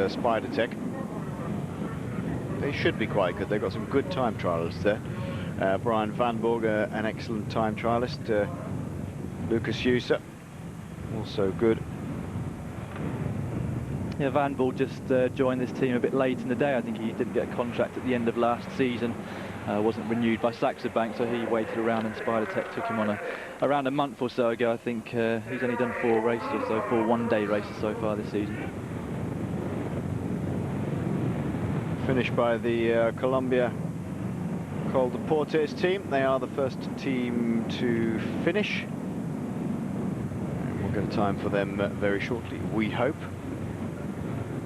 Spider Tech. They should be quite good. They've got some good time trialists there. Brian Van Borg, an excellent time trialist. Lucas Huser, also good. Yeah, Van Borg just joined this team a bit late in the day. I think he didn't get a contract at the end of last season. Wasn't renewed by Saxo Bank, so he waited around, and Spider Tech took him on around a month or so ago. I think he's only done 4 races or so, 4 one-day races so far this season. Finished by the Colombia Col Deportes team. They are the first team to finish. And we'll get a time for them very shortly, we hope.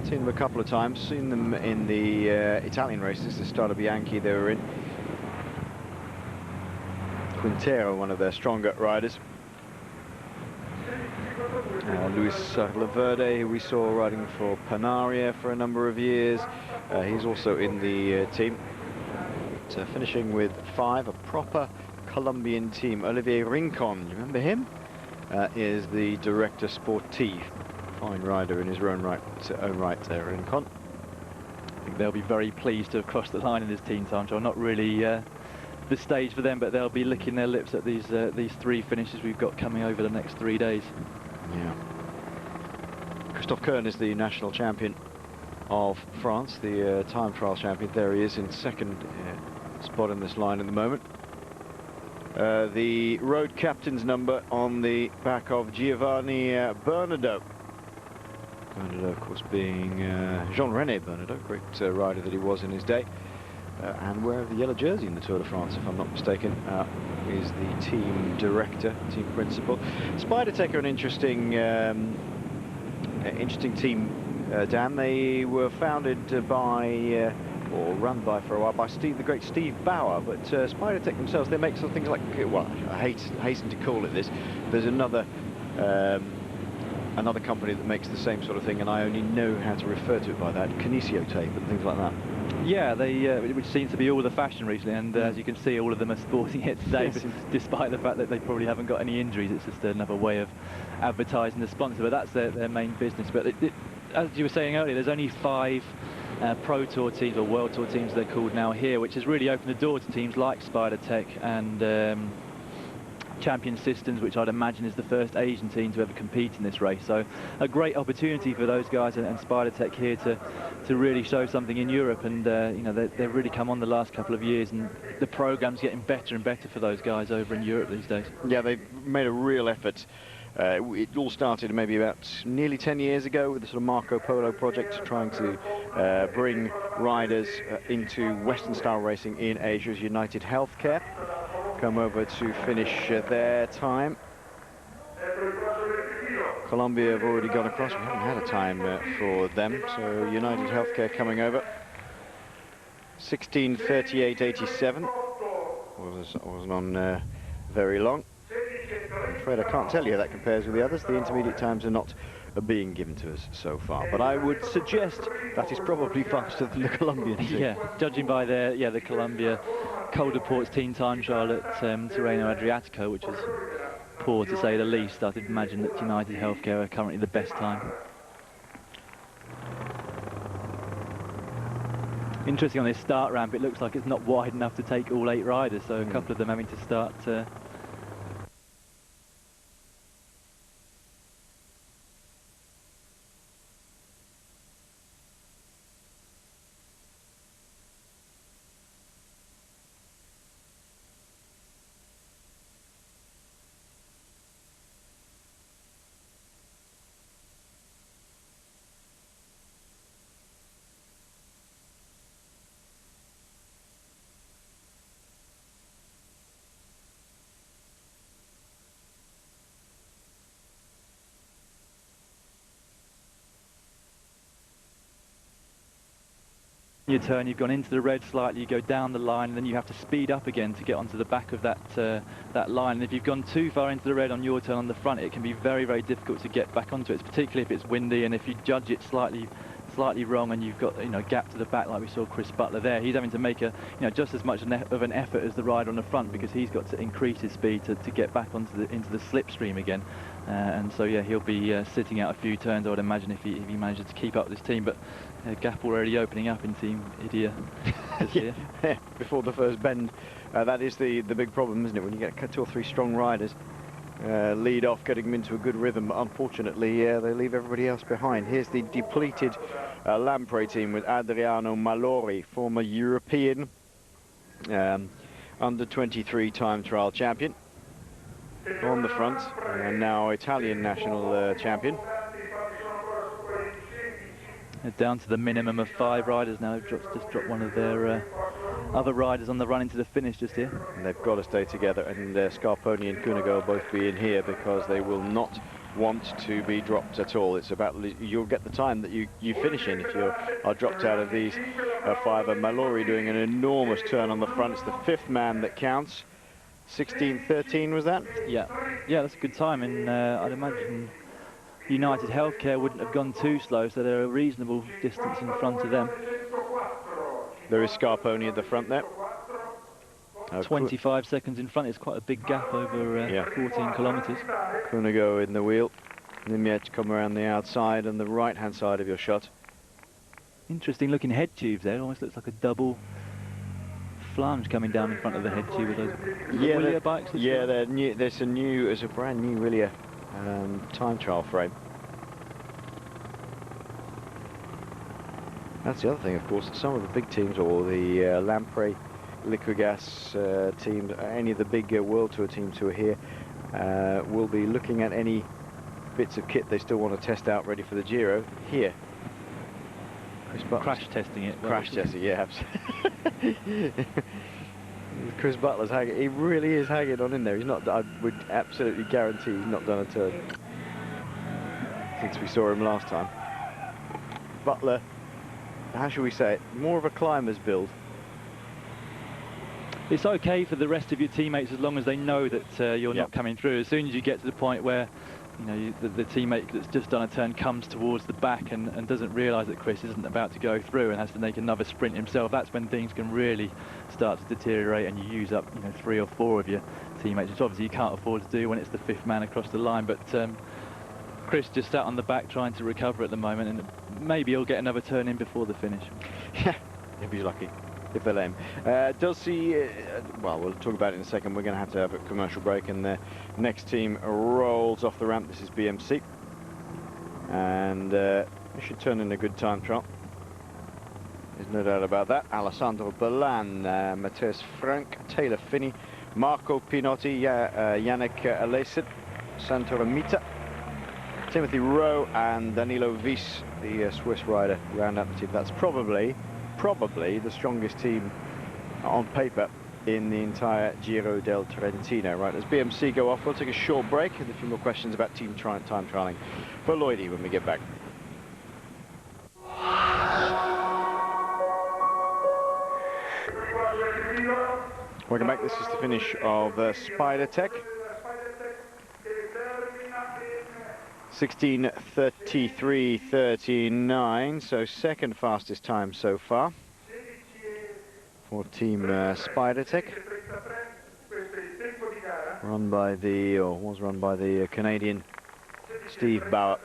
Seen them a couple of times, seen them in the Italian races, the Strada Bianchi they were in. Quintero, one of their stronger riders. Luis Laverde, who we saw riding for Panaria for a number of years. He's also in the team. But, finishing with 5, a proper Colombian team. Olivier Rincon, you remember him? Is the director sportif. Fine rider in his own right there, Rincon. I think they'll be very pleased to have crossed the line in this team time trial. Not really the stage for them, but they'll be licking their lips at these 3 finishes we've got coming over the next 3 days. Yeah. Christophe Kern is the national champion of France, the time trial champion. There he is in 2nd spot in this line at the moment. The road captain's number on the back of Giovanni Bernardo. Bernardo, of course, being Jean-René Bernardo, great rider that he was in his day. And wearer of the yellow jersey in the Tour de France, if I'm not mistaken, is the team director, team principal. Spider Tech are an interesting team, Dan. They were founded by, or run by for a while, by the great Steve Bauer, but Spider Tech themselves, they make some things like, well, I hasten to call it this. There's another company that makes the same sort of thing, and I only know how to refer to it by that, Kinesio tape and things like that. Yeah, which seems to be all the fashion recently, and as you can see, all of them are sporting it today, yes. Despite the fact that they probably haven't got any injuries. It's just another way of advertising the sponsor, but that's their main business. But as you were saying earlier, there's only 5 Pro Tour teams, or World Tour teams they're called now here, which has really opened the door to teams like Spider Tech and Champion Systems, which I'd imagine is the first Asian team to ever compete in this race. So a great opportunity for those guys and Spider Tech here to really show something in Europe, and you know, they've really come on the last couple of years, and the program's getting better and better for those guys over in Europe these days. Yeah, they've made a real effort. It all started maybe about nearly 10 years ago with the sort of Marco Polo project, trying to bring riders into Western style racing in Asia. As United Healthcare come over to finish their time. Colombia have already gone across. We haven't had a time for them, so United Healthcare coming over. 16:38.87. Wasn't on very long. I'm afraid I can't tell you how that compares with the others. The intermediate times are not being given to us so far, but I would suggest that is probably faster than the Colombian team. Yeah, judging by the Colombia Col Deportes team time trial at Tirreno Adriatico, which was poor to say the least. I'd imagine that United Healthcare are currently the best time. Interesting on this start ramp, it looks like it's not wide enough to take all 8 riders, so a couple of them having to start your turn, you've gone into the red slightly, you go down the line, and then you have to speed up again to get onto the back of that line. And if you've gone too far into the red on your turn on the front, it can be very, very difficult to get back onto it, particularly if it's windy, and if you judge it slightly wrong and you've got, you know, gap to the back like we saw Chris Butler there. He's having to make just as much of an effort as the rider on the front, because he's got to increase his speed to get back into the slipstream again. And so yeah, he'll be sitting out a few turns, I would imagine, if he manages to keep up this team. But gap already opening up in Team Idia. Yeah, before the first bend. That is the big problem, isn't it? When you get 2 or 3 strong riders, lead off, getting them into a good rhythm. But unfortunately, they leave everybody else behind. Here's the depleted Lamprey team with Adriano Malori, former European under 23 time trial champion on the front, and now Italian national champion. They're down to the minimum of 5 riders now. They've just dropped one of their other riders on the run into the finish just here. And they've got to stay together, and Scarponi and Cunego will both be in here because they will not want to be dropped at all. It's about, you'll get the time that you finish in if you are dropped out of these 5. And Mallory doing an enormous turn on the front. It's the 5th man that counts. 16:13 was that? Yeah, that's a good time, and I'd imagine United Healthcare wouldn't have gone too slow, so they're a reasonable distance in front of them. There is Scarponi at the front there. 25 seconds in front is quite a big gap over 14 kilometres. Cunego in the wheel. Nimjet come around the outside and the right-hand side of your shot. Interesting looking head tubes there. Almost looks like a double flange coming down in front of the head tube with those Willia bikes. Yeah, they're new. There's a brand new Willia time trial frame. That's the other thing, of course, that some of the big teams, or the Lamprey, Liquigas teams, any of the big World Tour teams who are here, will be looking at any bits of kit they still want to test out ready for the Giro here. Crash testing it. Crash testing, yeah, absolutely. Chris Butler's hanging. He really is hanging on in there. He's not. I would absolutely guarantee he's not done a turn since we saw him last time. Butler, how shall we say it? More of a climber's build. It's okay for the rest of your teammates as long as they know that you're not coming through. As soon as you get to the point where the teammate that's just done a turn comes towards the back and doesn't realise that Chris isn't about to go through and has to make another sprint himself, that's when things can really start to deteriorate and you use up 3 or 4 of your teammates, which obviously you can't afford to do when it's the 5th man across the line. But Chris just sat on the back trying to recover at the moment, and maybe he'll get another turn in before the finish. Yeah, if he's lucky, if they let him. Does he, well, we'll talk about it in a second. We're going to have a commercial break, and the next team rolls off the ramp. This is BMC. And they should turn in a good time trial. There's no doubt about that. Alessandro Balan, Matthias Frank, Taylor Finney, Marco Pinotti, Yannick Alessid, Santoro Mita, Timothy Rowe, and Danilo Wies, the Swiss rider, round out the team. That's probably the strongest team on paper in the entire Giro del Trentino. Right, as BMC go off, we'll take a short break and a few more questions about team time trialing for Lloydie when we get back. Welcome back. This is the finish of Spider Tech. 16:33.39, so second fastest time so far for Team Spider Tech. Run by the, or was run by the Canadian Steve Bauer.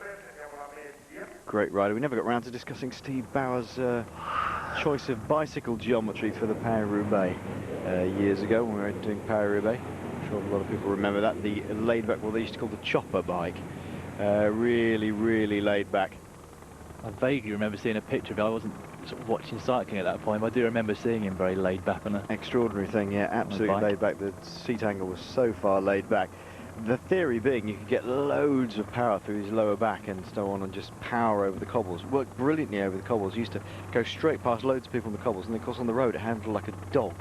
Great rider. We never got round to discussing Steve Bauer's choice of bicycle geometry for the Paris-Roubaix years ago when we were doing Paris-Roubaix. I'm sure a lot of people remember that. The laid back, what they used to call the chopper bike. Really laid back. I vaguely remember seeing a picture of it. I wasn't sort of watching cycling at that point, but I do remember seeing him very laid back on a extraordinary thing, yeah, absolutely laid back. The seat angle was so far laid back. The theory being you could get loads of power through his lower back and so on and just power over the cobbles. Worked brilliantly over the cobbles. Used to go straight past loads of people on the cobbles, and of course on the road it handled like a dog.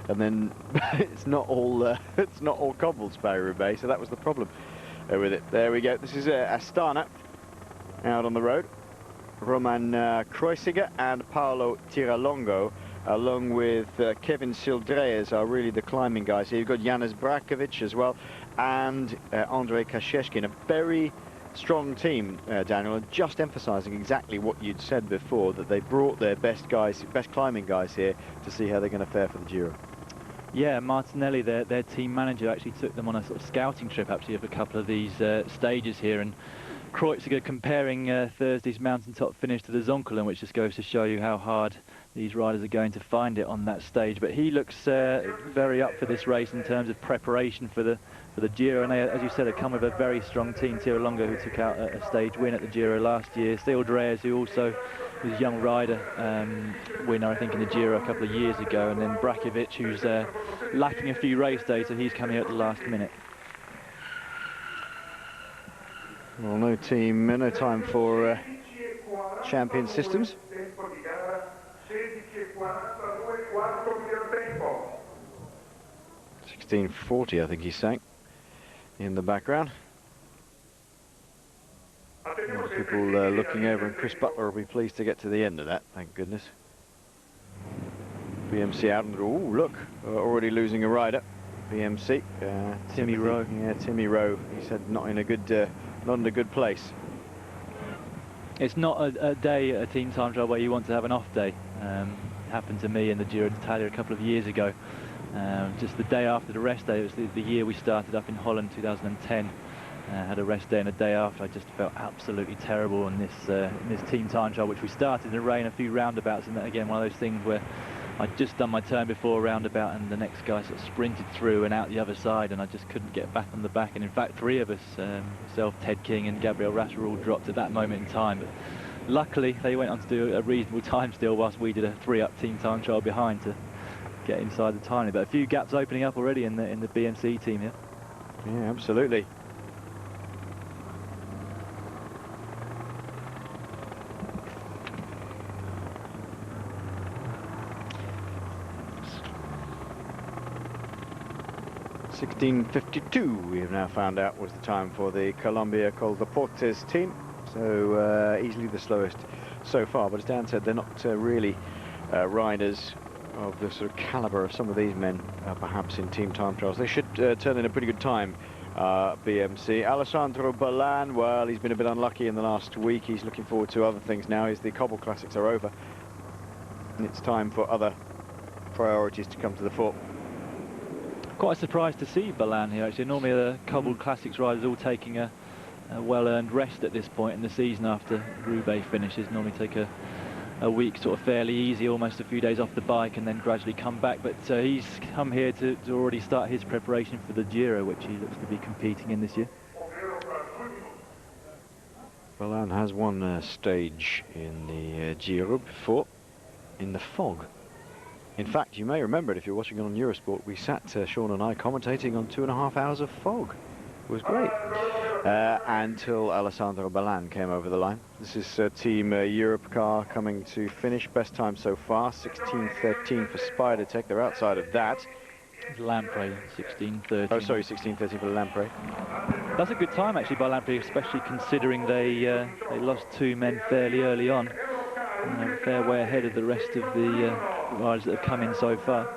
And then it's not all cobbles, Paris-Roubaix, so that was the problem with it. There we go. This is Astana out on the road. Roman Kreuziger and Paolo Tiralongo, along with Kevin Sildreyes, are really the climbing guys here. You've got Janis Brakovic as well, and Andrei Kasheshkin. A very strong team, Daniel, and just emphasising exactly what you'd said before, that they brought their best guys, best climbing guys here to see how they're going to fare for the Giro. Yeah, Martinelli, their team manager, actually took them on a sort of scouting trip actually of a couple of these stages here, and Kreuziger comparing Thursday's mountaintop finish to the Zoncolan, which just goes to show you how hard these riders are going to find it on that stage. But he looks very up for this race in terms of preparation for the Giro, and they, as you said, have come with a very strong team. Tiro Longo, who took out a stage win at the Giro last year, Steele Dreyer, who also was a young rider winner, I think, in the Giro a couple of years ago, and then Brakovic, who's lacking a few race days, so he's coming at the last minute. Well, no time for champion systems. 16:40, I think he sang in the background. A lot of people looking over, and Chris Butler will be pleased to get to the end of that, thank goodness. BMC out, and oh look, already losing a rider. BMC, Timmy Rowe. Yeah, Timmy Rowe. He said not in a good place. It's not a day at a team time trial where you want to have an off day. It happened to me in the Giro d'Italia a couple of years ago. Just the day after the rest day, it was the year we started up in Holland, 2010. Had a rest day and a day after. I just felt absolutely terrible in this team time trial, which we started in the rain, a few roundabouts, and then again one of those things where I'd just done my turn before a roundabout, and the next guy sort of sprinted through and out the other side, and I just couldn't get back on the back. And in fact, three of us, myself, Ted King and Gabriel Rascher, all dropped at that moment in time. But luckily, they went on to do a reasonable time still, whilst we did a 3-up team time trial behind to get inside the time. But a few gaps opening up already in the BMC team here. Yeah, absolutely. $16:52 we have now found out was the time for the Colombia Col Deportes team, so easily the slowest so far. But as Dan said, they're not really riders of the sort of caliber of some of these men, perhaps in team time trials. They should turn in a pretty good time, BMC. Alessandro Ballan, well, he's been a bit unlucky in the last week. He's looking forward to other things now as the Cobble Classics are over, and it's time for other priorities to come to the fore. Quite surprised to see Ballan here, actually. Normally the Cobble Classics riders all taking a well-earned rest at this point in the season after Roubaix finishes. Normally take a week sort of fairly easy, almost a few days off the bike, and then gradually come back. But he's come here to already start his preparation for the Giro, which he looks to be competing in this year. Ballan has won stage in the Giro before, in the fog. In fact, you may remember it if you're watching it on Eurosport. We sat, Sean and I, commentating on 2.5 hours of fog. It was great. Until Alessandro Ballan came over the line. This is Team Europe car coming to finish. Best time so far, 16:13 for Spider Tech. They're outside of that. Lamprey, 16:13. Oh, sorry, 16:13 for Lamprey. That's a good time, actually, by Lamprey, especially considering they lost 2 men fairly early on. A fair way ahead of the rest of the riders that have come in so far.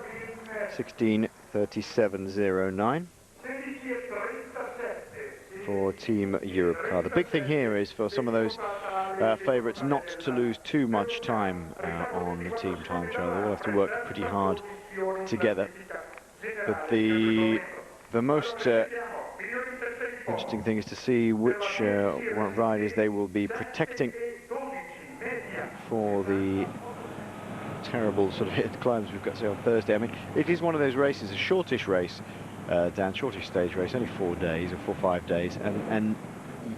16:37.09 for Team Europe car. The big thing here is for some of those favourites not to lose too much time on the team time trial. They all have to work pretty hard together. But the most interesting thing is to see which riders they will be protecting for the terrible sort of hit climbs we've got to say on Thursday. I mean, it is one of those races, a shortish race, Dan, shortish stage race, only 4 days or 4 or 5 days, and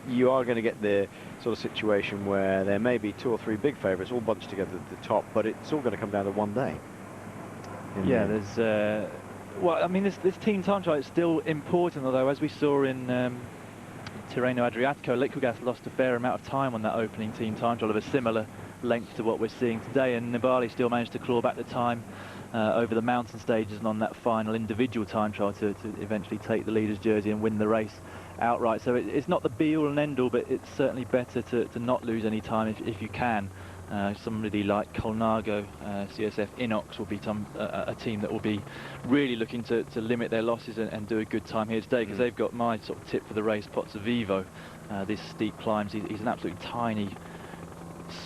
you are going to get the sort of situation where there may be 2 or 3 big favourites all bunched together at the top, but it's all going to come down to one day. Yeah, there's well, I mean, this team time trial is still important, although as we saw in Tirreno Adriatico, Liquigas lost a fair amount of time on that opening team time trial of a similar length to what we're seeing today, and Nibali still managed to claw back the time over the mountain stages and on that final individual time trial to eventually take the leader's jersey and win the race outright. So it's not the be-all and end-all, but it's certainly better to not lose any time if you can. Somebody like Colnago, CSF Inox will be a team that will be really looking to limit their losses and do a good time here today, because they've got my sort of tip for the race, Pozzovivo. These steep climbs, he's an absolutely tiny,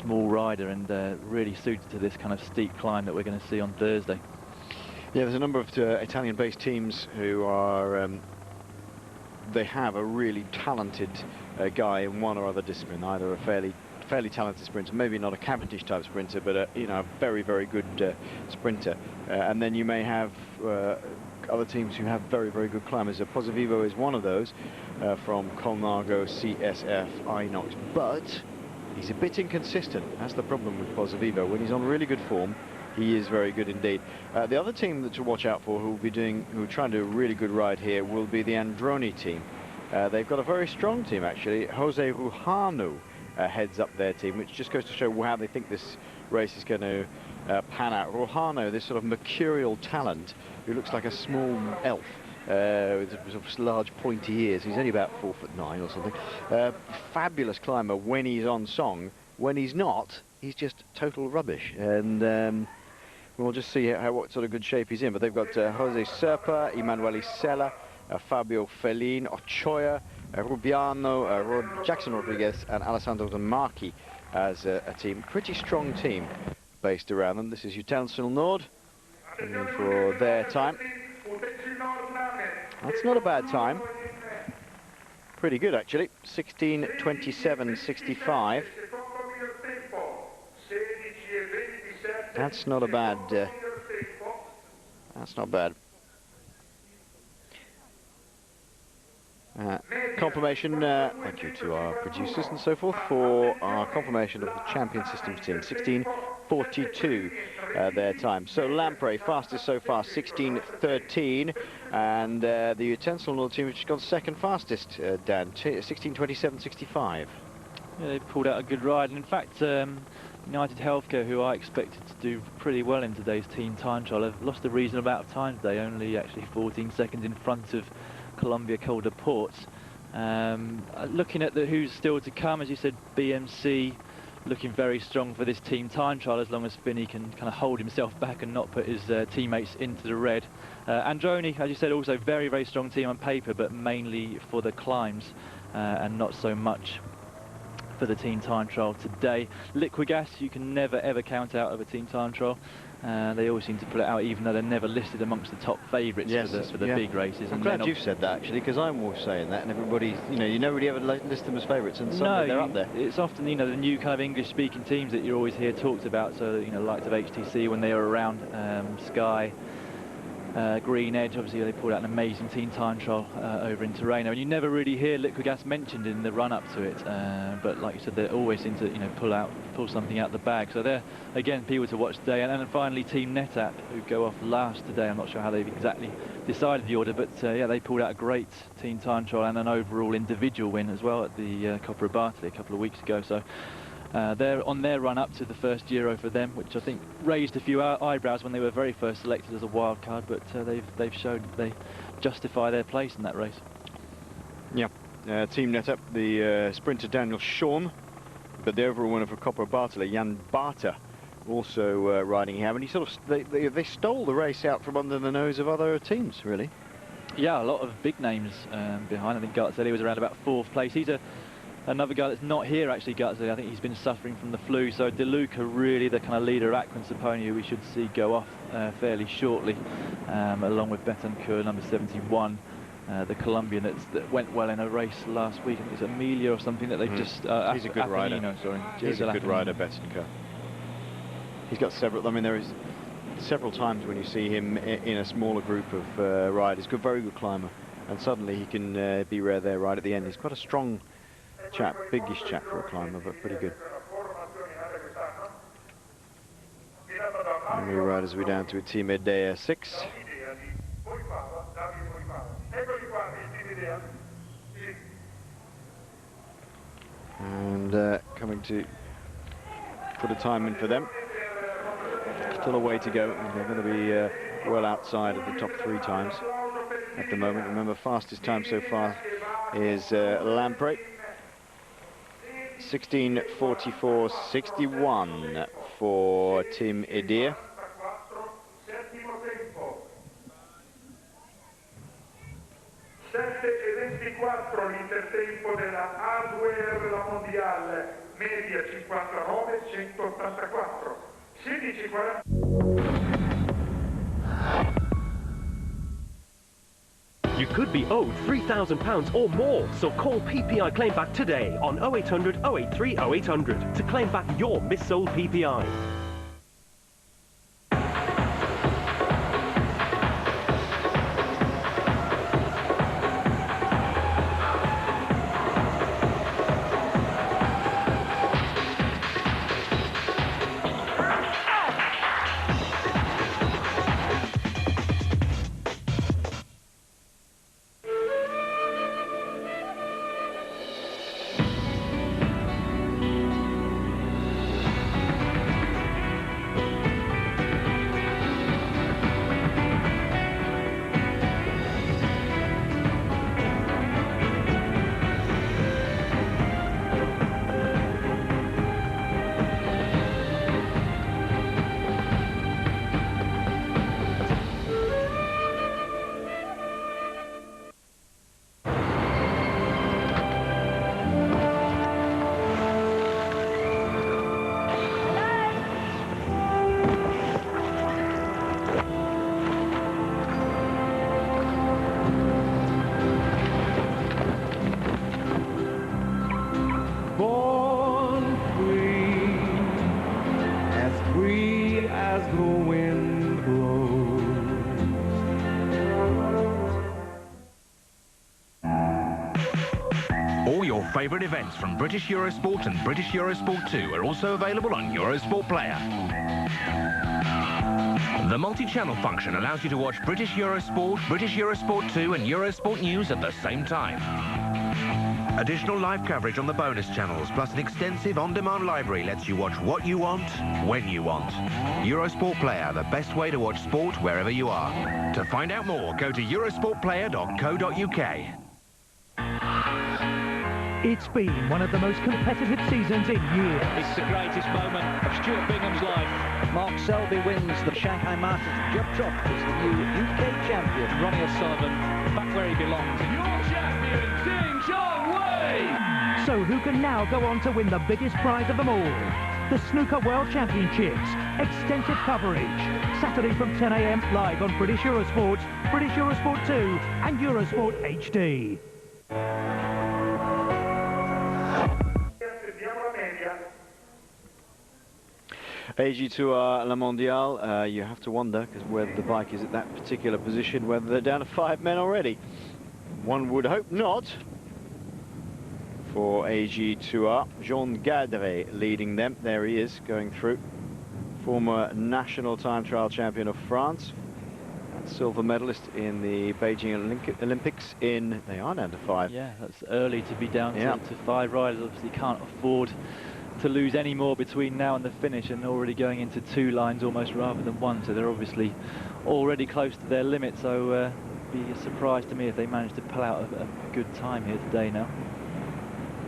small rider, and really suited to this kind of steep climb that we're going to see on Thursday. Yeah, there's a number of Italian-based teams who are, they have a really talented guy in one or other discipline, either a fairly talented sprinter, maybe not a Cavendish type sprinter, but a, you know, a very, very good sprinter. And then you may have other teams who have very, very good climbers. Pozzovivo is one of those from Colnago CSF Inox, but he's a bit inconsistent. That's the problem with Pozzovivo. When he's on really good form, he is very good indeed. The other team to watch out for, who are trying to do a really good ride here, will be the Androni team. They've got a very strong team actually. Jose Rujano heads up their team, which just goes to show how they think this race is going to pan out. Rujano, this sort of mercurial talent, who looks like a small elf with sort of large pointy ears. He's only about 4'9" or something. Fabulous climber when he's on song. When he's not, he's just total rubbish. And we'll just see what sort of good shape he's in. But they've got Jose Serpa, Emanuele Sella, Fabio Fellin, Ochoa, Rubiano, Jackson Rodriguez and Alessandro De Marchi as a team. Pretty strong team based around them. This is Utensil Nord for their time. That's not a bad time. Pretty good actually. 16:27.65. That's not a bad. That's not bad. Confirmation, thank you to our producers and so forth, for our confirmation of the Champion Systems team. 16:42 their time. So Lamprey fastest so far, 16:13, and the Utensil Nord team which has gone second fastest, Dan, 16:27.65. Yeah, they pulled out a good ride, and in fact United Healthcare, who I expected to do pretty well in today's team time trial, have lost a reasonable amount of time today, only actually 14 seconds in front of Columbia Calder Ports. Looking at who's still to come, as you said, BMC looking very strong for this team time trial, as long as Finney can kind of hold himself back and not put his teammates into the red. Androni, as you said, also very, very strong team on paper, but mainly for the climbs and not so much for the team time trial today. Liquigas, you can never ever count out of a team time trial. They always seem to put it out, even though they're never listed amongst the top favourites for the big races. I'm glad you've said that actually, because I'm always saying that, and everybody, you never really ever list them as favourites, and suddenly they're up there. It's often, the new kind of English-speaking teams that you always hear talked about. So, likes of HTC when they were around, Sky, Green Edge, obviously they pulled out an amazing team time trial over in Tirreno, and you never really hear Liquigas mentioned in the run-up to it. But like you said, they always seem to pull something out the bag. So they're again people to watch today. And then finally Team NetApp, who go off last today. I'm not sure how they've exactly decided the order, but yeah, they pulled out a great team time trial and an overall individual win as well at the Coppa Bartoli a couple of weeks ago. So they're on their run up to the first Giro for them, which I think raised a few eyebrows when they were very first selected as a wild card, but they've shown they justify their place in that race. Yeah, Team NetApp, the sprinter Daniel Shawn, but the overall winner for Coppa Bartoli, Jan Barta, also riding him, and he sort of they stole the race out from under the nose of other teams, really. Yeah, a lot of big names behind. I think Garzelli was around about 4th place. He's another guy that's not here actually, Garzelli. I think he's been suffering from the flu. So De Luca, really the kind of leader of Aquin Saponi, who we should see go off fairly shortly, along with Betancourt, number 71, the Colombian that went well in a race last week. I think it's Amelia or something that they've just... he's a good rider. Sorry. He's a good rider, Betancourt. He's got several... I mean, there is several times when you see him in a smaller group of riders. Very good climber. And suddenly he can be there right at the end. He's quite a strong chap, biggish chap for a climber, but pretty good. And we ride as we down to a Team Idea 6. And coming to put a time in for them. Still a way to go, and they're going to be well outside of the top 3 times at the moment. Remember, fastest time so far is Lamprey. 16:44.61 for Team Idea. L'intertempo della hardware la mondiale, media 59,184, 16:40. could be owed £3,000 or more. So call PPI Claim Back today on 0800 083 0800 to claim back your missold PPI. Favourite events from British Eurosport and British Eurosport 2 are also available on Eurosport Player. The multi-channel function allows you to watch British Eurosport, British Eurosport 2 and Eurosport News at the same time. Additional live coverage on the bonus channels, plus an extensive on-demand library lets you watch what you want, when you want. Eurosport Player, the best way to watch sport wherever you are. To find out more, go to eurosportplayer.co.uk. It's been one of the most competitive seasons in years. It's the greatest moment of Stuart Bingham's life. Mark Selby wins the Shanghai Masters. Jeff Chop is the new UK champion. Ronnie O'Sullivan back where he belongs. Your champion, King John Way! So who can now go on to win the biggest prize of them all? The Snooker World Championships. Extensive coverage. Saturday from 10 AM live on British Eurosport, British Eurosport 2 and Eurosport HD. AG Tour La Mondiale, you have to wonder, because whether the bike is at that particular position, whether they're down to 5 men already. One would hope not. For AG Tour, Jean Gadret leading them. There he is, going through. Former national time trial champion of France. Silver medalist in the Beijing Olympics in, they are down to 5. Yeah, that's early to be down to 5 riders. Obviously can't afford to lose any more between now and the finish, and already going into 2 lines almost rather than 1, so they're obviously already close to their limit. So be a surprise to me if they manage to pull out a good time here today now.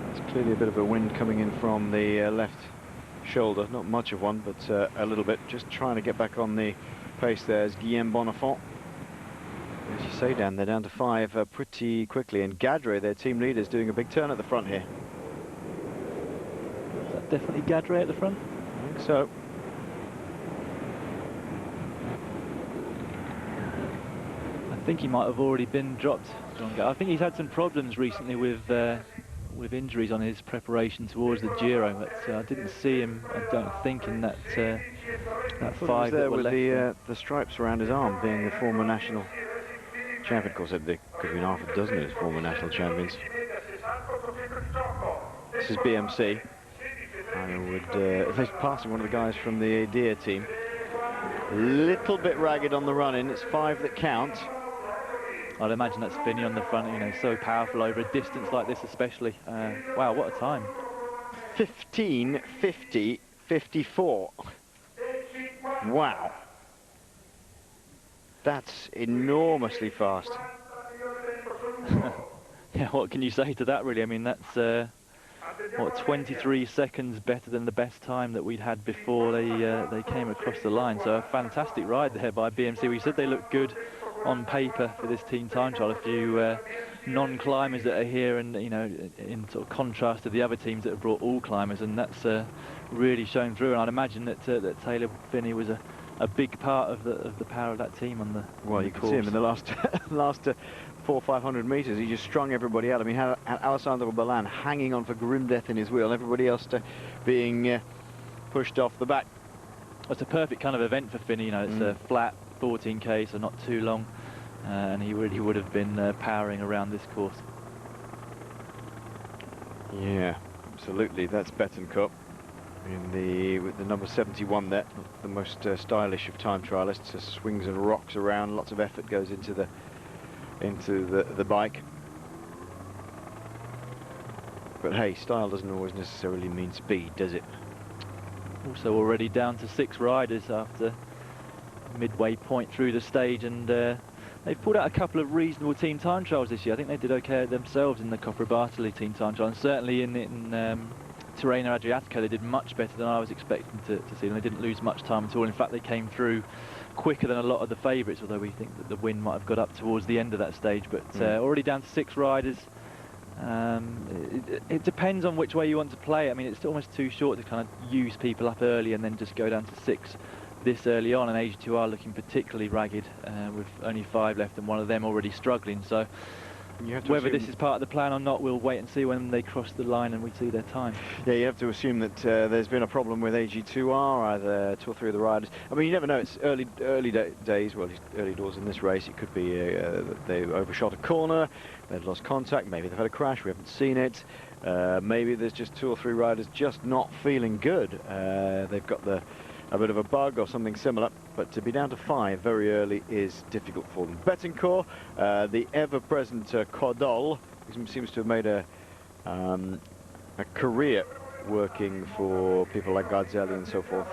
There's clearly a bit of a wind coming in from the left shoulder, not much of one, but a little bit. Just trying to get back on the pace. There's Guillaume Bonifant. As you say, Dan, they're down to 5 pretty quickly, and Gadret, their team leader, is doing a big turn at the front here. Definitely Gadret at the front. I think so. I think he might have already been dropped. I think he's had some problems recently with injuries on his preparation towards the Giro, but I didn't see him, I don't think, in that 5 that were with left. the stripes around his arm, being the former national champion. Of course, there could have been half a dozen of his former national champions. This is BMC. I would, if he's passing one of the guys from the Deer team. Little bit ragged on the run-in. It's 5 that count. I'd imagine that's Finney on the front, you know, so powerful over a distance like this especially. Wow, what a time. 15:50:54. Wow. That's enormously fast. Yeah, what can you say to that, really? I mean, that's, what, 23 seconds better than the best time that we'd had before they came across the line. So a fantastic ride there by BMC. We said they looked good on paper for this team time trial. A few non-climbers that are here, and you know, in sort of contrast to the other teams that have brought all climbers, and that's really shown through. And I'd imagine that that Taylor Phinney was a a big part of the power of that team on the Well, you can see him in the last 400 or 500 metres. He just strung everybody out. I mean, had Alessandro Ballan hanging on for grim death in his wheel, and everybody else being pushed off the back. It's a perfect kind of event for Finney. You know, it's a flat 14k, so not too long, and he really would have been powering around this course. Yeah, absolutely. That's Bettencourt with the number 71 there, not the most stylish of time trialists. Just swings and rocks around. Lots of effort goes into the bike. But hey, style doesn't always necessarily mean speed, does it? Also already down to 6 riders after midway point through the stage, and they've pulled out a couple of reasonable team time trials this year. I think they did okay themselves in the Coppa Bartoli team time trial, and certainly in Tirreno Adriatico they did much better than I was expecting to see them. They didn't lose much time at all. In fact, they came through quicker than a lot of the favourites, although we think that the wind might have got up towards the end of that stage. But already down to 6 riders. It depends on which way you want to play. I mean, it's almost too short to kind of use people up early and then just go down to 6 this early on, and AG2 are looking particularly ragged with only 5 left and one of them already struggling. So whether this is part of the plan or not, we'll wait and see when they cross the line and we see their time. Yeah, you have to assume that there's been a problem with AG2R, either 2 or 3 of the riders. I mean, you never know. It's early days, well, early doors in this race. It could be that they overshot a corner, they've lost contact, maybe they've had a crash, we haven't seen it. Maybe there's just 2 or 3 riders just not feeling good. They've got a bit of a bug or something similar, but to be down to 5 very early is difficult for them. Bettencourt, the ever-present Codol, seems to have made a career working for people like Garzelli and so forth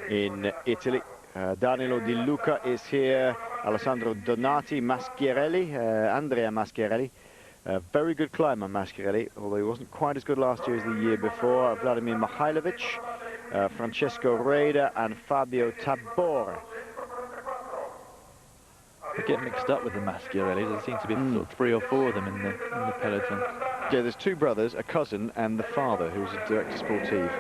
in Italy. Danilo Di Luca is here, Alessandro Donati, Maschiarelli, Andrea Maschiarelli. Very good climber, Maschiarelli, although he wasn't quite as good last year as the year before. Vladimir Mihailovic, Francesco Reda and Fabio Tabor. They get mixed up with the Maschiarelli. There seem to be sort of 3 or 4 of them in the peloton. Yeah, there's 2 brothers, a cousin and the father, who's a director sportive.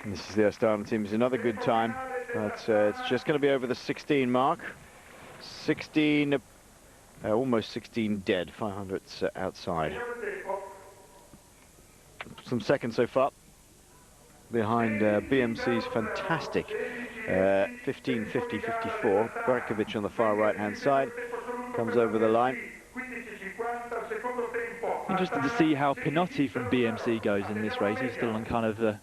And this is the Astana team. It's another good time, but it's just going to be over the 16 mark. 16, almost 16 dead, 500s outside. Some seconds so far behind BMC's fantastic 15:50:54. Berkovic on the far right hand side comes over the line. Interested to see how Pinotti from BMC goes in this race. He's still on kind of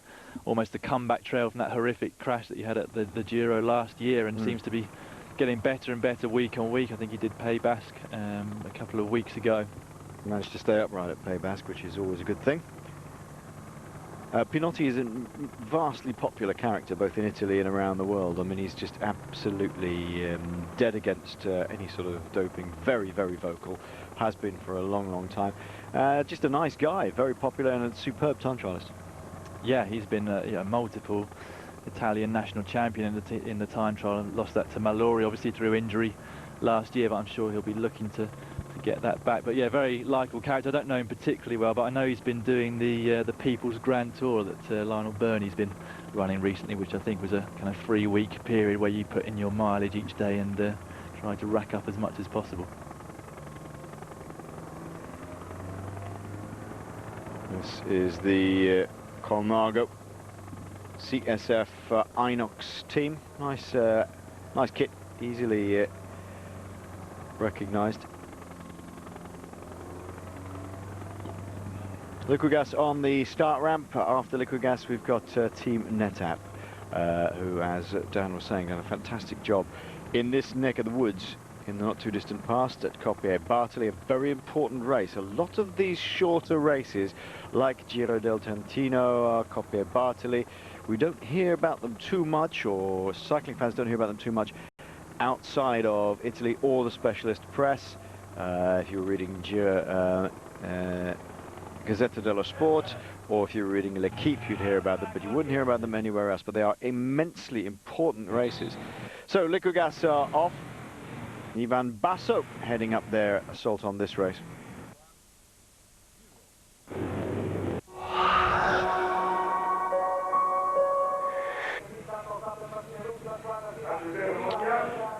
almost a comeback trail from that horrific crash that he had at the Giro last year, and seems to be getting better and better week on week. I think he did Pays Basque a couple of weeks ago. Managed to stay upright at Pays Basque, which is always a good thing. Pinotti is a vastly popular character both in Italy and around the world. I mean, he's just absolutely dead against any sort of doping. Very, very vocal. Has been for a long, long time. Just a nice guy, very popular and a superb time trialist. Yeah, he's been a multiple Italian national champion in the time trial, and lost that to Mallory, obviously through injury last year, but I'm sure he'll be looking to get that back. But yeah, very likeable character. I don't know him particularly well, but I know he's been doing the People's Grand Tour that Lionel Burney's been running recently, which I think was a kind of 3-week period where you put in your mileage each day and try to rack up as much as possible. This is the Colnago CSF Inox team. Nice kit, easily recognised. Liquigas on the start ramp. After Liquigas, we've got Team NetApp, who, as Dan was saying, done a fantastic job in this neck of the woods in the not too distant past at Coppa Bartoli. A very important race. A lot of these shorter races, like Giro del Trentino, Coppa Bartoli, we don't hear about them too much, or cycling fans don't hear about them too much outside of Italy or the specialist press. If you were reading Gazzetta dello Sport, or if you were reading L'Equipe, you'd hear about them, but you wouldn't hear about them anywhere else. But they are immensely important races. So Liquigas are off. Ivan Basso heading up their assault on this race.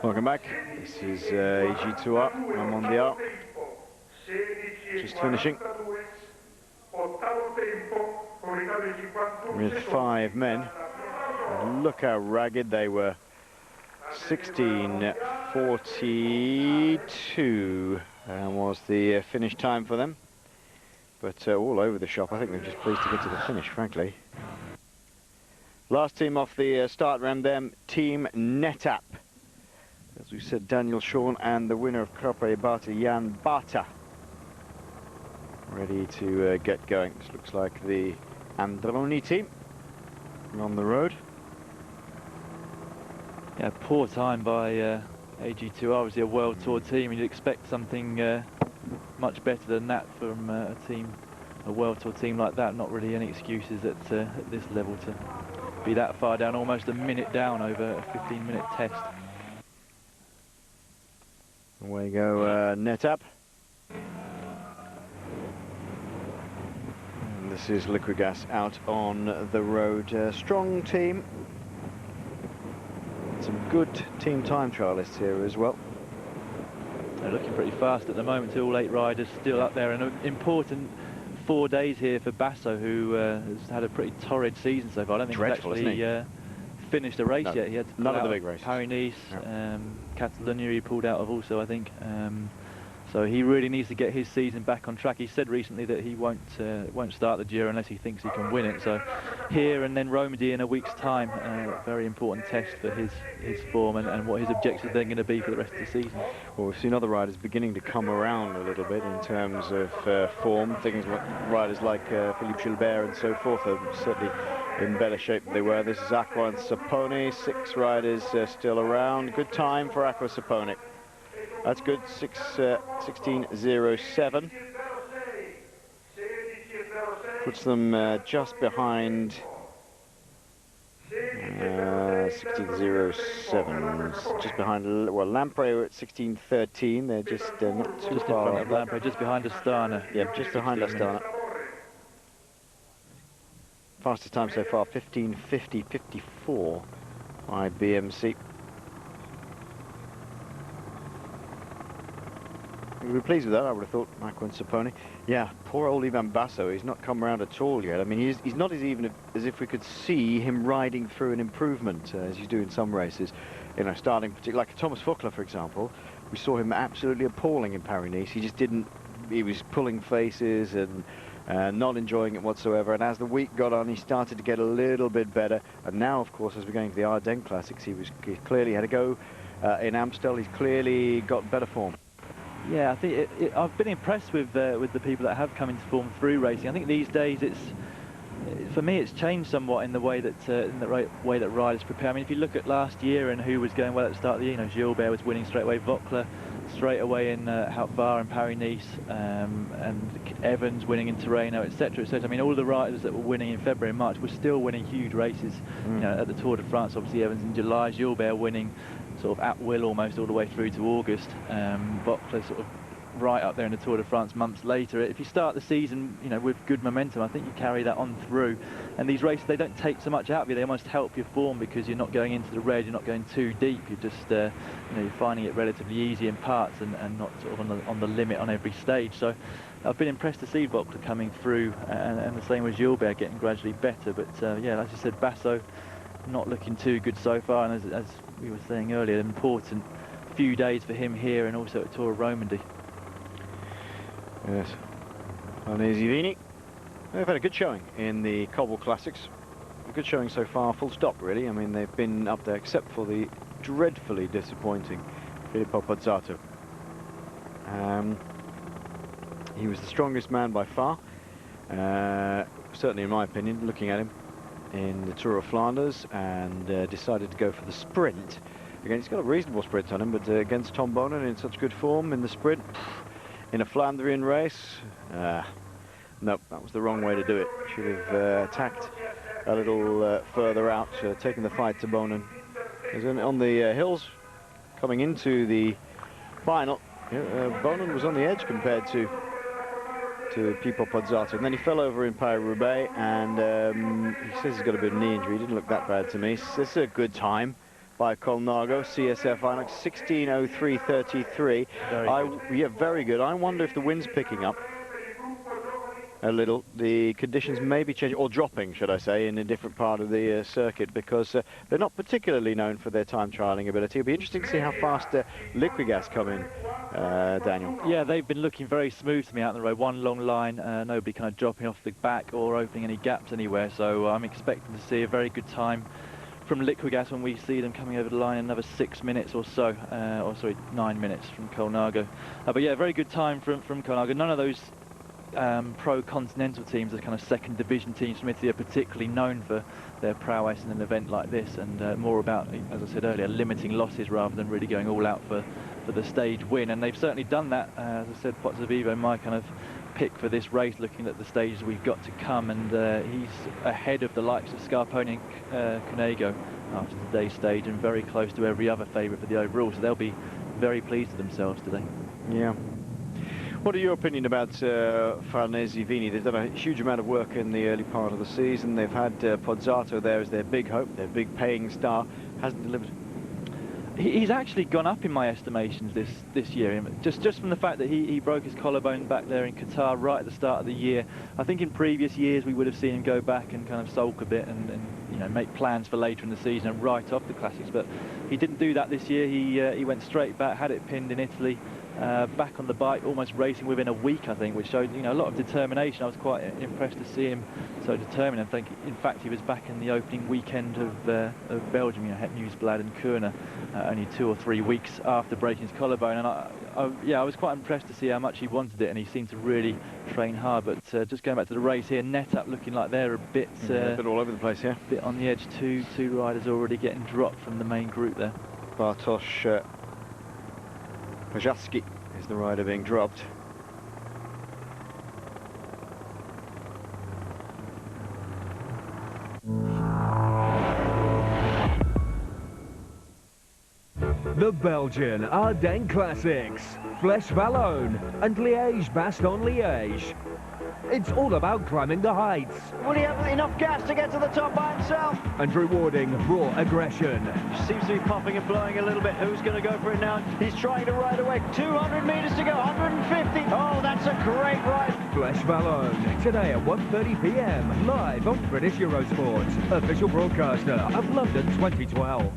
Welcome back. This is EG2R, Mondial. Just finishing. With 5 men. And look how ragged they were. 16:42 was the finish time for them. But all over the shop. I think they're just pleased to get to the finish, frankly. Last team off the start ran them, Team NetApp. As we said, Daniel Shawn and the winner of Krape Bata, Jan Bata. Ready to get going. This looks like the Androni team on the road. Yeah, poor time by AG2R. Obviously a World Tour team. You'd expect something much better than that from a World Tour team like that. Not really any excuses at this level to be that far down, almost a minute down over a 15-minute test. Away you go, NetApp. And this is Liquigas out on the road. Strong team. Some good team time trialists here as well. They're looking pretty fast at the moment. All 8 riders still up there, and an important 4 days here for Basso, who has had a pretty torrid season so far. I don't think Dreadful, he's actually finished a race yet. He had to pull none of out the big races. Paris-Nice, yeah. Catalonia he pulled out of also, I think. So he really needs to get his season back on track. He said recently that he won't start the Giro unless he thinks he can win it. So here and then Romandy in a week's time, very important test for his form and what his objectives are then going to be for the rest of the season. Well, we've seen other riders beginning to come around a little bit in terms of form. Things like riders like Philippe Gilbert and so forth are certainly in better shape than they were. This is Aqua and Sapone, 6 riders still around. Good time for Aqua Sapone. That's good, 16:07. Puts them just behind 16:07. Just behind, well, Lampre are at 16:13. They're just not too just far. In front of Lampre, just behind Astana. Yeah, just behind Astana. Fastest time so far, 15:50.54 by BMC. We'd be pleased with that, I would have thought, Aqua and Sapone. Yeah, poor old Ivan Basso, he's not come around at all yet. I mean, he's not as even as if we could see him riding through an improvement, as you do in some races. You know, starting particularly, like Thomas Fuchler, for example. We saw him absolutely appalling in Paris-Nice. He just didn't, he was pulling faces and not enjoying it whatsoever. And as the week got on, he started to get a little bit better. And now, of course, as we're going to the Ardennes Classics, he clearly had a go in Amstel. He's clearly got better form. Yeah, I think I've been impressed with the people that have come into form through racing. I think these days for me it's changed somewhat in the way that riders prepare. I mean, if you look at last year and who was going well at the start of the year, you know, Gilbert was winning straight away, Vockler straight away in Haute Var and Paris-Nice, and Evans winning in Tirreno, etc., etc. I mean, all the riders that were winning in February and March were still winning huge races. You know, at the Tour de France, obviously Evans in July, Gilbert winning sort of at will almost all the way through to August. Vockler sort of right up there in the Tour de France months later. If you start the season, you know, with good momentum, I think you carry that on through. And these races, they don't take so much out of you. They almost help your form because you're not going into the red, you're not going too deep. You're just, you know, you're finding it relatively easy in parts and not sort of on the limit on every stage. So I've been impressed to see Vockler coming through, and the same with Gilbert getting gradually better. But yeah, as you said, Basso not looking too good so far, and as we were saying earlier, an important few days for him here and also at Tour of Romandy. Yes, Arnesi Vini. They've had a good showing in the Cobble Classics. A good showing so far, full stop really. I mean, they've been up there except for the dreadfully disappointing Filippo Pozzato. He was the strongest man by far, certainly in my opinion, looking at him in the Tour of Flanders, and decided to go for the sprint. Again, he's got a reasonable sprint on him, but against Tom Bonen in such good form in the sprint, in a Flandrian race, nope, that was the wrong way to do it. Should have attacked a little further out, taking the fight to Bonen. On the hills, coming into the final, Bonen was on the edge compared to Pippo Pozzato, and then he fell over in Paris-Roubaix, and he says he's got a bit of knee injury. He didn't look that bad to me. This is a good time by Colnago, CSF Inox, 16:03.33. Yeah, very good. I wonder if the wind's picking up a little. The conditions may be changing, or dropping, should I say, in a different part of the circuit, because they're not particularly known for their time trialling ability. It'll be interesting to see how fast Liquigas come in, Daniel. Yeah, they've been looking very smooth to me out on the road. One long line, nobody kind of dropping off the back or opening any gaps anywhere, so I'm expecting to see a very good time from Liquigas when we see them coming over the line in another 6 minutes or so, or sorry, 9 minutes from Colnago. But yeah, very good time from Colnago. None of those pro-continental teams, the kind of second division teams from Italy, are particularly known for their prowess in an event like this, and more about, as I said earlier, limiting losses rather than really going all out for the stage win. And they've certainly done that. As I said, Pozzovivo, my kind of pick for this race, looking at the stages we've got to come, and he's ahead of the likes of Scarponi and Cunego after today's stage, and very close to every other favourite for the overall, so they'll be very pleased with themselves today. Yeah. What are your opinion about Farnese Vini? They've done a huge amount of work in the early part of the season. They've had Pozzato there as their big hope, their big paying star. Hasn't delivered. He's actually gone up in my estimations this year, just from the fact that he broke his collarbone back there in Qatar right at the start of the year. I think in previous years we would have seen him go back and kind of sulk a bit and you know, make plans for later in the season and write off the classics, but he didn't do that this year. He went straight back, had it pinned in Italy, back on the bike, almost racing within a week, I think, which showed, you know, a lot of determination. I was quite impressed to see him so determined. I think, in fact, he was back in the opening weekend of Belgium, you know, Het Nieuwsblad and Kuurne, only 2 or 3 weeks after breaking his collarbone. And I was quite impressed to see how much he wanted it, and he seemed to really train hard. But just going back to the race here, NetApp looking like they're a bit all over the place here. Bit on the edge. Two riders already getting dropped from the main group there. Bartosz Pajacki is the rider being dropped. The Belgian Ardennes Classics, Flèche Wallonne and Liège-Bastogne-Liège. It's all about climbing the heights. Will he have enough gas to get to the top by himself? And rewarding raw aggression. Seems to be popping and blowing a little bit. Who's going to go for it now? He's trying to ride away. 200 metres to go, 150. Oh, that's a great ride. Flèche Wallonne, today at 1:30 p.m, live on British Eurosport, official broadcaster of London 2012.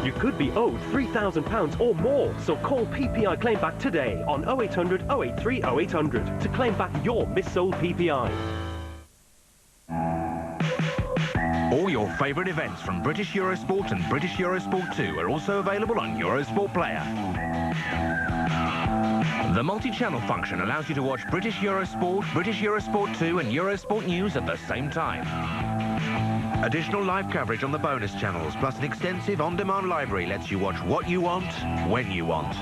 You could be owed £3,000 or more, so call PPI Claim Back today on 0800 083 0800 to claim back your missold PPI. All your favourite events from British Eurosport and British Eurosport 2 are also available on Eurosport Player. The multi-channel function allows you to watch British Eurosport, British Eurosport 2 and Eurosport News at the same time. Additional live coverage on the bonus channels, plus an extensive on-demand library lets you watch what you want, when you want.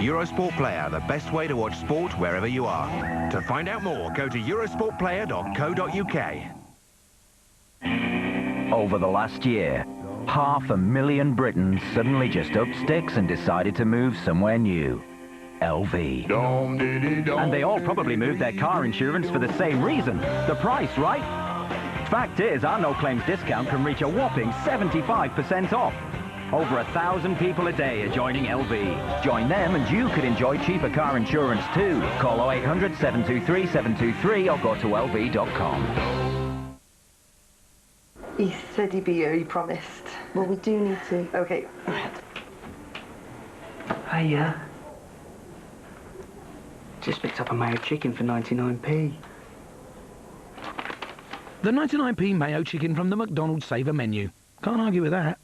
Eurosport Player, the best way to watch sport wherever you are. To find out more, go to eurosportplayer.co.uk. Over the last year, 500,000 Britons suddenly just upped sticks and decided to move somewhere new. LV. And they all probably moved their car insurance for the same reason. The price, right? Fact is, our no-claims discount can reach a whopping 75% off. Over 1,000 people a day are joining LV. Join them and you could enjoy cheaper car insurance too. Call 0800 723 723 or go to lv.com. He said he'd be here, he promised. Well, we do need to. Okay. Hey, just picked up a mayo chicken for 99p. The 99p mayo chicken from the McDonald's Saver menu. Can't argue with that.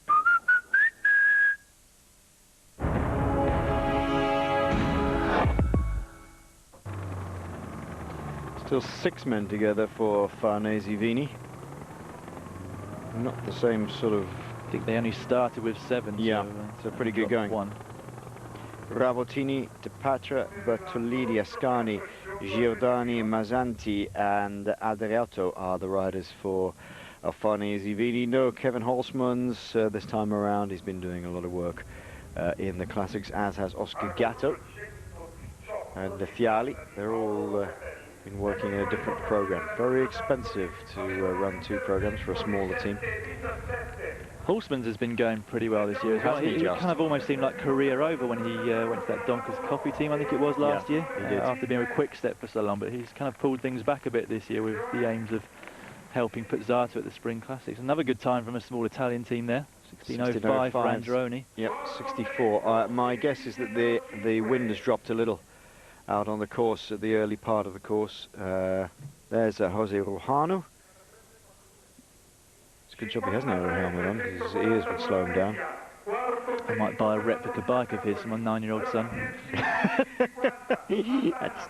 Still 6 men together for Farnese Vini. Not the same sort of... I think they only started with 7. Yeah, so pretty good going. 1. Ravotini, De Patra, Bertolini, Ascani, Giordani, Mazzanti and Adriato are the riders for Farnese Vini. No Kevin Holzmans this time around. He's been doing a lot of work in the classics, as has Oscar Gatto and the Fiali. They're all been working looking at a different program. Very expensive to run 2 programs for a smaller team. Horseman's has been going pretty well this year as well. He kind of almost seemed like career over when he went to that Donkers Coffee team, I think it was last year. He did. After being a quick step for so long, but he's kind of pulled things back a bit this year with the aims of helping put Zato at the Spring Classics. Another good time from a small Italian team there. 16.05 for Androni. Yep, 64. My guess is that the wind has dropped a little out on the course at the early part of the course. There's Jose Rojano. It's a good job he hasn't had a helmet on, because his ears would slow him down. I might buy a replica bike of his for my 9-year-old son.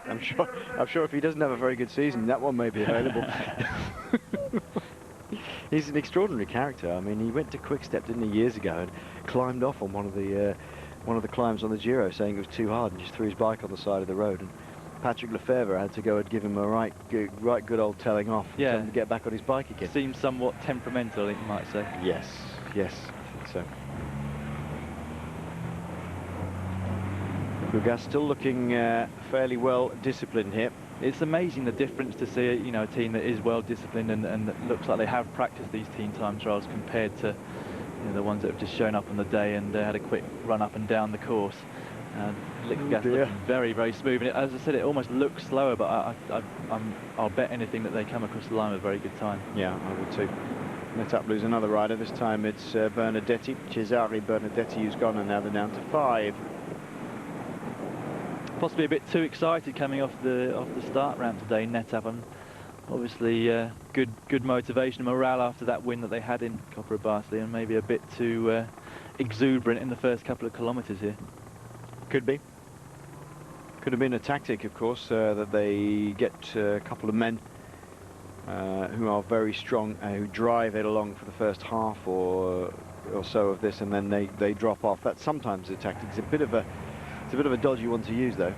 I'm sure if he doesn't have a very good season, that one may be available. He's an extraordinary character. I mean, he went to Quick Step, didn't he, years ago, and climbed off on one of the climbs on the Giro, saying it was too hard, and just threw his bike on the side of the road. And Patrick Lefevre had to go and give him a right good old telling off. Yeah. Tell him to get back on his bike again. Seems somewhat temperamental, I think you might say. Yes, I think so. Lugas still looking fairly well disciplined here. It's amazing the difference to see, you know, a team that is well disciplined and that looks like they have practiced these team time trials compared to, you know, the ones that have just shown up on the day and had a quick run up and down the course. Liquigas looking very, very smooth. And as I said, it almost looks slower, but I'll bet anything that they come across the line with a very good time. Yeah, I would too. Let up lose another rider. This time it's Bernadetti, Cesare Bernadetti, who's gone, and now they're down to 5. Possibly a bit too excited coming off the start ramp today, Netap. And obviously good motivation and morale after that win that they had in Coppa Barsley, and maybe a bit too exuberant in the first couple of kilometres here. Could be. Could have been a tactic, of course, that they get a couple of men who are very strong, who drive it along for the first half or so of this, and then they drop off. That's sometimes a tactic. It's a bit of a dodgy one to use, though.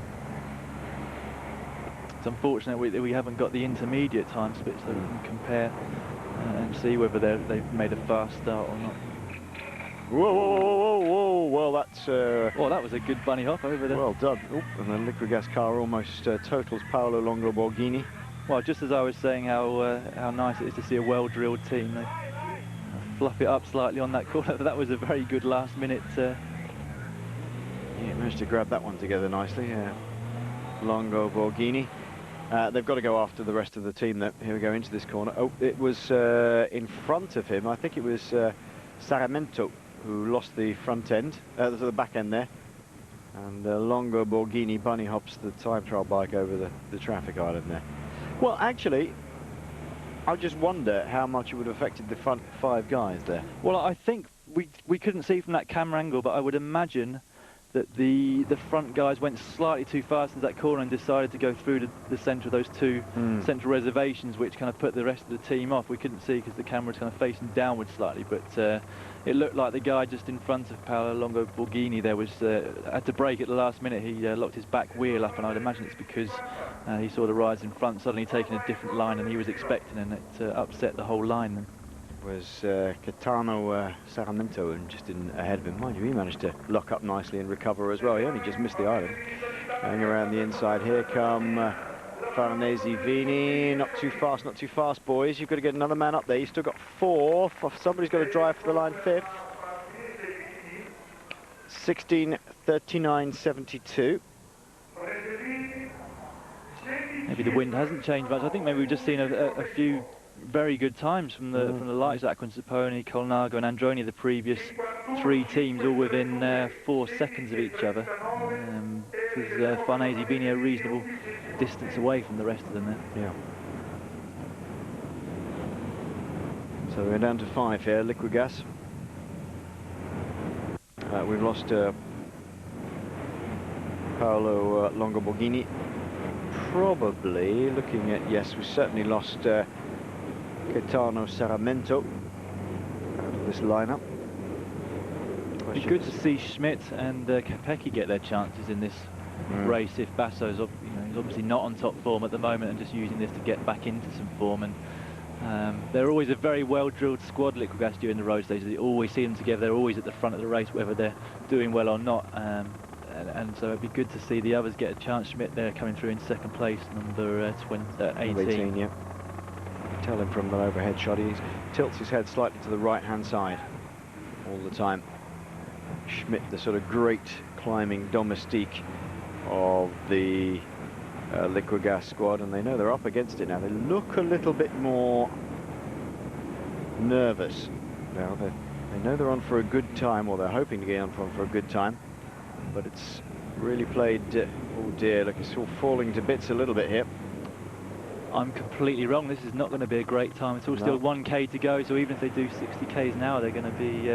It's unfortunate we haven't got the intermediate time split so we can compare and see whether they've made a fast start or not. Whoa, whoa, whoa, whoa, well, that's... well, that was a good bunny hop over there. Well done. Oop, and the Liquigas car almost totals Paolo Longo Borghini. Well, just as I was saying how nice it is to see a well-drilled team, they fluff it up slightly on that corner. That was a very good last-minute... Yeah, managed to grab that one together nicely. Longo Borghini. They've got to go after the rest of the team, though. Here we go into this corner. Oh, it was in front of him. I think it was Saramento who lost the front end, the back end there. And Longo Borghini bunny hops the time trial bike over the traffic island there. Well, actually, I just wonder how much it would have affected the front 5 guys there. Well, I think we couldn't see from that camera angle, but I would imagine that the front guys went slightly too fast into that corner and decided to go through the centre of those 2 central reservations, which kind of put the rest of the team off. We couldn't see because the camera was kind of facing downwards slightly, but it looked like the guy just in front of Paolo Longo Borghini there was had to brake at the last minute. He locked his back wheel up, and I'd imagine it's because he saw the riders in front suddenly taking a different line than he was expecting, and it upset the whole line then. Was Gaetano Saramento and just ahead of him. Mind you, he managed to lock up nicely and recover as well. He only just missed the island. Going around the inside, here come Farnese Vini. Not too fast, boys. You've got to get another man up there. You've still got 4. Somebody's got to drive for the line 5th. 16:39.72. Maybe the wind hasn't changed much. I think maybe we've just seen a few very good times from the likes of Aquin Saponi, Colnago and Androni, the previous 3 teams, all within 4 seconds of each other. Because Farnese Vini a reasonable distance away from the rest of them there. Yeah. So we're down to 5 here, Liquigas. We've lost Paolo Longo Borghini. Probably looking at, yes, we certainly lost Gaetano Saramento out of this lineup. It'd be good to see Schmidt and Capecchi get their chances in this race if Basso's, he's obviously not on top form at the moment and just using this to get back into some form. And they're always a very well-drilled squad, Liquigas, during the road stages. You always see them together. They're always at the front of the race, whether they're doing well or not. and so it'd be good to see the others get a chance. Schmidt there coming through in second place, number 18. Yeah. Tell him from the overhead shot, he tilts his head slightly to the right-hand side all the time. Schmidt, the sort of great climbing domestique of the Liquigas squad, and they know they're up against it now. They look a little bit more nervous now. They know they're on for a good time, or they're hoping to get on for a good time, but it's really played, oh dear, look, it's all falling to bits a little bit here. I'm completely wrong. This is not going to be a great time at all. No. Still 1k to go, so even if they do 60k's now, they're going to be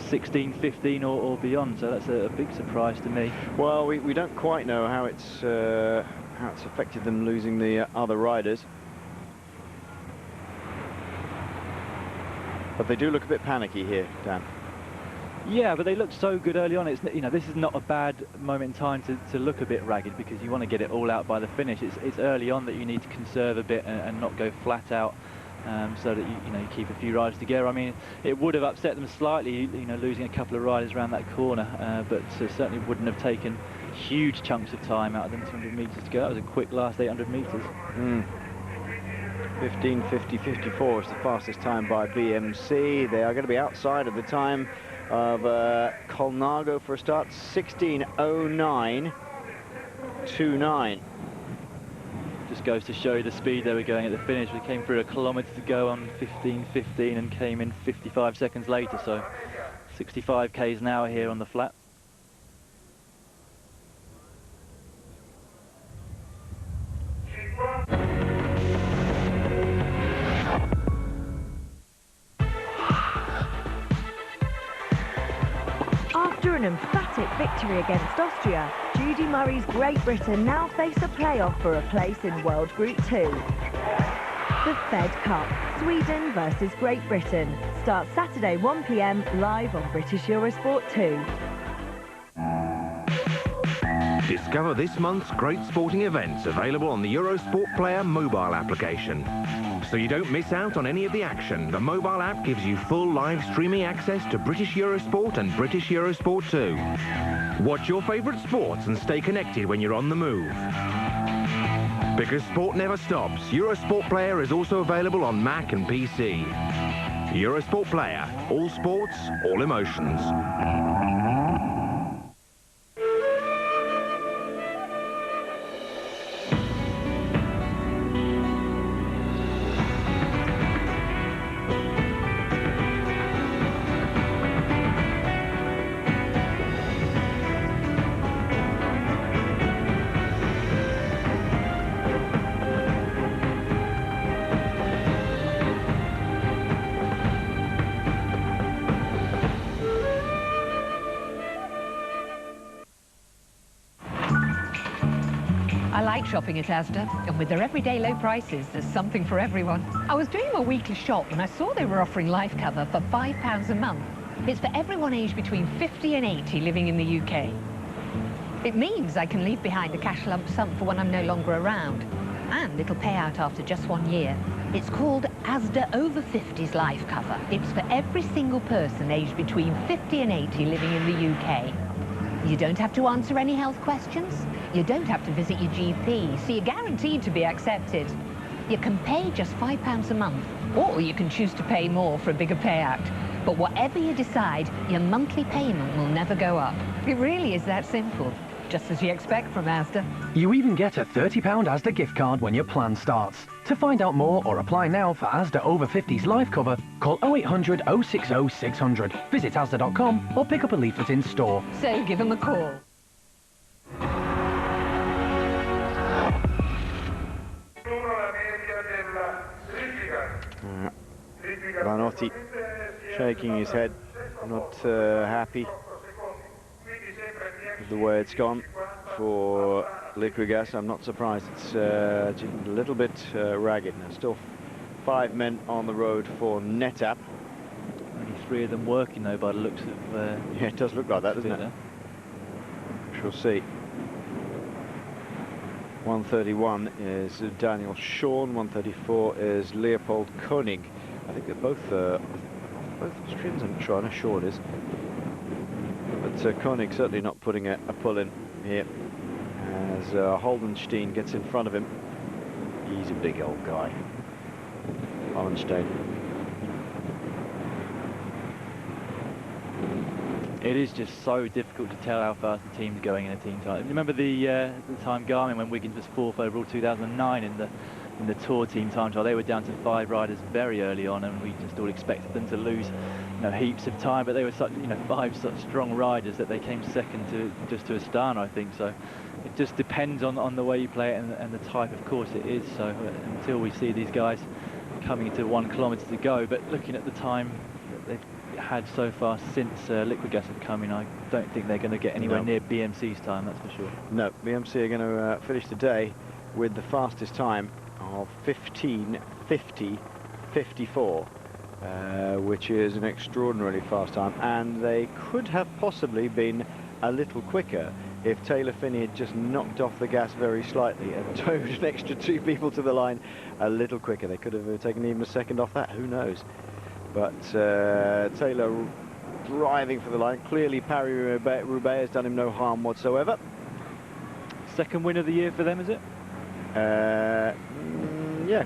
16, 15 or beyond, so that's a big surprise to me. Well, we don't quite know how it's affected them losing the other riders. But they do look a bit panicky here, Dan. Yeah, but they looked so good early on. It's, you know, this is not a bad moment in time to look a bit ragged, because you want to get it all out by the finish. It's early on that you need to conserve a bit and not go flat out, so that you keep a few riders together. I mean, it would have upset them slightly, losing a couple of riders around that corner, but certainly wouldn't have taken huge chunks of time out of them. 200 metres to go. That was a quick last 800 metres. 15:50.54 is the fastest time by BMC. They are going to be outside of the time of Colnago for a start. 16:09.29. Just goes to show you the speed they were going at the finish. We came through a kilometre to go on 15:15 and came in 55 seconds later, so 65 k's an hour here on the flat. After an emphatic victory against Austria, Judy Murray's Great Britain now face a playoff for a place in World Group 2. The Fed Cup, Sweden versus Great Britain, starts Saturday 1 p.m. live on British Eurosport 2. Discover this month's great sporting events available on the Eurosport Player mobile application. So you don't miss out on any of the action, the mobile app gives you full live streaming access to British Eurosport and British Eurosport 2. Watch your favourite sports and stay connected when you're on the move. Because sport never stops, Eurosport Player is also available on Mac and PC. Eurosport Player, all sports, all emotions. Shopping at Asda, and with their everyday low prices, there's something for everyone. I was doing my weekly shop when I saw they were offering life cover for £5 a month. It's for everyone aged between 50 and 80 living in the UK. It means I can leave behind a cash lump sum for when I'm no longer around, and it'll pay out after just 1 year. It's called Asda Over 50s Life Cover. It's for every single person aged between 50 and 80 living in the UK. You don't have to answer any health questions. You don't have to visit your GP, so you're guaranteed to be accepted. You can pay just £5 a month, or you can choose to pay more for a bigger payout. But whatever you decide, your monthly payment will never go up. It really is that simple, just as you expect from Asda. You even get a £30 Asda gift card when your plan starts. To find out more or apply now for Asda Over 50s Life Cover, call 0800 060 600. Visit asda.com or pick up a leaflet in store. So give them a call. Vanotti shaking his head, not happy with the way it's gone for Liquigas. I'm not surprised. It's a little bit ragged. There's still 5 men on the road for NetApp. Only 3 of them working though by the looks of... yeah, it does look like that, doesn't it? We'll see. 131 is Daniel Shawn, 134 is Leopold Koenig. I think they're both Austrians, I'm not sure, I know Shawn is. But Koenig certainly not putting a pull in here, as Holdenstein gets in front of him. He's a big old guy, Holdenstein. It is just so difficult to tell how fast the team's going in a team time. Remember the time Garmin when Wiggins was 4th overall 2009 in the Tour team time trial? They were down to 5 riders very early on, and we just all expected them to lose, heaps of time. But they were such, 5 such strong riders that they came second to Astana, I think. So it just depends on the way you play it and the type of course it is. So until we see these guys coming into 1 kilometre to go, but looking at the time that they've had so far since Liquid Gas have come in, I don't think they're going to get anywhere near BMC's time, that's for sure. No, BMC are going to finish the day with the fastest time of 15:50:54, which is an extraordinarily fast time, and they could have possibly been a little quicker if Taylor Phinney had just knocked off the gas very slightly and towed an extra 2 people to the line a little quicker. They could have taken even a second off that, who knows. But Taylor driving for the line. Clearly Paris-Roubaix has done him no harm whatsoever. Second win of the year for them, is it? Yeah,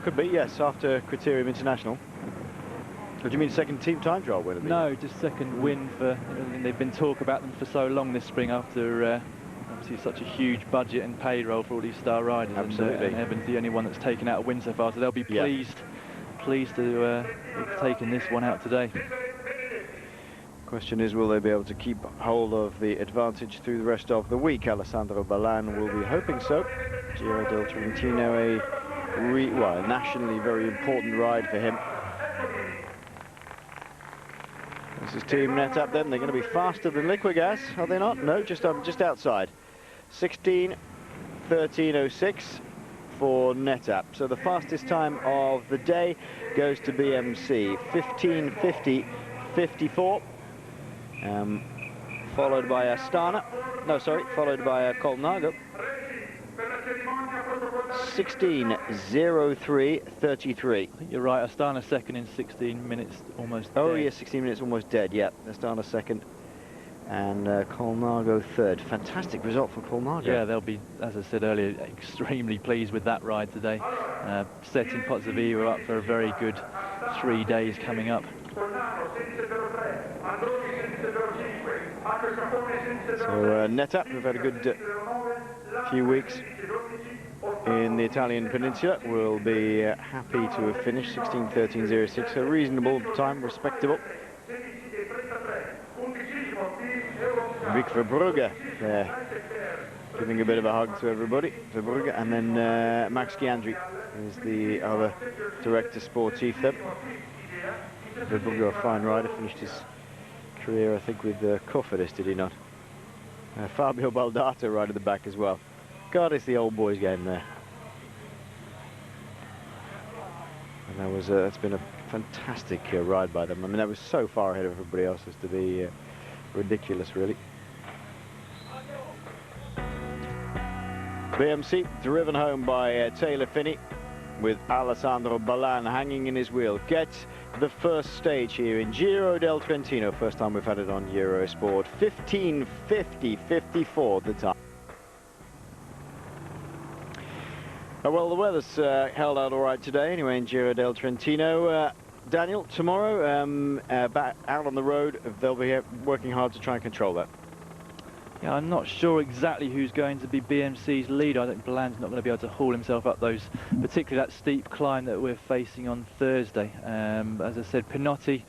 could be, yes, after Criterium International. What do you mean, second team time trial win of the year? No, just second win for... they've been talking about them for so long this spring after obviously such a huge budget and payroll for all these star riders. Absolutely. And Evan's the only one that's taken out a win so far, so they'll be pleased to have taken this one out today. Question is, will they be able to keep hold of the advantage through the rest of the week? Alessandro Ballan will be hoping so. Giro del Trentino, a nationally very important ride for him. This is Team Net Up then. They're going to be faster than Liquid Gas, are they not? No, just outside. 16:13:06 for NetApp. So the fastest time of the day goes to BMC, 15:50:54. Followed by Astana. No, sorry, followed by Colnago. 16:03:33. I think you're right, Astana second in 16 minutes almost dead. Oh yeah, 16 minutes almost dead, yeah. Astana second and Colnago third. Fantastic result for Colnago. Yeah, they'll be, as I said earlier, extremely pleased with that ride today. Setting Pozzovivo up for a very good 3 days coming up. So NetApp, we've had a good few weeks in the Italian peninsula. We'll be happy to have finished 16:13:06, a reasonable time, respectable. Vic Verbrugge giving a bit of a hug to everybody, Verbrugge, and then Max Giandri is the other director sportif there. Verbrugge, a fine rider, finished his career, I think, with Cofidis, did he not? Fabio Baldato right at the back as well. God, it's the old boys game there. And that was it's been a fantastic ride by them. I mean, that was so far ahead of everybody else as to be ridiculous, really. BMC driven home by Taylor Phinney, with Alessandro Ballan hanging in his wheel. Get the first stage here in Giro del Trentino. First time we've had it on Eurosport. 15:50:54 the time. Well, the weather's held out all right today anyway in Giro del Trentino. Daniel, tomorrow back out on the road, they'll be working hard to try and control that. Yeah, I'm not sure exactly who's going to be BMC's lead. I think Ballan's not going to be able to haul himself up those, particularly that steep climb that we're facing on Thursday. As I said, Pinotti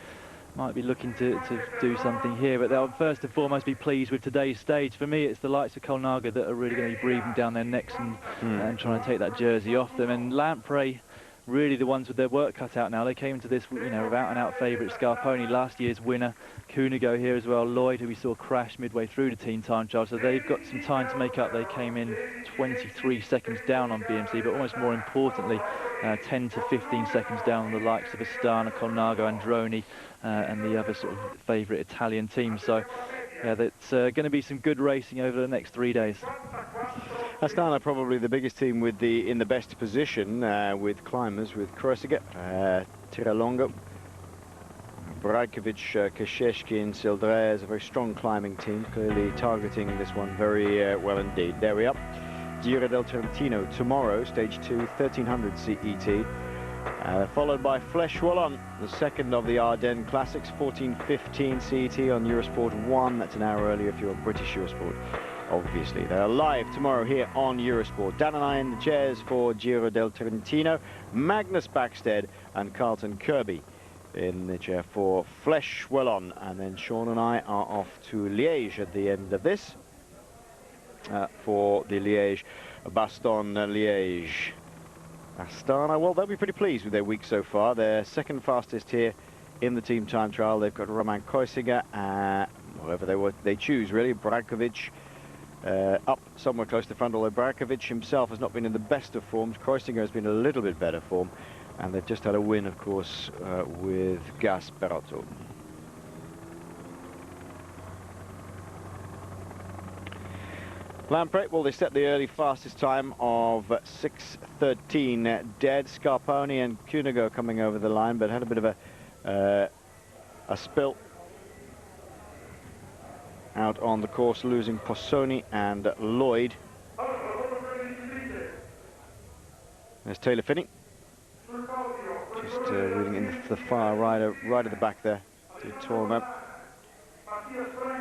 might be looking to do something here, but they'll first and foremost be pleased with today's stage. For me, it's the likes of Colnago that are really going to be breathing down their necks and trying to take that jersey off them. And Lampre, really the ones with their work cut out now. They came into this, without an out favourite. Scarponi, last year's winner. Cunego here as well. Lloyd, who we saw crash midway through the team time trial. So they've got some time to make up. They came in 23 seconds down on BMC, but almost more importantly, 10 to 15 seconds down on the likes of Astana, Colnago, Androni, and the other sort of favourite Italian teams. So yeah, that's going to be some good racing over the next 3 days. Astana probably the biggest team with in the best position with climbers, with Krosiger, Tiralongo, Brajkovic, Kasheshkin, Sildrez, a very strong climbing team, clearly targeting this one very well indeed. There we are. Giro del Trentino tomorrow, stage 2, 1300 CET. Followed by Flèche Wallonne, the second of the Ardennes Classics, 14:15 CET on Eurosport 1. That's an hour earlier if you're on British Eurosport, obviously. They're live tomorrow here on Eurosport. Dan and I in the chairs for Giro del Trentino, Magnus Backstead and Carlton Kirby in the chair for Flèche Wallonne. And then Sean and I are off to Liège at the end of this for the Bastogne-Liège. Astana, well, they'll be pretty pleased with their week so far. They're second fastest here in the team time trial. They've got Roman Kreuziger, whoever they choose, really. Brajkovic up somewhere close to the front, although Brajkovic himself has not been in the best of forms. Kreuziger has been a little bit better form, and they've just had a win, of course, with Gasperotto. Lamprey, well, they set the early fastest time of 6:13 dead. Scarponi and Cunego coming over the line, but had a bit of a spill out on the course, losing Possoni and Lloyd. There's Taylor Finney, just reading in the far right at the back there. He tore them up.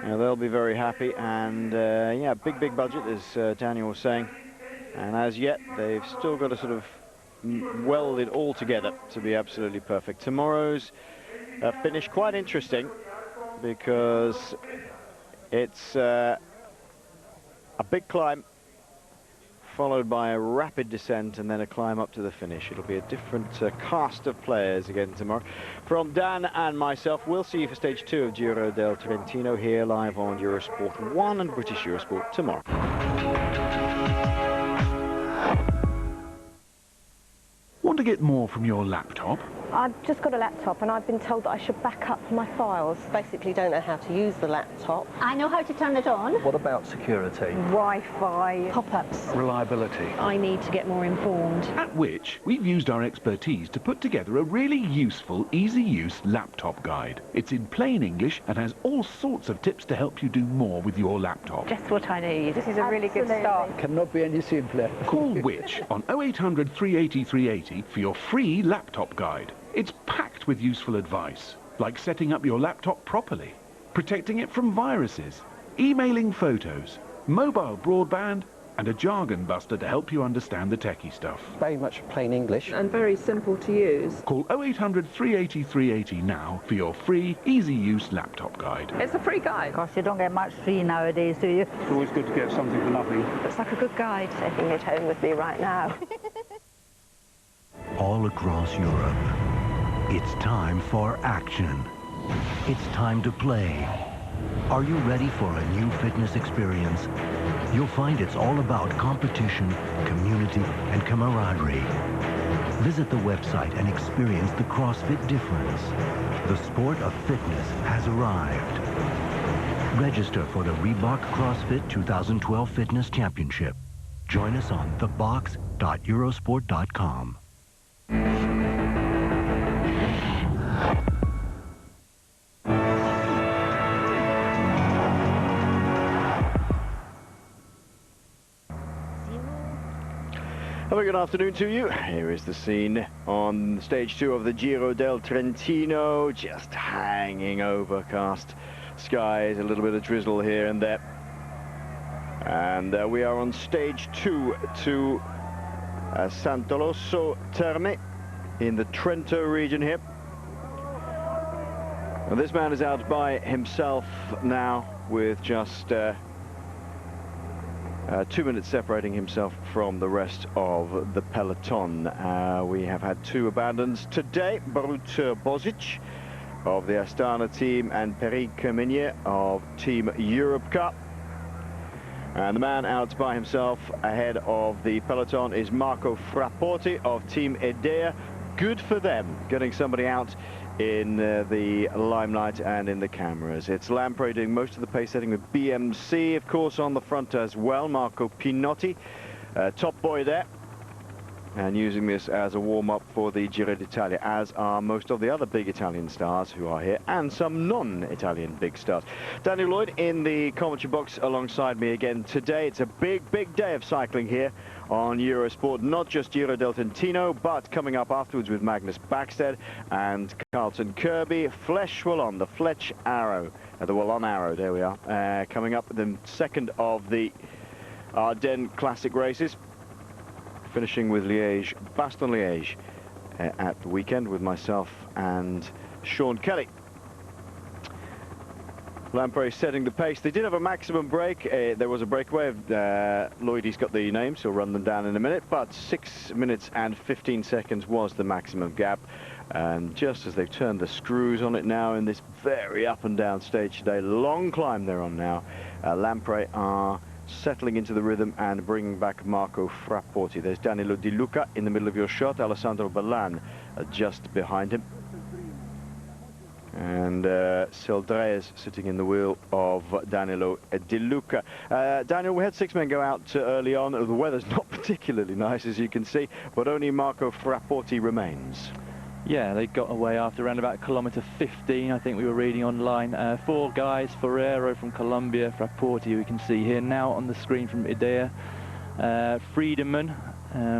Yeah, they'll be very happy, and yeah, big budget, as Daniel was saying, and as yet they've still got to sort of weld it all together to be absolutely perfect. Tomorrow's finish quite interesting because it's a big climb followed by a rapid descent and then a climb up to the finish. It'll be a different cast of players again tomorrow. From Dan and myself, we'll see you for stage 2 of Giro del Trentino here live on Eurosport 1 and British Eurosport tomorrow. Want to get more from your laptop? I've just got a laptop and I've been told that I should back up my files. Basically don't know how to use the laptop. I know how to turn it on. What about security? Wi-Fi. Pop-ups. Reliability. I need to get more informed. At which, we've used our expertise to put together a really useful, easy-use laptop guide. It's in plain English and has all sorts of tips to help you do more with your laptop. Just what I need. This is a really good start. Cannot be any simpler. Call Which on 0800 380 380 for your free laptop guide. It's packed with useful advice, like setting up your laptop properly, protecting it from viruses, emailing photos, mobile broadband, and a jargon buster to help you understand the techie stuff. Very much plain English. And very simple to use. Call 0800 380 380 now for your free, easy-use laptop guide. It's a free guide. Of course, you don't get much free nowadays, do you? It's always good to get something for nothing. Looks like a good guide. Taking it home with me right now. All across Europe, it's time for action. It's time to play. Are you ready for a new fitness experience? You'll find it's all about competition, community, and camaraderie. Visit the website and experience the CrossFit difference. The sport of fitness has arrived. Register for the Reebok CrossFit 2012 Fitness Championship. Join us on thebox.eurosport.com. A very good afternoon to you. Here is the scene on stage 2 of the Giro del Trentino. Just hanging overcast skies, a little bit of drizzle here and there. And we are on stage 2 to Sant'Olosso Terme in the Trento region here. And this man is out by himself now with just 2 minutes separating himself from the rest of the peloton. We have had 2 abandons today. Borut Bozic of the Astana team and Peric Meunier of Team Europe Cup. And the man out by himself ahead of the peloton is Marco Frapporti of Team Idea. Good for them, getting somebody out in the limelight and in the cameras. It's Lamprey doing most of the pace setting with BMC, of course, on the front as well. Marco Pinotti, top boy there. and using this as a warm-up for the Giro d'Italia, as are most of the other big Italian stars who are here, and some non-Italian big stars. Daniel Lloyd in the commentary box alongside me again today. It's a big day of cycling here on Eurosport, not just Giro del Trentino, but coming up afterwards with Magnus Backstedt and Carlton Kirby, Flèche Wallonne, the Flèche Arrow, the Wallonne Arrow, there we are, coming up the second of the Ardennes Classic races, finishing with Liège, Bastogne-Liège at the weekend with myself and Sean Kelly. Lamprey setting the pace. They did have a maximum break. There was a breakaway. Lloyd, he's got the names, he'll run them down in a minute, but 6 minutes and 15 seconds was the maximum gap. And just as they've turned the screws on it now in this very up and down stage today, long climb they're on now, Lamprey are settling into the rhythm and bringing back Marco Frapporti. There's Danilo Di Luca in the middle of your shot, Alessandro Ballan just behind him. And Sildrez sitting in the wheel of Danilo Di Luca. Daniel, we had 6 men go out early on. The weather's not particularly nice, as you can see, but only Marco Frapporti remains. Yeah, they got away after around about kilometre 15, I think we were reading online. 4 guys, Ferrero from Colombia, Frapporti, we can see here now on the screen from Idea, Friedemann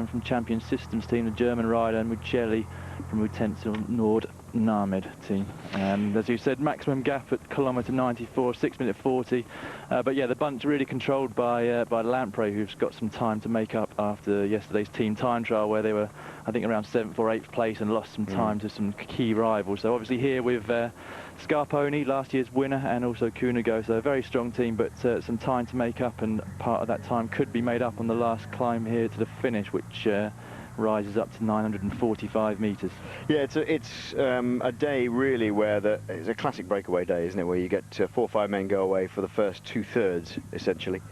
from Champion Systems team, the German rider, and Mucelli from Utensil Nord Named team. As you said, maximum gap at kilometre 94, 6 minute 40. But yeah, the bunch really controlled by Lamprey, who's got some time to make up after yesterday's team time trial, where they were, I think, around 7th or 8th place and lost some time to some key rivals. So obviously here with Scarponi, last year's winner, and also Cunego, so a very strong team, but some time to make up, and part of that time could be made up on the last climb here to the finish, which rises up to 945 metres. Yeah, it's a day really where it's a classic breakaway day, isn't it, where you get 4 or 5 men go away for the first 2/3 essentially.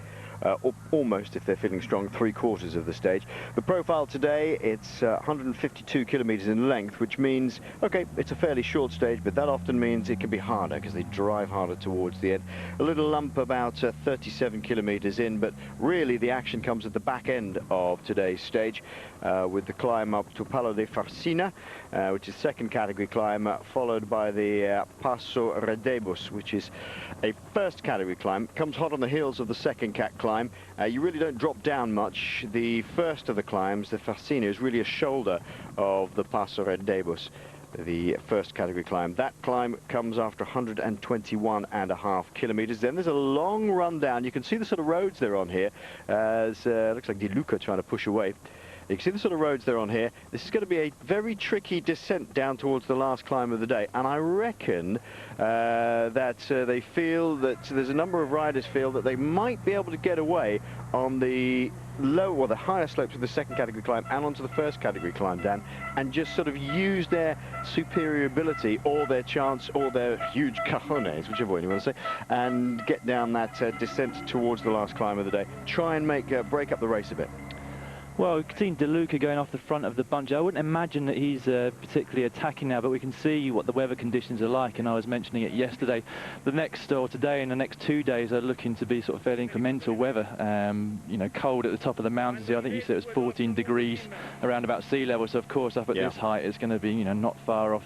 Almost, if they're feeling strong, 3/4 of the stage. The profile today, it's 152 kilometres in length, which means, okay, it's a fairly short stage, but that often means it can be harder because they drive harder towards the end. A little lump about 37 kilometres in, but really the action comes at the back end of today's stage, with the climb up to Palo de Farsina, which is second category climb, followed by the Passo Redebus, which is a first category climb. Comes hot on the heels of the second cat climb. You really don't drop down much. The first of the climbs, the Farsina, is really a shoulder of the Passo Redebus, the first category climb. That climb comes after 121.5 kilometres. Then there's a long run down. You can see the sort of roads they're on here, as looks like Di Luca trying to push away. You can see the sort of roads they're on here. This is going to be a very tricky descent down towards the last climb of the day, and I reckon that they feel that there's a number of riders feel that they might be able to get away on the low or the higher slopes of the second category climb and onto the first category climb, Dan, and just sort of use their superior ability or their chance or their huge cajones, whichever way you want to say, and get down that descent towards the last climb of the day. Try and break up the race a bit. Well, we've seen Di Luca going off the front of the bunch. I wouldn't imagine that he's particularly attacking now, but we can see what the weather conditions are like, and I was mentioning it yesterday. The next, or today and the next 2 days, are looking to be sort of fairly incremental weather. You know, cold at the top of the mountains here. I think you said it was 14 degrees around about sea level, so of course up at this height it's going to be, you know, not far off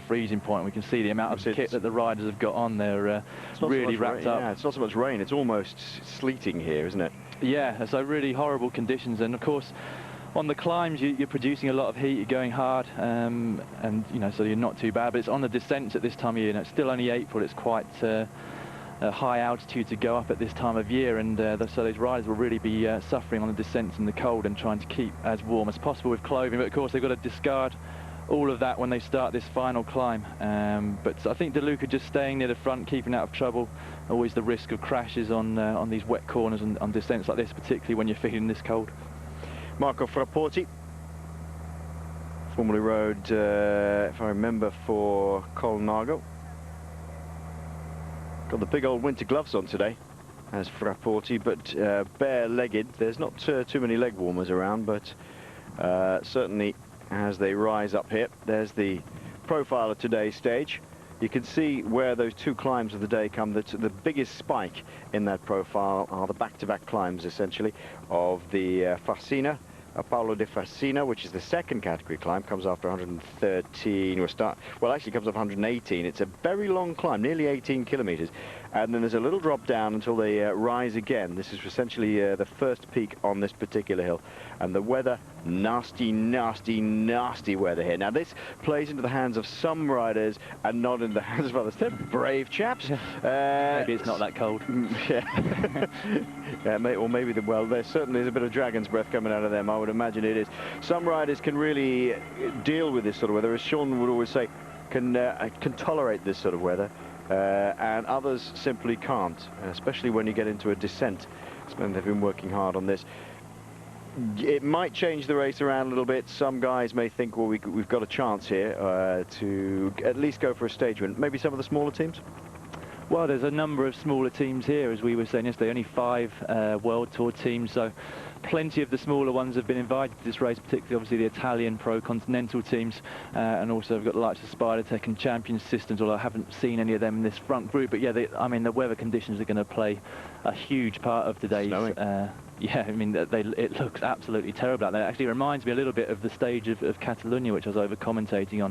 freezing point. We can see the amount of kit that the riders have got on. They're really wrapped up. Yeah, it's not so much rain, it's almost sleeting here, isn't it? Yeah, so really horrible conditions, and of course on the climbs you're producing a lot of heat, you're going hard, and you know, so you're not too bad, but it's on the descents at this time of year, and it's still only April. It's quite a high altitude to go up at this time of year, and so those riders will really be suffering on the descents in the cold and trying to keep as warm as possible with clothing, but of course they've got to discard all of that when they start this final climb. But I think Di Luca just staying near the front, keeping out of trouble. Always the risk of crashes on these wet corners and on descents like this, particularly when you're feeling this cold. Marco Frapporti formerly rode, if I remember, for Colnago. Got the big old winter gloves on today, as Frapporti, but bare-legged. There's not too many leg warmers around, but certainly as they rise up here, there's the profile of today's stage. You can see where those 2 climbs of the day come. The biggest spike in that profile are the back-to-back climbs, essentially, of the Farsina, Paolo De Fascina, which is the second category climb, comes after 113, well, actually comes off 118. It's a very long climb, nearly 18 kilometers. And then there's a little drop down until they rise again. This is essentially the first peak on this particular hill. And the weather, nasty, nasty, nasty weather here. Now, this plays into the hands of some riders and not in the hands of others. They're brave chaps. Maybe it's not that cold. Yeah. Yeah, or maybe, well, there certainly is a bit of dragon's breath coming out of them. I would imagine it is. Some riders can really deal with this sort of weather, as Sean would always say, can tolerate this sort of weather. And others simply can't, especially when you get into a descent. And they've been working hard on this. It might change the race around a little bit. Some guys may think, well, we've got a chance here to at least go for a stage win. Maybe some of the smaller teams? Well, there's a number of smaller teams here, as we were saying yesterday, only 5 World Tour teams, so plenty of the smaller ones have been invited to this race, particularly obviously the Italian pro-continental teams, and also we've got the likes of Spider-Tech and Champion Systems, although I haven't seen any of them in this front group. But yeah, I mean, the weather conditions are going to play a huge part of today's... yeah, I mean, it looks absolutely terrible out there. It actually reminds me a little bit of the stage of Catalonia, which I was over-commentating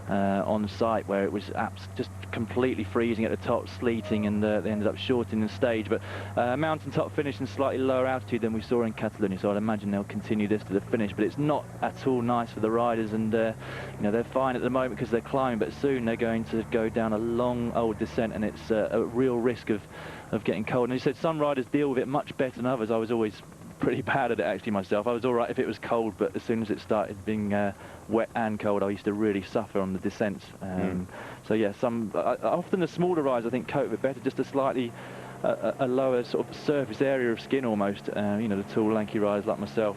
on site, where it was just completely freezing at the top, sleeting, and they ended up shortening the stage. But mountaintop finish and slightly lower altitude than we saw in Catalonia, so I'd imagine they'll continue this to the finish. But it's not at all nice for the riders, and you know, they're fine at the moment because they're climbing, but soon they're going to go down a long old descent, and it's a real risk of getting cold. And he said some riders deal with it much better than others. I was always pretty bad at it actually myself. I was all right if it was cold, but as soon as it started being wet and cold, I used to really suffer on the descents. So yeah, often the smaller riders I think cope a bit better, just a slightly a lower sort of surface area of skin almost. You know, the tall lanky riders like myself,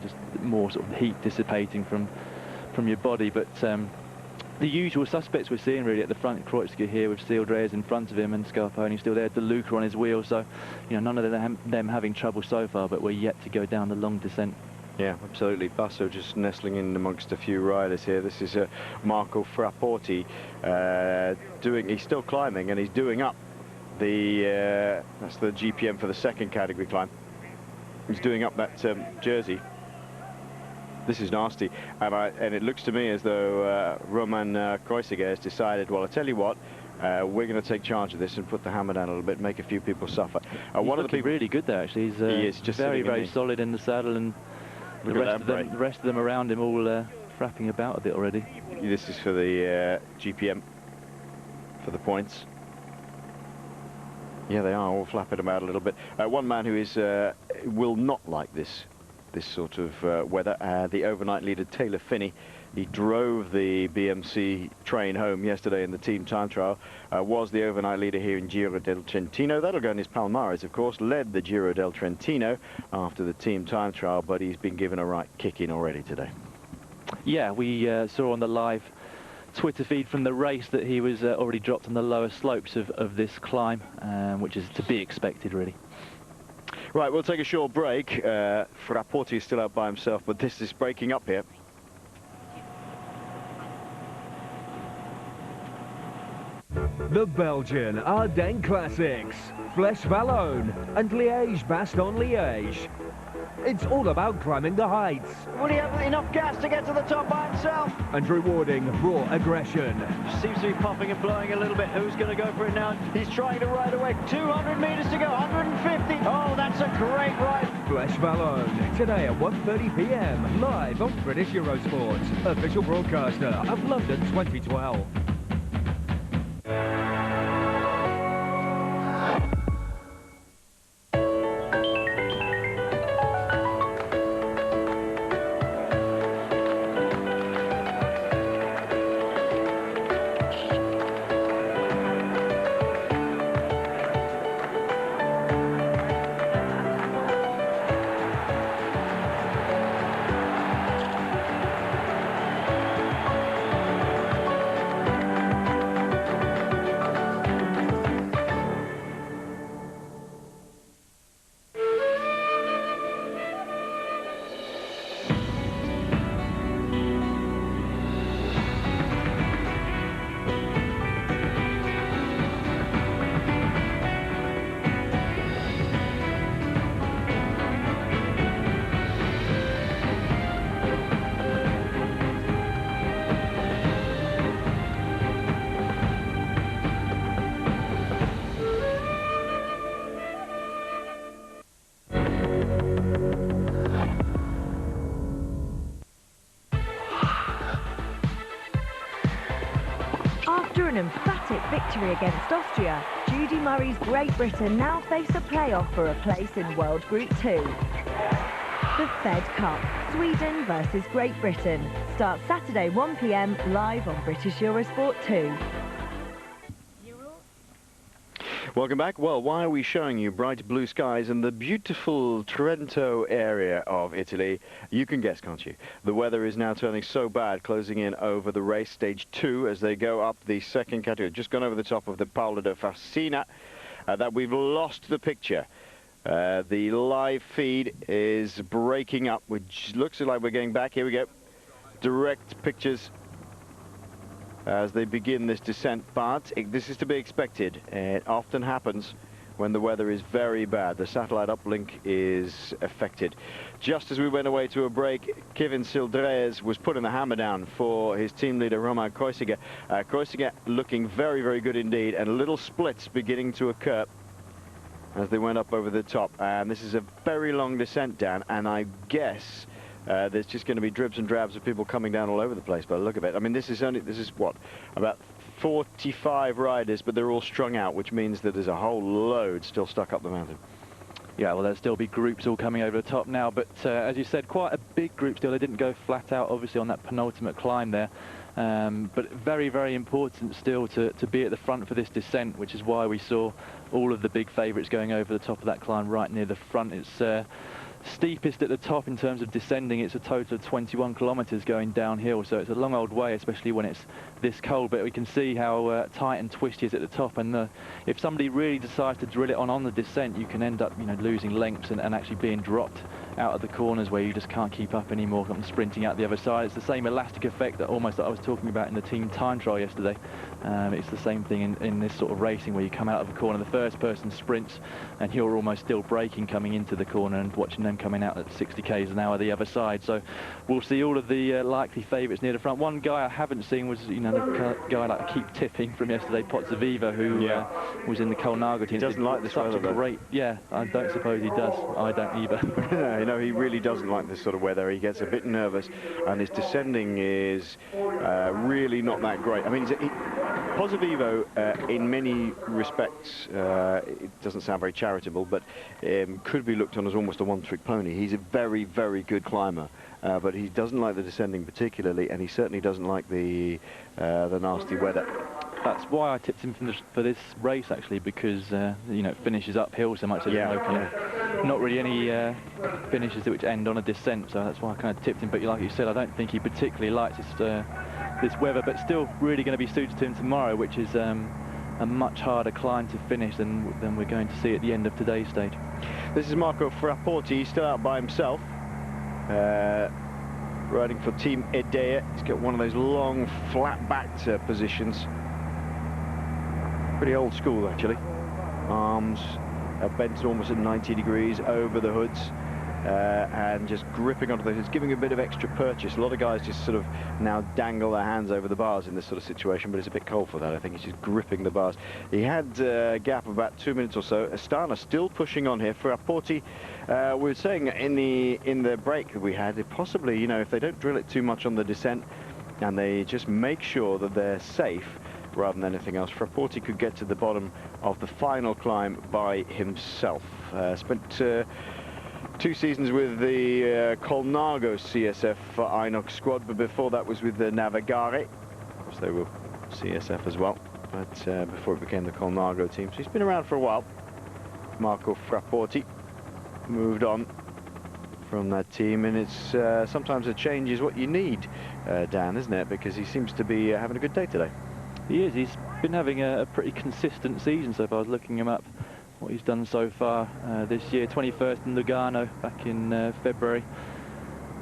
just more sort of heat dissipating from your body. But the usual suspects we're seeing really at the front, Kreutzke here with Steel Dreyers in front of him, and Scarponi still there, De Luca on his wheel. So, you know, none of them having trouble so far, but we're yet to go down the long descent. Yeah, absolutely. Basso just nestling in amongst a few riders here. This is Marco Frapporti he's still climbing, and he's doing up that's the GPM for the second category climb. He's doing up that jersey. This is nasty, and it looks to me as though Roman Kreutzke has decided, well, I tell you what, we're going to take charge of this and put the hammer down a little bit, make a few people suffer. One of the people really good there, actually. He is just very solid in the saddle, and the rest of them around him all frapping about a bit already. This is for the GPM for the points. Yeah, they are all flapping about a little bit. One man who will not like this sort of weather, the overnight leader Taylor Phinney. He drove the BMC train home yesterday in the team time trial, was the overnight leader here in Giro del Trentino. That'll go in his Palmares, of course, led the Giro del Trentino after the team time trial, but he's been given a right kick in already today. Yeah, we saw on the live Twitter feed from the race that he was already dropped on the lower slopes of this climb, which is to be expected, really. Right, we'll take a short break. Frapporti is still out by himself, but this is breaking up here. The Belgian Ardennes Classics, Flèche Wallonne and Liège-Bastogne-Liège. It's all about climbing the heights. Will he have enough gas to get to the top by himself? And rewarding raw aggression. Seems to be popping and blowing a little bit. Who's going to go for it now? He's trying to ride away. 200 meters to go, 150. Oh, that's a great ride. Flèche Wallonne, today at 1:30 p.m, live on British Eurosport, official broadcaster of London 2012. an emphatic victory against Austria, Judy Murray's Great Britain now face a playoff for a place in World Group 2. The Fed Cup, Sweden versus Great Britain, starts Saturday 1 p.m. live on British Eurosport 2. Welcome back. Well, why are we showing you bright blue skies in the beautiful Trento area of Italy? You can guess, can't you? The weather is now turning so bad, closing in over the race, stage 2, as they go up the second category. Just gone over the top of the Paolo de Fassina, that we've lost the picture. The live feed is breaking up, which looks like we're getting back. Here we go. Direct pictures as they begin this descent, but this is to be expected. It often happens when the weather is very bad. The satellite uplink is affected. Just as we went away to a break, Kevin Sildrez was putting the hammer down for his team leader, Roman Kreuziger. Kreuziger looking very, very good indeed, and little splits beginning to occur as they went up over the top. And this is a very long descent down, and I guess there's just going to be dribs and drabs of people coming down all over the place by the look of it. I mean, this is what, about 45 riders, but they're all strung out, which means that there's a whole load still stuck up the mountain. Yeah, well, there'll still be groups all coming over the top now, but as you said, quite a big group still. They didn't go flat out, obviously, on that penultimate climb there. But very, very important still to be at the front for this descent, which is why we saw all of the big favourites going over the top of that climb right near the front. It's steepest at the top in terms of descending. It's a total of 21 kilometres going downhill, so it's a long old way, especially when it's this cold. But we can see how tight and twisty it is at the top, and if somebody really decides to drill it on the descent, you can end up, you know, losing lengths and actually being dropped out of the corners where you just can't keep up anymore and sprinting out the other side. It's the same elastic effect that I was talking about in the team time trial yesterday. It's the same thing in this sort of racing where you come out of a corner, the first person sprints and you're almost still braking coming into the corner and watching them coming out at 60 k's an hour the other side. So we'll see all of the likely favourites near the front. One guy I haven't seen was, you know, the guy like I keep tipping from yesterday, Pozzovivo, who was in the Colnago team. He doesn't like this weather, though. Yeah, I don't suppose he does. I don't either. No, you know, he really doesn't like this sort of weather. He gets a bit nervous, and his descending is really not that great. I mean, Pozzovivo, in many respects, it doesn't sound very charitable, but could be looked on as almost a one-trick pony. He's a very, very good climber, but he doesn't like the descending particularly, and he certainly doesn't like the nasty weather. That's why I tipped him for this race, actually, because you know, it finishes uphill so much. There's not really any finishes which end on a descent, so that's why I kind of tipped him. But like you said, I don't think he particularly likes this weather, but still really going to be suited to him tomorrow, which is a much harder climb to finish than we're going to see at the end of today's stage. This is Marco Frapporti. He's still out by himself, riding for Team Edea. He's got one of those long, flat-backed positions. Pretty old school, actually. Arms bent almost at 90 degrees over the hoods, and just gripping onto the hoods, giving a bit of extra purchase. A lot of guys just sort of now dangle their hands over the bars in this sort of situation, but it's a bit cold for that. I think he's just gripping the bars. He had a gap of about 2 minutes or so. Astana still pushing on here. For Frapporti, we were saying in the break that we had, possibly, you know, if they don't drill it too much on the descent and they just make sure that they're safe rather than anything else, Frapporti could get to the bottom of the final climb by himself. Spent 2 seasons with the Colnago CSF Inox squad, but before that was with the Navigare. Of course, they were CSF as well, but before it became the Colnago team. So he's been around for a while. Marco Frapporti moved on from that team, and it's sometimes a change is what you need, Dan, isn't it? Because he seems to be having a good day today. He is. He's been having a pretty consistent season so far. I was looking him up, what he's done so far this year. 21st in Lugano back in February,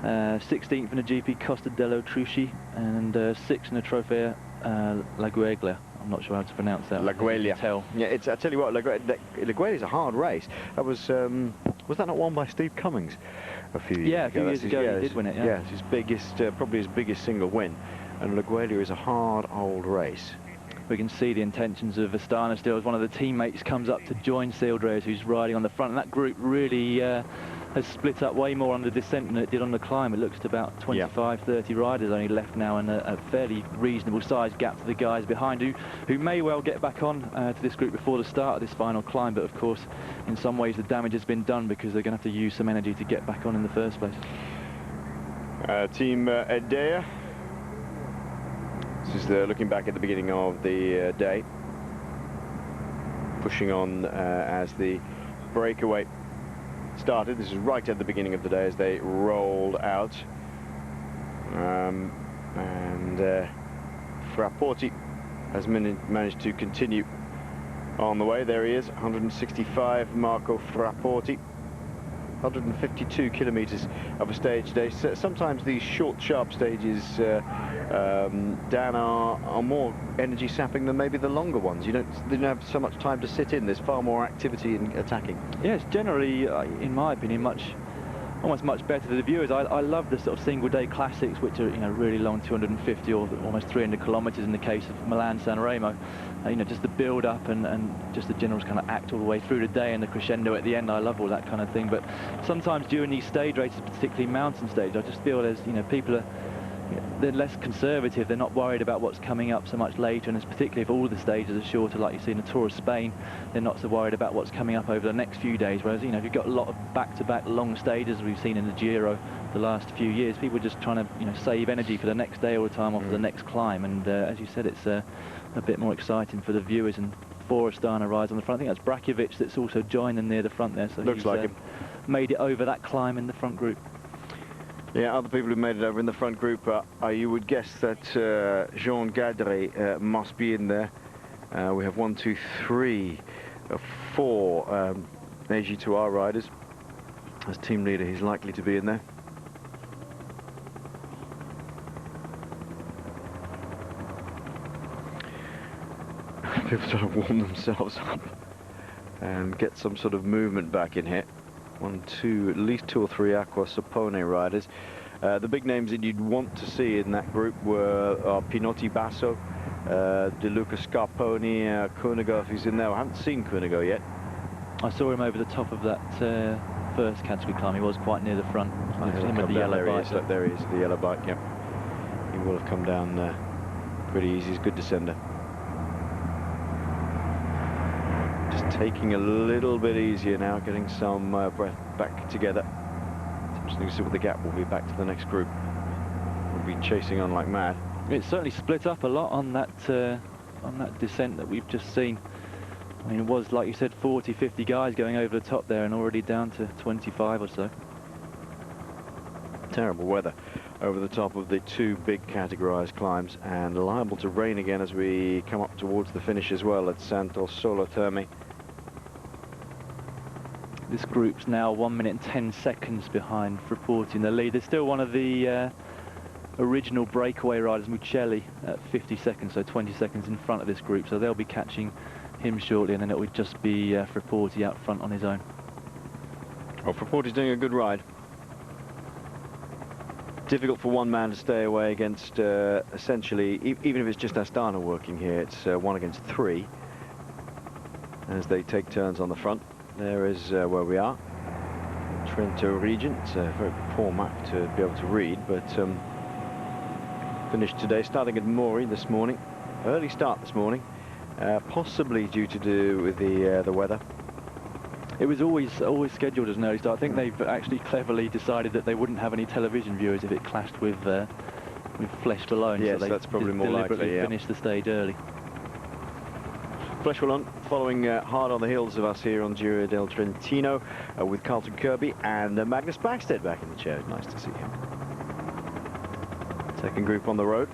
16th in the GP Costa dello Trusci, and 6th in the Trofeo La Gueglia. I'm not sure how to pronounce that. La Gueglia. Yeah, it's. I tell you what, La Gueglia is a hard race. That was that not won by Steve Cummings a few years ago? Yeah, a few years ago he did win it. Yeah, it's his biggest, probably his biggest single win. And La Gueglia is a hard old race. We can see the intentions of Astana still as one of the teammates comes up to join Sildrez, who's riding on the front. And that group really has split up way more on the descent than it did on the climb. It looks to about 25, 30 riders only left now, and a fairly reasonable sized gap to the guys behind who may well get back on to this group before the start of this final climb. But of course, in some ways the damage has been done because they're going to have to use some energy to get back on in the first place. Team Edea. This is looking back at the beginning of the day, pushing on as the breakaway started. This is right at the beginning of the day as they rolled out. And Frapporti has managed to continue on the way. There he is, 165, Marco Frapporti. 152 kilometers of a stage today. So sometimes these short, sharp stages, Dan, are more energy sapping than maybe the longer ones. You don't have so much time to sit in. There's far more activity in attacking. Yes, generally, in my opinion, almost much better for the viewers. I love the sort of single-day classics, which are really long, 250 or almost 300 kilometers in the case of Milan-San Remo. Just the build-up and just the general kind of act all the way through the day and the crescendo at the end. I love all that kind of thing. But sometimes during these stage races, particularly mountain stage, I just feel there's people are they're less conservative. They're not worried about what's coming up so much later, and it's particularly if all the stages are shorter, like you see in the Tour of Spain, they're not so worried about what's coming up over the next few days. Whereas, if you've got a lot of back-to-back long stages we've seen in the Giro the last few years, people are just trying to save energy for the next day or time off the next climb. And as you said, it's a bit more exciting for the viewers. And Forestana rides on the front. I think that's Brakovic that's also joining near the front there. So looks like him. Made it over that climb in the front group. Yeah, other people who made it over in the front group, you would guess that Jean Gadret must be in there. We have 1, 2, 3, 4 AG2R riders. As team leader, he's likely to be in there. People trying to warm themselves up and get some sort of movement back in here. 1, 2, at least 2 or 3 Aqua Sapone riders. The big names that you'd want to see in that group were Pinotti Basso, De Luca Scarponi, Koenigo, if he's in there. I haven't seen Koenigo yet. I saw him over the top of that first category climb. He was quite near the front. Him with the yellow bike. Look, there he is, the yellow bike, yeah. He will have come down pretty easy. He's a good descender. Taking a little bit easier now, getting some breath back together. Interesting to see what the gap will be back to the next group. We'll be chasing on like mad. It's certainly split up a lot on that descent that we've just seen. I mean, it was, like you said, 40, 50 guys going over the top there and already down to 25 or so. Terrible weather over the top of the 2 big categorized climbs, and liable to rain again as we come up towards the finish as well at Santos Solo Terme. This group's now 1 minute and 10 seconds behind Frapporti in the lead. There's still one of the original breakaway riders, Muccelli, at 50 seconds, so 20 seconds in front of this group. So they'll be catching him shortly, and then it would just be Frapporti out front on his own. Well, Frapporti's doing a good ride. Difficult for one man to stay away against, essentially, even if it's just Astana working here, it's 1 against 3 as they take turns on the front. There is where we are, Trento region. It's a very poor map to be able to read, but finished today, starting at Mori this morning. Early start this morning, possibly due to do with the weather. It was always scheduled as an early start. I think they've actually cleverly decided that they wouldn't have any television viewers if it clashed with Flèche Wallonne. Yes, so they that's probably more likely. Yeah. Finished the stage early. Flèche Wallonne following hard on the heels of us here on Giro del Trentino with Carlton Kirby and Magnus Backstedt back in the chair. Nice to see him. Second group on the road.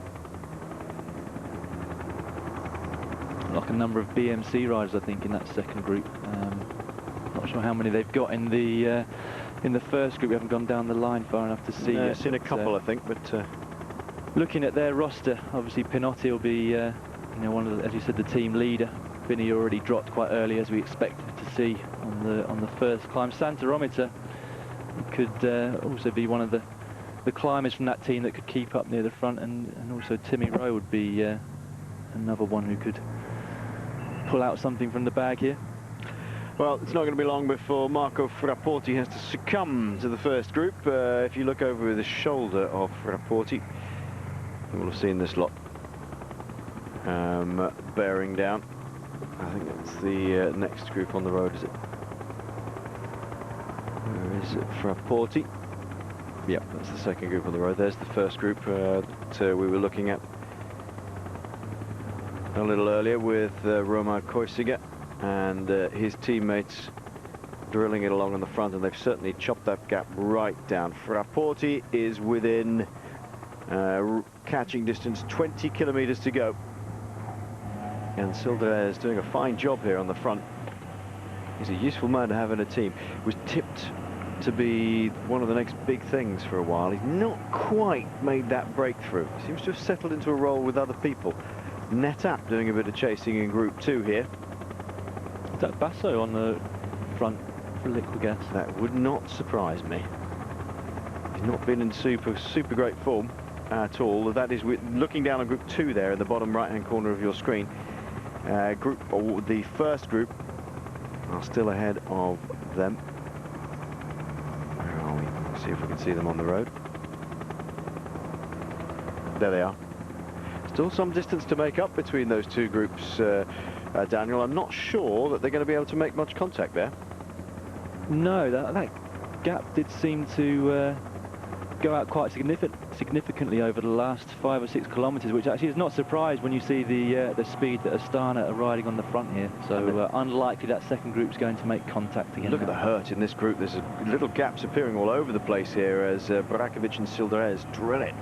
Like a number of BMC riders, I think, in that second group. Not sure how many they've got in the first group. We haven't gone down the line far enough to see. I've seen a couple, I think, but looking at their roster, obviously Pinotti will be, one of the, as you said, the team leader. Vinny already dropped quite early, as we expected to see on the first climb. Santa Romita could also be one of the climbers from that team that could keep up near the front, and also Timmy Rowe would be another one who could pull out something from the bag here. Well, it's not going to be long before Marco Frapporti has to succumb to the first group. If you look over the shoulder of Frapporti, you will have seen this lot bearing down. I think it's the next group on the road, is it? Where is it? Frapporti. Yep, that's the second group on the road. There's the first group that we were looking at a little earlier with Romain Koisiger and his teammates drilling it along on the front, and they've certainly chopped that gap right down. Frapporti is within catching distance, 20 kilometers to go. And Silder is doing a fine job here on the front. He's a useful man to have in a team. Was tipped to be one of the next big things for a while. He's not quite made that breakthrough. Seems to have settled into a role with other people. Netap doing a bit of chasing in Group 2 here. Is that Basso on the front for liquid gas? That would not surprise me. He's not been in super great form at all. That is, looking down on Group 2 there in the bottom right-hand corner of your screen. The first group are still ahead of them. Where are we? See if we can see them on the road. There they are. Still some distance to make up between those two groups, Daniel. I'm not sure that they're going to be able to make much contact there. No, that gap did seem to go out quite significantly over the last 5 or 6 kilometres, which actually is not surprised when you see the speed that Astana are riding on the front here. So unlikely that second group's going to make contact again. Look at the hurt in this group. There's little gaps appearing all over the place here as Brakovic and Silderez drill it.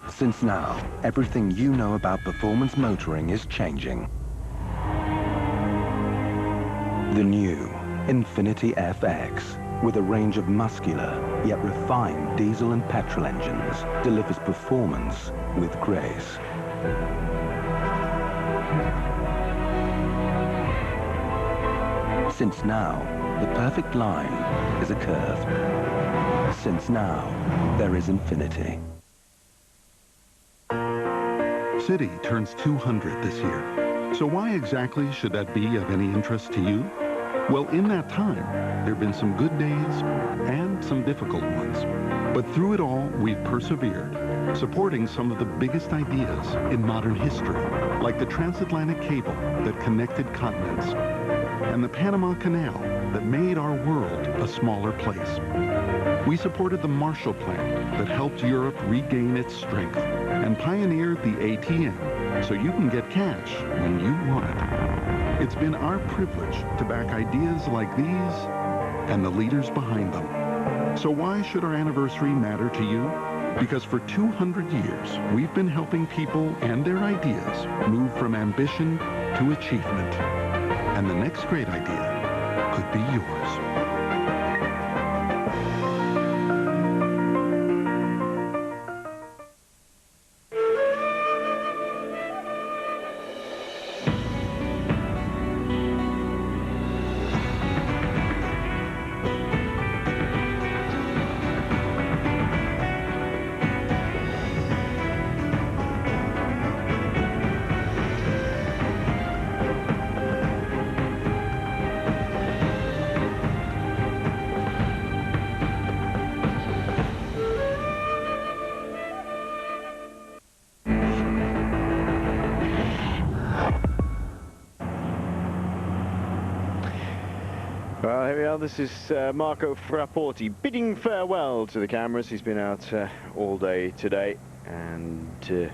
Since now, everything you know about performance motoring is changing. The new Infiniti FX, with a range of muscular yet refined diesel and petrol engines, delivers performance with grace. Since now, the perfect line is a curve. Since now, there is Infiniti. City turns 200 this year. So why exactly should that be of any interest to you? Well, in that time, there have been some good days and some difficult ones. But through it all, we've persevered, supporting some of the biggest ideas in modern history, like the transatlantic cable that connected continents, and the Panama Canal that made our world a smaller place. We supported the Marshall Plan that helped Europe regain its strength, and pioneered the ATM so you can get cash when you want it. It's been our privilege to back ideas like these and the leaders behind them. So why should our anniversary matter to you? Because for 200 years, we've been helping people and their ideas move from ambition to achievement. And the next great idea could be yours. Well, here we are. This is Marco Frapporti bidding farewell to the cameras. He's been out all day today, and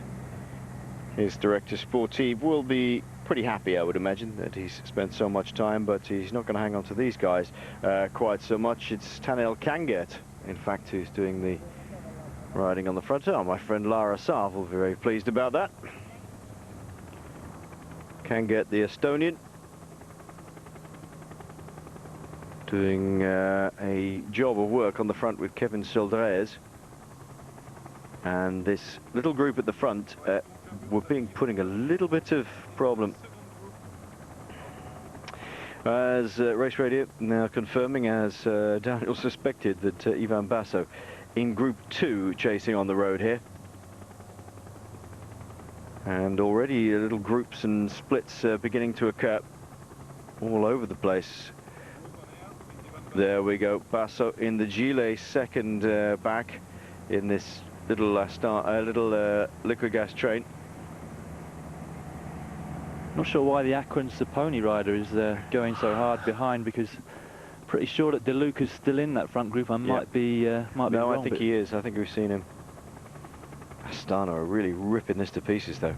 his director sportive will be pretty happy, I would imagine, that he's spent so much time, but he's not going to hang on to these guys quite so much. It's Tanel Kanget, in fact, who's doing the riding on the front. Oh, my friend Lara Sav will be very pleased about that. Kanget, the Estonian, doing a job of work on the front with Kevin Silderez. And this little group at the front were putting a little bit of problem. As Race Radio now confirming, as Daniel suspected, that Ivan Basso in Group 2 chasing on the road here. And already little groups and splits beginning to occur all over the place. There we go, Basso in the Gilet, second back in this little liquid gas train. Not sure why the Aquans Saponi rider is going so hard behind, because pretty sure that De Luca's still in that front group. I might be wrong. No, I think he is. I think we've seen him. Astana are really ripping this to pieces, though.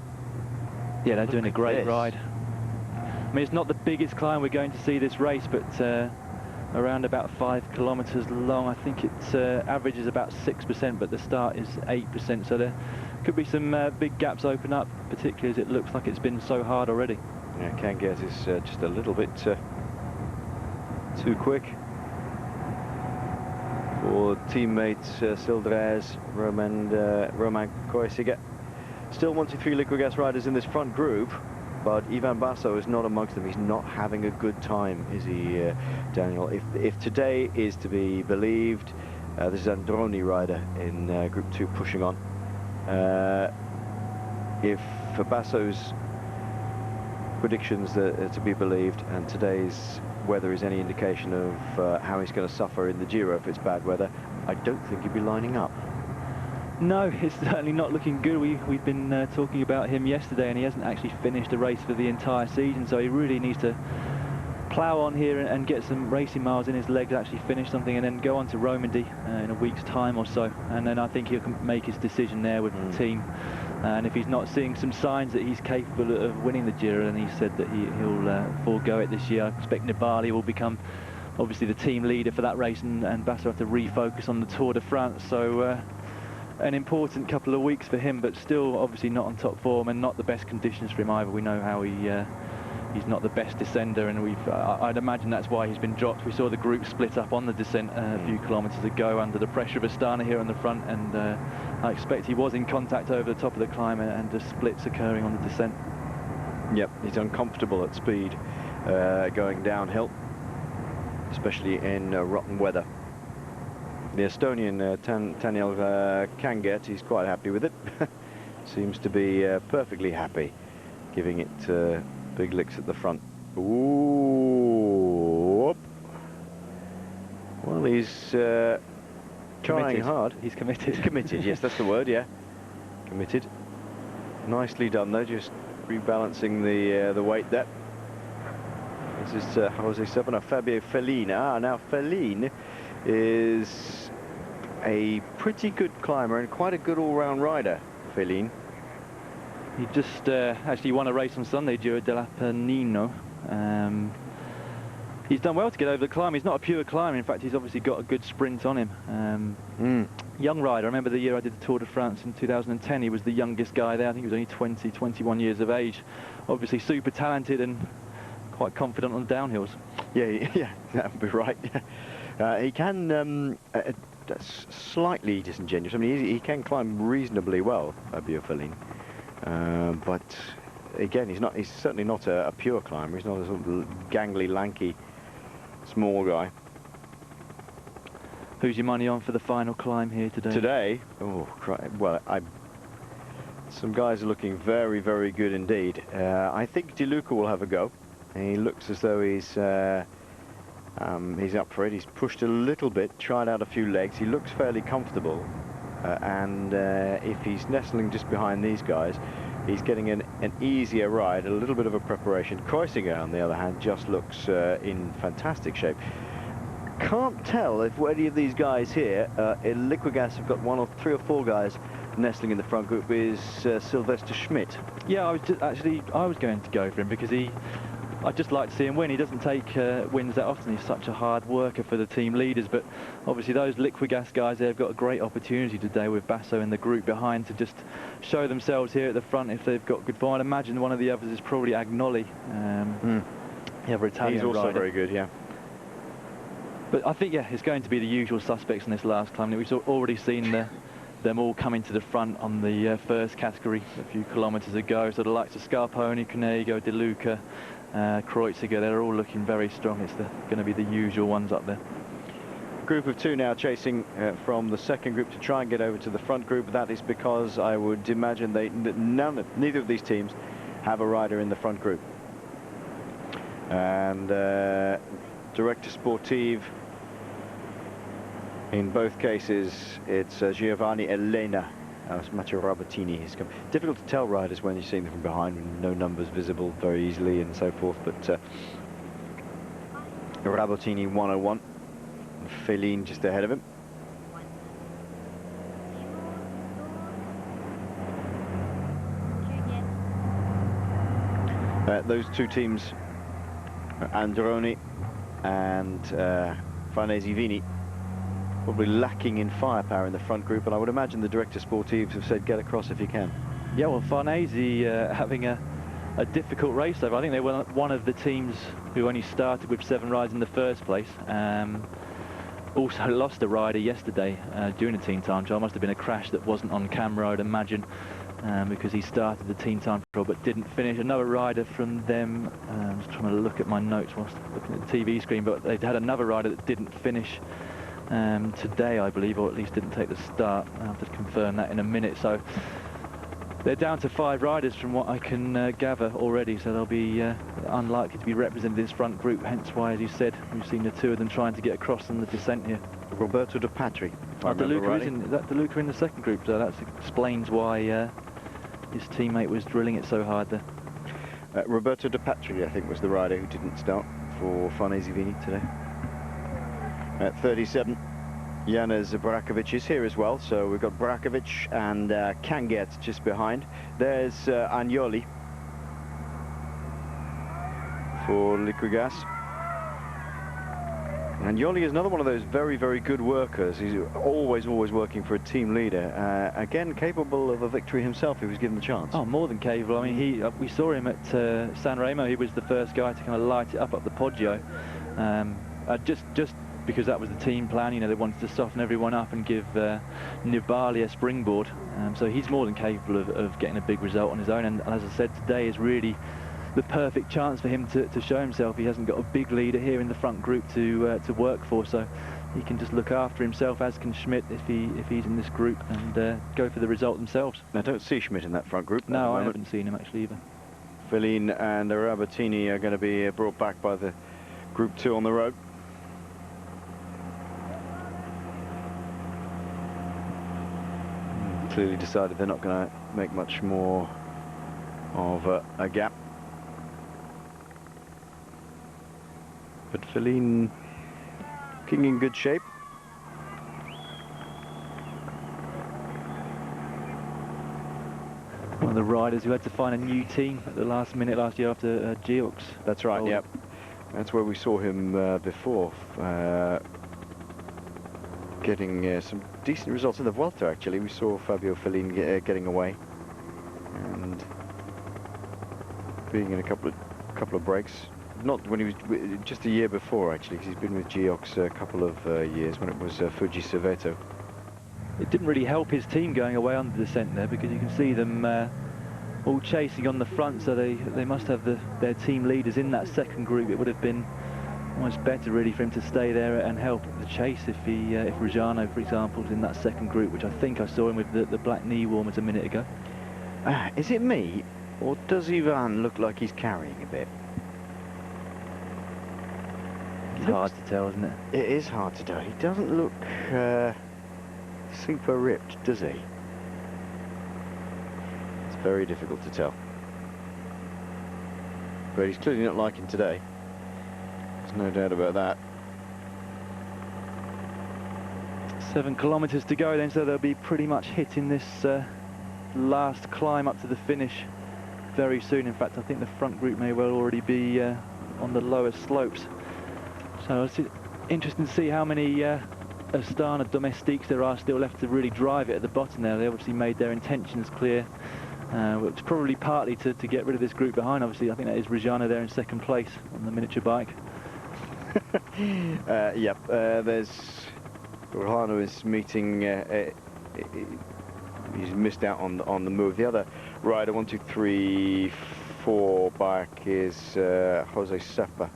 Yeah, they're doing a great ride. I mean, it's not the biggest climb we're going to see this race, but around about 5 kilometers long. I think its average is about 6%, but the start is 8%. So there could be some big gaps open up, particularly as it looks like it's been so hard already. Yeah, Canguet is just a little bit too quick for teammates Sildrez, Romain Koisiga. Still 1, 2, 3 liquid gas riders in this front group, but Ivan Basso is not amongst them. He's not having a good time, is he, Daniel? If today is to be believed, this is Androni rider in Group 2 pushing on. If Basso's predictions are to be believed, and today's weather is any indication of how he's going to suffer in the Giro if it's bad weather, I don't think he'd be lining up. No, it's certainly not looking good. We've been talking about him yesterday, and he hasn't actually finished a race for the entire season, so he really needs to plough on here and get some racing miles in his legs, actually finish something, and then go on to Romandy in a week's time or so. And then I think he'll make his decision there with the team. And if he's not seeing some signs that he's capable of winning the Giro, then he said that he'll forego it this year. I expect Nibali will become obviously the team leader for that race, and Basso have to refocus on the Tour de France. So an important couple of weeks for him, but still obviously not on top form and not the best conditions for him either. We know how he's not the best descender, and I'd imagine that's why he's been dropped. We saw the group split up on the descent a few kilometres ago under the pressure of Astana here on the front, and I expect he was in contact over the top of the climb, and just splits occurring on the descent. Yep, he's uncomfortable at speed going downhill, especially in rotten weather. The Estonian Daniel Canguet, he's quite happy with it. Seems to be perfectly happy, giving it big licks at the front. Ooh. Well, he's trying hard. He's committed. He's committed, yes, that's the word, yeah. Committed. Nicely done, though, just rebalancing the weight there. This is Jose Sabana, Fabio Fellini. Now Fellini is a pretty good climber and quite a good all-round rider, Fellini. He just actually won a race on Sunday, Giro dell'Apennino. He's done well to get over the climb. He's not a pure climber. In fact, he's obviously got a good sprint on him. Young rider. I remember the year I did the Tour de France in 2010. He was the youngest guy there. I think he was only 20, 21 years of age. Obviously super talented and quite confident on the downhills. Yeah, that would be right. He can slightly disingenuous. I mean, he can climb reasonably well, Fabio Fellini. But again, he's certainly not a pure climber. He's not a sort of gangly, lanky, small guy. Who's your money on for the final climb here today? Today? Oh, well, some guys are looking very, very good indeed. I think De Luca will have a go. He looks as though he's up for it. He's pushed a little bit, tried out a few legs. He looks fairly comfortable. And if he's nestling just behind these guys, he's getting an easier ride, a little bit of a preparation. Kreuziger, on the other hand, just looks in fantastic shape. Can't tell if any of these guys here in Liquigas have got 1 or 3 or 4 guys nestling in the front group is Sylvester Schmidt. Yeah, I was going to go for him because I'd just like to see him win. He doesn't take wins that often. He's such a hard worker for the team leaders, but obviously those Liquigas guys, they've got a great opportunity today with Basso in the group behind to just show themselves here at the front if they've got good form. I'd imagine one of the others is probably Agnoli, the other Italian He's also rider. very good, yeah. But I think, yeah, it's going to be the usual suspects in this last climb. We've already seen them all coming to the front on the first category a few kilometres ago. So the likes of Scarponi, Cunego, De Luca, Kreuziger, they're all looking very strong. It's going to be the usual ones up there. group of two now chasing from the second group to try and get over to the front group. That is because I would imagine neither of these teams have a rider in the front group. And Director Sportive, in both cases, it's Giovanni Elena. Matteo Rabottini has come. Difficult to tell riders when you're seeing them from behind, no numbers visible very easily and so forth, but Rabottini 101, Feline just ahead of him. Those two teams, Androni and Farnese Vini, probably lacking in firepower in the front group, and I would imagine the Director Sportives have said get across if you can. Yeah, well, Farnese having a difficult race over. I think they were one of the teams who only started with 7 riders in the first place. Also lost a rider yesterday during the team time trial. Must have been a crash that wasn't on camera, I'd imagine, because he started the team time trial but didn't finish. Another rider from them, I was trying to look at my notes whilst looking at the TV screen, but they had another rider that didn't finish today, I believe, or at least didn't take the start. I'll have to confirm that in a minute. So they're down to 5 riders from what I can gather already, so they'll be unlikely to be represented in this front group, hence why, as you said, we've seen the 2 of them trying to get across on the descent here. Roberto De Patri. De Luca is that De Luca in the second group, so that explains why his teammate was drilling it so hard there. Roberto De Patri, I think, was the rider who didn't start for Farnese Vini today. At 37, Janez Brakovic is here as well, so we've got Brakovic and Kanget just behind. There's Agnoli for Liquigas. Agnoli is another one of those very, very good workers. He's always working for a team leader. Again, capable of a victory himself if he was given the chance. Oh, more than capable. I mean, we saw him at San Remo. He was the first guy to kind of light it up the Poggio. Just because that was the team plan, you know, they wanted to soften everyone up and give Nibali a springboard. So he's more than capable of getting a big result on his own. And as I said, today is really the perfect chance for him to show himself. He hasn't got a big leader here in the front group to work for, so he can just look after himself, as can Schmidt if he's in this group, and go for the result themselves. I don't see Schmidt in that front group. No, I haven't seen him actually either. Feline and Rabottini are going to be brought back by the Group 2 on the road. Clearly decided they're not going to make much more of a gap. But Feline looking in good shape. One of the riders who had to find a new team at the last minute last year after Geox. That's right, yep. That's where we saw him before. Getting some decent results in the Vuelta, actually. We saw Fabio Feline getting away and being in a couple of breaks. Not when he was just a year before, actually, because he's been with Geox a couple of years when it was Fuji Cerveto. It didn't really help his team going away on the descent there, because you can see them all chasing on the front, so they must have their team leaders in that second group. It would have been almost better really for him to stay there and help the chase if Rujano, for example, was in that second group, which I think I saw him with the black knee warmers a minute ago. Is it me, or does Ivan look like he's carrying a bit? It's hard to tell, isn't it? It is hard to tell. He doesn't look super ripped, does he? It's very difficult to tell. But he's clearly not liking today. There's no doubt about that. 7 kilometres to go then, so they'll be pretty much hitting this last climb up to the finish very soon. In fact, I think the front group may well already be on the lower slopes. So it's interesting to see how many Astana domestiques there are still left to really drive it at the bottom there. They obviously made their intentions clear, which probably partly to get rid of this group behind. Obviously, I think that is Rujano there in second place on the miniature bike. Yep, there's Rujano is meeting. He's missed out on the move. The other rider, 1, 2, 3, 4 back, is Jose Sepa.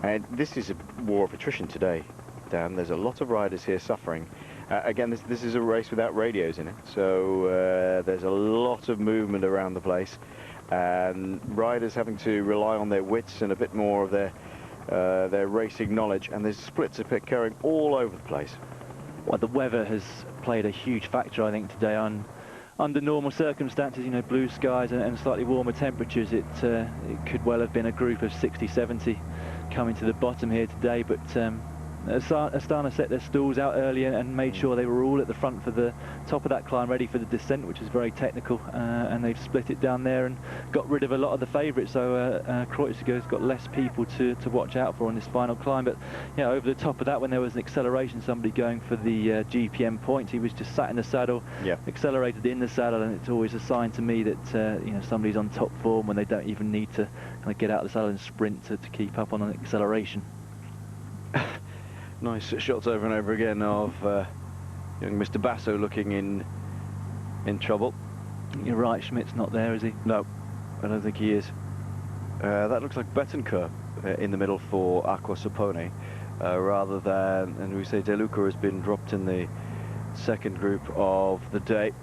And this is a war of attrition today, Dan. There's a lot of riders here suffering. Again, this is a race without radios in it, so there's a lot of movement around the place, and riders having to rely on their wits and a bit more of their racing knowledge, and there's splits occurring all over the place. Well, the weather has played a huge factor, I think, today. Under normal circumstances, you know, blue skies and slightly warmer temperatures, it could well have been a group of 60, 70 coming to the bottom here today, but Astana set their stalls out earlier and made sure they were all at the front for the top of that climb, ready for the descent, which is very technical, and they've split it down there and got rid of a lot of the favourites, so Kreuziger's got less people to watch out for on this final climb. But yeah, over the top of that, when there was an acceleration, somebody going for the GPM point, he was just sat in the saddle, accelerated in the saddle, and it's always a sign to me that you know, somebody's on top form when they don't even need to kind of get out of the saddle and sprint to keep up on an acceleration. Nice shots over and over again of young Mr. Basso looking in trouble. You're right, Schmidt's not there, is he? No, I don't think he is. That looks like Bettencourt in the middle for Aqua Sapone, rather than, and we say De Luca has been dropped in the second group of the day.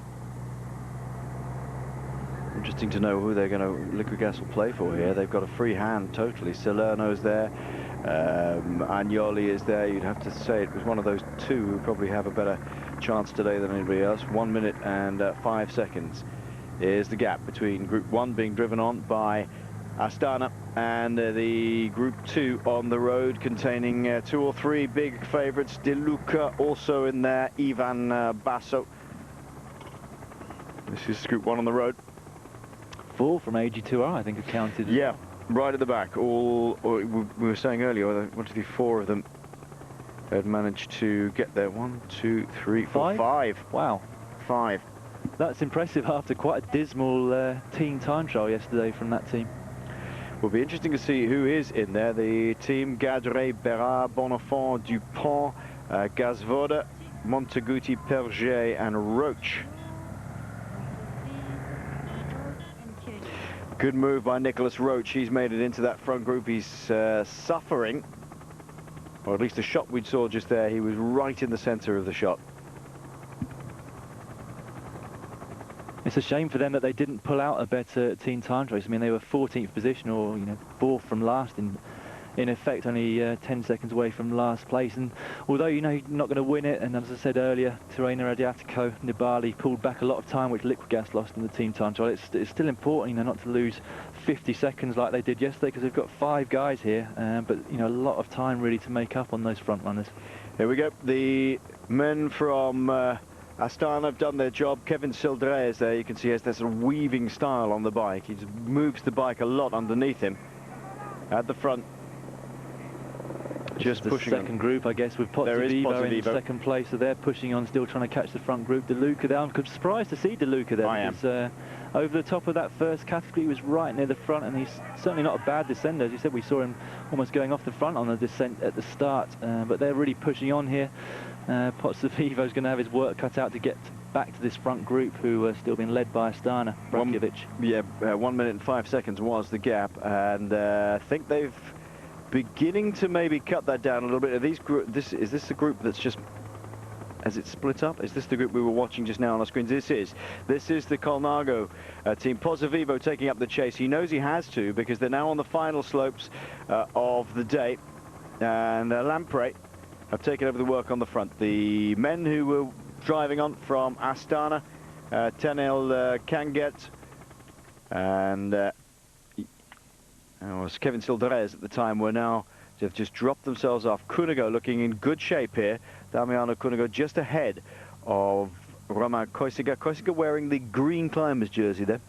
Interesting to know who they're going to, Liquid Gas will play for here. They've got a free hand totally. Salerno's there. Agnoli is there. You'd have to say it was one of those two who probably have a better chance today than anybody else. 1 minute and 5 seconds is the gap between Group 1 being driven on by Astana and the Group 2 on the road, containing 2 or 3 big favourites. De Luca also in there, Ivan Basso. This is Group 1 on the road. 4 from AG2R, I think, are counted. Yeah. Right at the back, we were saying earlier, 1, 2, 3, 4 of them had managed to get there. 1, 2, 3, 4, 5. Wow. 5. That's impressive after quite a dismal team time trial yesterday from that team. Will be interesting to see who is in there. The team: Gadret, Berard, Bonenfant, Dupont, Gazvoda, Monteguti, Perget and Roche. Good move by Nicolas Roche. He's made it into that front group. He's suffering, or at least the shot we saw just there, he was right in the centre of the shot. It's a shame for them that they didn't pull out a better team time race. I mean, they were 14th position, or, you know, 4th from last in effect, only 10 seconds away from last place. And although, you know, you're not going to win it, and as I said earlier, Tirreno Adriatico, Nibali pulled back a lot of time, which Liquid Gas lost in the team time trial. It's still important, you know, not to lose 50 seconds like they did yesterday, because they've got 5 guys here, but, you know, a lot of time really to make up on those front runners. Here we go. The men from Astana have done their job. Kevin Sildre is there. You can see he has this sort of weaving style on the bike. He just moves the bike a lot underneath him. At the front, just the pushing second on. group, I guess, with Pozzovivo in second place, so they're pushing on, still trying to catch the front group. De Luca there. I'm surprised to see De Luca there. I am. Because, over the top of that first category, he was right near the front, and he's certainly not a bad descender. As you said, we saw him almost going off the front on the descent at the start, but they're really pushing on here. Pozzovivo's going to have his work cut out to get back to this front group, who are still being led by Astana. Bratkovic. 1 minute and 5 seconds was the gap, and I think they've beginning to maybe cut that down a little bit. Are these is this the group that's just, has it split up? Is this the group we were watching just now on our screens? This is the Colnago team. Pozzovivo taking up the chase. He knows he has to, because they're now on the final slopes of the day, and Lampre have taken over the work on the front. The men who were driving on from Astana, Tenel Kanget, and it was Kevin Sildrez at the time, were now, they've just dropped themselves off. Cunego looking in good shape here. Damiano Cunego just ahead of Romain Kreuziger. Kreuziger wearing the green climbers jersey there.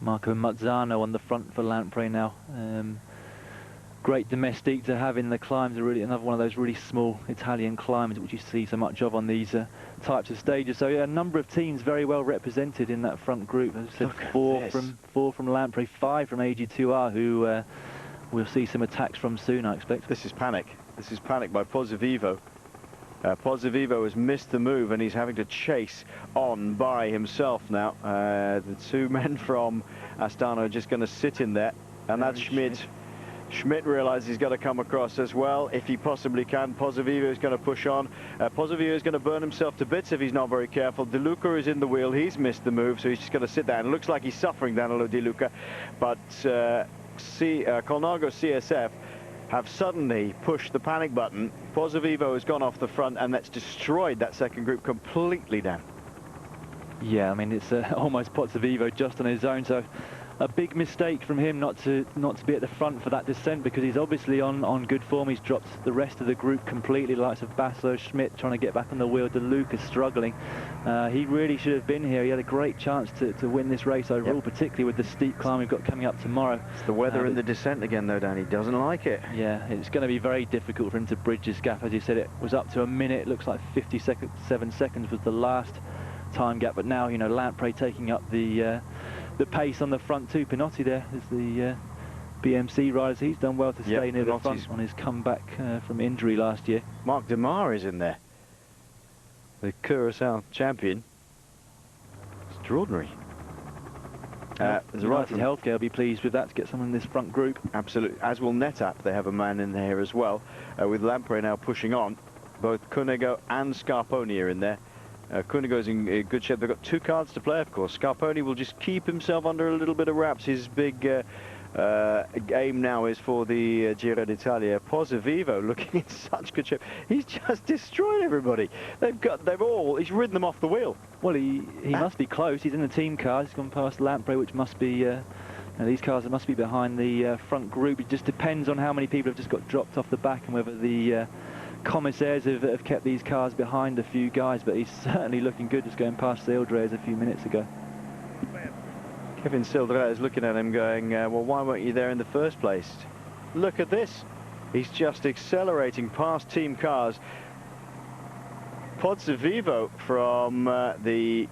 Marco Mazzano on the front for Lampre now. Great domestique to have in the climbs. Really another one of those really small Italian climbs which you see so much of on these types of stages. So yeah, a number of teams very well represented in that front group. As I said, four from Lampre, 5 from AG2R, who we'll see some attacks from soon, I expect. This is panic. This is panic by Pozzovivo. Pozzovivo has missed the move, and he's having to chase on by himself now. The 2 men from Astana are just going to sit in there, and that's Schmidt. Schmidt realizes he's got to come across as well, if he possibly can. Pozzovivo is going to push on. Pozzovivo is going to burn himself to bits if he's not very careful. De Luca is in the wheel. He's missed the move, so he's just going to sit down. It looks like he's suffering, Danilo De Luca. But Colnago CSF have suddenly pushed the panic button. Pozzovivo has gone off the front, and that's destroyed that second group completely, Dan. Yeah, I mean, it's almost Pozzovivo just on his own, so a big mistake from him not to be at the front for that descent, because he's obviously on good form. He's dropped the rest of the group completely, likes of Basso, Schmidt trying to get back on the wheel, De Luca struggling. He really should have been here. He had a great chance to win this race overall, particularly with the steep climb we've got coming up tomorrow. It's the weather and the descent again, though, Dan. He doesn't like it. Yeah, it's going to be very difficult for him to bridge this gap. As you said, it was up to a minute. It looks like 57 seconds was the last time gap, but now, you know, Lamprey taking up the pace on the front too. Pinotti there is the BMC riders. He's done well to stay near the front on his comeback from injury last year. Mark Demar is in there, the Curaçao champion. Extraordinary. United Healthcare will be pleased with that, to get someone in this front group. Absolutely, as will NetApp. They have a man in there as well, with Lamprey now pushing on. Both Cunego and Scarponi are in there. Cunego's in good shape. They've got 2 cards to play, of course. Scarponi will just keep himself under a little bit of wraps. His big aim now is for the Giro d'Italia. Pozzovivo looking in such good shape. He's just destroyed everybody. He's ridden them off the wheel. Well, he must be close. He's in the team car. He's gone past Lamprey, which must be these cars must be behind the front group. It just depends on how many people have just got dropped off the back and whether the commissaires have kept these cars behind a few guys, but he's certainly looking good, just going past Sildres a few minutes ago. Kevin Sildres is looking at him going, well, why weren't you there in the first place? Look at this. He's just accelerating past team cars. Pozzovivo from the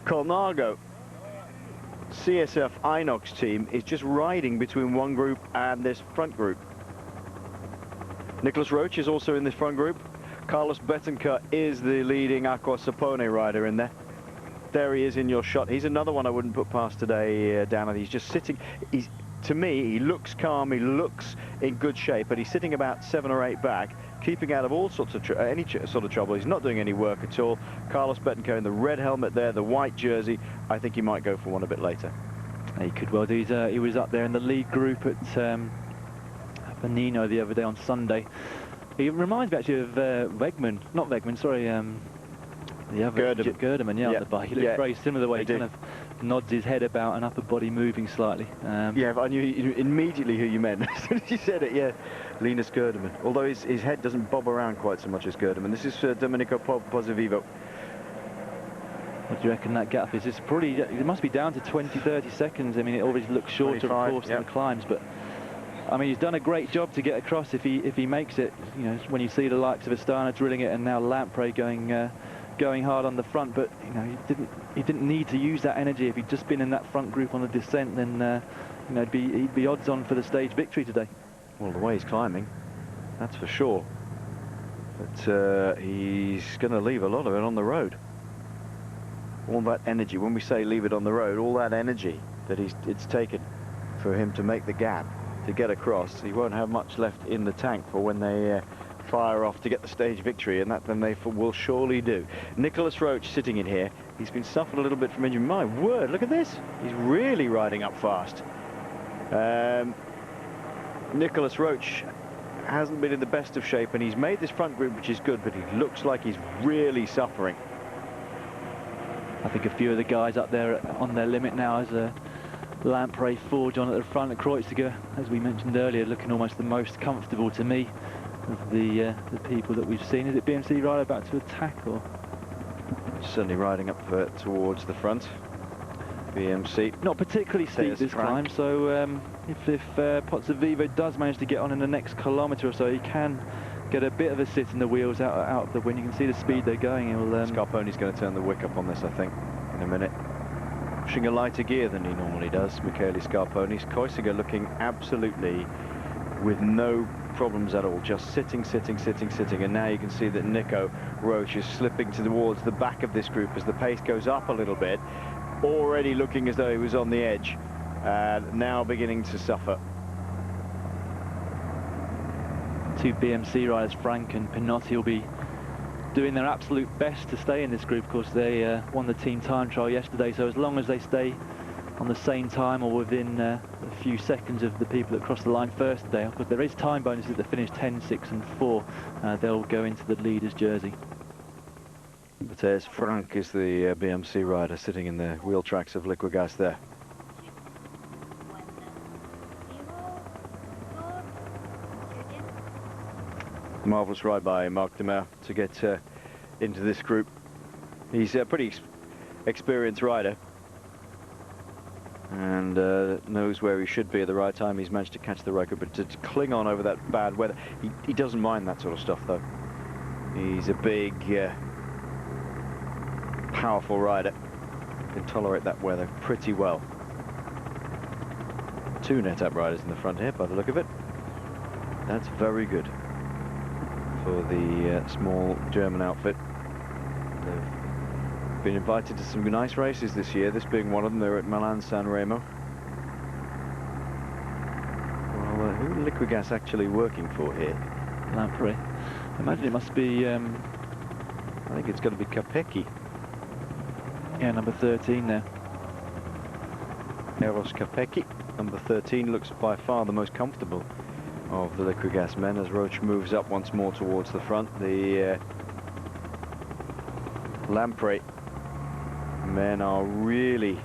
Colnago CSF Inox team is just riding between one group and this front group. Nicholas Roach is also in this front group. Carlos Betancourt is the leading Aqua Sapone rider in there. There he is in your shot. He's another one I wouldn't put past today, Dan. He's just sitting. To me, he looks calm. He looks in good shape, but he's sitting about 7 or 8 back, keeping out of all sorts of any sort of trouble. He's not doing any work at all. Carlos Betancourt in the red helmet there, the white jersey. I think he might go for one a bit later. He could well do. He was up there in the lead group at Benino the other day on Sunday. He reminds me actually of Wegman, not Wegman, sorry, the other Gerdeman, on the bike. He looks very similar, the way he kind of nods his head about and upper body moving slightly. Yeah, I knew immediately who you meant as soon as you said it. Yeah, Linus Gerdeman. Although his head doesn't bob around quite so much as Gerdeman. This is Domenico Pozzovivo. What do you reckon that gap is? It's probably, it must be down to 20-30 seconds. I mean, it always looks shorter, of course, in the climbs, but I mean, he's done a great job to get across if he makes it. You know, when you see the likes of Astana drilling it and now Lamprey going hard on the front, but you know, he didn't need to use that energy. If he'd just been in that front group on the descent, then you know, he'd be odds on for the stage victory today. Well, the way he's climbing, that's for sure. But he's going to leave a lot of it on the road. All that energy. When we say leave it on the road, all that energy that it's taken for him to make the gap, to get across, he won't have much left in the tank for when they fire off to get the stage victory, and that then they will surely do. Nicholas Roach sitting in here. He's been suffering a little bit from injury. My word, look at this. He's really riding up fast. Nicholas Roach hasn't been in the best of shape, and he's made this front group, which is good, but he looks like he's really suffering. I think a few of the guys up there on their limit now, as Lamprey forge on at the front at Kreuziger, as we mentioned earlier, looking almost the most comfortable to me of the people that we've seen. Is it BMC rider about to attack, or? Certainly riding up towards the front. BMC. Not particularly steep this climb, so if Pozzovivo does manage to get on in the next kilometre or so, he can get a bit of a sit in the wheels out of the wind. You can see the speed they're going. Scarponi's going to turn the wick up on this, I think, in a minute. Pushing a lighter gear than he normally does, Michele Scarponi. Kreuziger looking absolutely with no problems at all, just sitting, and now you can see that Nico Roach is slipping towards the back of this group as the pace goes up a little bit, already looking as though he was on the edge, and now beginning to suffer. two BMC riders, Frank and Pinotti, will be doing their absolute best to stay in this group. Of course, they won the team time trial yesterday, so as long as they stay on the same time or within a few seconds of the people that crossed the line first today, of course there is time bonuses that finish 10, 6 and 4. They'll go into the leader's jersey. But there's Frank is the BMC rider sitting in the wheel tracks of Liquigas there. Marvellous ride by Marc Demer to get into this group. He's a pretty experienced rider and knows where he should be at the right time. He's managed to catch the record, but to cling on over that bad weather, he doesn't mind that sort of stuff though. He's a big, powerful rider, can tolerate that weather pretty well. Two net-up riders in the front here by the look of it. That's very good for the small German outfit. They've been invited to some nice races this year, this being one of them. They're at Milan-San Remo. Well, who are Liquigas actually working for here? Lamprey. I imagine it must be... I think it's going to be Capecchi. Yeah, number 13 there. Eros Capecchi, number 13, looks by far the most comfortable of the Liquigas men as Roche moves up once more towards the front. The Lamprey men are really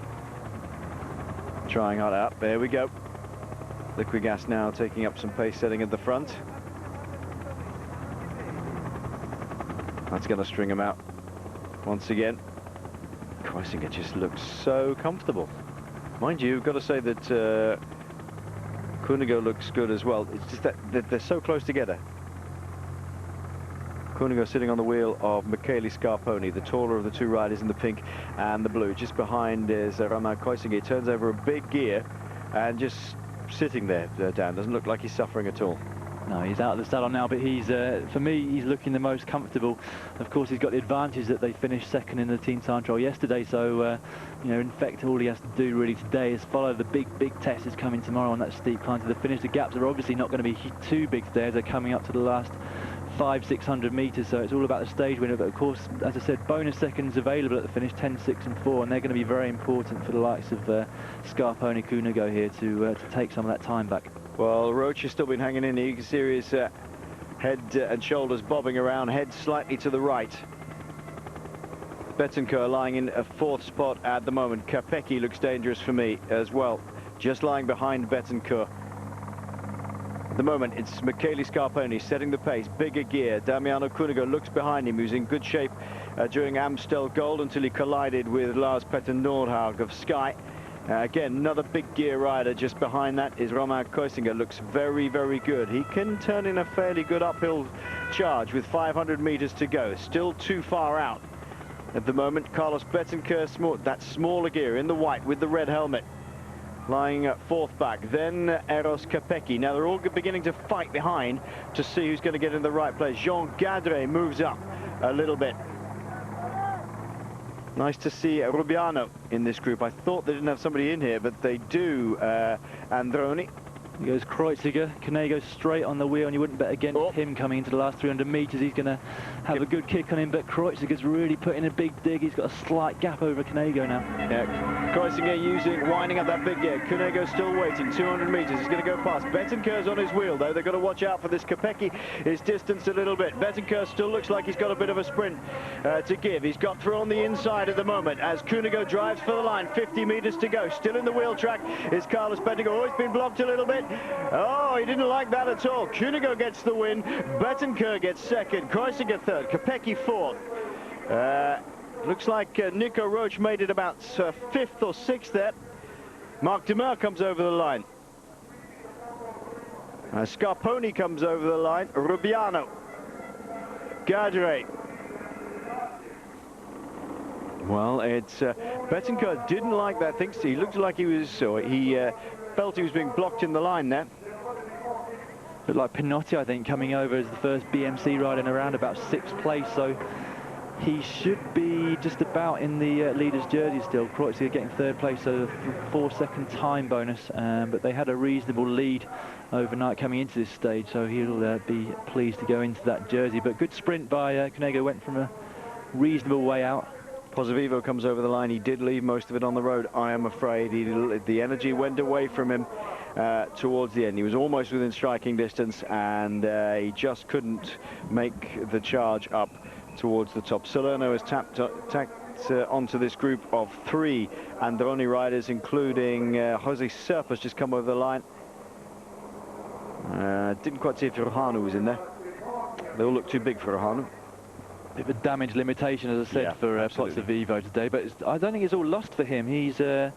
trying hard out. There we go. Liquigas now taking up some pace setting at the front. That's going to string him out once again. Kreuziger just looks so comfortable. Mind you, you've got to say that Cunego looks good as well. It's just that they're so close together. Cunego sitting on the wheel of Michele Scarponi, the taller of the two riders in the pink and the blue. Just behind is Romain Kreuziger. He turns over a big gear and just sitting there, Dan. Doesn't look like he's suffering at all. No, he's out of the saddle now, but he's, for me, he's looking the most comfortable. Of course, he's got the advantage that they finished second in the team time trial yesterday, so, you know, in fact, all he has to do really today is follow the big test that's coming tomorrow on that steep climb to the finish. The gaps are obviously not going to be too big today as they're coming up to the last 500-600 metres, so it's all about the stage winner. But of course, as I said, bonus seconds available at the finish, 10, 6 and 4, and they're going to be very important for the likes of Scarponi, Cunego here to take some of that time back. Well, Roche has still been hanging in. You can see his head and shoulders bobbing around, head slightly to the right. Bettencourt lying in a fourth spot at the moment. Capecchi looks dangerous for me as well, just lying behind Bettencourt. At the moment, it's Michele Scarponi setting the pace, bigger gear. Damiano Cunego looks behind him, who's in good shape during Amstel Gold until he collided with Lars Petter Nordhaug of Sky. Again, another big gear rider just behind that is Romain Kreuziger. Looks very, very good. He can turn in a fairly good uphill charge with 500 meters to go. Still too far out at the moment. Carlos Bettencourt, that smaller gear in the white with the red helmet, lying at fourth back. Then Eros Capecchi. Now they're all beginning to fight behind to see who's going to get in the right place. Jean Gadret moves up a little bit. Nice to see Rubiano in this group. I thought they didn't have somebody in here, but they do. Androni. He goes Kreuziger. Cunego straight on the wheel, and you wouldn't bet against him coming into the last 300 metres. He's going to have a good kick on him, but Kreuziger's really put in a big dig. He's got a slight gap over Cunego now. Yeah, Kreuziger winding up that big gear. Cunego still waiting, 200 metres. He's going to go past. Bettencourt's on his wheel, though. They've got to watch out for this. Capecchi is distanced a little bit. Bettencourt still looks like he's got a bit of a sprint to give. He's got through on the inside at the moment as Cunego drives for the line. 50 metres to go. Still in the wheel track is Carlos Bettencourt. Oh, he's been blocked a little bit. Oh, he didn't like that at all. Cunego gets the win. Bettencourt gets second. Kreuziger third. Capecchi fourth. Looks like Nico Roche made it about fifth or sixth there. Marc Demer comes over the line. Scarponi comes over the line. Rubiano. Gadret. Well, it's Bettencourt didn't like that thing. He looked like he was, he felt he was being blocked in the line there. Looked like Pinotti, I think, coming over as the first BMC rider in around about 6th place, so he should be just about in the leader's jersey still. Kreuziger getting 3rd place, so a 4-second time bonus, but they had a reasonable lead overnight coming into this stage, so he'll be pleased to go into that jersey. But good sprint by Cunego, went from a reasonable way out. Pozzovivo comes over the line. He did leave most of it on the road, I am afraid. The energy went away from him towards the end. He was almost within striking distance, and he just couldn't make the charge up towards the top. Salerno has tacked onto this group of 3 Androni riders, including Jose Serpa's just come over the line. Didn't quite see if Rohanu was in there. They all look too big for Rohanu. Bit of a damage limitation, as I said, for Pozzovivo today, but I don't think it's all lost for him. He's, I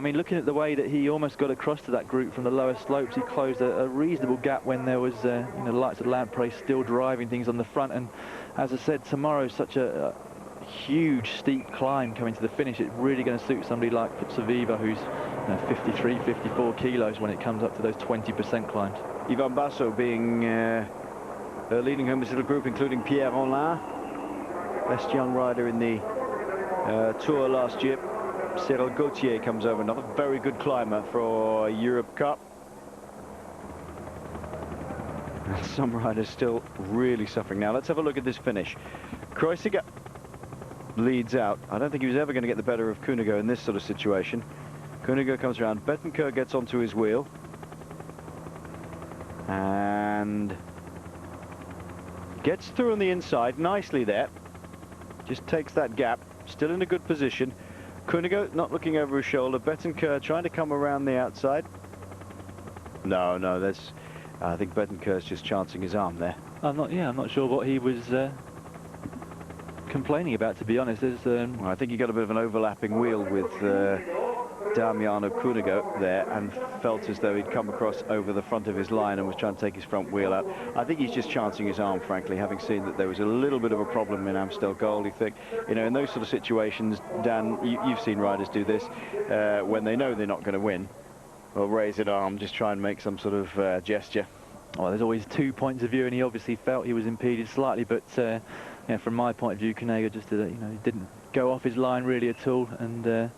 mean, looking at the way that he almost got across to that group from the lower slopes, he closed a reasonable gap when there was, you know, the likes of Lamprey still driving things on the front. And as I said, tomorrow's such a huge, steep climb coming to the finish. It's really going to suit somebody like Pozzovivo, who's 53, 54 kilos when it comes up to those 20% climbs. Ivan Basso being leading home this little group, including Pierre Rollin, best young rider in the Tour last year. Cyril Gauthier comes over, another very good climber for Europe Cup. And some riders still really suffering. Now let's have a look at this finish. Kreuziger leads out. I don't think he was ever going to get the better of Cunego in this sort of situation. Cunego comes around. Bettencourt gets onto his wheel. And gets through on the inside nicely there. Just takes that gap. Still in a good position. Cunego not looking over his shoulder. Bettencourt trying to come around the outside. No, that's... I think Bettencourt's just chancing his arm there. I'm not sure what he was complaining about, to be honest. Well, I think he got a bit of an overlapping wheel with Damiano Cunego there, and felt as though he'd come across over the front of his line and was trying to take his front wheel out. I think he's just chancing his arm, frankly, having seen that there was a little bit of a problem in Amstel Gold. You think, you know, in those sort of situations, Dan, you've seen riders do this, when they know they're not going to win, or raise an arm, just try and make some sort of gesture. Well, there's always 2 points of view, and he obviously felt he was impeded slightly, but yeah, from my point of view, Cunego just did, he didn't go off his line really at all, and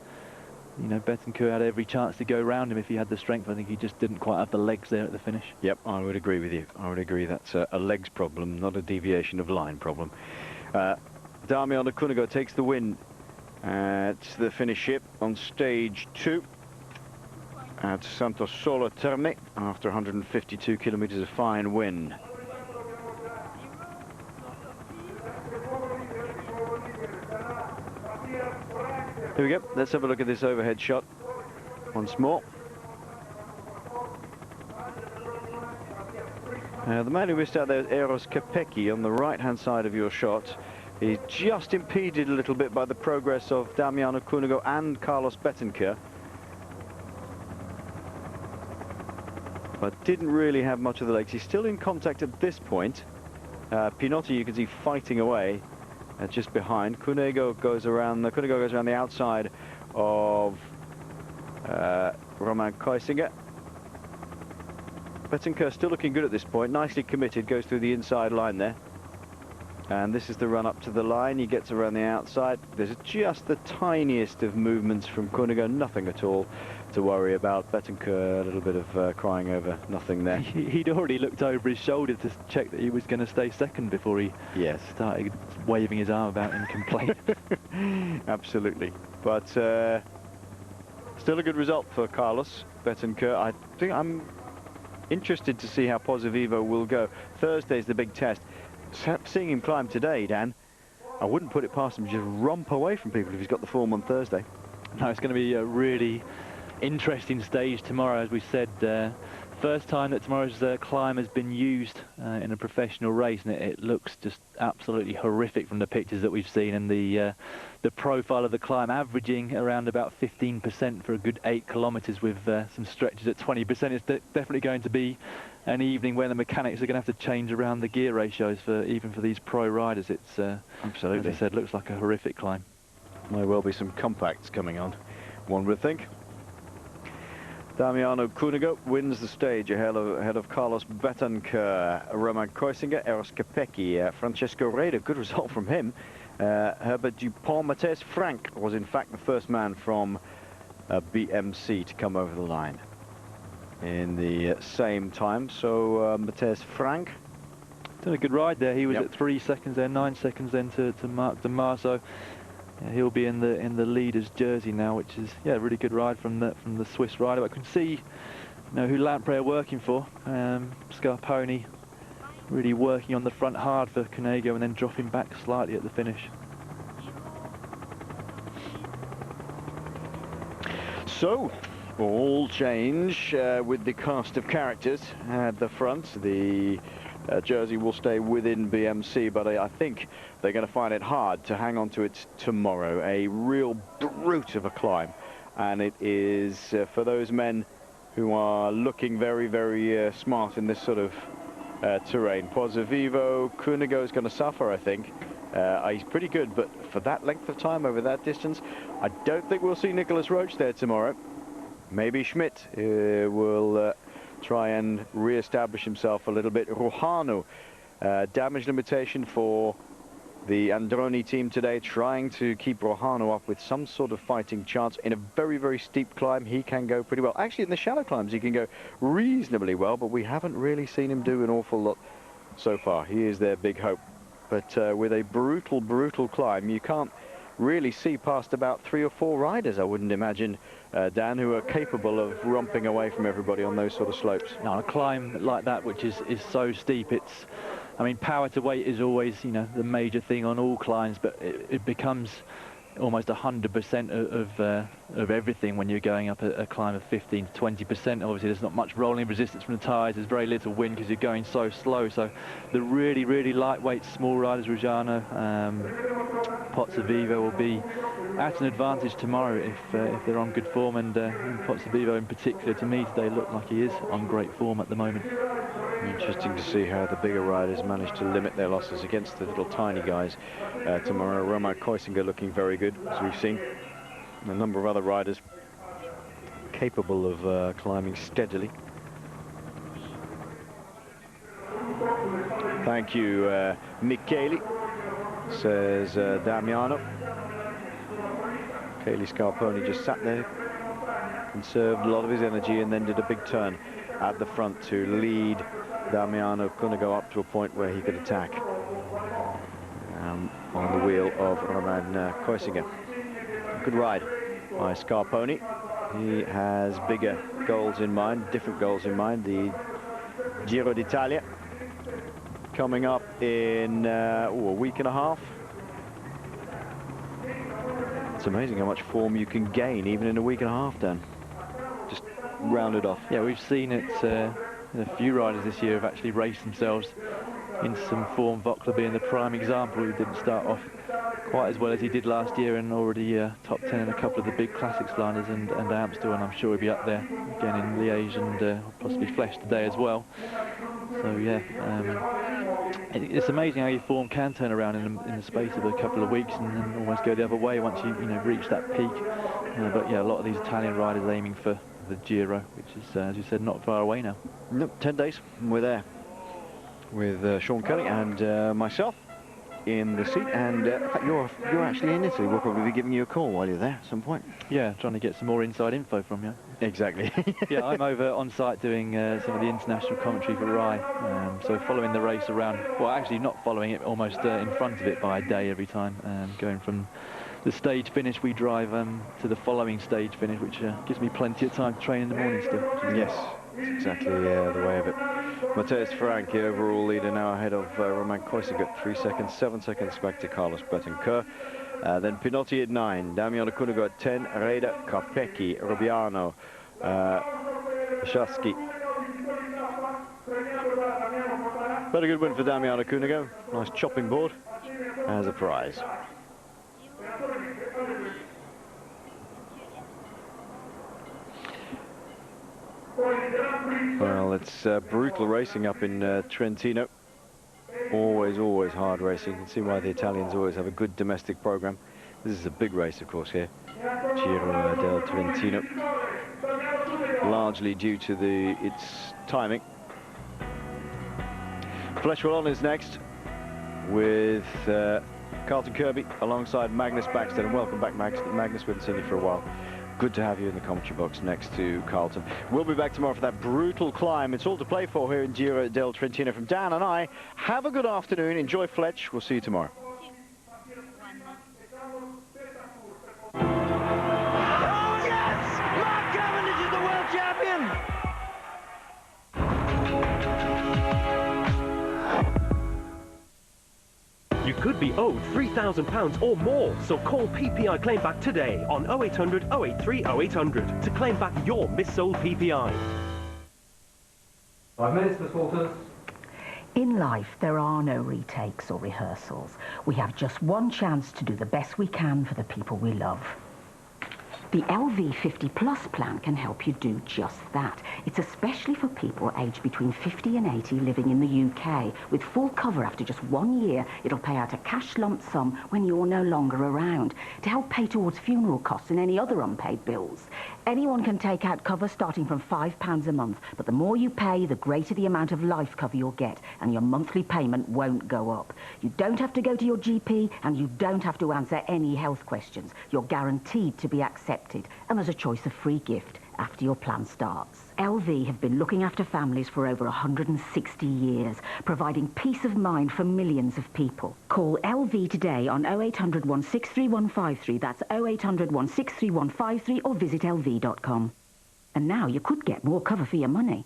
you know, Bettencourt had every chance to go round him if he had the strength. I think he just didn't quite have the legs there at the finish. Yep, I would agree with you. I would agree that's a legs problem, not a deviation of line problem. Damiano Cunego takes the win at the finish ship on stage 2 at Santo Solo Terme after 152 kilometers. A fine win. Here we go. Let's have a look at this overhead shot once more. The man who missed out there is Eros Capecchi on the right-hand side of your shot. He's just impeded a little bit by the progress of Damiano Cunego and Carlos Bettencourt, but didn't really have much of the legs. He's still in contact at this point. Pinotti, you can see fighting away just behind. Cunego goes around the outside of Romain Kreuziger. Bettencourt still looking good at this point, nicely committed, goes through the inside line there. And this is the run up to the line. He gets around the outside. There's just the tiniest of movements from Cunego, nothing at all to worry about. Bettencourt, a little bit of crying over nothing there. He'd already looked over his shoulder to check that he was going to stay second before he started waving his arm about in complaint. Absolutely. But still a good result for Carlos Bettencourt. I think I'm interested to see how Pozzovivo will go. Thursday's the big test. Seeing him climb today, Dan, I wouldn't put it past him to just romp away from people if he's got the form on Thursday. No, it's going to be a really interesting stage tomorrow, as we said. First time that tomorrow's climb has been used in a professional race, and it looks just absolutely horrific from the pictures that we've seen, and the profile of the climb averaging around about 15% for a good 8 kilometers with some stretches at 20%. It's definitely going to be an evening where the mechanics are going to have to change around the gear ratios even for these pro riders. It's absolutely, as I said, looks like a horrific climb. May well be some compacts coming on, one would think. Damiano Cunego wins the stage ahead of Carlos Bettencourt, Romain Kreuziger, Eros Capecchi, Francesco Reda, good result from him. Herbert Dupont, Matthias Frank was in fact the first man from BMC to come over the line. in the same time. So Mathias Frank done a good ride there. He was at 3 seconds there, 9 seconds then to Marc de Mar. So yeah, he'll be in the leader's jersey now, which is a really good ride from the Swiss rider. I can see who Lampre are working for. Scarponi really working on the front hard for Cunego and then dropping back slightly at the finish. So, all change with the cast of characters at the front. The jersey will stay within BMC, but I think they're going to find it hard to hang on to it tomorrow. A real brute of a climb, and it is for those men who are looking very, very smart in this sort of terrain. Pozzovivo, Cunego is going to suffer, I think. He's pretty good, but for that length of time over that distance, I don't think we'll see Nicolas Roche there tomorrow. Maybe Schmidt will try and re-establish himself a little bit. Rojano, damage limitation for the Androni team today, trying to keep Rojano up with some sort of fighting chance. In a very, very steep climb, he can go pretty well. Actually, in the shallow climbs, he can go reasonably well, but we haven't really seen him do an awful lot so far. He is their big hope. But with a brutal, brutal climb, you can't really see past about 3 or 4 riders, I wouldn't imagine, Dan, who are capable of romping away from everybody on those sort of slopes. No, on a climb like that, which is so steep, I mean, power to weight is always, the major thing on all climbs, but it becomes almost 100% of everything when you're going up a climb of 15 to 20%. Obviously, there's not much rolling resistance from the tyres. There's very little wind because you're going so slow. So the really, really lightweight small riders, Rojano, Pozzovivo, will be at an advantage tomorrow if they're on good form. And Pozzovivo in particular, to me today, looked like he is on great form at the moment. Interesting to see how the bigger riders manage to limit their losses against the little tiny guys tomorrow. Roman Koisinger looking very good, as we've seen. And a number of other riders capable of climbing steadily. Thank you, Michele, says Damiano. Michele Scarponi just sat there, conserved a lot of his energy, and then did a big turn at the front to lead Damiano Cunego up to a point where he could attack on the wheel of Roman Koisinger. Good ride by Scarponi. He has bigger goals in mind, different goals in mind. The Giro d'Italia coming up in a week and a half. It's amazing how much form you can gain even in a week and a half, Dan. Just rounded off. Yeah, we've seen it. A few riders this year have actually raced themselves into some form. Vokler being the prime example. He didn't start off quite as well as he did last year, and already top 10 in a couple of the big classics, Flanders and Amstel, and I'm sure he'll be up there again in Liège and possibly Flèche today as well. So yeah, it's amazing how your form can turn around in the space of a couple of weeks and then almost go the other way once you reach that peak. But yeah, a lot of these Italian riders aiming for the Giro, which is, as you said, not far away now. Nope, 10 days. We're there with Sean Kelly and myself in the seat. And in fact, you're actually in Italy. We'll probably be giving you a call while you're there at some point. Yeah, trying to get some more inside info from you. Exactly. Yeah, I'm over on site doing some of the international commentary for Rai. So following the race around, well, actually not following it, almost in front of it by a day every time. Going from the stage finish, we drive to the following stage finish, which gives me plenty of time to train in the morning still. Yes, exactly the way of it. Mathias Frank, the overall leader, now ahead of Roman Koisinger, 3 seconds, 7 seconds back to Carlos Betancourt. Then Pinotti at 9, Damiano Cunego at 10, Reda, Capecchi, Rubiano, Shaski. But a good win for Damiano Cunego. Nice chopping board as a prize. Well, it's brutal racing up in Trentino. Always hard racing. You can see why the Italians always have a good domestic program. This is a big race, of course, here. Giro del Trentino. Largely due to its timing. Flèche Wallonne is next with Carlton Kirby alongside Magnus Baxter. And welcome back, Magnus. We haven't seen you for a while. Good to have you in the commentary box next to Carlton. We'll be back tomorrow for that brutal climb. It's all to play for here in Giro del Trentino. From Dan and I, have a good afternoon. Enjoy Flèche. We'll see you tomorrow. You could be owed £3,000 or more, so call PPI Claim Back today on 0800 083 0800 to claim back your missold PPI. 5 minutes, Miss Walters. In life, there are no retakes or rehearsals. We have just one chance to do the best we can for the people we love. The LV 50 Plus plan can help you do just that. It's especially for people aged between 50 and 80 living in the UK. With full cover after just 1 year, it'll pay out a cash lump sum when you're no longer around to help pay towards funeral costs and any other unpaid bills. Anyone can take out cover starting from £5 a month, but the more you pay, the greater the amount of life cover you'll get, and your monthly payment won't go up. You don't have to go to your GP, and you don't have to answer any health questions. You're guaranteed to be accepted, and there's a choice of free gift after your plan starts. LV have been looking after families for over 160 years, providing peace of mind for millions of people. Call LV today on 0800 163 153, that's 0800 163 153, or visit lv.com. And now you could get more cover for your money.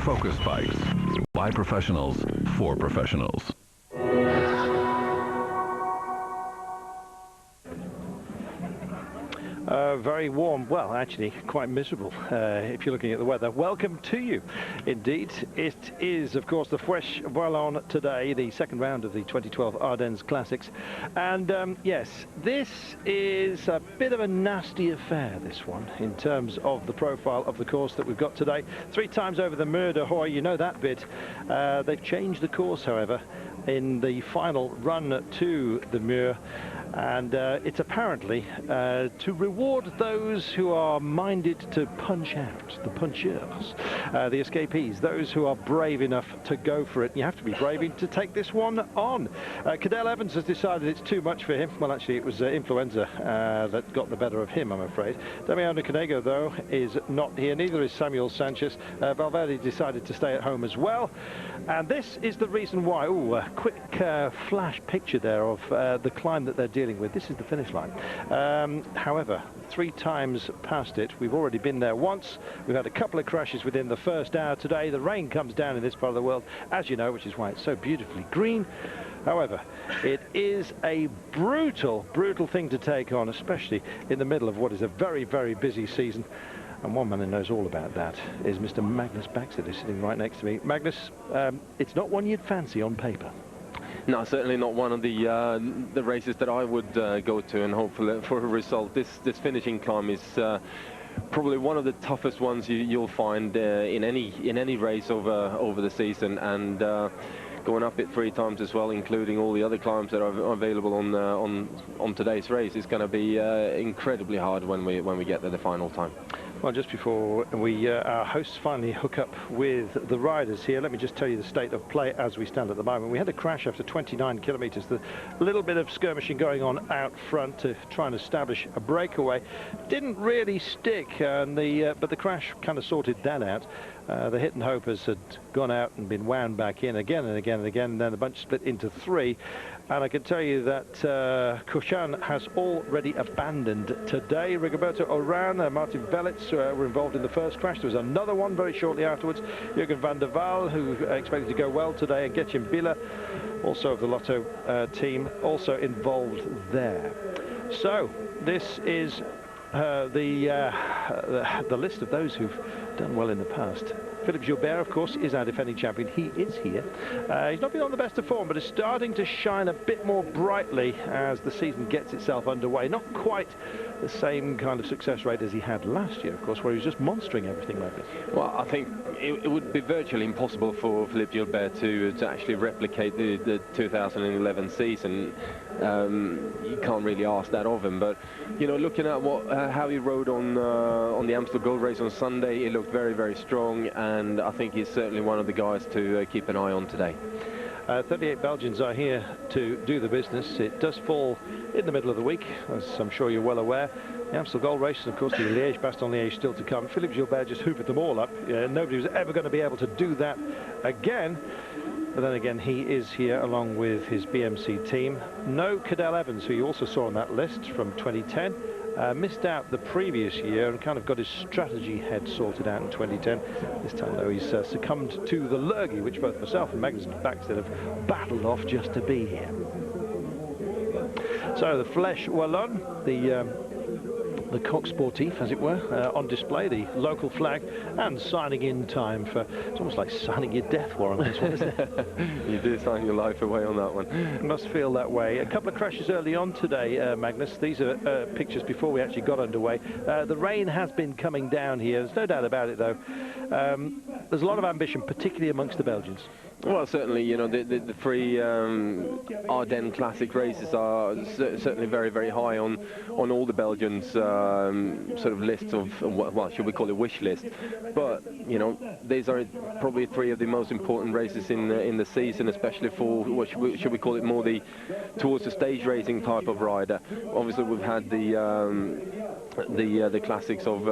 Focus bikes. By professionals, for professionals. Very warm, well, actually quite miserable if you're looking at the weather. Welcome to you. Indeed, it is, of course, the Flèche Wallonne today, the second round of the 2012 Ardennes Classics. And yes, this is a bit of a nasty affair, this one, in terms of the profile of the course that we've got today. 3 times over the Mur de Huy, you know that bit. They've changed the course, however, in the final run to the Mur. And it's apparently to reward those who are minded to punch out, the puncheurs, the escapees, those who are brave enough to go for it. You have to be brave to take this one on. Cadell Evans has decided it's too much for him. Well, actually, it was influenza that got the better of him, I'm afraid. Damiano Canego, though, is not here. Neither is Samuel Sanchez. Valverde decided to stay at home as well. And this is the reason why. Ooh, a quick flash picture there of the climb that they're dealing with. This is the finish line. However, 3 times past it. We've already been there once. We've had a couple of crashes within the first hour today. The rain comes down in this part of the world, as you know, which is why it's so beautifully green. However, it is a brutal, brutal thing to take on, especially in the middle of what is a very, very busy season. And one man who knows all about that is Mr. Magnus Baxter, who's sitting right next to me. Magnus, it's not one you'd fancy on paper. No, certainly not one of the races that I would go to and hope for a result. This finishing climb is probably one of the toughest ones you'll find in any race over the season, and going up it 3 times as well, including all the other climbs that are available on today's race, is going to be incredibly hard when we get to the final time. Well, just before our hosts finally hook up with the riders here, let me just tell you the state of play as we stand at the moment. We had a crash after 29 kilometres. A little bit of skirmishing going on out front to try and establish a breakaway. Didn't really stick, and but the crash kind of sorted that out. The hit and hopers had gone out and been wound back in again and again and again, and then the bunch split into 3. And I can tell you that Kushan has already abandoned today. Rigoberto Oran, Martin Velits were involved in the first crash. There was another one very shortly afterwards. Jürgen van der Waal, who expected to go well today, and Getjen Biller, also of the Lotto team, also involved there. So this is the list of those who've done well in the past. Philippe Gilbert, of course, is our defending champion. He is here. He's not been on the best of form, but is starting to shine a bit more brightly as the season gets itself underway. Not quite the same kind of success rate as he had last year, of course, where he was just monstering everything like this. Well, I think it would be virtually impossible for Philippe Gilbert to actually replicate the 2011 season. You can't really ask that of him, but you know, looking at how he rode on the Amstel Gold Race on Sunday, he looked very, very strong, and I think he's certainly one of the guys to keep an eye on today. 38 Belgians are here to do the business. It does fall in the middle of the week, as I'm sure you're well aware. The Amstel Gold Race, and of course the Liège-Bastogne-Liège still to come. Philippe Gilbert just hoovered them all up. Nobody was ever going to be able to do that again. But then again, he is here along with his BMC team. No Cadel Evans, who you also saw on that list from 2010. Missed out the previous year and kind of got his strategy head sorted out in 2010. This time, though, he's succumbed to the lurgy, which both myself and Magnus Baxter have battled off just to be here. So the Flèche Wallonne, the coq sportif, as it were, on display, the local flag, and signing in time for, it's almost like signing your death warrant, this one, isn't it? You do sign your life away on that one. It must feel that way. A couple of crashes early on today, Magnus. These are pictures before we actually got underway. The rain has been coming down here, there's no doubt about it, though. There's a lot of ambition, particularly amongst the Belgians. Well, certainly, you know, the three Ardennes Classic races are certainly very, very high on all the Belgians' sort of list of, well, should we call it wish list? But, you know, these are probably three of the most important races in the season, especially for, what should we call it, more towards the stage racing type of rider. Obviously, we've had the classics of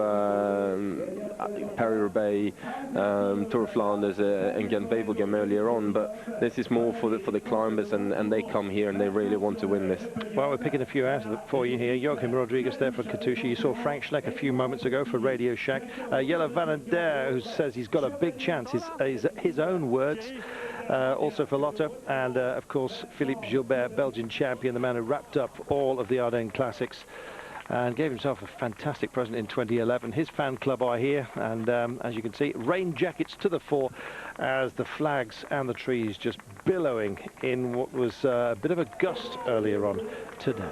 Paris-Roubaix, Tour of Flanders, and Gent-Wevelgem earlier on, but this is more for the climbers, and they come here and they really want to win this. Well, we're picking a few out for you here. Joachim Rodriguez there for Katusha. You saw Frank Schleck a few moments ago for Radio Shack. Jelle Van den Der, who says he's got a big chance, his own words. Also for Lotto, and of course Philippe Gilbert, Belgian champion, the man who wrapped up all of the Ardennes Classics and gave himself a fantastic present in 2011. His fan club are here, and as you can see, rain jackets to the fore as the flags and the trees just billowing in what was a bit of a gust earlier on today.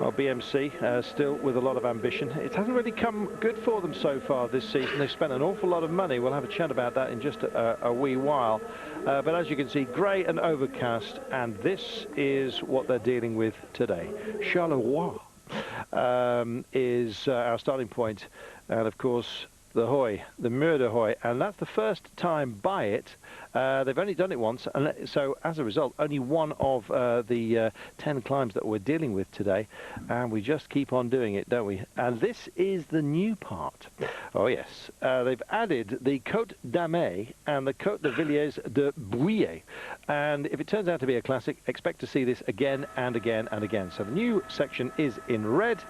Well, BMC still with a lot of ambition. It hasn't really come good for them so far this season. They've spent an awful lot of money. We'll have a chat about that in just a wee while. But as you can see, grey and overcast, and this is what they're dealing with today. Charleroi is our starting point, and of course the Huy, the Mur de Huy, and that's the first time by it. They've only done it once, and so as a result, only one of the 10 climbs that we're dealing with today, and we just keep on doing it, don't we? And this is the new part. Oh yes, they've added the Côte d'Amay and the Côte de Villiers de Bouillet, and if it turns out to be a classic, expect to see this again and again and again. So the new section is in red.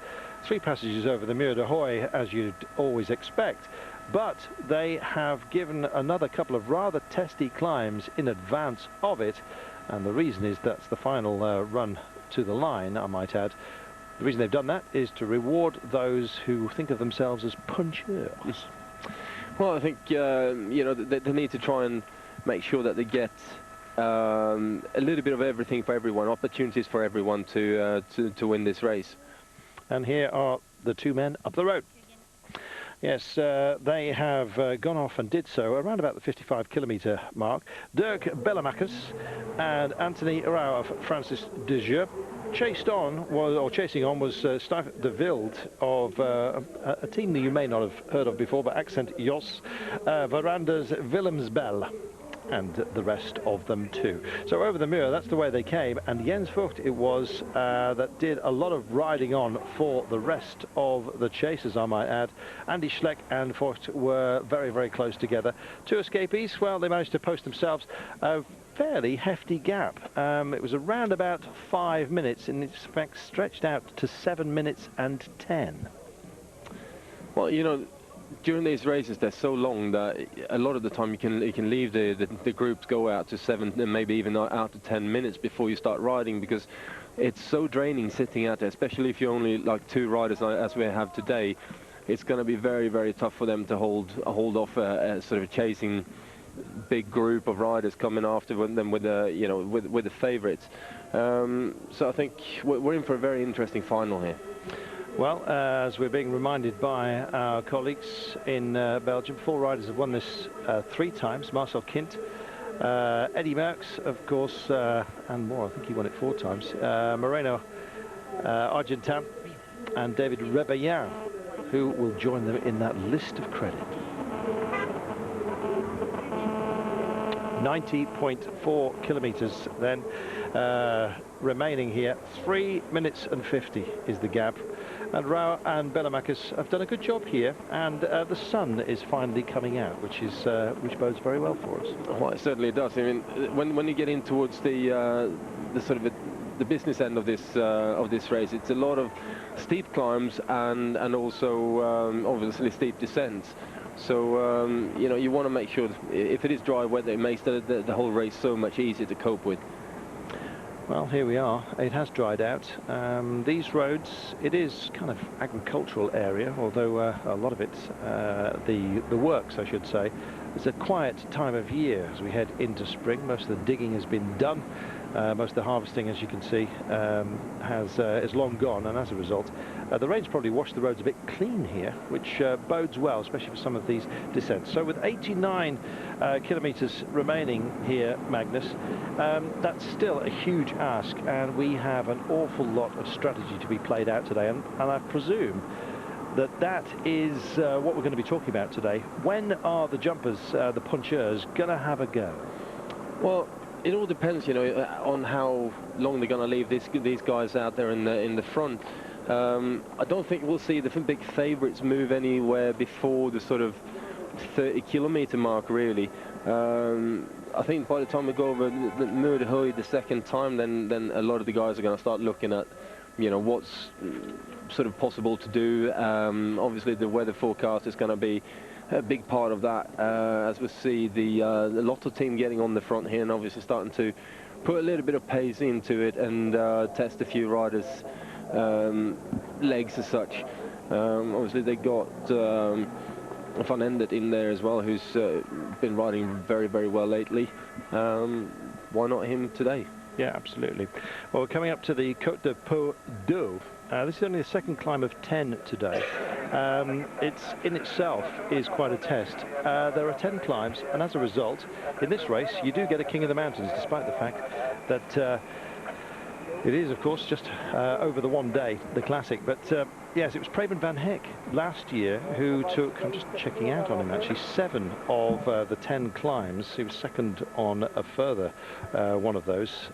3 passages over the Mur de Huy, as you'd always expect, but they have given another couple of rather testy climbs in advance of it, and the reason is that's the final run to the line, I might add. The reason they've done that is to reward those who think of themselves as puncheurs. Well, I think you know, they need to try and make sure that they get a little bit of everything for everyone, opportunities for everyone to win this race. And here are the 2 men up the road. Yes, they have gone off and did so around about the 55-kilometre mark. Dirk Bellemakers and Anthony Rauw of Francis de Jeu. Chasing on was Stuyff de Wild of a team that you may not have heard of before, but Accent Jos, Verandas Willemsbel, and the rest of them too. So over the Mur, that's the way they came, and Jens Vogt it was that did a lot of riding on for the rest of the chasers, I might add. Andy Schleck and Vogt were very, very close together. 2 escapees, well, they managed to post themselves a fairly hefty gap. It was around about 5 minutes, and it's in fact stretched out to 7 minutes and 10. Well, you know, during these races, they're so long that a lot of the time you can leave the groups go out to 7 and maybe even out to 10 minutes before you start riding, because it's so draining sitting out there, especially if you're only like 2 riders as we have today. It's going to be very, very tough for them to hold off a sort of chasing big group of riders coming after them with the, you know, with the favourites. So I think we're in for a very interesting final here. Well, as we're being reminded by our colleagues in Belgium, 4 riders have won this 3 times. Marcel Kint, Eddie Merckx, of course, and more. I think he won it 4 times. Moreno Argentin and David Rebellin, who will join them in that list of credit. 90.4 kilometres then remaining here. 3 minutes and 50 is the gap. And Rauw and Bellemakers have done a good job here, and the sun is finally coming out, which bodes very well for us. Well, it certainly does. I mean, when you get in towards the sort of the business end of this race, it's a lot of steep climbs and also obviously steep descents. So you know, you want to make sure if it is dry weather, it makes the whole race so much easier to cope with. Well, here we are. It has dried out. These roads, it is kind of agricultural area, although a lot of it, the works, I should say. It's a quiet time of year as we head into spring. Most of the digging has been done. Most of the harvesting, as you can see, is long gone, and as a result, the rain's probably washed the roads a bit clean here, which bodes well, especially for some of these descents. So with 89 kilometres remaining here, Magnus, that's still a huge ask, and we have an awful lot of strategy to be played out today, and I presume that is what we're going to be talking about today. When are the jumpers, the puncheurs, going to have a go? Well, it all depends, you know, on how long they're going to leave these guys out there in the front. I don't think we'll see the big favourites move anywhere before the sort of 30-kilometre mark, really. I think by the time we go over the Mur de Huy the second time, then a lot of the guys are going to start looking at, you know, what's sort of possible to do. Obviously, the weather forecast is going to be a big part of that, as we see the Lotto team getting on the front here and obviously starting to put a little bit of pace into it and test a few riders' legs as such. Obviously, they got Van Endert in there as well, who's been riding very, very well lately. Why not him today? Yeah, absolutely. Well, we're coming up to the Côte de Pau d'Eau. This is only the second climb of 10 today. It's in itself is quite a test. There are 10 climbs, and as a result, in this race, you do get a King of the Mountains, despite the fact that it is, of course, just over the one day, the classic. But yes, it was Preben van Hek last year who took, I'm just checking out on him actually, 7 of the 10 climbs. He was second on a further one of those.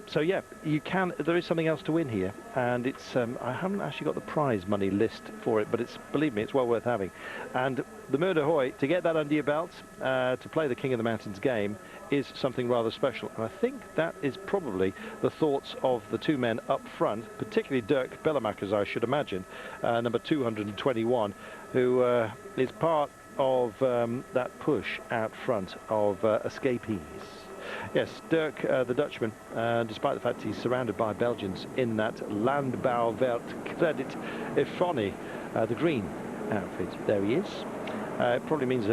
So yeah, there is something else to win here, and it's I haven't actually got the prize money list for it, but believe me, it's well worth having. And the Mur de Huy, to get that under your belt, to play the King of the Mountains game, is something rather special. And I think that is probably the thoughts of the 2 men up front, particularly Dirk Bellemakers, I should imagine, number 221, who is part of that push out front of escapees. Yes, Dirk, the Dutchman, despite the fact he's surrounded by Belgians in that Landbouwwerkkrediet Efroni, the green outfit. There he is. It probably means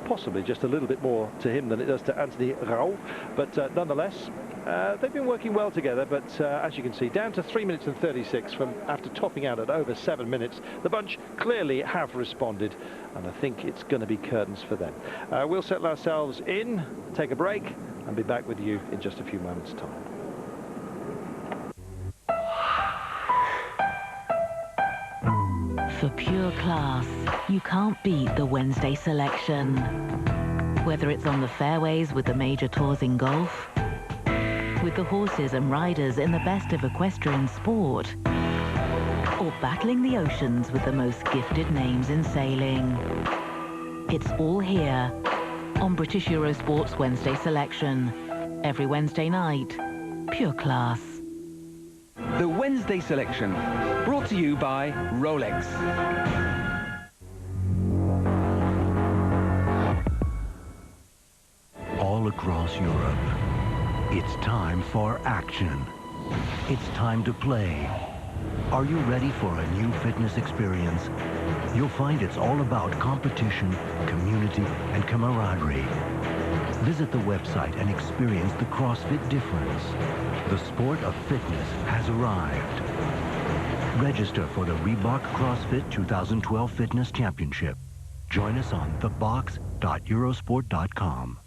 possibly just a little bit more to him than it does to Anthony Rauw, but nonetheless, they've been working well together. But as you can see, down to 3 minutes and 36 from after topping out at over 7 minutes. The bunch clearly have responded, and I think it's going to be curtains for them. We'll settle ourselves in, take a break, and be back with you in just a few moments' time. For pure class, you can't beat the Wednesday selection. Whether it's on the fairways with the major tours in golf, with the horses and riders in the best of equestrian sport, or battling the oceans with the most gifted names in sailing. It's all here on British Eurosport's Wednesday selection. Every Wednesday night, pure class. The Wednesday selection, brought to you by Rolex. All across Europe, it's time for action. It's time to play. Are you ready for a new fitness experience? You'll find it's all about competition, community, and camaraderie. Visit the website and experience the CrossFit difference. The sport of fitness has arrived. Register for the Reebok CrossFit 2012 Fitness Championship. Join us on thebox.eurosport.com.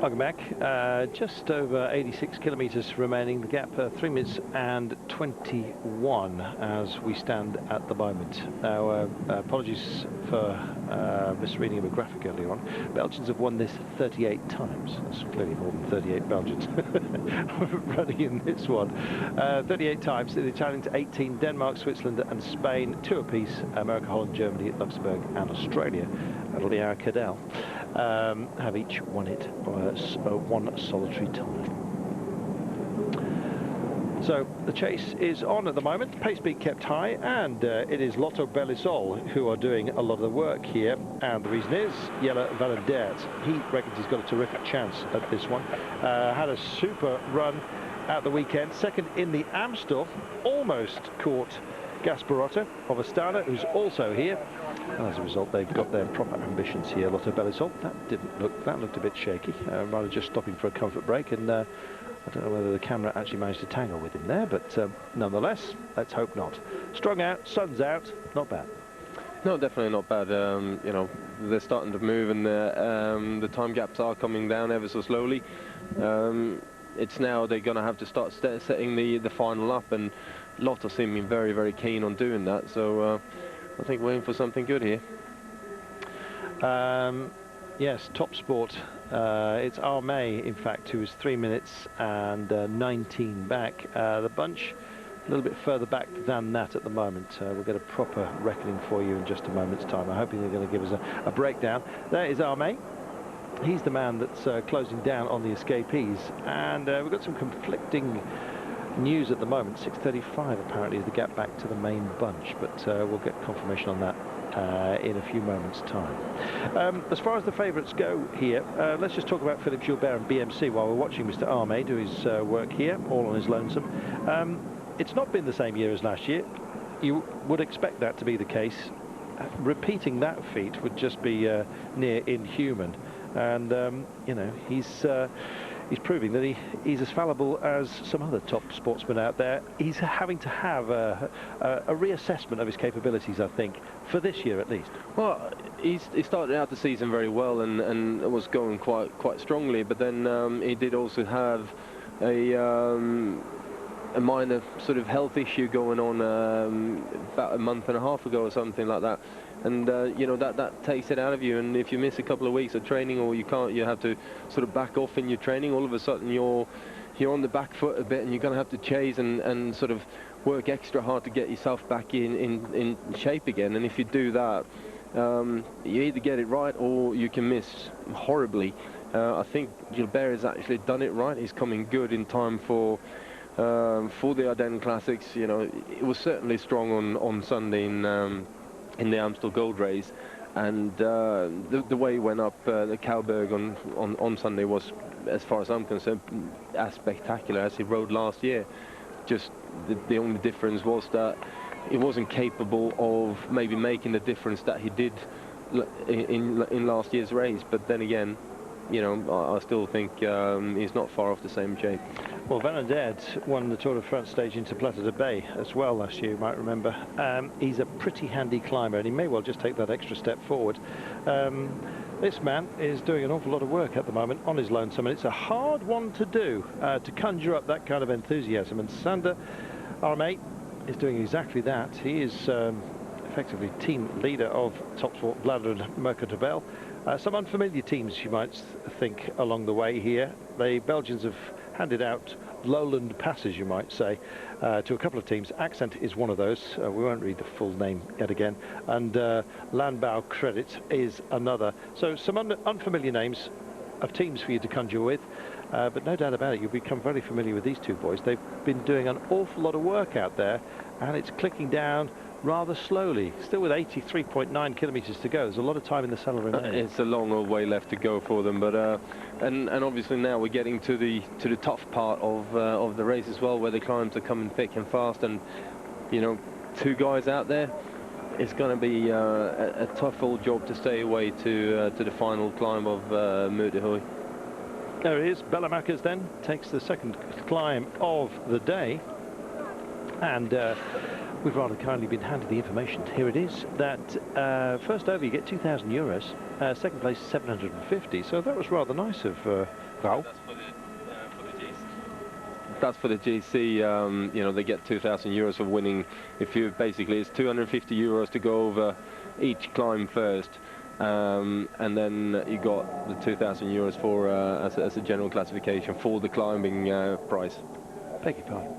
Welcome back. Just over 86 kilometres remaining. The gap 3 minutes and 21 as we stand at the moment. Now, apologies for misreading of a graphic earlier on. Belgians have won this 38 times. That's clearly more than 38 Belgians running in this one. 38 times. The Italians 18. Denmark, Switzerland and Spain 2 apiece. America, Holland, Germany, Luxembourg and Australia. Lea Cadell have each won it one solitary time. So the chase is on at the moment, pace being kept high, and it is Lotto Belisol who are doing a lot of the work here, and the reason is Jelle Valendert. He reckons he's got a terrific chance at this one. Had a super run at the weekend, second in the Amstel, almost caught Gasparotto of Astana, who's also here, and as a result they've got their proper ambitions here. Lotto Belisol, that looked a bit shaky, rather just stopping for a comfort break, and I don't know whether the camera actually managed to tangle with him there, but nonetheless, let's hope not. Strung out, sun's out, not bad. No, definitely not bad. You know, they're starting to move, and the time gaps are coming down ever so slowly. It's now they're going to have to start setting the final up, and Lotto seeming very, very keen on doing that. So I think we're in for something good here. Yes, top sport. It's Armé, in fact, who is 3 minutes and 19 back. The bunch a little bit further back than that at the moment. We'll get a proper reckoning for you in just a moment's time. I'm hoping they're going to give us a breakdown. There is Armé. He's the man that's closing down on the escapees, and we've got some conflicting news at the moment. 6:35 apparently is the gap back to the main bunch, but we'll get confirmation on that in a few moments' time. As far as the favourites go here, let's just talk about Philippe Gilbert and BMC while we're watching Mr. Armé do his work here, all on his lonesome. It's not been the same year as last year. You would expect that to be the case. Repeating that feat would just be near inhuman, and you know, he's proving that he's as fallible as some other top sportsmen out there. He's having to have a reassessment of his capabilities, I think, for this year at least. Well, he started out the season very well and was going quite strongly, but then he did also have a minor sort of health issue going on about a month and a half ago or something like that, and you know, that takes it out of you, and if you miss a couple of weeks of training, or you have to sort of back off in your training, all of a sudden you're on the back foot a bit, and you're going to have to chase and sort of work extra hard to get yourself back in shape again. And if you do that, you either get it right or you can miss horribly. I think Gilbert has actually done it right. He's coming good in time for the Ardennes Classics. You know, it was certainly strong on Sunday in the Amstel Gold Race, and the way he went up the Cowberg on Sunday was, as far as I'm concerned, as spectacular as he rode last year. Just the only difference was that he wasn't capable of maybe making the difference that he did in last year's race. But then again, you know, I still think he's not far off the same shape. Well, Van Aert won the Tour de France stage into Plateau de Bay as well last year, you might remember. He's a pretty handy climber, and he may well just take that extra step forward. This man is doing an awful lot of work at the moment on his lonesome, and it's a hard one to do, to conjure up that kind of enthusiasm. And Sander, our mate, is doing exactly that. He is effectively team leader of Topsport Vlaanderen Mercantebel. Some unfamiliar teams, you might think, along the way here. The Belgians have handed out lowland passes, you might say, to a couple of teams. Accent is one of those. We won't read the full name yet again. And Landbau Credit is another. So some unfamiliar names of teams for you to conjure with. But no doubt about it, you'll become very familiar with these two boys. They've been doing an awful lot of work out there, and it's clicking down rather slowly, still with 83.9 kilometres to go. There's a lot of time in the cellar remaining. It's a long old way left to go for them, but and obviously now we're getting to the tough part of the race as well, where the climbs are coming thick and fast, and you know, two guys out there. It's going to be a tough old job to stay away to the final climb of Mur de Huy. There it is. Bellemakers then takes the second climb of the day, and we've rather kindly been handed the information. Here it is, that first over you get €2,000, second place 750, so that was rather nice of Val. That's for the GC, you know, they get €2,000 for winning. If you basically, it's €250 to go over each climb first, and then you got the €2,000 for as a general classification for the climbing prize. Beg your pardon.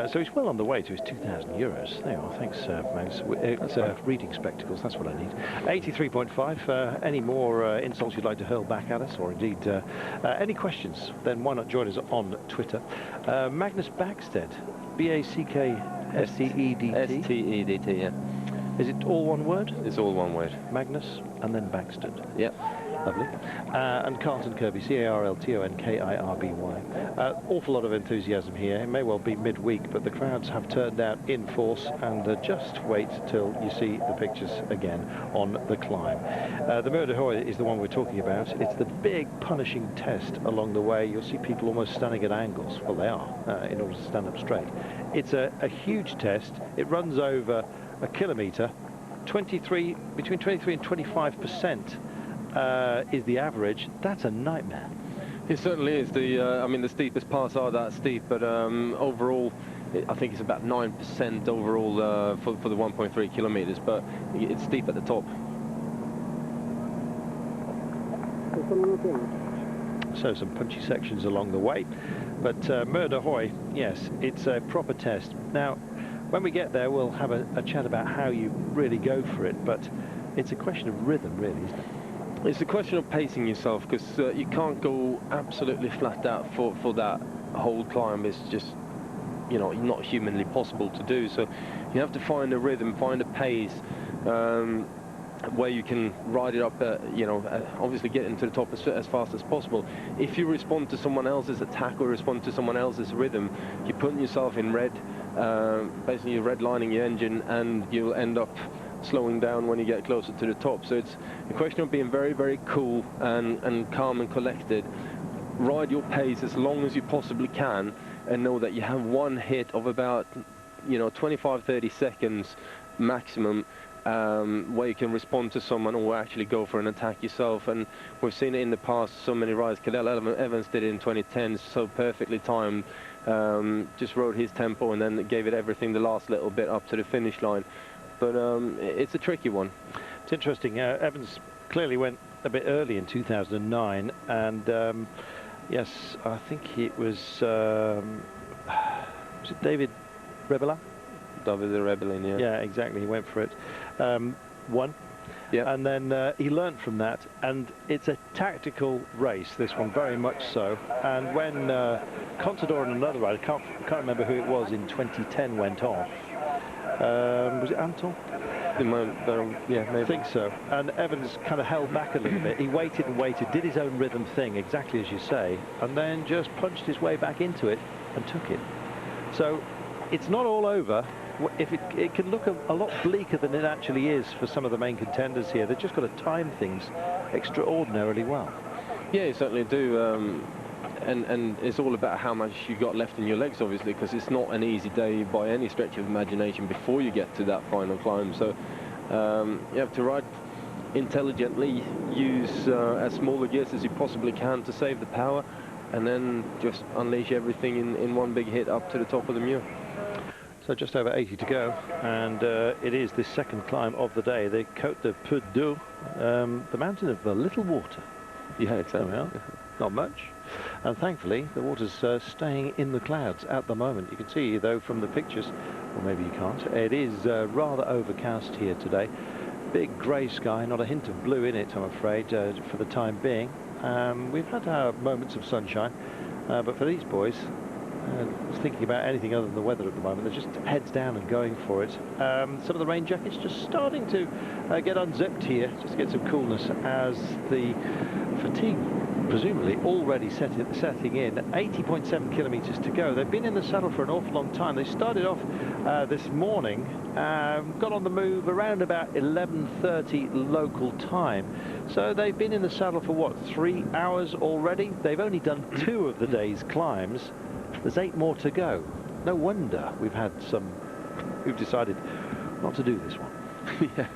So he's well on the way to his €2,000. There you are. Thanks, Magnus. It's reading spectacles. That's what I need. 83.5. Any more insults you'd like to hurl back at us, or indeed any questions, then why not join us on Twitter. Magnus Backstedt. B-A-C-K-S-T-E-D-T? S-T-E-D-T, yeah. Is it all one word? It's all one word. Magnus and then Backstedt. Yep. Lovely. And Carlton Kirby, C-A-R-L-T-O-N-K-I-R-B-Y. Awful lot of enthusiasm here. It may well be midweek, but the crowds have turned out in force, and just wait till you see the pictures again on the climb. The Mur de Huy is the one we're talking about. It's the big punishing test along the way. You'll see people almost standing at angles. Well, they are, in order to stand up straight. It's a huge test. It runs over a kilometre. Between 23 and 25%. Is the average. That's a nightmare. It certainly is. I mean, the steepest parts are that steep, but overall, I think it's about 9% overall for the 1.3 kilometres, but it's steep at the top. So some punchy sections along the way, but Mur de Huy, yes, it's a proper test. Now, when we get there, we'll have a chat about how you really go for it, but it's a question of rhythm, really, isn't it? It's a question of pacing yourself, because you can't go absolutely flat out for that whole climb. It's just, you know, not humanly possible to do. So you have to find a rhythm, find a pace where you can ride it up, you know, obviously get into the top as fast as possible. If you respond to someone else's attack or respond to someone else's rhythm, you're putting yourself in red, basically you're redlining your engine, and you'll end up slowing down when you get closer to the top. So it's a question of being very, very cool and calm and collected. Ride your pace as long as you possibly can, and know that you have one hit of about, you know, 25-30 seconds maximum, where you can respond to someone or actually go for an attack yourself. And we've seen it in the past, so many rides. Cadel Evans did it in 2010, so perfectly timed, just rode his tempo and then gave it everything the last little bit up to the finish line. But it's a tricky one. It's interesting. Evans clearly went a bit early in 2009, and yes, I think it was it David Rebellin? David Rebellin, yeah. Yeah, exactly. He went for it. Won. Yeah. And then he learnt from that, and it's a tactical race, this one, very much so. And when Contador and another rider, can't remember who it was, in 2010 went off. Was it Anton? Yeah, maybe. I think so. And Evans kind of held back a little bit. He waited and waited, did his own rhythm thing, exactly as you say, and then just punched his way back into it and took it. So it's not all over, if it can look a lot bleaker than it actually is for some of the main contenders here. They've just got to time things extraordinarily well. Yeah, you certainly do. And it's all about how much you got left in your legs, obviously, because it's not an easy day by any stretch of imagination before you get to that final climb. So you have to ride intelligently, use as small a gears as you possibly can to save the power, and then just unleash everything in one big hit up to the top of the Mur. So just over 80 to go, and it is the second climb of the day, the Côte de Peu d'eau, the mountain of the little water. Yeah, exactly. Well, not much. And thankfully, the water's staying in the clouds at the moment. You can see, though, from the pictures, or maybe you can't, it is rather overcast here today. Big grey sky, not a hint of blue in it, I'm afraid, for the time being. We've had our moments of sunshine, but for these boys, thinking about anything other than the weather at the moment, they're just heads down and going for it. Some of the rain jackets just starting to get unzipped here, just to get some coolness, as the fatigue presumably already setting in. 80.7 kilometres to go. They've been in the saddle for an awful long time. They started off this morning, got on the move around about 11:30 local time. So they've been in the saddle for what, 3 hours already? They've only done 2 of the day's climbs. There's 8 more to go. No wonder we've had some who've decided not to do this one. Yeah.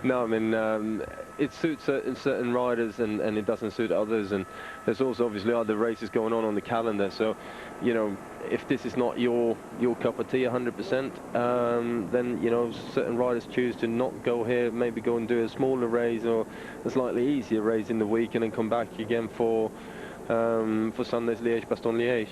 No, I mean, it suits certain riders and it doesn't suit others, and there's also obviously other races going on the calendar. So, you know, if this is not your cup of tea 100%, then, you know, certain riders choose to not go here, maybe go and do a smaller race or a slightly easier race in the week, and then come back again for Sunday's Liège-Bastogne-Liège.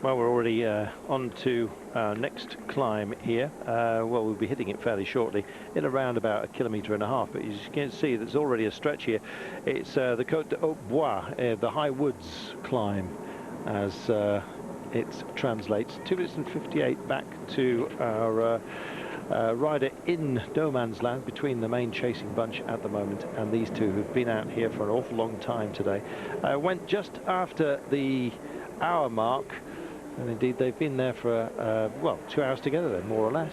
Well, we're already on to our next climb here. Well, we'll be hitting it fairly shortly, in around about 1.5 kilometres, but as you can see, there's already a stretch here. It's the Côte de Haut-Bois, the High Woods climb, as it translates. 2 minutes and 58 back to our rider in no man's land between the main chasing bunch at the moment and these two who've been out here for an awful long time today. Went just after the hour mark. And indeed, they've been there for, well, 2 hours together then, more or less.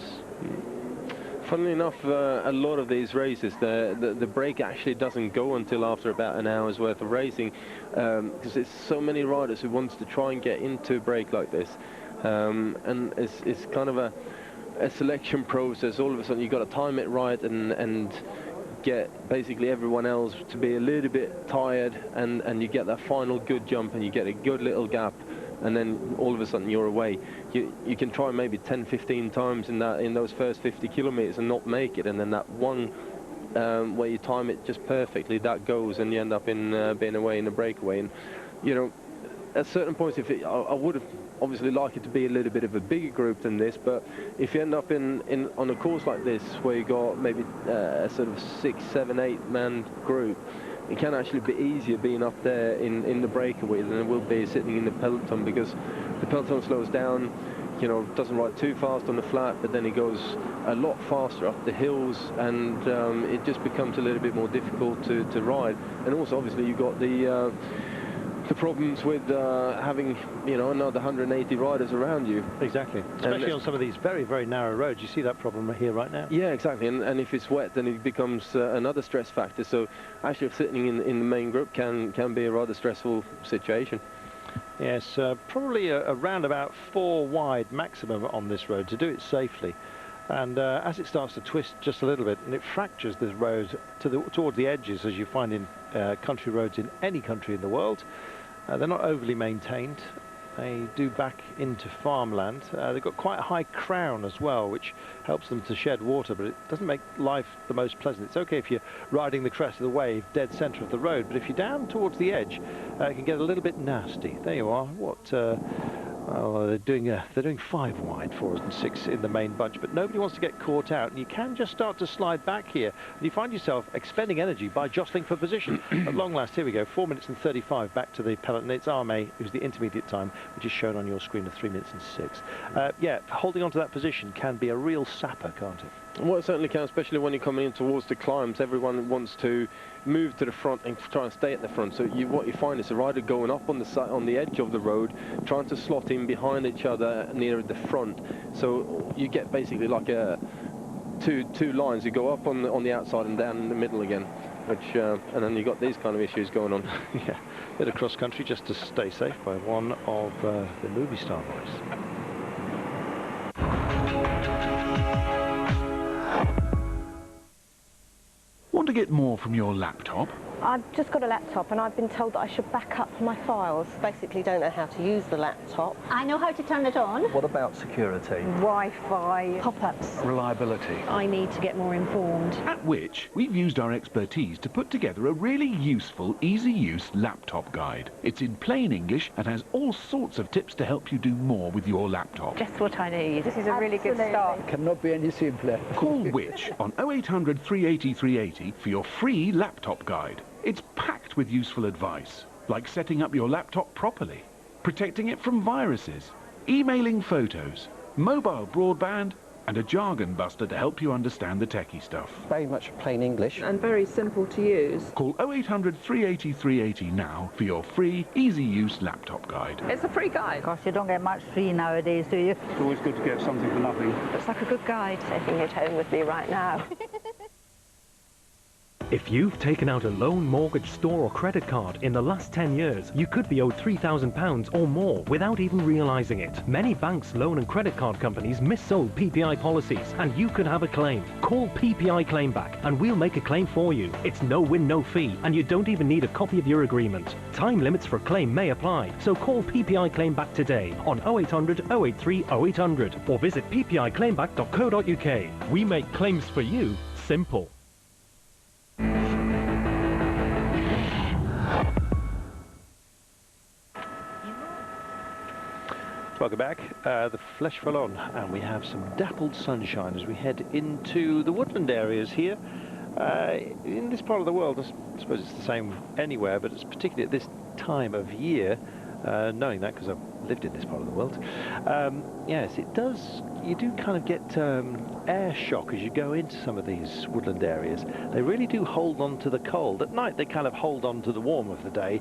Funnily enough, a lot of these races, the break actually doesn't go until after about an hour's worth of racing, because there's so many riders who wants to try and get into a break like this. And it's kind of a selection process. All of a sudden, you've got to time it right and get basically everyone else to be a little bit tired, and you get that final good jump, and you get a good little gap. And then all of a sudden you're away. You can try maybe 10-15 times in those first 50 kilometers and not make it, and then that one where you time it just perfectly, that goes, and you end up in being away in a breakaway. And you know, at certain points, I would have obviously liked it to be a little bit of a bigger group than this, but if you end up on a course like this where you got maybe a sort of 6, 7, 8 man group, it can actually be easier being up there in the breakaway than it will be sitting in the peloton, because the peloton slows down, you know, doesn't ride too fast on the flat, but then it goes a lot faster up the hills, and it just becomes a little bit more difficult to ride. And also, obviously, you've got the problems with having, you know, another 180 riders around you. Exactly, especially on some of these very, very narrow roads. You see that problem here right now. Yeah, exactly, and if it's wet, then it becomes another stress factor. So actually sitting in the main group can be a rather stressful situation. Yes, probably around about 4 wide maximum on this road to do it safely. And as it starts to twist just a little bit, and it fractures this road towards the edges, as you find in country roads in any country in the world. They're not overly maintained. They do back into farmland. They've got quite a high crown as well, which helps them to shed water, but it doesn't make life the most pleasant. It's okay if you're riding the crest of the wave dead centre of the road, but if you're down towards the edge, it can get a little bit nasty. There you are. Well, they're doing 5 wide, 4 and 6 in the main bunch, but nobody wants to get caught out, and you can just start to slide back here, and you find yourself expending energy by jostling for position. At long last, here we go, 4 minutes and 35 back to the peloton. It's Arme, who's the intermediate time, which is shown on your screen of 3 minutes and 6. Yeah, holding on to that position can be a real sapper, can't it? Well, it certainly can, especially when you're coming in towards the climbs. Everyone wants to move to the front and try and stay at the front. So what you find is a rider going up on the side, on the edge of the road, trying to slot in behind each other near the front. So you get basically like a two lines. You go up on the outside and down in the middle again, which and then you got these kind of issues going on. Yeah, bit of cross country just to stay safe by one of the movie star boys. Want to get more from your laptop? I've just got a laptop and I've been told that I should back up my files. Basically don't know how to use the laptop. I know how to turn it on. What about security? Wi-Fi, pop-ups. Reliability. I need to get more informed. At which, we've used our expertise to put together a really useful, easy-use laptop guide. It's in plain English and has all sorts of tips to help you do more with your laptop. Just what I need. This is a really good start. Cannot be any simpler. Call Which on 0800 380 380 for your free laptop guide. It's packed with useful advice, like setting up your laptop properly, protecting it from viruses, emailing photos, mobile broadband, and a jargon buster to help you understand the techie stuff. Very much plain English. And very simple to use. Call 0800 380 380 now for your free, easy-use laptop guide. It's a free guide. Gosh, you don't get much free nowadays, do you? It's always good to get something for nothing. Looks like a good guide. Taking it home with me right now. If you've taken out a loan, mortgage, store or credit card in the last 10 years, you could be owed £3,000 or more without even realising it. Many banks, loan and credit card companies missold PPI policies and you could have a claim. Call PPI Claimback and we'll make a claim for you. It's no win, no fee and you don't even need a copy of your agreement. Time limits for claim may apply, so call PPI Claimback today on 0800 083 0800 or visit ppiclaimback.co.uk. We make claims for you simple. Welcome back, the Flèche Wallonne, and we have some dappled sunshine as we head into the woodland areas here. In this part of the world, I suppose it's the same anywhere, but it's particularly at this time of year, knowing that because I've lived in this part of the world. Yes, it does, you do kind of get air shock as you go into some of these woodland areas. They really do hold on to the cold. At night they kind of hold on to the warm of the day,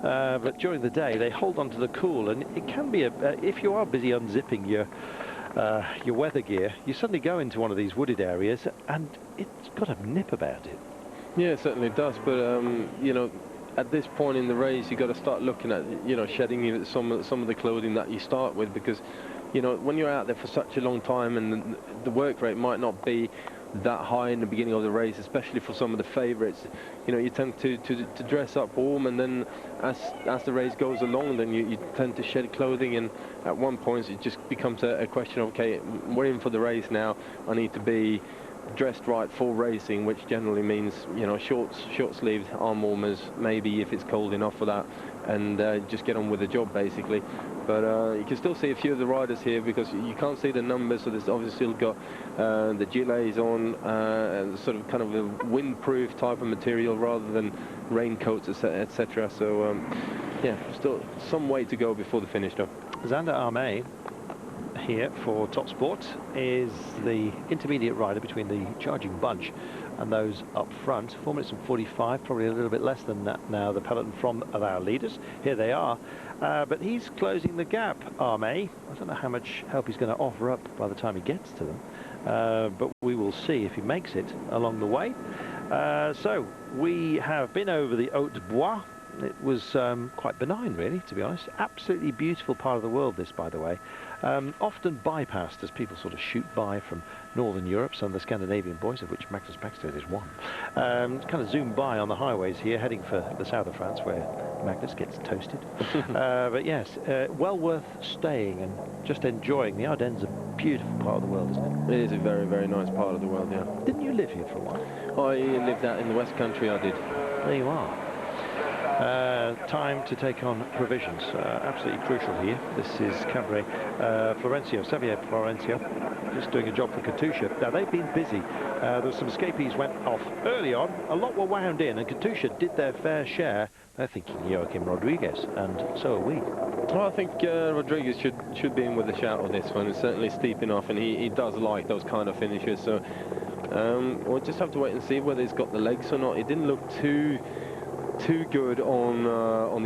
but during the day they hold on to the cool, and it can be, if you are busy unzipping your weather gear, you suddenly go into one of these wooded areas and it's got a nip about it. Yeah, it certainly does, but you know, at this point in the race, you've got to start looking at, you know, shedding some of the clothing that you start with, because, you know, when you're out there for such a long time and the work rate might not be that high in the beginning of the race, especially for some of the favourites, you know, you tend to dress up warm, and then as the race goes along, then you tend to shed clothing, and at one point it just becomes a question of, okay, we're in for the race now, I need to be dressed right for racing, which generally means, you know, short-sleeved arm warmers, maybe if it's cold enough for that, and just get on with the job basically. But you can still see a few of the riders here because you can't see the numbers, so there's obviously still got the gilets on, and sort of kind of a windproof type of material rather than raincoats, etc. So yeah, still some way to go before the finish though. Xander Arme here for Top Sport is the intermediate rider between the charging bunch and those up front. 4 minutes and 45, probably a little bit less than that now, the peloton from of our leaders. Here they are, but he's closing the gap, Arme. I don't know how much help he's going to offer up by the time he gets to them, but we will see if he makes it along the way. So we have been over the Haute de Bois. It was quite benign, really, to be honest. Absolutely beautiful part of the world, this, by the way. Often bypassed as people sort of shoot by from Northern Europe, some of the Scandinavian boys, of which Magnus Backstedt is one. Kind of zoom by on the highways here, heading for the south of France, where Magnus gets toasted. But yes, well worth staying and just enjoying. The Ardennes is a beautiful part of the world, isn't it? It is a very, very nice part of the world, yeah. Didn't you live here for a while? I lived out in the West Country, I did. There you are. Time to take on provisions. Absolutely crucial here. This is Cabaret Florencio, Xavier Florencio, just doing a job for Katusha. Now, they've been busy. There were some escapees went off early on. A lot were wound in, and Katusha did their fair share. They're thinking Joaquim Rodriguez, and so are we. Well, I think Rodriguez should be in with a shout on this one. It's certainly steep enough, and he does like those kind of finishes. So We'll just have to wait and see whether he's got the legs or not. It didn't look too good on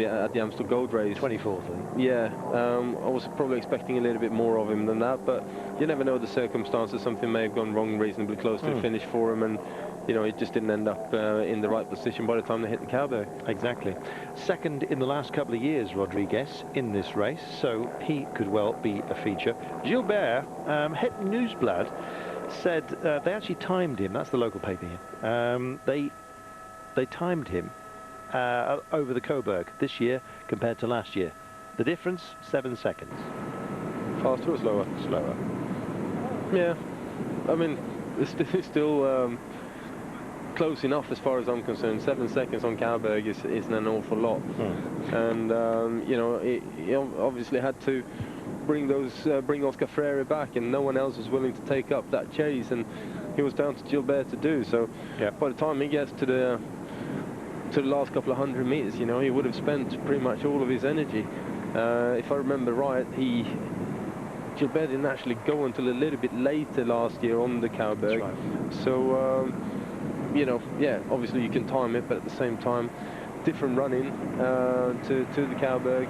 at the Amstel Gold Race. 24th, I think. Yeah, I was probably expecting a little bit more of him than that, but you never know the circumstances. Something may have gone wrong reasonably close to the finish for him, and you know, it just didn't end up in the right position by the time they hit the cowberg. Exactly. Second in the last couple of years, Rodriguez, in this race, so he could well be a feature. Gilbert, Het Nieuwsblad, said they actually timed him. That's the local paper here. They timed him over the Coburg this year compared to last year. The difference, 7 seconds. Faster or slower? Slower. Yeah, I mean, it's still close enough as far as I'm concerned. 7 seconds on Cowberg isn't an awful lot. And you know, he obviously had to bring Oscar Freire back, and no one else was willing to take up that chase, and he was down to Gilbert to do so. By the time he gets to the last couple of 100 meters, you know, he would have spent pretty much all of his energy. If I remember right, Gilbert didn't actually go until a little bit later last year on the Cowberg. That's right. So you know, yeah, obviously you can time it, but at the same time, different running to the Cowberg,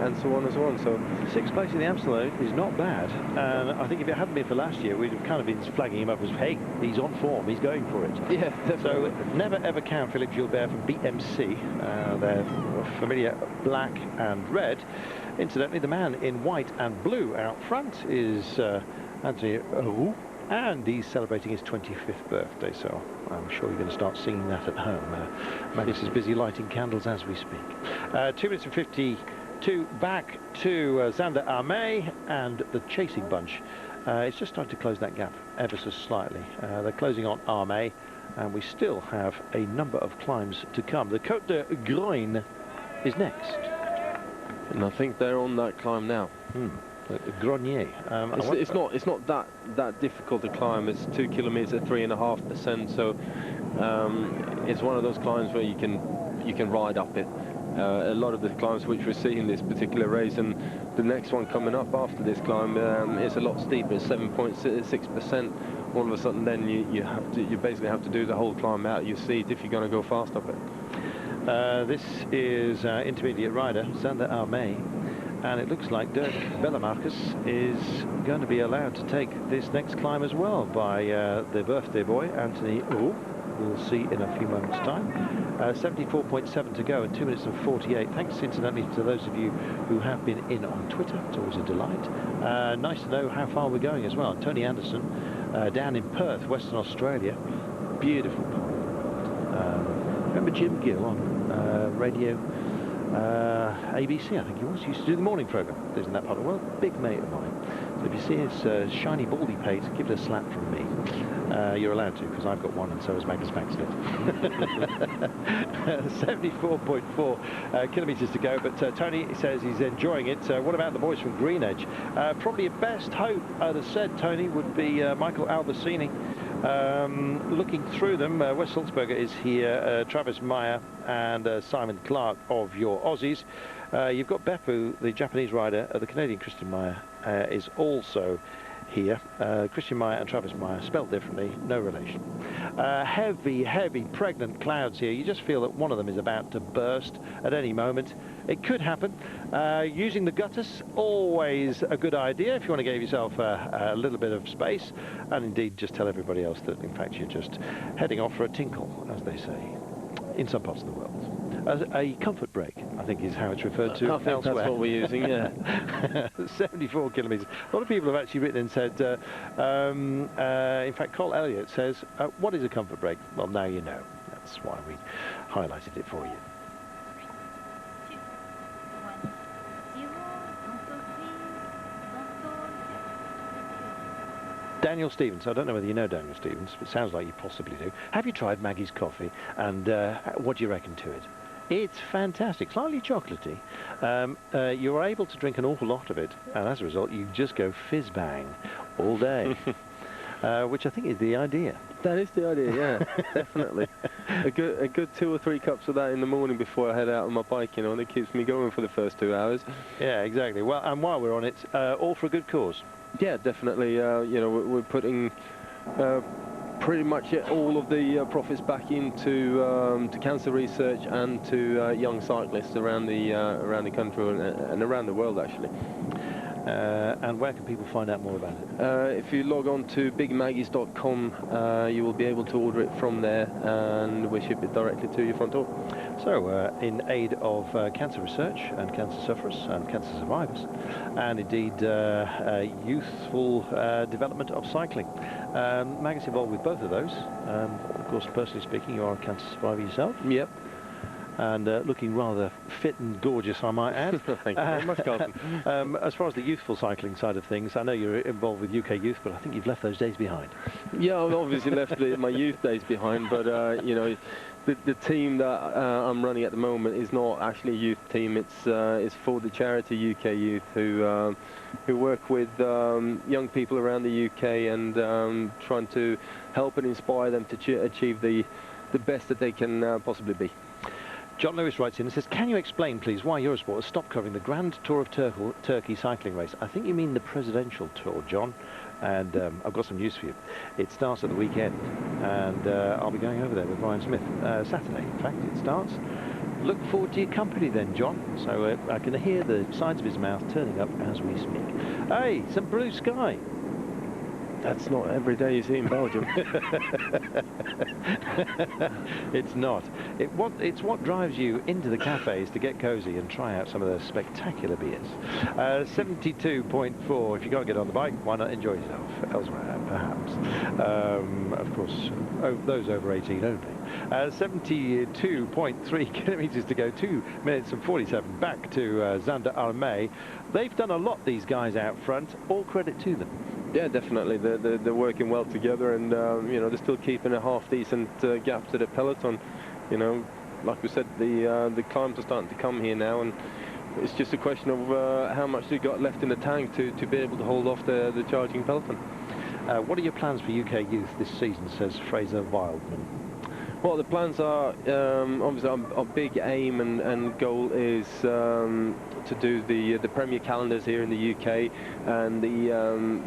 and so on and so on. So 6th place in the Amstel is not bad, and I think if it hadn't been for last year, we'd have kind of been flagging him up as, hey, he's on form, he's going for it. Yeah, definitely. So never ever count Philippe Gilbert from BMC. They're familiar black and red. Incidentally, the man in white and blue out front is Anthony Roux, and he's celebrating his 25th birthday, so I'm sure you're going to start singing that at home. Magnus is busy lighting candles as we speak. 2 minutes and 52 back to Zander Armé and the chasing bunch. It's just starting to close that gap ever so slightly. They're closing on Armé, and we still have a number of climbs to come. The Côte de Groin is next. And I think they're on that climb now. Grenier. It's not that difficult to climb. It's 2 kilometers at 3.5%. So it's one of those climbs where you can ride up it. A lot of the climbs which we're seeing in this particular race, and the next one coming up after this climb is a lot steeper. It's 7.6%. All of a sudden, then you basically have to do the whole climb out of your seat if you're going to go fast up it. This is intermediate rider Zander Armé. And it looks like Dirk Bellemarcus is going to be allowed to take this next climb as well by the birthday boy, Anthony Roux. We'll see in a few moments' time. 74.7 to go and 2 minutes and 48. Thanks, incidentally, to those of you who have been in on Twitter. It's always a delight. Nice to know how far we're going as well. Tony Anderson, down in Perth, Western Australia. Beautiful pond. Remember Jim Gill on radio? ABC, I think he was. He used to do the morning programme. Lives in that part of the world. Big mate of mine. So if you see his shiny baldy pate, give it a slap from me. You're allowed to, because I've got one, and so has Magnus Maxted. 74.4 kilometres to go, but Tony says he's enjoying it. What about the boys from Green Edge? Probably your best hope, I'd have said, Tony, would be Michael Albercini. Looking through them, Wes Sulzberger is here, Travis Meyer and Simon Clark of your Aussies. You've got Beppu, the Japanese rider, the Canadian Christian Meyer is also here. Christian Meyer and Travis Meyer, spelled differently, no relation. Heavy pregnant clouds here. You just feel that one of them is about to burst at any moment. It could happen. Using the gutters, always a good idea if you want to give yourself a little bit of space, and indeed just tell everybody else that in fact you're just heading off for a tinkle, as they say in some parts of the world. A comfort break, I think, is how it's referred to elsewhere. That's what we're using, yeah. 74 kilometres. A lot of people have actually written and said, in fact, Cole Elliott says, what is a comfort break? Well, now you know. That's why we highlighted it for you. Daniel Stevens. I don't know whether you know Daniel Stevens, but it sounds like you possibly do. Have you tried Maggie's coffee, and what do you reckon to it? It's fantastic, slightly chocolatey. You're able to drink an awful lot of it, and as a result, you just go fizz-bang all day, which I think is the idea. That is the idea, yeah, definitely. A good 2 or 3 cups of that in the morning before I head out on my bike, you know, and it keeps me going for the first 2 hours. Yeah, exactly. Well, and while we're on it, all for a good cause. Yeah, definitely. You know, we're putting Pretty much all of the profits back into to cancer research and to young cyclists around the country and around the world, actually. And where can people find out more about it? If you log on to bigmaggies.com, you will be able to order it from there, and we ship it directly to your front door. So, in aid of cancer research and cancer sufferers and cancer survivors, and indeed youthful development of cycling. Maggie's involved with both of those. Of course, personally speaking, you are a cancer survivor yourself. Yep. And looking rather fit and gorgeous, I might add. Thank you very much, Carlton. As far as the youthful cycling side of things, I know you're involved with UK Youth, but I think you've left those days behind. Yeah, I've obviously left my youth days behind, but you know, the team that I'm running at the moment is not actually a youth team. It's for the charity UK Youth, who work with young people around the UK and trying to help and inspire them to achieve the best that they can possibly be. John Lewis writes in and says, can you explain, please, why Eurosport has stopped covering the Grand Tour of Turkey cycling race? I think you mean the presidential tour, John, and I've got some news for you. It starts at the weekend, and I'll be going over there with Ryan Smith Saturday. In fact, it starts. Look forward to your company then, John. So I can hear the sides of his mouth turning up as we speak. Hey, some blue sky. That's not every day you see in Belgium. It's not. It's what drives you into the cafes to get cosy and try out some of the spectacular beers. 72.4. If you can't get on the bike, why not enjoy yourself elsewhere, perhaps? Of course, those over 18 only. 72.3 kilometres to go. 2 minutes and 47 back to Zander Armé. They've done a lot, these guys out front. All credit to them. Yeah, definitely. They're working well together, and you know, they're still keeping a half-decent gap to the peloton. You know, like we said, the climbs are starting to come here now, and it's just a question of how much they got left in the tank to be able to hold off the charging peloton. What are your plans for UK Youth this season, says Fraser Wildman? Well, the plans are, obviously, our big aim and goal is to do the Premier calendars here in the UK and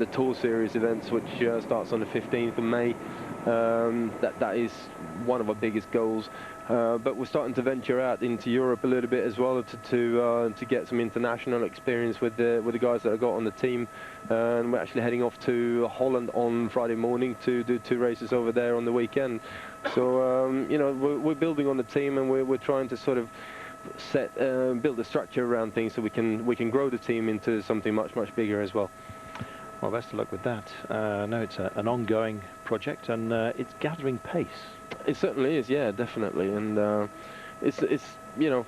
the Tour Series events, which starts on the 15th of May. That is one of our biggest goals. But we're starting to venture out into Europe a little bit as well to get some international experience with the guys that I got on the team. And we're actually heading off to Holland on Friday morning to do 2 races over there on the weekend. So you know, we're building on the team, and we're trying to sort of build a structure around things so we can grow the team into something much bigger as well. Well, best of luck with that. No, it's an ongoing project, and it's gathering pace. It certainly is, yeah, definitely, and it's you know,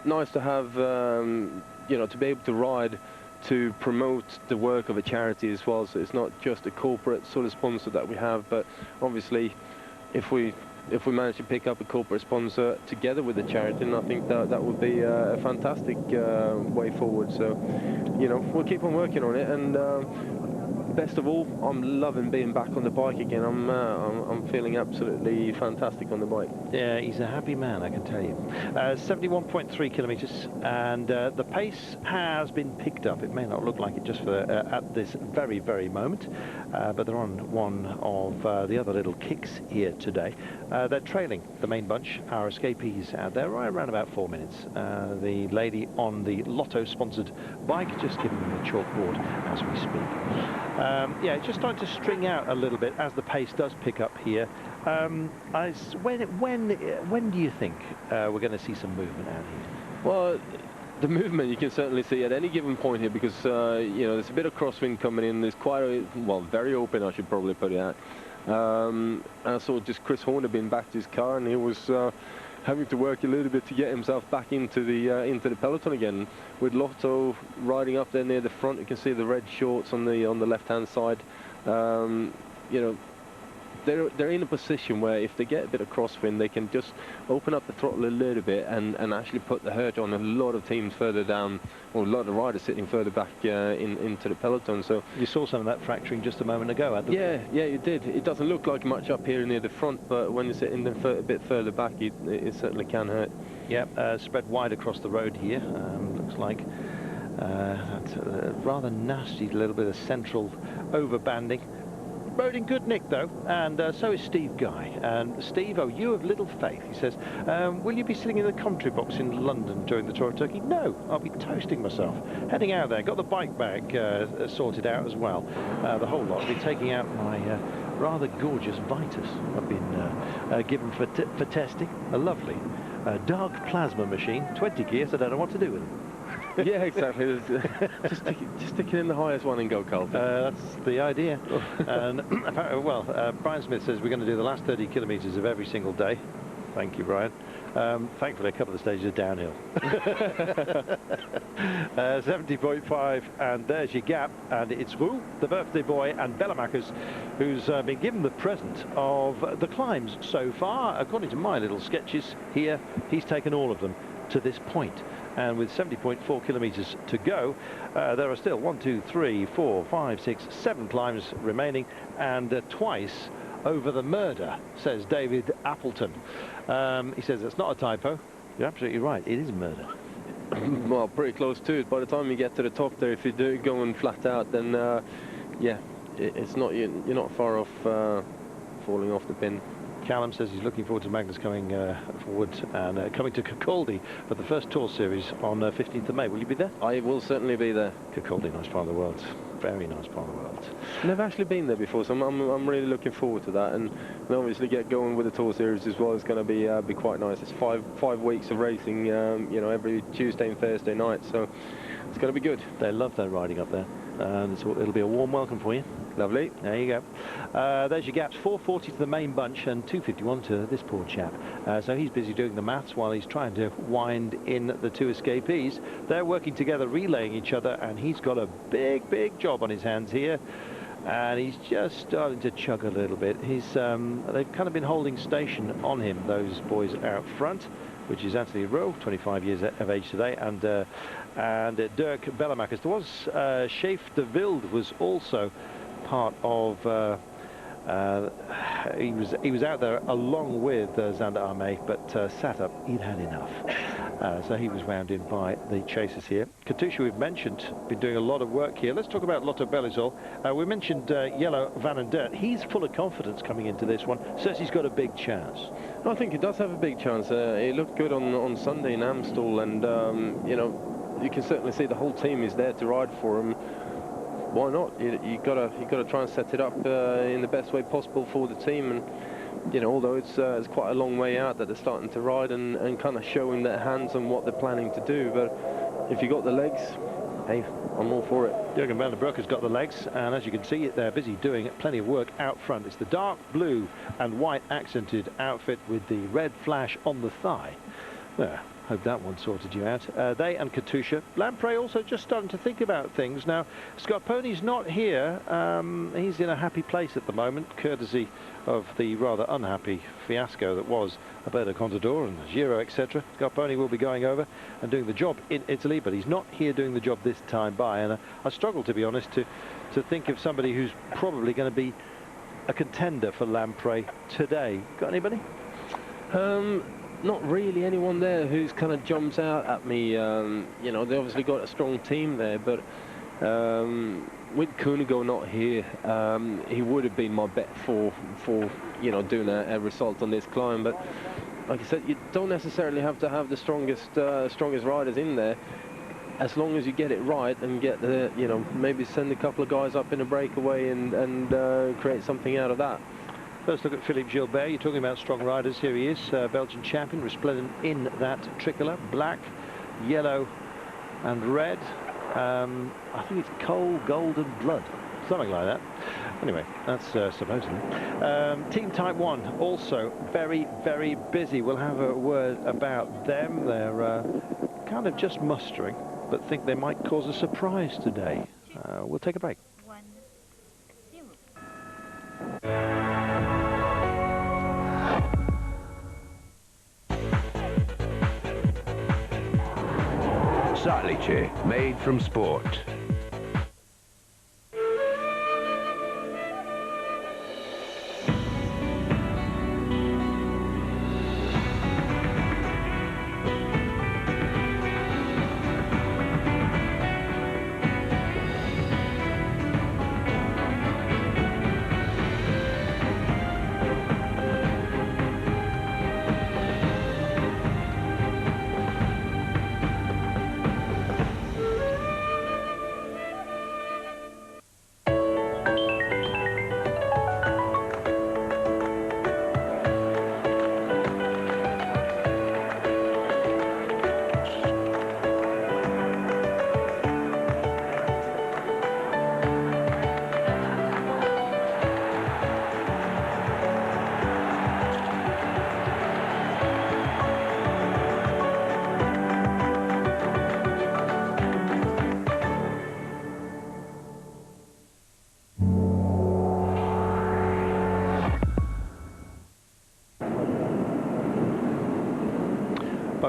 nice to have you know, to be able to ride to promote the work of a charity as well. So it's not just a corporate sort of sponsor that we have, but obviously, if we manage to pick up a corporate sponsor together with the charity, then I think that would be a fantastic way forward. So, you know, we'll keep on working on it, and best of all, I'm loving being back on the bike again. I'm feeling absolutely fantastic on the bike. Yeah, he's a happy man, I can tell you. 71.3 kilometres, and the pace has been picked up. It may not look like it just for at this very moment, but they're on one of the other little kicks here today. They're trailing the main bunch, our escapees out there, right around about 4 minutes. The lady on the Lotto-sponsored bike just giving them a chalkboard as we speak. Yeah, it's just starting to string out a little bit as the pace does pick up here. When do you think we're going to see some movement out here? Well, the movement you can certainly see at any given point here, because you know, there's a bit of crosswind coming in. There's quite a, well, very open, I should probably put it out. I saw just Chris Horner being back to his car, and he was having to work a little bit to get himself back into the peloton again. With Lotto riding up there near the front, you can see the red shorts on the left-hand side. You know, they're in a position where if they get a bit of crosswind, they can just open up the throttle a little bit and actually put the hurt on a lot of teams further down, or a lot of riders sitting further back into the peloton. So you saw some of that fracturing just a moment ago. Yeah, you did. It doesn't look like much up here near the front, but when you're sitting a bit further back, it certainly can hurt. Yeah, spread wide across the road here. Looks like that's rather nasty little bit of central overbanding. rode in good nick though, and so is Steve Guy. And Steve, oh, you have little faith. He says, will you be sitting in the commentary box in London during the Tour of Turkey? No, I'll be toasting myself. Heading out there, got the bike bag sorted out as well. The whole lot. I'll be taking out my rather gorgeous Vitus. I've been given for testing. A lovely dark plasma machine, 20 gears. I don't know what to do with it. Yeah, exactly. just stick it in the highest one and go, Carlton. That's the idea. And Brian Smith says we're going to do the last 30 kilometres of every single day. Thank you, Brian. Thankfully, a couple of stages are downhill. 70.5, and there's your gap. And it's Roux, the birthday boy, and Bellemakers, who's been given the present of the climbs so far. According to my little sketches here, he's taken all of them to this point. And with 70.4 kilometres to go, there are still 1, 2, 3, 4, 5, 6, 7 climbs remaining, and twice over the murder, says David Appleton. He says it's not a typo. You're absolutely right, it is murder. Well, pretty close to it. By the time you get to the top there, if you do going flat out, then yeah, it's not, you're not far off falling off the pin. Callum says he's looking forward to Magnus coming forward and coming to Kirkcaldy for the first Tour Series on 15th of May. Will you be there? I will certainly be there. Kirkcaldy, nice part of the world. Very nice part of the world. Never actually been there before, so I'm really looking forward to that. And obviously get going with the Tour Series as well. It's going to be quite nice. It's five weeks of racing, you know, every Tuesday and Thursday night. So it's going to be good. They love their riding up there. And it'll be a warm welcome for you. Lovely. There you go. There's your gaps. 4:40 to the main bunch and 2:51 to this poor chap. So he's busy doing the maths while he's trying to wind in the two escapees. They're working together, relaying each other, and he's got a big job on his hands here. And he's just starting to chug a little bit. He's they've kind of been holding station on him, those boys out front, which is Anthony Rowe, 25 years of age today, and Dirk Bellemakers. There was Schaef de Wilde was also part of he was out there along with Zander Arme, but sat up, he'd had enough. So he was wound in by the chasers here. Katusha, we've mentioned, been doing a lot of work here. Let's talk about Lotto Belizol. We mentioned Yellow Van den Dert. He's full of confidence coming into this one. Says he's got a big chance. I think he does have a big chance. He looked good on Sunday in Amstel, and you know, you can certainly see the whole team is there to ride for him. Why not? You gotta try and set it up in the best way possible for the team. And you know, although it's quite a long way out that they're starting to ride and kind of showing their hands on what they're planning to do, but if you got the legs, hey, I'm all for it. Jürgen van der Broek has got the legs, and as you can see, they're busy doing plenty of work out front. It's the dark blue and white accented outfit with the red flash on the thigh. There. Hope that one sorted you out. They and Katusha. Lamprey also just starting to think about things. Now, Scarponi's not here. He's in a happy place at the moment, courtesy of the rather unhappy fiasco that was Alberto Contador and Giro, etc. Scarponi will be going over and doing the job in Italy, but he's not here doing the job this time by. And I struggle, to be honest, to think of somebody who's probably going to be a contender for Lamprey today. Got anybody? Not really anyone there who's kind of jumps out at me. You know, they obviously got a strong team there, but with Kunigo not here, he would have been my bet for you know, doing a result on this climb. But like I said, you don't necessarily have to have the strongest riders in there, as long as you get it right and get the, you know, maybe send a couple of guys up in a breakaway and create something out of that. First look at Philippe Gilbert. You're talking about strong riders. Here he is, Belgian champion, resplendent in that tricolour, black, yellow and red. I think it's coal, gold and blood, something like that. Anyway, that's supposedly. Team Type 1 also very busy. We'll have a word about them. They're kind of just mustering, but think they might cause a surprise today. We'll take a break. Salice, made from sport.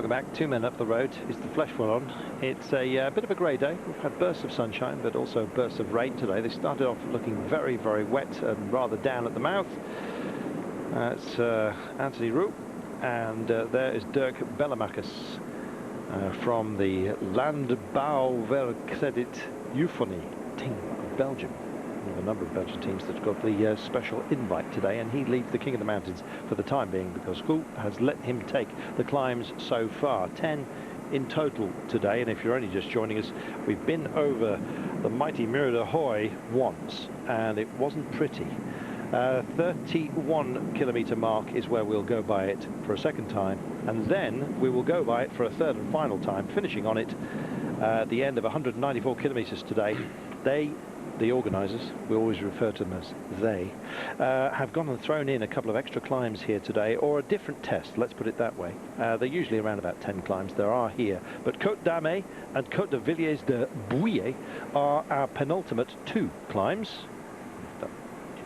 Welcome back. 2 men up the road is the Flèche Wallonne. It's a bit of a grey day. We've had bursts of sunshine, but also bursts of rain today. They started off looking very, very wet and rather down at the mouth. It's Anthony Roux, and there is Dirk Bellemakers from the Landbouwwerkcredit Euphonie team of Belgium. We have a number of Belgian teams that have got the special invite today, and he leads the King of the Mountains for the time being because Roux has let him take the climbs so far. 10 in total today, and if you're only just joining us, we've been over the mighty Mur de Huy once, and it wasn't pretty. 31-kilometre mark is where we'll go by it for a second time, and then we will go by it for a third and final time, finishing on it at the end of 194 kilometres today. The organisers, we always refer to them as they, have gone and thrown in a couple of extra climbs here today, or a different test, let's put it that way. They're usually around about 10 climbs, there are here. But Côte d'Armée and Côte de Villiers de Bouillet are our penultimate 2 climbs. If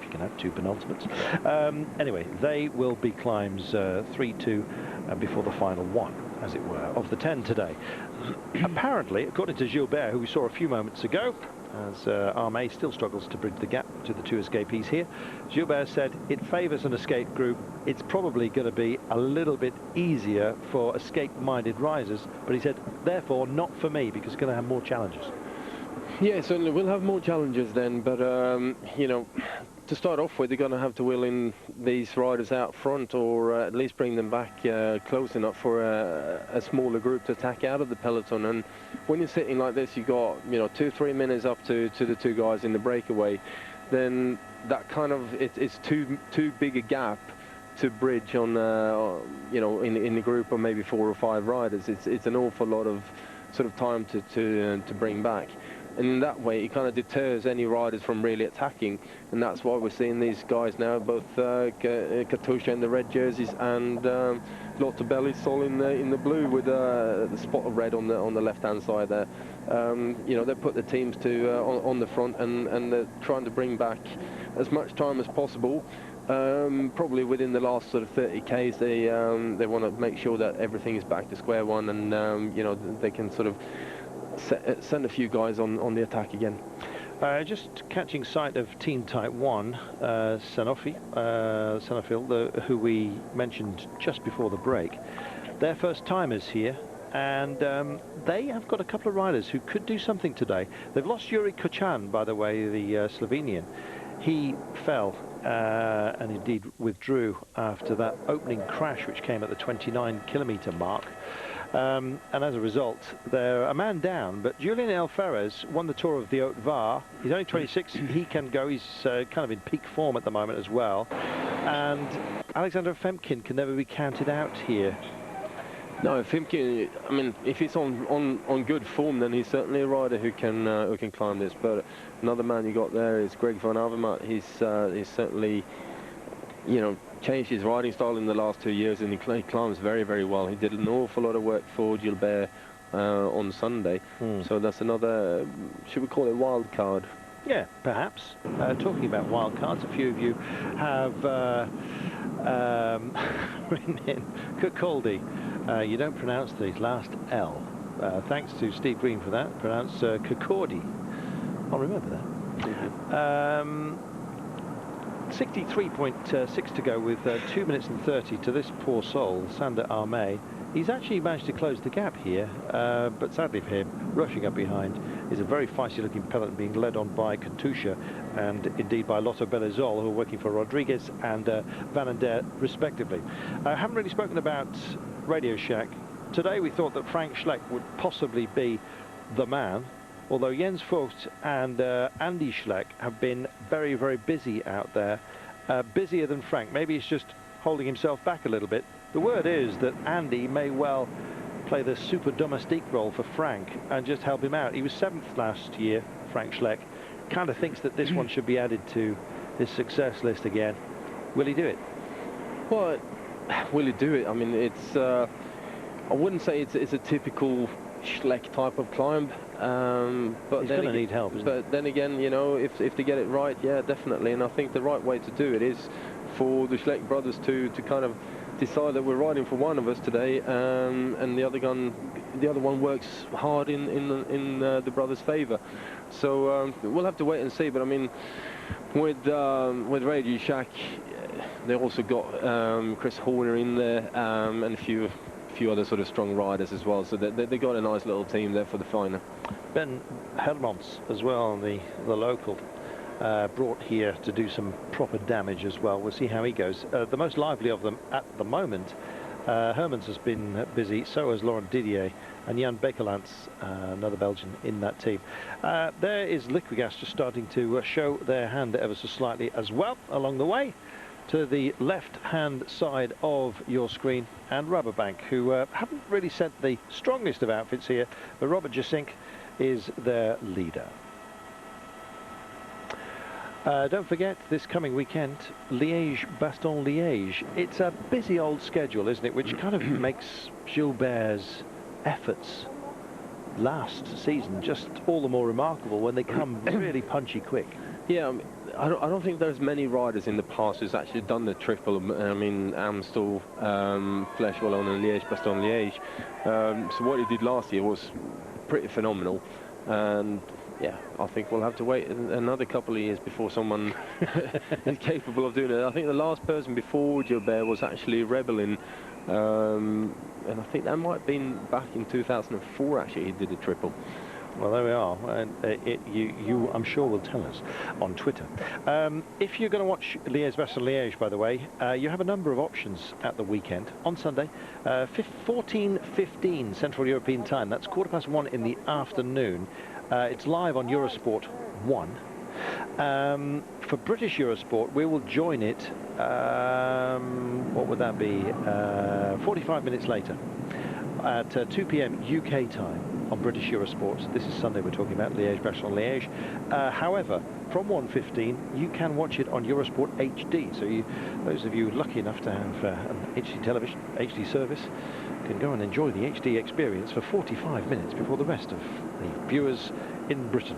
you can have 2 penultimates. Anyway, they will be climbs 3, 2, before the final 1, as it were, of the 10 today. Apparently, according to Gilbert, who we saw a few moments ago, as Armée still struggles to bridge the gap to the 2 escapees here, Gilbert said it favours an escape group. It's probably going to be a little bit easier for escape-minded risers, but he said, therefore, not for me, because it's going to have more challenges. Yeah, certainly we'll have more challenges then, but you know, to start off with, they're going to have to wheel in these riders out front, or at least bring them back close enough for a smaller group to attack out of the peloton. And when you're sitting like this, you got 2-3 minutes up to the 2 guys in the breakaway. Then that kind of it's too big a gap to bridge on in the group of maybe 4 or 5 riders. It's an awful lot of sort of time to bring back. And in that way, it kind of deters any riders from really attacking, and that's why we're seeing these guys now, both Katusha in the red jerseys and Lotte Bellisol in the blue with the spot of red on the left-hand side there. They put the teams on the front, and they're trying to bring back as much time as possible. Probably within the last sort of 30 Ks, they want to make sure that everything is back to square one, and they can sort of send a few guys on the attack again. Just catching sight of Team Type 1, Sanofi, who we mentioned just before the break. They're first timers here, and they have got a couple of riders who could do something today. They've lost Yuri Kuchan, by the way, the Slovenian. He fell and indeed withdrew after that opening crash which came at the 29-kilometre mark. And as a result, they're a man down, but Julien Alferez won the Tour of the Haute Var. He's only 26, he can go, he's kind of in peak form at the moment as well. And Alexander Femkin can never be counted out here. No, Femkin, I mean, if he's on good form, then he's certainly a rider who can climb this. But another man you got there is Greg van Avermaet. He's certainly, changed his riding style in the last 2 years, and he climbs very, very well. He did an awful lot of work for Gilbert on Sunday. So that's another, should we call it wild card? Yeah, perhaps. Talking about wild cards, a few of you have written in Kirkcaldy. You don't pronounce the last L. Thanks to Steve Green for that. Pronounce Kirkcaldy. I'll remember that. 63.6 to go with 2 minutes and 30 to this poor soul, Sander Armée. He's actually managed to close the gap here, but sadly for him, rushing up behind is a very feisty looking peloton being led on by Katusha and indeed by Lotte Bellisol, who are working for Rodriguez and Van den Der respectively. I haven't really spoken about Radio Shack. Today we thought that Frank Schleck would possibly be the man, although Jens Vogt and Andy Schleck have been very, very busy out there, busier than Frank. Maybe he's just holding himself back a little bit. The word is that Andy may well play the super domestique role for Frank and just help him out. He was 7th last year, Frank Schleck. Kind of thinks that this one should be added to his success list again. Will he do it? Well, will he do it? I mean, it's I wouldn't say it's a typical Schleck type of climb, but he's going to need help, isn't he? But then again, if they get it right, yeah, definitely. And I think the right way to do it is for the Schleck brothers to kind of decide that we're riding for one of us today, and the other one works hard in the brothers' favour. So we'll have to wait and see. But I mean, with Radio Shack, they also got Chris Horner in there, and a few other sort of strong riders as well. So they got a nice little team there for the final. Ben Hermans as well, the local, brought here to do some proper damage as well. We'll see how he goes. The most lively of them at the moment, Hermans has been busy, so has Laurent Didier and Jan Bekelants, another Belgian in that team. There is Liquigas just starting to show their hand ever so slightly as well along the way to the left-hand side of your screen, and Rubberbank, who haven't really sent the strongest of outfits here, but Robert Jasink is their leader. Don't forget, this coming weekend, Liège-Bastogne-Liège. It's a busy old schedule, isn't it, which kind of makes Gilbert's efforts last season just all the more remarkable when they come really punchy quick. Yeah, I don't think there's many riders in the past who's actually done the triple. I mean, Amstel, Flèche Wallonne and Liège-Bastogne-Liège. So what he did last year was pretty phenomenal. And yeah, I think we'll have to wait another couple of years before someone is capable of doing it. I think the last person before Gilbert was actually Rebellin. And I think that might have been back in 2004, actually, he did a triple. Well, there we are. You, I'm sure, will tell us on Twitter. If you're going to watch Liège-Bastogne-Liège, by the way, you have a number of options at the weekend. On Sunday, 14:15 Central European Time. That's 1:15 in the afternoon. It's live on Eurosport 1. For British Eurosport, we will join it, what would that be, 45 minutes later, at 2 p.m. UK time on British Eurosport. This is Sunday we're talking about, Liège-Bastogne-Liège. However, from 1:15, you can watch it on Eurosport HD. So those of you lucky enough to have an HD television, HD service, can go and enjoy the HD experience for 45 minutes before the rest of the viewers in Britain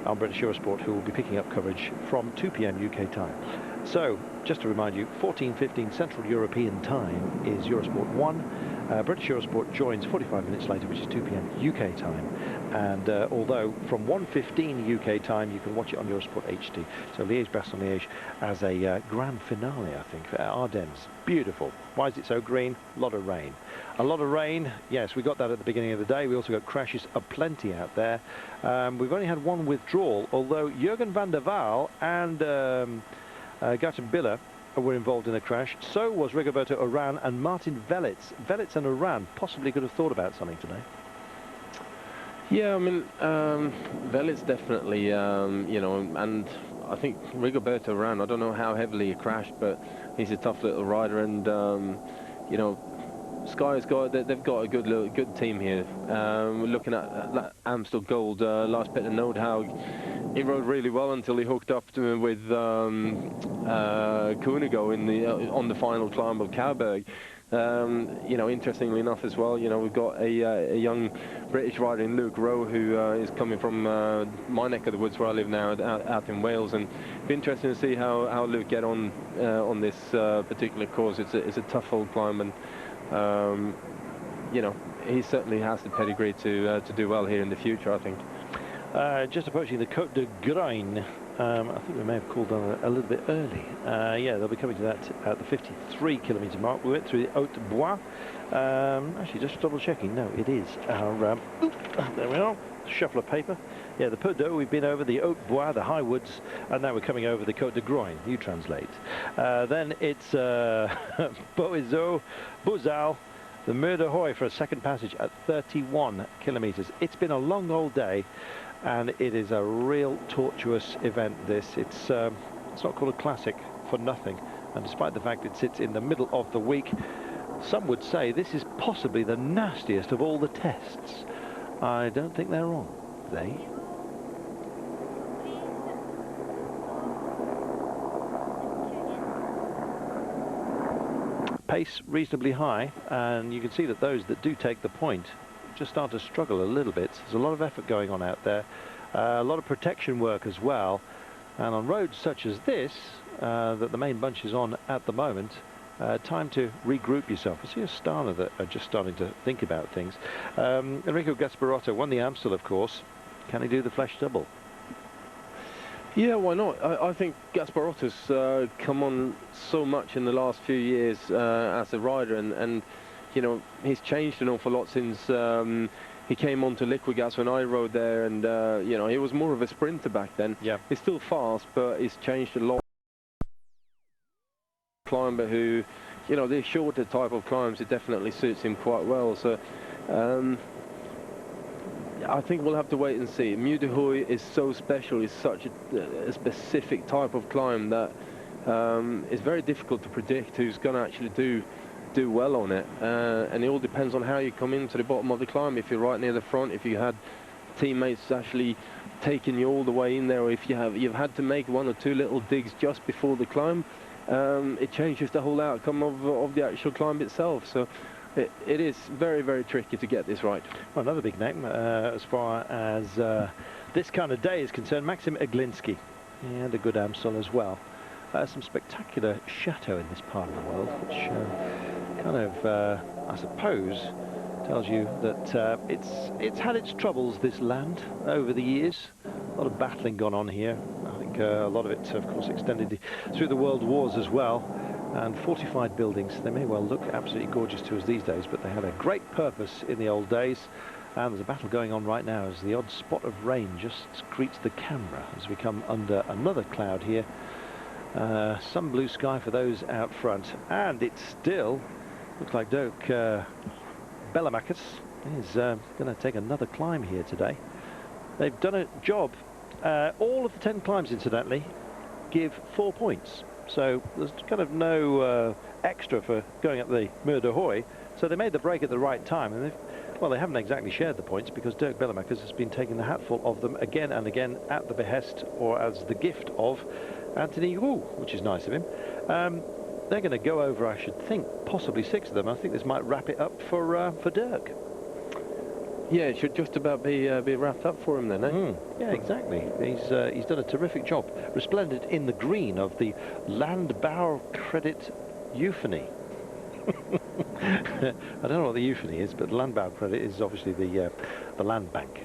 on British Eurosport, who will be picking up coverage from 2 p.m. UK time. So, just to remind you, 14:15 Central European Time is Eurosport 1. British Eurosport joins 45 minutes later, which is 2 p.m. UK time. And although from 1:15 UK time, you can watch it on Eurosport HD. So Liège-Bastogne-Liège as a grand finale, I think, for Ardennes. Beautiful. Why is it so green? A lot of rain. A lot of rain, yes, we got that at the beginning of the day. We also got crashes aplenty out there. We've only had one withdrawal, although Jürgen van der Waal and Gaten Biller were involved in a crash. So was Rigoberto Urán and Martin Velits. Velits and Urán possibly could have thought about something today. Yeah, I mean, Velits definitely, you know, and I think Rigoberto Urán, I don't know how heavily he crashed, but he's a tough little rider, and, you know, Sky's got, they've got a good team here. We're looking at that Amstel Gold, Lars Petter Nordhaug. He rode really well until he hooked up with Koenigo on the final climb of Kouberg. You know, interestingly enough as well, you know, we've got a young British rider in Luke Rowe, who is coming from my neck of the woods where I live now, out in Wales, and it'd be interesting to see how Luke get on this particular course. It's a tough old climb, and you know, he certainly has the pedigree to do well here in the future, I think. Just approaching the Côte de Grain. I think we may have called on a little bit early. Yeah, they'll be coming to that at the 53-kilometre mark. We went through the Haute Bois. Actually, just double checking. No, it is our... there we are. Shuffle of paper. Yeah, the Peu d'Eau we've been over, the Haute Bois, the High Woods, and now we're coming over the Côte de Groin. You translate. Then it's Boiseau, Buzal, the Mur de Huy for a second passage at 31 kilometres. It's been a long old day, and it is a real tortuous event, this. It's not called a classic for nothing, and despite the fact it sits in the middle of the week, some would say this is possibly the nastiest of all the tests. I don't think they're wrong. They? Pace reasonably high, and you can see that those that do take the point just start to struggle a little bit. There's a lot of effort going on out there, a lot of protection work as well, and on roads such as this that the main bunch is on at the moment, time to regroup yourself. I see Astana that are just starting to think about things. Enrico Gasparotto won the Amstel, of course. Can he do the Flèche double? Yeah, why not? I think Gasparotto's come on so much in the last few years as a rider, and you know, he's changed an awful lot since he came on to Liquid Gas when I rode there, and you know, he was more of a sprinter back then. Yeah. He's still fast, but he's changed a lot. Climber who, you know, the shorter type of climbs, it definitely suits him quite well. So I think we'll have to wait and see. Mur de Huy is so special, it's such a specific type of climb that it's very difficult to predict who's going to actually do well on it, and it all depends on how you come into the bottom of the climb. If you're right near the front, if you had teammates actually taking you all the way in there, or if you've had to make one or two little digs just before the climb, it changes the whole outcome of the actual climb itself. So it is very, very tricky to get this right. Well, another big name as far as this kind of day is concerned, Maxim Eglinski. He had a good Amstel as well. Some spectacular chateau in this part of the world, which kind of, I suppose, tells you that it's had its troubles, this land, over the years. A lot of battling gone on here. I think a lot of it, of course, extended through the world wars as well. And fortified buildings, they may well look absolutely gorgeous to us these days, but they had a great purpose in the old days. And there's a battle going on right now as the odd spot of rain just greets the camera as we come under another cloud here. Some blue sky for those out front, and it still looks like Dirk Bellemakers is going to take another climb here today. They've done a job. All of the 10 climbs, incidentally, give 4 points. So there's kind of no extra for going up the Mur de Huy. So they made the break at the right time, and they haven't exactly shared the points because Dirk Bellemakers has been taking the hatful of them again and again at the behest or as the gift of Anthony Roux, which is nice of him. They're going to go over, I should think, possibly 6 of them. I think this might wrap it up for Dirk. Yeah, it should just about be wrapped up for him then, eh? Yeah, exactly. He's done a terrific job. Resplendent in the green of the Landbouwcredit Euphony. I don't know what the euphony is, but the Landbouwcredit is obviously the land bank.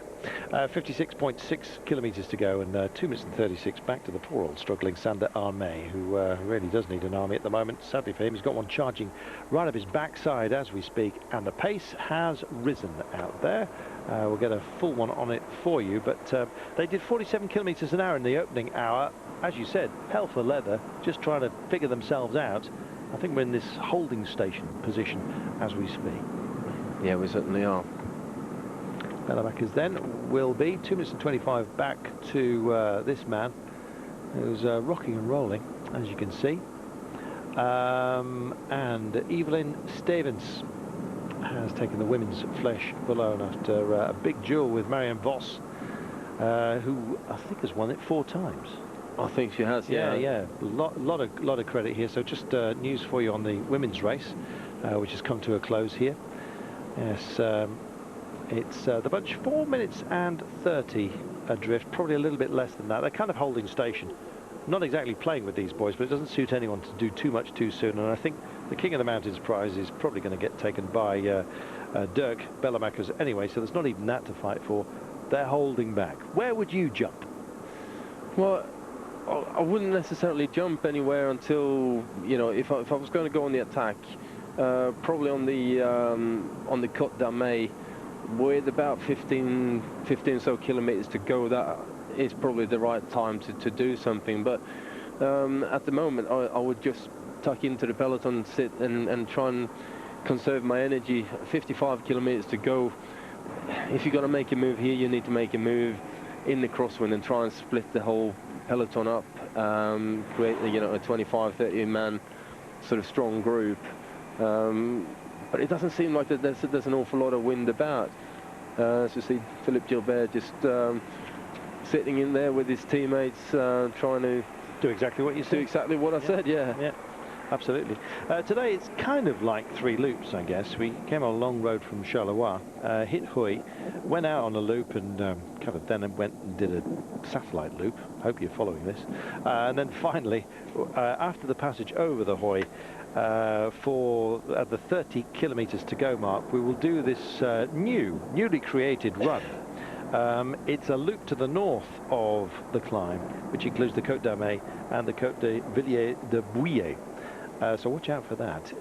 56.6 kilometres to go, and 2 minutes and 36 back to the poor old struggling Sander Armé, who really does need an army at the moment. Sadly for him, he's got one charging right up his backside as we speak, and the pace has risen out there. We'll get a full one on it for you, but they did 47 kilometres an hour in the opening hour. As you said, hell for leather, just trying to figure themselves out. I think we're in this holding station position as we speak. Yeah, we certainly are. Bellemakers then will be 2 minutes and 25 back to this man who's rocking and rolling, as you can see. And Evelyn Stevens has taken the women's Flèche Wallonne after a big duel with Marianne Vos, who I think has won it 4 times. I think she has, yeah. Yeah. Lot of credit here. So just news for you on the women's race, which has come to a close here. Yes, it's the bunch 4 minutes and 30 adrift, probably a little bit less than that. They're kind of holding station. Not exactly playing with these boys, but it doesn't suit anyone to do too much too soon. And I think the King of the Mountains prize is probably going to get taken by Dirk Bellemakers anyway, so there's not even that to fight for. They're holding back. Where would you jump? Well, I wouldn't necessarily jump anywhere until, you know, if I was going to go on the attack, probably on the Côte d'Armée, with about 15 so kilometers to go. That is probably the right time to do something. But at the moment, I would just tuck into the peloton, sit and try and conserve my energy. 55 kilometers to go. If you're going to make a move here, you need to make a move in the crosswind and try and split the whole peloton up, create, you know, a 25-30 man sort of strong group. But it doesn't seem like that there's an awful lot of wind about. As you see, Philippe Gilbert just sitting in there with his teammates, trying to do exactly what you said. Do exactly what I said, yeah. absolutely. Today it's kind of like 3 loops, I guess. We came on a long road from Charleroi, hit Huy, went out on a loop and kind of then went and did a satellite loop. Hope you're following this. And then finally, after the passage over the Huy, for the 30 kilometers to go mark, we will do this newly created run. It's a loop to the north of the climb, which includes the Côte d'Armée and the Côte de Villiers de Bouillet. So watch out for that.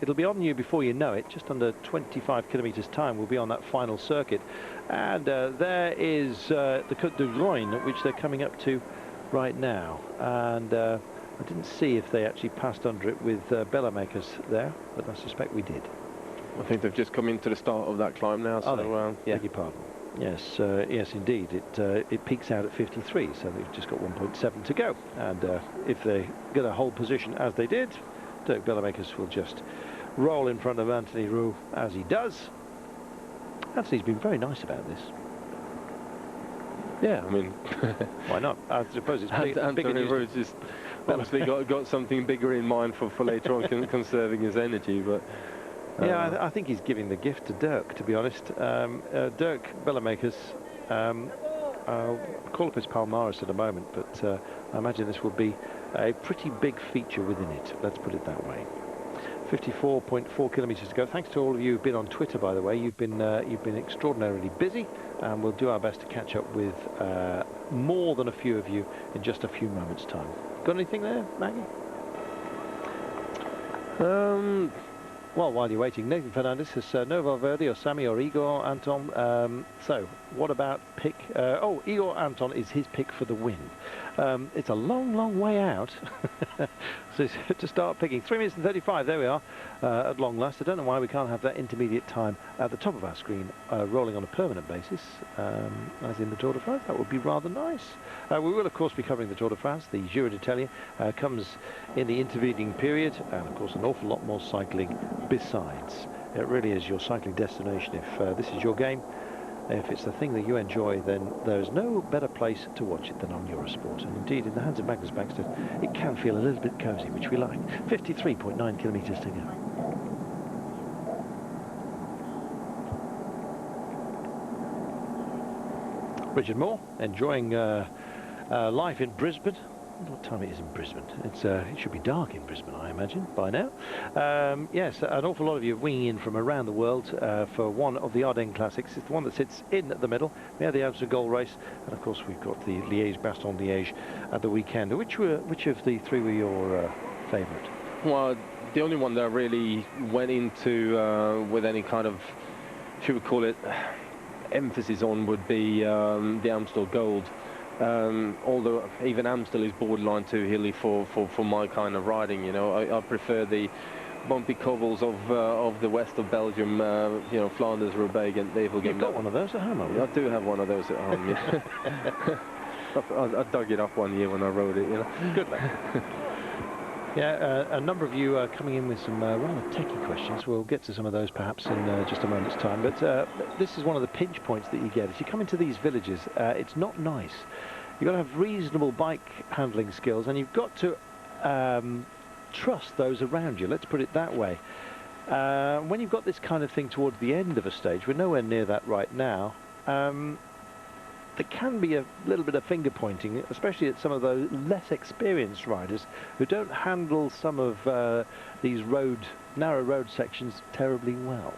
It'll be on you before you know it. Just under 25 kilometers time, we'll be on that final circuit. And there is the Côte de Groin, which they're coming up to right now. And I didn't see if they actually passed under it with Bellemakers there, but I suspect we did. I think they've just come into the start of that climb now. So, yeah. Beg your pardon. Yes, yes, indeed. It peaks out at 53, so they've just got 1.7 to go. And if they get a hold position as they did, Dirk Bellemakers will just roll in front of Anthony Roux as he does. Anthony's been very nice about this. Yeah, I mean, why not? I suppose it's bigger Anthony Roux just obviously got something bigger in mind for later on, conserving his energy, but. Yeah, I think he's giving the gift to Dirk, to be honest. Dirk Bellemakers, I'll call up his Palmaris at a moment, but I imagine this will be a pretty big feature within it. Let's put it that way. 54.4 kilometres to go. Thanks to all of you who've been on Twitter, by the way. You've been extraordinarily busy, and we'll do our best to catch up with more than a few of you in just a few moments' time. Got anything there, Maggie? Well, while you're waiting, Nathan Fernandez says no Valverde or Sammy or Igor Anton. So, what about pick? Oh, Igor Anton is his pick for the win. It's a long, long way out. So to start picking, 3 minutes and 35. There we are, at long last. I don't know why we can't have that intermediate time at the top of our screen rolling on a permanent basis, as in the Tour de France. That would be rather nice. We will, of course, be covering the Tour de France. The Giro d'Italia comes in the intervening period, and of course, an awful lot more cycling besides. It really is your cycling destination. If this is your game, if it's the thing that you enjoy, then there's no better place to watch it than on Eurosport. And indeed, in the hands of Magnus Baxter, it can feel a little bit cosy, which we like. 53.9 kilometres to go. Richard Moore enjoying life in Brisbane. I wonder what time it is in Brisbane. It should be dark in Brisbane, I imagine, by now. Yes, an awful lot of you are winging in from around the world for one of the Ardennes Classics. It's the one that sits in the middle. We have the Amstel Gold Race, and of course we've got the Liège-Bastogne-Liège at the weekend. Which of the three were your favourite? Well, the only one that I really went into with any kind of, should we call it, emphasis on would be the Amstel Gold. Although even Amstel is borderline too hilly for my kind of riding, you know. I prefer the bumpy cobbles of the west of Belgium, you know, Flanders, Roubaix, and Wevelgem. You've got one of those at home, haven't you? I do have one of those at home, yeah. I dug it up one year when I rode it, you know. Good luck. Yeah, a number of you are coming in with some rather techie questions. We'll get to some of those perhaps in just a moment's time. But this is one of the pinch points that you get. If you come into these villages, it's not nice. You've got to have reasonable bike handling skills, and you've got to trust those around you. Let's put it that way. When you've got this kind of thing towards the end of a stage, we're nowhere near that right now. There can be a little bit of finger pointing, especially at some of those less experienced riders who don't handle some of these narrow road sections terribly well.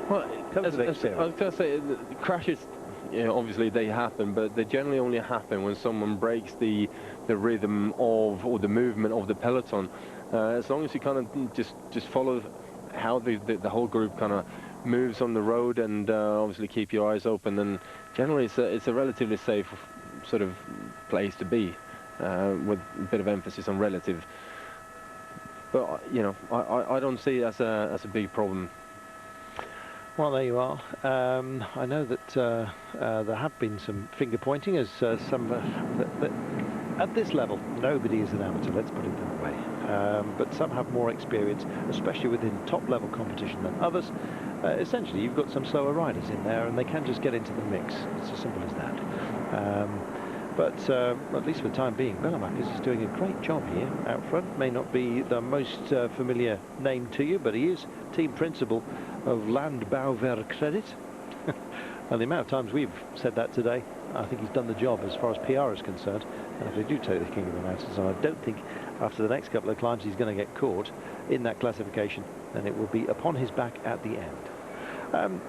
Well, I was going to say, crashes, you know, obviously they happen, but they generally only happen when someone breaks the rhythm of, or the movement of the peloton. As long as you kind of just follow how the whole group kind of moves on the road, and obviously keep your eyes open, and generally it's a relatively safe sort of place to be, with a bit of emphasis on relative. But you know, I don't see it as a big problem. Well, there you are. I know that there have been some finger pointing, as some at this level nobody is an amateur, let's put it that way. But some have more experience, especially within top level competition, than others. Essentially, you've got some slower riders in there, and they can just get into the mix. It's as simple as that. But at least for the time being, Bellemakers is doing a great job here out front. May not be the most familiar name to you, but he is team principal of Landbouwwerkcredit. And the amount of times we've said that today, I think he's done the job as far as PR is concerned. And if they do take the King of the Mountains, and I don't think after the next couple of climbs he's going to get caught in that classification, then it will be upon his back at the end.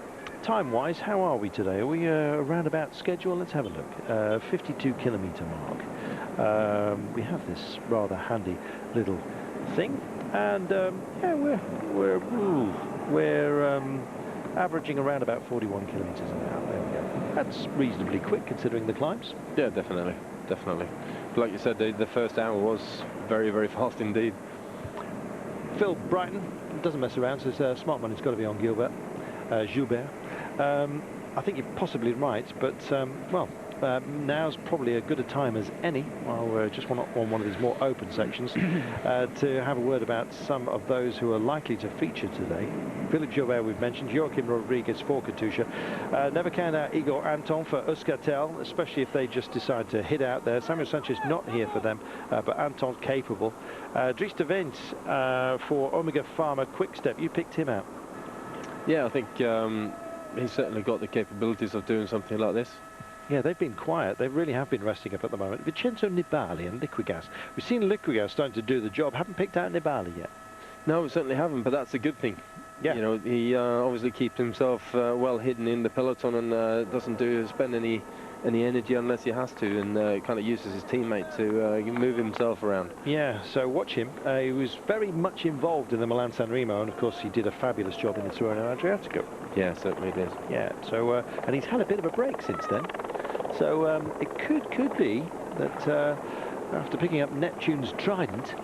Time-wise, how are we today? Are we around about schedule? Let's have a look. 52 kilometre mark. We have this rather handy little thing, and yeah, we're averaging around about 41 kilometres an hour. There we go. That's reasonably quick considering the climbs. Yeah, definitely, definitely. But like you said, the first hour was very, very fast indeed. Phil Brighton doesn't mess around, says smart money's got to be on Gilbert. Gilbert. I think you're possibly right, but well, now's probably as good a time as any, while we're just on one of these more open sections, to have a word about some of those who are likely to feature today. Philippe Gilbert we've mentioned, Joachim Rodriguez for Katusha, never count out Igor Anton for Euskaltel, especially if they just decide to hit out there. Samuel Sanchez not here for them, but Anton's capable. Dries de Vent for Omega Pharma Quickstep, you picked him out. Yeah, I think he's certainly got the capabilities of doing something like this. Yeah, they've been quiet. They really have been resting up at the moment. Vincenzo Nibali and Liquigas. We've seen Liquigas starting to do the job. Haven't picked out Nibali yet. No, we certainly haven't, but that's a good thing. Yeah. You know, he obviously keeps himself well hidden in the peloton and doesn't spend any energy unless he has to, and kind of uses his teammate to move himself around. Yeah, so watch him. He was very much involved in the Milan San Remo, and of course he did a fabulous job in the Tirreno Adriatico. Yeah, certainly did. Yeah, so and he's had a bit of a break since then. So it could be that after picking up Neptune's Trident,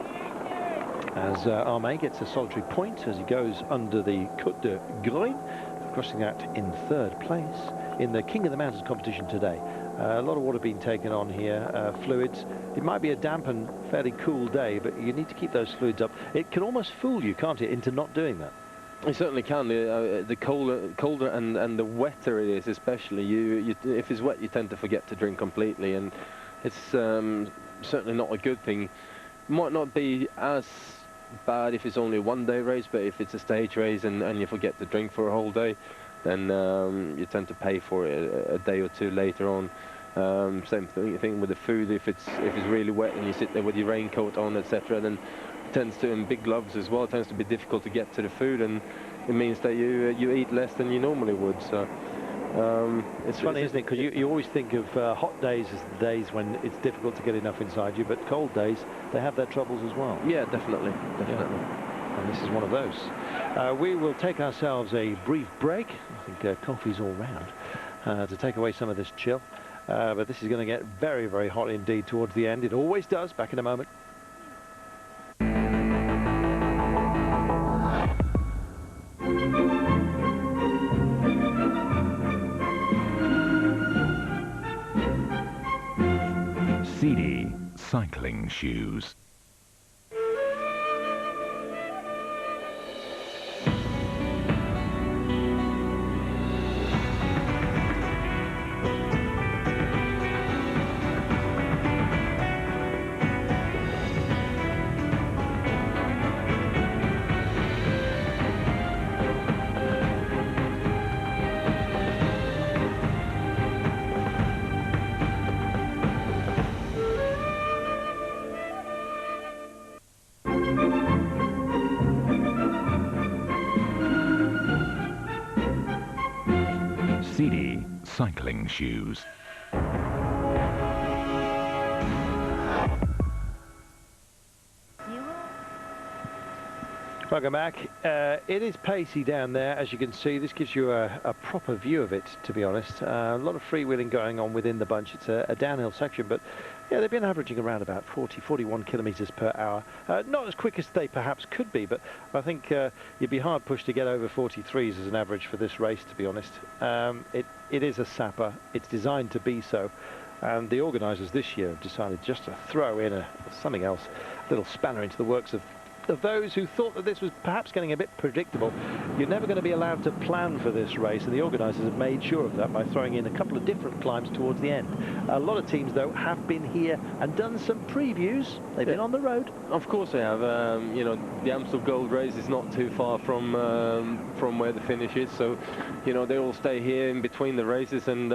as Armé gets a solitary point as he goes under the Côte de Groin, crossing that in third place in the King of the Mountains competition today. A lot of water being taken on here, fluids. It might be a damp and fairly cool day, but you need to keep those fluids up. It can almost fool you, can't it, into not doing that? It certainly can. The colder and the wetter it is, especially, if it's wet, you tend to forget to drink completely, and it's certainly not a good thing. Might not be as bad if it's only a one-day race, but if it's a stage race and you forget to drink for a whole day, then you tend to pay for it a day or two later on. Same thing with the food. If it's really wet and you sit there with your raincoat on, etc., then tends to, and big gloves as well, it tends to be difficult to get to the food, and it means that you eat less than you normally would. So it's funny, isn't it? Because you always think of hot days as the days when it's difficult to get enough inside you, but cold days, they have their troubles as well. Yeah, definitely. Yeah. And this is one of those. We will take ourselves a brief break. I think coffee's all round to take away some of this chill. But this is going to get very, very hot indeed towards the end. It always does. Back in a moment. CD cycling shoes. CD cycling shoes. Welcome back. It is pacey down there, as you can see. This gives you a proper view of it, to be honest. A lot of freewheeling going on within the bunch. It's a downhill section, but yeah, they've been averaging around about 41 kilometres per hour. Not as quick as they perhaps could be, but I think you'd be hard pushed to get over 43s as an average for this race, to be honest. It is a sapper. It's designed to be so. And the organisers this year have decided just to throw in something else, a little spanner into the works of of those who thought that this was perhaps getting a bit predictable. You're never going to be allowed to plan for this race, and the organisers have made sure of that by throwing in a couple of different climbs towards the end. A lot of teams, though, have been here and done some previews. They've been on the road. Of course they have. You know, the Amstel Gold Race is not too far from where the finish is, so, you know, they all stay here in between the races, and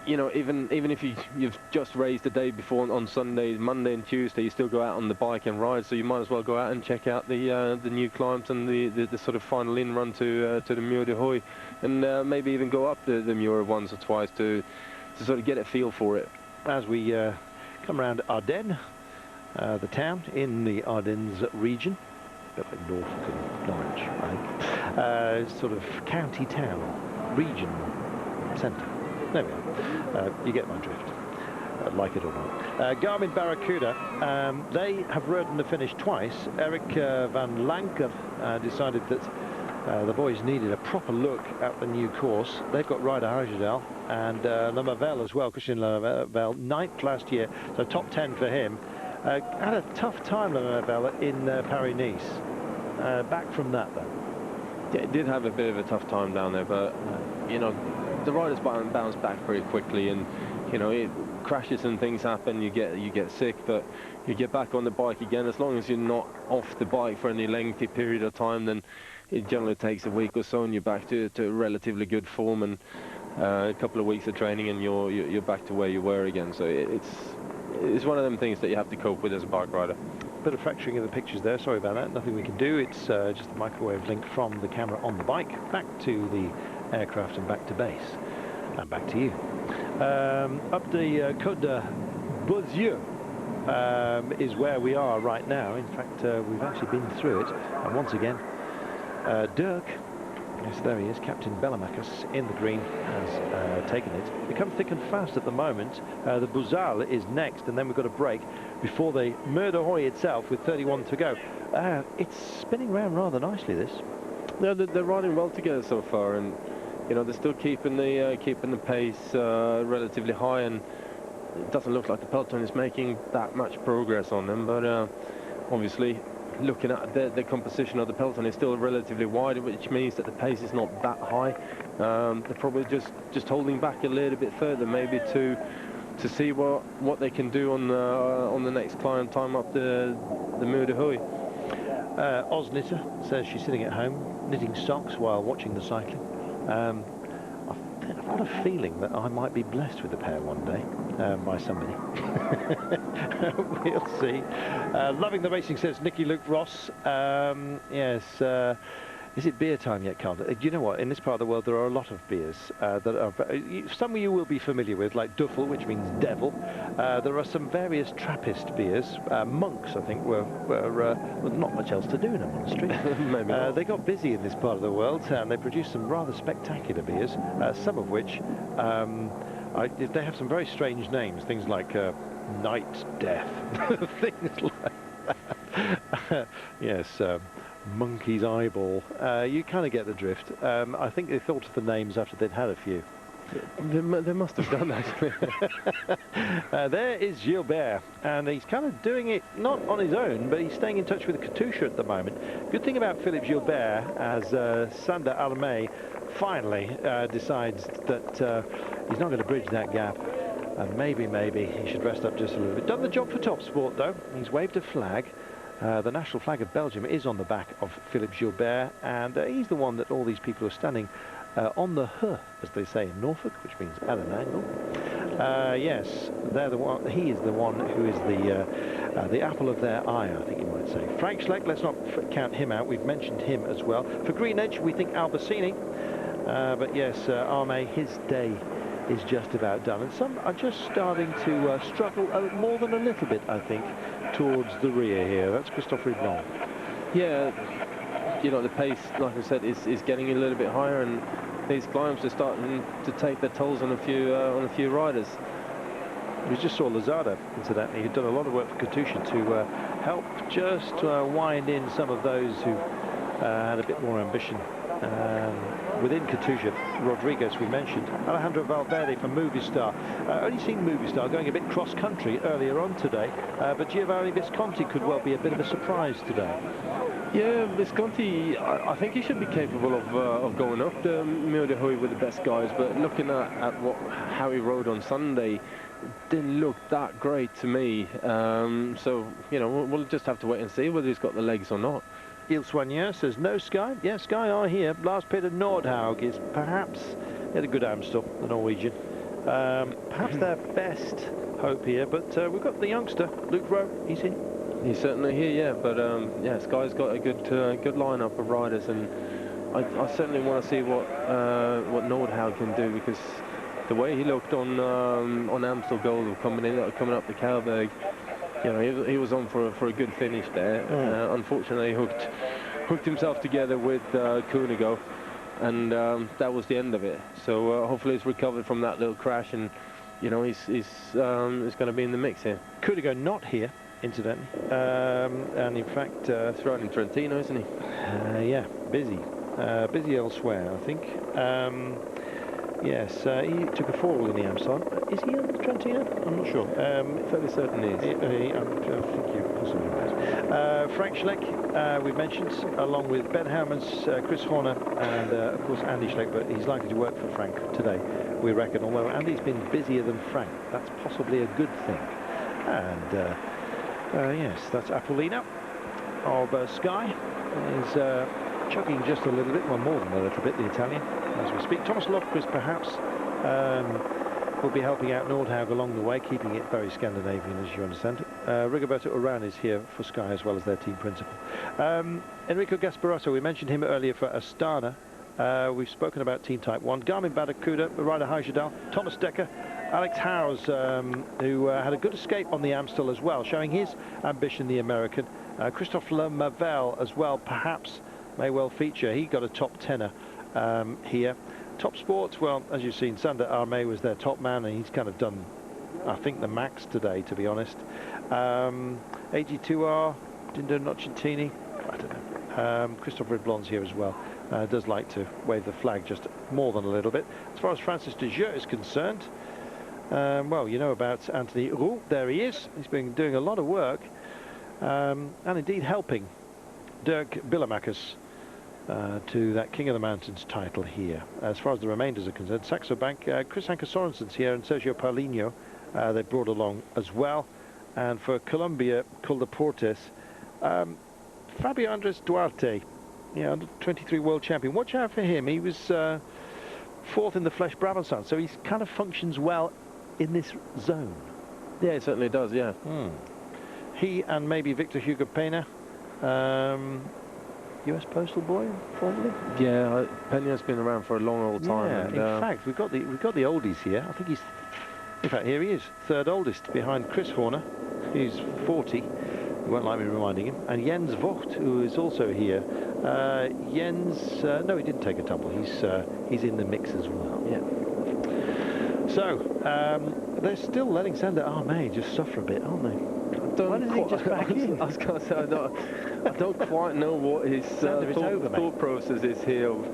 you know, even if you've just raced the day before on Sunday, Monday and Tuesday, you still go out on the bike and ride, so you might as well go out and check out the new climbs and the sort of final in run to the Mur de Huy, and maybe even go up the Mur once or twice to sort of get a feel for it. As we come around Ardennes, the town in the Ardennes region, a bit like Norfolk and Norwich, I think, sort of county town, region centre. There we are. You get my drift, like it or not. Garmin Barracuda, they have ridden the finish twice. Eric van Lanker decided that the boys needed a proper look at the new course. They've got Ryder Hagedal and Lemavelle as well, Christian Lemavelle, 9th last year, so top 10 for him. Had a tough time, Lemavelle, in Paris-Nice. Back from that, though. Yeah, it did have a bit of a tough time down there, but, you know, the riders bounce back very quickly, and you know, crashes and things happen. You get sick, but you get back on the bike again. As long as you're not off the bike for any lengthy period of time, then it generally takes a week or so, and you're back to relatively good form, and a couple of weeks of training, and you're back to where you were again. So it's one of them things that you have to cope with as a bike rider. Bit of fracturing in the pictures there, sorry about that. Nothing we can do. It's just a microwave link from the camera on the bike back to the aircraft and back to base and back to you. Up the Côte de Beauzieux is where we are right now. In fact, we've actually been through it, and once again Dirk, yes, there he is, Captain Bellamacus in the green, has taken it. Become thick and fast at the moment. The Bouzal is next, and then we've got a break before the Mur de Huy itself with 31 to go. It's spinning around rather nicely, this. They're riding well together so far, and you know, they're still keeping the pace relatively high, and it doesn't look like the peloton is making that much progress on them. But obviously, looking at the composition of the peloton is still relatively wide, which means that the pace is not that high. They're probably just holding back a little bit further, maybe to see what they can do on the next climb time up the Mur de Huy. Oz Knitter says she's sitting at home knitting socks while watching the cycling. I've got a feeling that I might be blessed with a pair one day by somebody. We'll see. Loving the racing, says Nicky Luke Ross. Yes. Is it beer time yet, Carl? Do you know what? In this part of the world, there are a lot of beers that are... Some of you will be familiar with, like Duffel, which means devil. There are some various Trappist beers. Monks, I think, were not much else to do in a monastery. Maybe they got busy in this part of the world, and they produced some rather spectacular beers, some of which... they have some very strange names, things like Night's Death, things like that. Yes, Monkey's Eyeball. You kind of get the drift. I think they thought of the names after they'd had a few. They must have done that. There is Gilbert, and he's kind of doing it not on his own, but he's staying in touch with Katusha at the moment. Good thing about Philippe Gilbert, as Sander Almey finally decides that he's not going to bridge that gap, and maybe he should rest up just a little bit. Done the job for Top Sport, though. He's waved a flag. The national flag of Belgium is on the back of Philippe Gilbert, and he's the one that all these people are standing on the H, as they say in Norfolk, which means at an angle. Yes, they're the one. He is the one who is the apple of their eye, I think you might say. Frank Schleck, let's not count him out. We've mentioned him as well. For Green Edge, we think Albacini, but yes, Arme, his day is just about done, and some are just starting to struggle more than a little bit, I think, towards the rear here. That's Christophe Riblon. Yeah, you know, the pace, like I said, is getting a little bit higher, and these climbs are starting to take their tolls on a few riders. We just saw Lozada, incidentally, who'd done a lot of work for Katusha to help just wind in some of those who had a bit more ambition within Katusha, Rodriguez we mentioned, Alejandro Valverde from Movistar. Only seen Movistar going a bit cross-country earlier on today, but Giovanni Visconti could well be a bit of a surprise today. Yeah, Visconti, I think he should be capable of going up the Mur de Huy with the best guys, but looking at how he rode on Sunday, didn't look that great to me. So, you know, we'll just have to wait and see whether he's got the legs or not. Il Soigneur says no Sky. Yes, Sky are here. Lars Peter Nordhaug is perhaps, he had a good Amstel, the Norwegian. Perhaps their best hope here, but we've got the youngster, Luke Rowe, he's here. He's certainly here, yeah, but yeah, Sky's got a good lineup of riders, and I certainly want to see what Nordhaug can do, because the way he looked on Amstel Gold coming up the Kalberg, you know, he was on for a good finish there. Unfortunately, hooked himself together with Kunigo, and that was the end of it. So hopefully he's recovered from that little crash, and you know, he's going to be in the mix here. Kunigo not here, incidentally, and in fact he's riding Trentino, isn't he? Yeah, busy elsewhere, I think. Yes, he took a fall in the Amstel. Is he on the Trentino? I'm not sure. Fairly certain he is. I think you're possibly right. Frank Schleck, we mentioned, along with Ben Hermans, Chris Horner, and of course Andy Schleck, but he's likely to work for Frank today, we reckon, although Andy's been busier than Frank. That's possibly a good thing. And yes, that's Apollino of Sky. Is chugging just a little bit, well, more than a little bit, the Italian, as we speak. Thomas Lofquist perhaps will be helping out Nordhaug along the way, keeping it very Scandinavian, as you understand it. Rigoberto Urán is here for Sky, as well as their team principal. Enrico Gasparotto, we mentioned him earlier for Astana. We've spoken about Team Type 1. Garmin Barracuda, Ryder Heijadal, Thomas Dekker, Alex Howes, who had a good escape on the Amstel as well, showing his ambition, the American. Christophe Lemavel as well, perhaps may well feature. He got a top tenner here. Top Sports, well, as you've seen, Sander Armé was their top man, and he's kind of done, I think, the max today, to be honest. AG2R, Dindo Nocentini, I don't know. Christophe Redblon's here as well. Does like to wave the flag just more than a little bit. As far as Francis de Jeux is concerned, well, you know about Anthony Roux. There he is. He's been doing a lot of work, and indeed helping Dirk Billemakers to that King of the Mountains title here. As far as the remainders are concerned, Saxo Bank, Chris Anker Sorensen's here, and Sergio Paulinho they brought along as well. And for Colombia, Col Deportes, Fabio Andres Duarte, yeah, under 23 world champion. Watch out for him. He was fourth in the Flèche Wallonne, so he kind of functions well in this zone. Yeah, it certainly does, yeah. He and maybe Victor Hugo Pena, US Postal boy, formerly. Yeah, Pena's been around for a long old time. Yeah, and, in fact, we've got the oldies here. I think he's, in fact, here he is, third oldest behind Chris Horner, who's 40. You won't like me reminding him. And Jens Vogt, who is also here. Jens, no, he didn't take a tumble. He's in the mix as well. Yeah. So they're still letting Sander Armé just suffer a bit, aren't they? Why does he just back in? I was going to say, I don't quite know what his thought process is here, of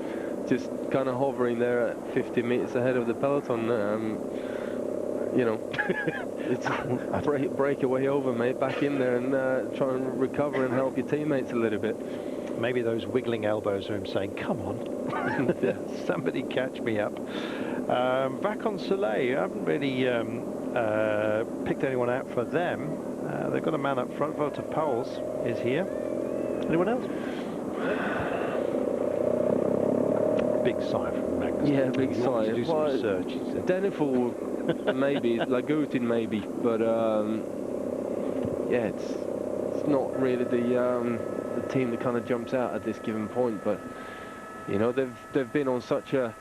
just kind of hovering there at 50 metres ahead of the peloton. You know, it's break away over, mate, back in there and try and recover and help your teammates a little bit. Maybe those wiggling elbows are him saying, come on, somebody catch me up. Vacon Soleil, I haven't really picked anyone out for them. They've got a man up front. Walter Pauls is here. Anyone else? Big sigh from Magnus. Yeah, big sigh. Do some research. Deniful, maybe. Lagutin, maybe. But yeah, it's not really the team that kind of jumps out at this given point. But you know, they've been on such a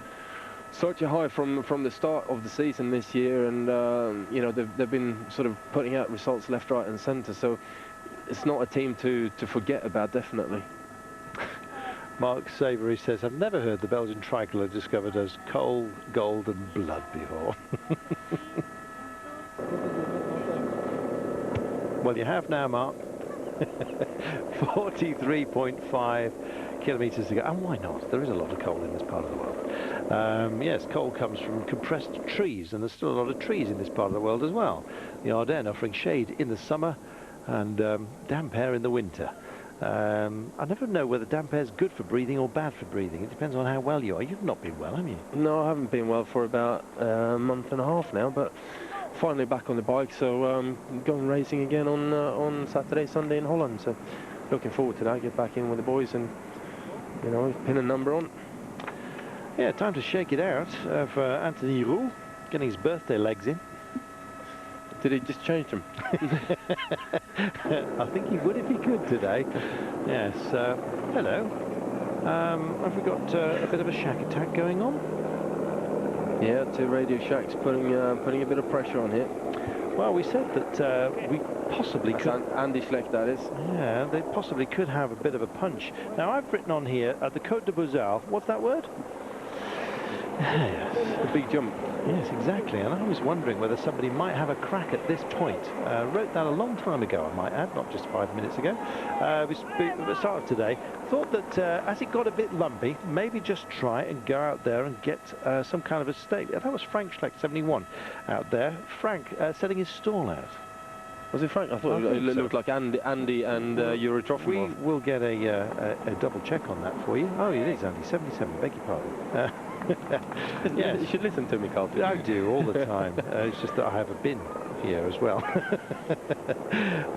high from the start of the season this year, and you know, they've been sort of putting out results left, right, and centre. So it's not a team to forget about, definitely. Mark Savory says, I've never heard the Belgian tricolour discovered as coal, gold, and blood before. Well, you have now, Mark. 43.5 kilometres to go. And why not? There is a lot of coal in this part of the world. Yes, coal comes from compressed trees, and there's still a lot of trees in this part of the world as well. The Ardennes offering shade in the summer and damp air in the winter. I never know whether damp air is good for breathing or bad for breathing. It depends on how well you are. You've not been well, have you? No, I haven't been well for about a month and a half now, but finally back on the bike, so going racing again on Saturday, Sunday in Holland. So looking forward to that. Get back in with the boys and, you know, pin a number on. Yeah, time to shake it out for Anthony Roux, getting his birthday legs in. Did he just change them? I think he would if he could today. Yes. Hello. Have we got a bit of a shack attack going on? Yeah, 2 Radio Shacks putting a bit of pressure on here. Well, we said that we possibly could... Andy Schleck, that is. Yeah, they possibly could have a bit of a punch. Now, I've written on here, at the Côte de Bozal, what's that word? Yes. The big jump. Yes, exactly. And I was wondering whether somebody might have a crack at this point. Wrote that a long time ago, I might add, not just 5 minutes ago. At the start of today, thought that as it got a bit lumpy, maybe just try and go out there and get some kind of a stake. That was Frank Schleck, 71, out there. Frank setting his stall out. Was it Frank? I thought it looked like Andy and Eurotrofimov. We will get a double check on that for you. Oh, it is Andy, 77, beg your pardon. Yes. You should listen to me, Carl. I do all the time. It's just that I have a bin here as well.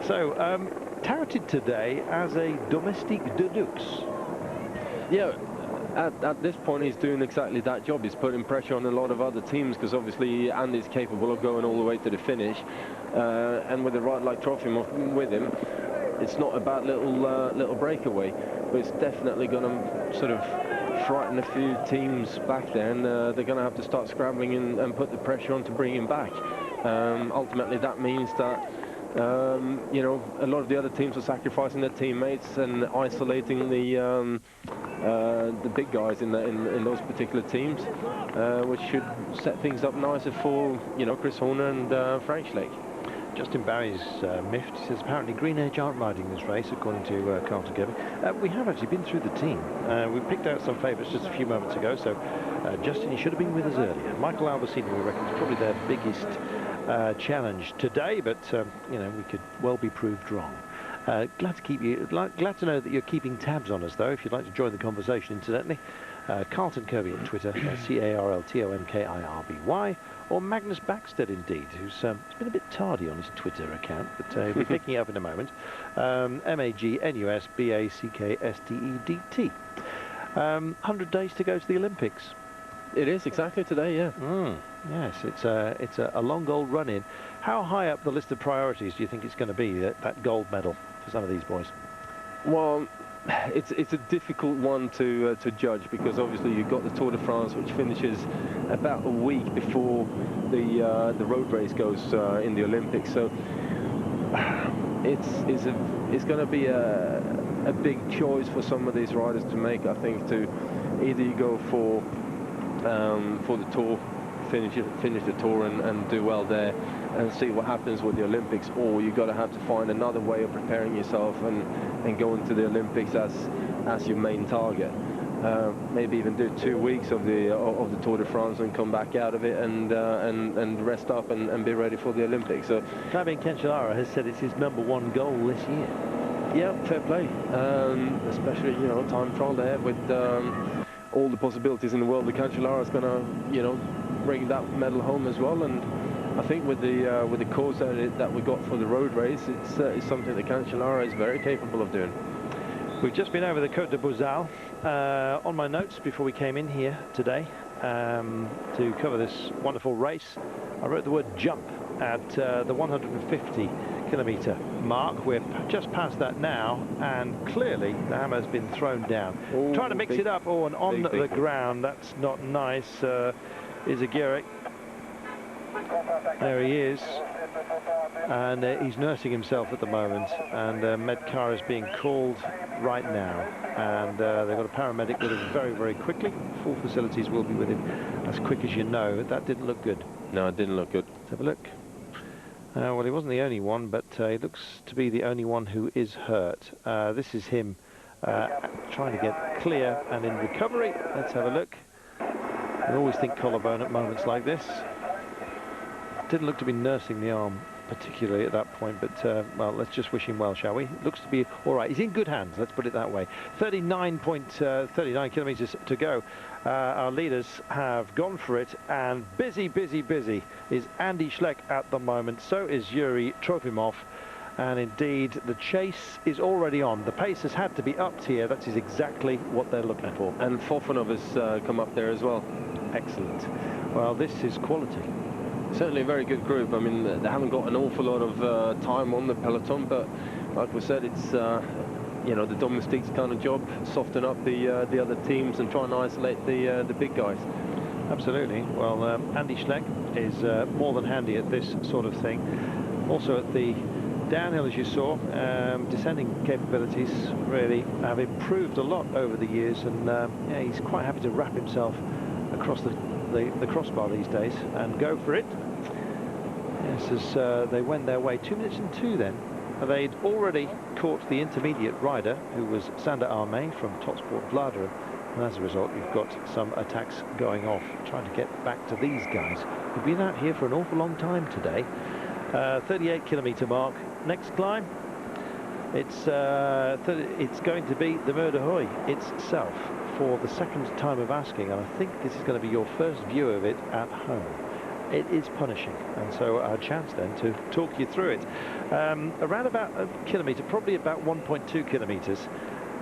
So, touted today as a domestique de luxe. Yeah, at this point he's doing exactly that job. He's putting pressure on a lot of other teams because obviously Andy's capable of going all the way to the finish. And with a rider like Trofimov with him, it's not a bad little breakaway, but it's definitely going to sort of frighten a few teams back there, and they're going to have to start scrambling and put the pressure on to bring him back. Ultimately, that means that you know, a lot of the other teams are sacrificing their teammates and isolating the big guys in those particular teams, which should set things up nicer for, you know, Chris Horner and Frank Schleck. Justin Barry's miffed. He says apparently Green Edge aren't riding this race, according to Carlton Kirby. We have actually been through the team. We picked out some favourites just a few moments ago, so Justin, you should have been with us earlier. Michael Albacini, we reckon, is probably their biggest challenge today, but you know, we could well be proved wrong. Glad to know that you're keeping tabs on us, though. If you'd like to join the conversation, incidentally, Carlton Kirby at Twitter, CarltonKirby, or Magnus Backstead, indeed, who's been a bit tardy on his Twitter account, but he'll be picking it up in a moment. MagnusBackstedt. 100 days to go to the Olympics. It is exactly today, yeah. Yes, it's a long gold run-in. How high up the list of priorities do you think it's going to be, that gold medal for some of these boys? Well, it's a difficult one to judge, because obviously you've got the Tour de France, which finishes about a week before the road race goes in the Olympics. So it's going to be a big choice for some of these riders to make. I think to either you go for the Tour, finish the Tour and do well there and see what happens with the Olympics, or you've got to have to find another way of preparing yourself and go into the Olympics as your main target. Maybe even do 2 weeks of the Tour de France and come back out of it and rest up and be ready for the Olympics. So Fabian Cancellara has said it's his #1 goal this year. Yeah, fair play. Especially, you know, time trial there with all the possibilities in the world. The Cancellara is going to, you know, bring that medal home as well. And I think with the course that we got for the road race, it's something that Cancellara is very capable of doing. We've just been over the Côte de Bozal. On my notes before we came in here today to cover this wonderful race, I wrote the word jump at the 150-kilometre mark. We're just past that now, and clearly the hammer's been thrown down. Ooh, trying to mix it up, and on the ground, that's not nice. Is Aguirre. There he is, and he's nursing himself at the moment, and Medcar is being called right now, and they've got a paramedic with him very, very quickly. Full facilities will be with him as quick as you know. That didn't look good. No, it didn't look good. Let's have a look. Well, he wasn't the only one, but he looks to be the only one who is hurt. This is him trying to get clear and in recovery. Let's have a look. I always think collarbone at moments like this. Didn't look to be nursing the arm particularly at that point, but well, let's just wish him well, shall we? Looks to be all right. He's in good hands, let's put it that way. 39 kilometres to go. Our leaders have gone for it, and busy is Andy Schleck at the moment. So is Yuri Trofimov. And indeed, the chase is already on. The pace has had to be upped here. That is exactly what they're looking for. And Fofanov has come up there as well. Excellent. Well, this is quality. Certainly a very good group. I mean, they haven't got an awful lot of time on the peloton, but like we said, it's you know, the domestiques kind of job. Soften up the other teams and try and isolate the big guys. Absolutely. Well, Andy Schleck is more than handy at this sort of thing. Also at the downhill, as you saw, descending capabilities really have improved a lot over the years, and yeah, he's quite happy to wrap himself across the crossbar these days and go for it. Yes, as they went their way, 2 minutes and 2 then. They'd already caught the intermediate rider, who was Sander Armé from Topsport Vlaanderen, and as a result you've got some attacks going off, trying to get back to these guys who've been out here for an awful long time today. 38 kilometre mark. Next climb, it's going to be the Mur de Huy itself for the second time of asking, and I think this is going to be your first view of it at home. It is punishing, and so our chance then to talk you through it. Around about a kilometre, probably about 1.2 kilometres,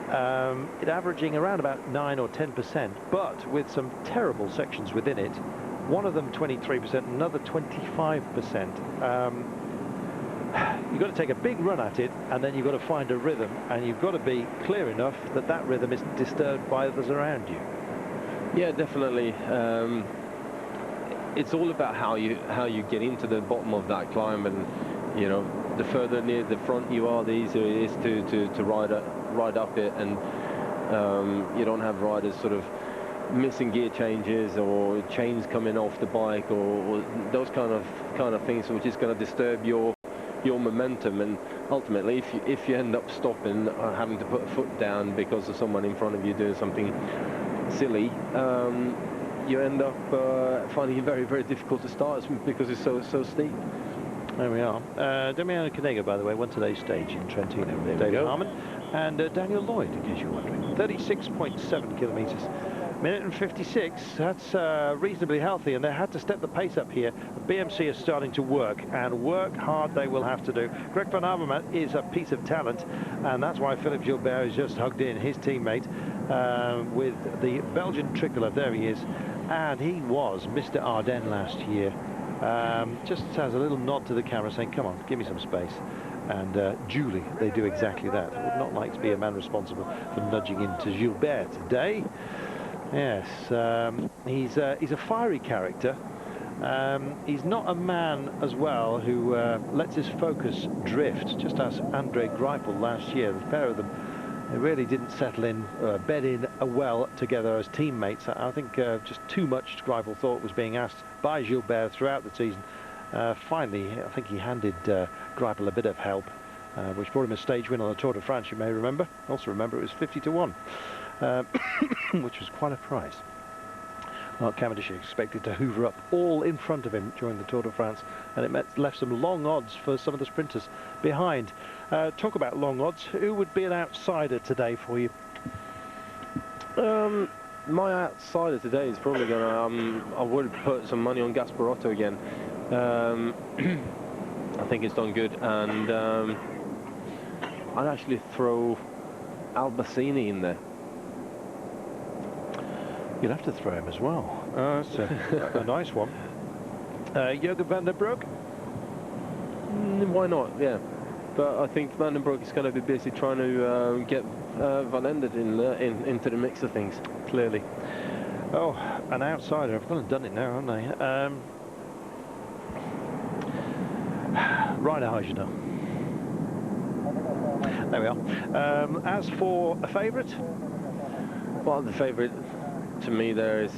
it averaging around about 9 or 10%, but with some terrible sections within it. One of them 23%, another 25%. You've got to take a big run at it, and then you've got to find a rhythm, and you've got to be clear enough that that rhythm isn't disturbed by others around you. Yeah, definitely. It's all about how you get into the bottom of that climb, and you know, the further near the front you are, the easier it is to ride up it, and you don't have riders sort of missing gear changes or chains coming off the bike or those kind of things, which is going to disturb your momentum. And ultimately, if you end up stopping or having to put a foot down because of someone in front of you doing something silly, you end up finding it very difficult to start because it's so steep. There we are. Damiano Canega, by the way, won today's stage in Trentino with David Harmon and Daniel Lloyd, in case you're wondering. 36.7 kilometres. Minute and 56, that's reasonably healthy, and they had to step the pace up here. The BMC is starting to work, and work hard they will have to do. Greg van Avermaet is a piece of talent, and that's why Philippe Gilbert has just hugged in his teammate with the Belgian tricolour. There he is, and he was Mr. Ardennes last year. Just has a little nod to the camera saying, come on, give me some space. And Julie, they do exactly that. I would not like to be a man responsible for nudging into Gilbert today. Yes, he's a fiery character. He's not a man as well who lets his focus drift, just as Andre Greipel last year. The pair of them, they really didn't settle in, bed in well together as teammates. I think just too much Greipel thought was being asked by Gilbert throughout the season. Finally, I think he handed Greipel a bit of help, which brought him a stage win on the Tour de France, you may remember. Also remember it was 50-1. Which was quite a prize. Mark Cavendish expected to hoover up all in front of him during the Tour de France, and it left some long odds for some of the sprinters behind. Talk about long odds. Who would be an outsider today for you? My outsider today is probably going to... I would put some money on Gasparotto again. I think it's done good, and I'd actually throw Albacini in there. You'll have to throw him as well. That's a nice one. Jurgen van den Broek? Why not? Yeah. But I think Van den Broek is going to be busy trying to get Van Endert into the mix of things. Clearly. Oh, an outsider. I've gone and done it now, haven't I? Ryder Huijsner. There we are. As for a favourite? Well, the favourite to me there is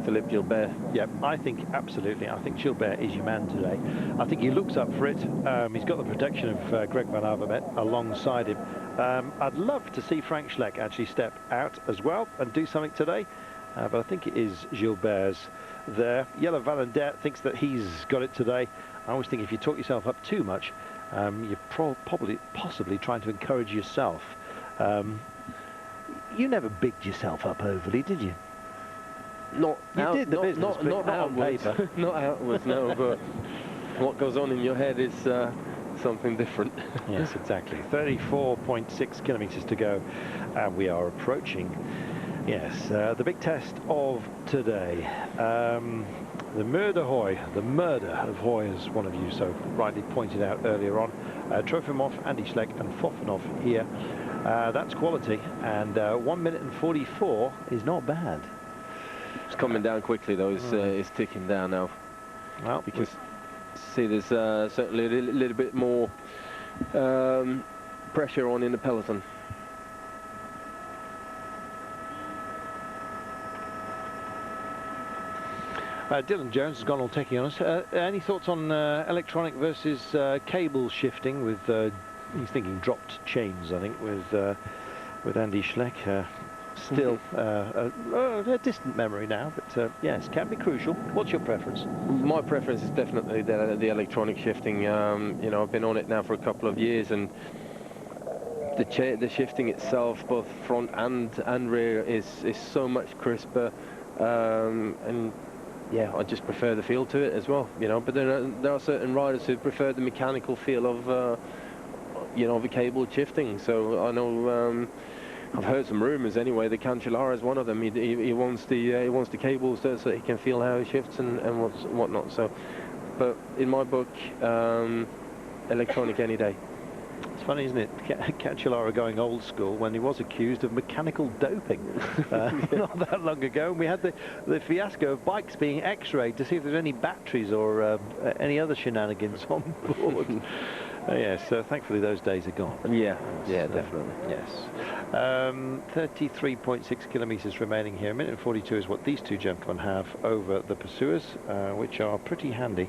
Philippe Gilbert. Yep, I think absolutely. I think Gilbert is your man today. I think he looks up for it. He's got the protection of Greg Van Avermaet alongside him. I'd love to see Frank Schleck actually step out as well and do something today, but I think it is Gilbert's there. Yellow Valendet thinks that he's got it today. I always think if you talk yourself up too much, you're possibly trying to encourage yourself. You never bigged yourself up overly, did you? Not not outwards. Not outwards, no, but what goes on in your head is something different. Yes, exactly. 34.6 kilometers to go, and we are approaching, yes, the big test of today. The Mur de Huy, the murder of Huy, as one of you so rightly pointed out earlier on. Trofimov, Andy Schleck and Fofanov here. That's quality, and 1 minute and 44 is not bad. It's coming down quickly though. It's ticking down now. Well, you can see there's certainly a little bit more pressure on in the peloton. Dylan Jones has gone on taking on us. Any thoughts on electronic versus cable shifting with, he's thinking dropped chains, I think, with Andy Schleck. Still a distant memory now, but yes, can be crucial. What's your preference? My preference is definitely the electronic shifting. You know, I've been on it now for a couple of years, and the shifting itself, both front and rear, is so much crisper, and yeah, I just prefer the feel to it as well, you know. But there are certain riders who prefer the mechanical feel of, you know, the cable shifting. So I know I've heard some rumours anyway. The Cancellara is one of them. He wants the cables so he can feel how he shifts and whatnot. So, but in my book, electronic any day. It's funny, isn't it? Cancellara going old school when he was accused of mechanical doping not that long ago. And we had the fiasco of bikes being x-rayed to see if there's any batteries or any other shenanigans on board. Yes, thankfully those days are gone. Yeah, definitely. Yes. 33.6 kilometres remaining here. 1 minute and 42 is what these two gentlemen have over the pursuers, which are pretty handy,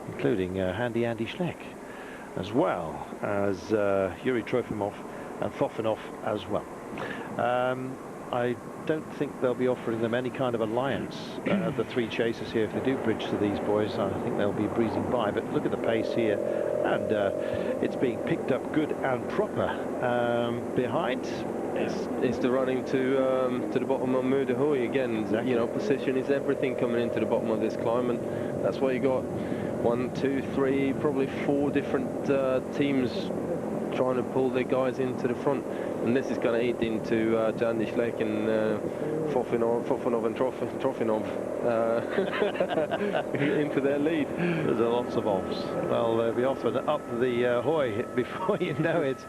including handy Andy Schleck, as well as Yuri Trofimov and Fofanov as well. I don't think they'll be offering them any kind of alliance, the three chasers here. If they do bridge to these boys, I think they'll be breezing by. But look at the pace here, and it's being picked up good and proper. Behind, it's the running to the bottom of Mur de Huy again. Exactly. You know, position is everything coming into the bottom of this climb, and that's why you got 1, 2, 3, probably 4 different teams trying to pull their guys into the front, and this is going to eat into Andy Schleck and Fofanov and Trofinov into their lead. There's lots of offs. Well, they'll be offered up the Huy before you know it,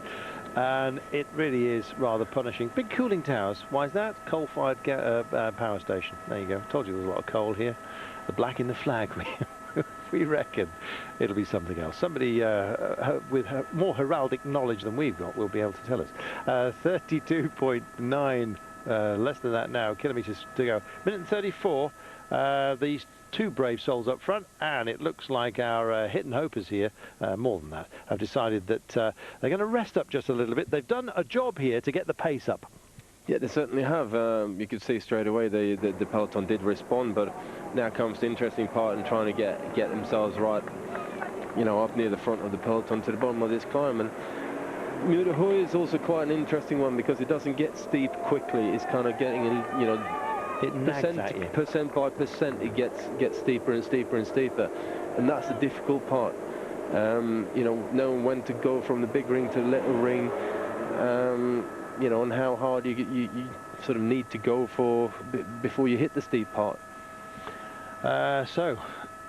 and it really is rather punishing. Big cooling towers. Why is that? Coal-fired power station. There you go. Told you there's a lot of coal here. The black in the flag. We reckon it'll be something else. Somebody with more heraldic knowledge than we've got will be able to tell us. 32.9, less than that now, kilometres to go. 1 minute and 34. These two brave souls up front, and it looks like our hit and hopers here, more than that, have decided that they're going to rest up just a little bit. They've done a job here to get the pace up. Yeah, they certainly have. You could see straight away the peloton did respond, but now comes the interesting part in trying to get themselves right, you know, up near the front of the peloton to the bottom of this climb. And Mur de Huy is also quite an interesting one because it doesn't get steep quickly. It's kind of getting, you know, percent by percent, it gets steeper and steeper and steeper, and that's the difficult part. You know, knowing when to go from the big ring to the little ring. You know, and how hard you sort of need to go before you hit the steep part. So,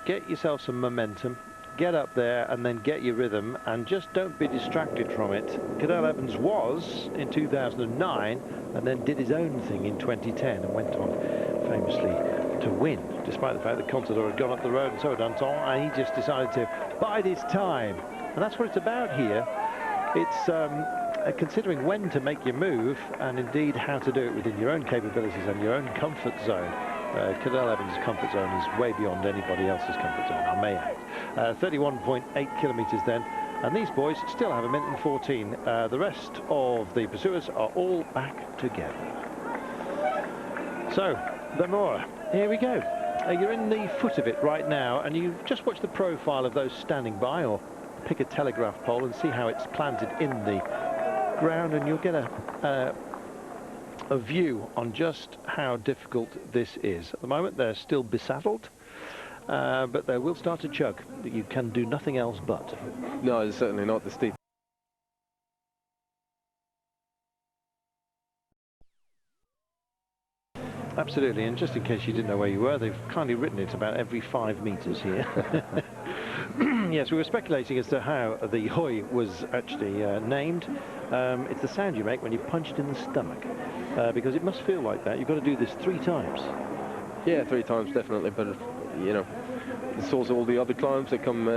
get yourself some momentum, get up there, and then get your rhythm, and just don't be distracted from it. Cadel Evans was in 2009, and then did his own thing in 2010, and went on famously to win, despite the fact that Contador had gone up the road, and so had Danton, and he just decided to bide his time. And that's what it's about here. It's considering when to make your move and indeed how to do it within your own capabilities and your own comfort zone. Cadel Evans' comfort zone is way beyond anybody else's comfort zone, I may add. 31.8 kilometres then, and these boys still have 1:14. The rest of the pursuers are all back together. So, the Mura, here we go. You're in the foot of it right now, and you just watch the profile of those standing by, or pick a telegraph pole and see how it's planted in the ground, and you'll get a view on just how difficult this is. At the moment they're still besaddled, but they will start to chug. You can do nothing else but. No, it's certainly not the steep. Absolutely, and just in case you didn't know where you were, they've kindly written it about every 5 metres here. Yes, we were speculating as to how the Huy was actually named. It's the sound you make when you punch it in the stomach, because it must feel like that. You've got to do this 3 times. Yeah, 3 times definitely, but you know, it's also all the other climbs that come,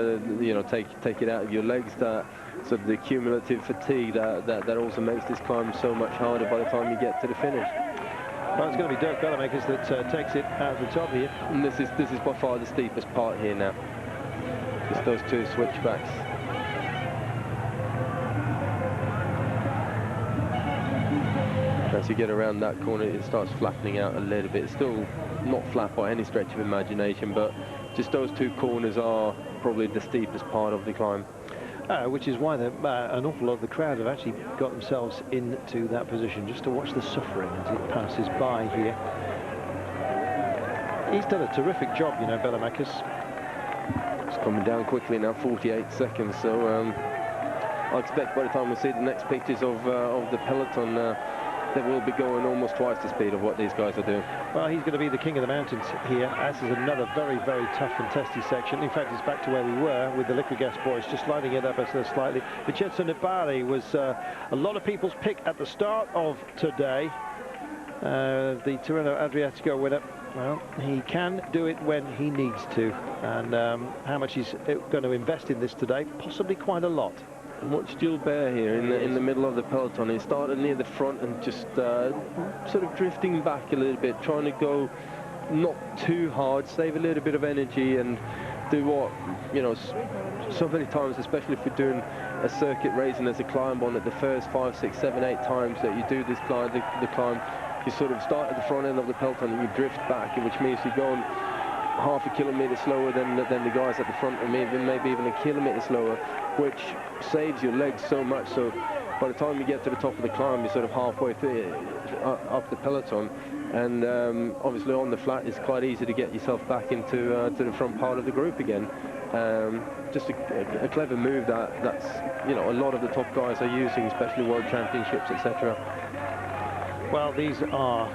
you know, take it out of your legs. That sort of the cumulative fatigue that also makes this climb so much harder by the time you get to the finish. Well, it's going to be Dirk Bellemakers that takes it out of the top here. And this is by far the steepest part here now. Just those 2 switchbacks. As you get around that corner, it starts flattening out a little bit. It's still not flat by any stretch of imagination, but just those 2 corners are probably the steepest part of the climb. Which is why an awful lot of the crowd have actually got themselves into that position just to watch the suffering as it passes by here. He's done a terrific job, you know, Bellemakers. It's coming down quickly now, 48 seconds, so I expect by the time we see the next pictures of the peloton, they will be going almost twice the speed of what these guys are doing. Well, he's going to be the king of the mountains here. This is another very, very tough and testy section. In fact, it's back to where we were with the liquid gas boys, just lighting it up slightly. Vincenzo Nibali was a lot of people's pick at the start of today. The Tirreno Adriatico winner. Well, he can do it when he needs to. And how much he's going to invest in this today? Possibly quite a lot. Watch Gilbert here in the middle of the peloton. He started near the front and just sort of drifting back a little bit, trying to go not too hard, save a little bit of energy, and do what, you know, so many times, especially if you're doing a circuit race and there's a climb on it, the first 5, 6, 7, 8 times that you do this climb, the climb, you sort of start at the front end of the peloton and you drift back, which means you're going half a kilometre slower than the guys at the front, or maybe even a kilometre slower, which saves your legs so much. So by the time you get to the top of the climb, you're sort of halfway through up the peloton, and obviously on the flat it's quite easy to get yourself back into to the front part of the group again. Just a clever move that's, you know, a lot of the top guys are using, especially World Championships, etc. Well, these are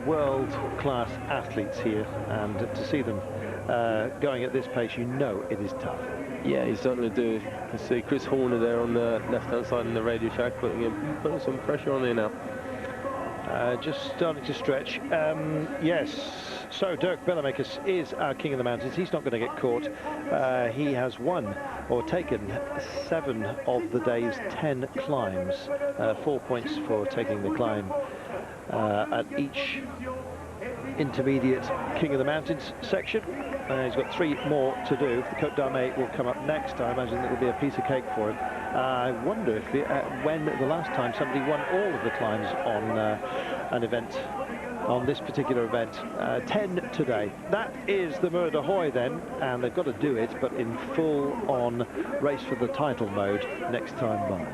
world-class athletes here, and to see them going at this pace, you know it is tough. Yeah, you certainly do. You can see Chris Horner there on the left-hand side in the Radio Shack putting some pressure on here now. Just starting to stretch. Yes, so Dirk Bellemakers is our king of the mountains. He's not going to get caught. He has won or taken 7 of the day's 10 climbs. 4 points for taking the climb at each intermediate King of the Mountains section. He's got 3 more to do. The Côte d'Armée will come up next. I imagine it'll be a piece of cake for him. I wonder if when the last time somebody won all of the climbs on an event, on this particular event. 10 today. That is the Mur de Huy then, and they've got to do it, but in full-on race for the title mode next time by.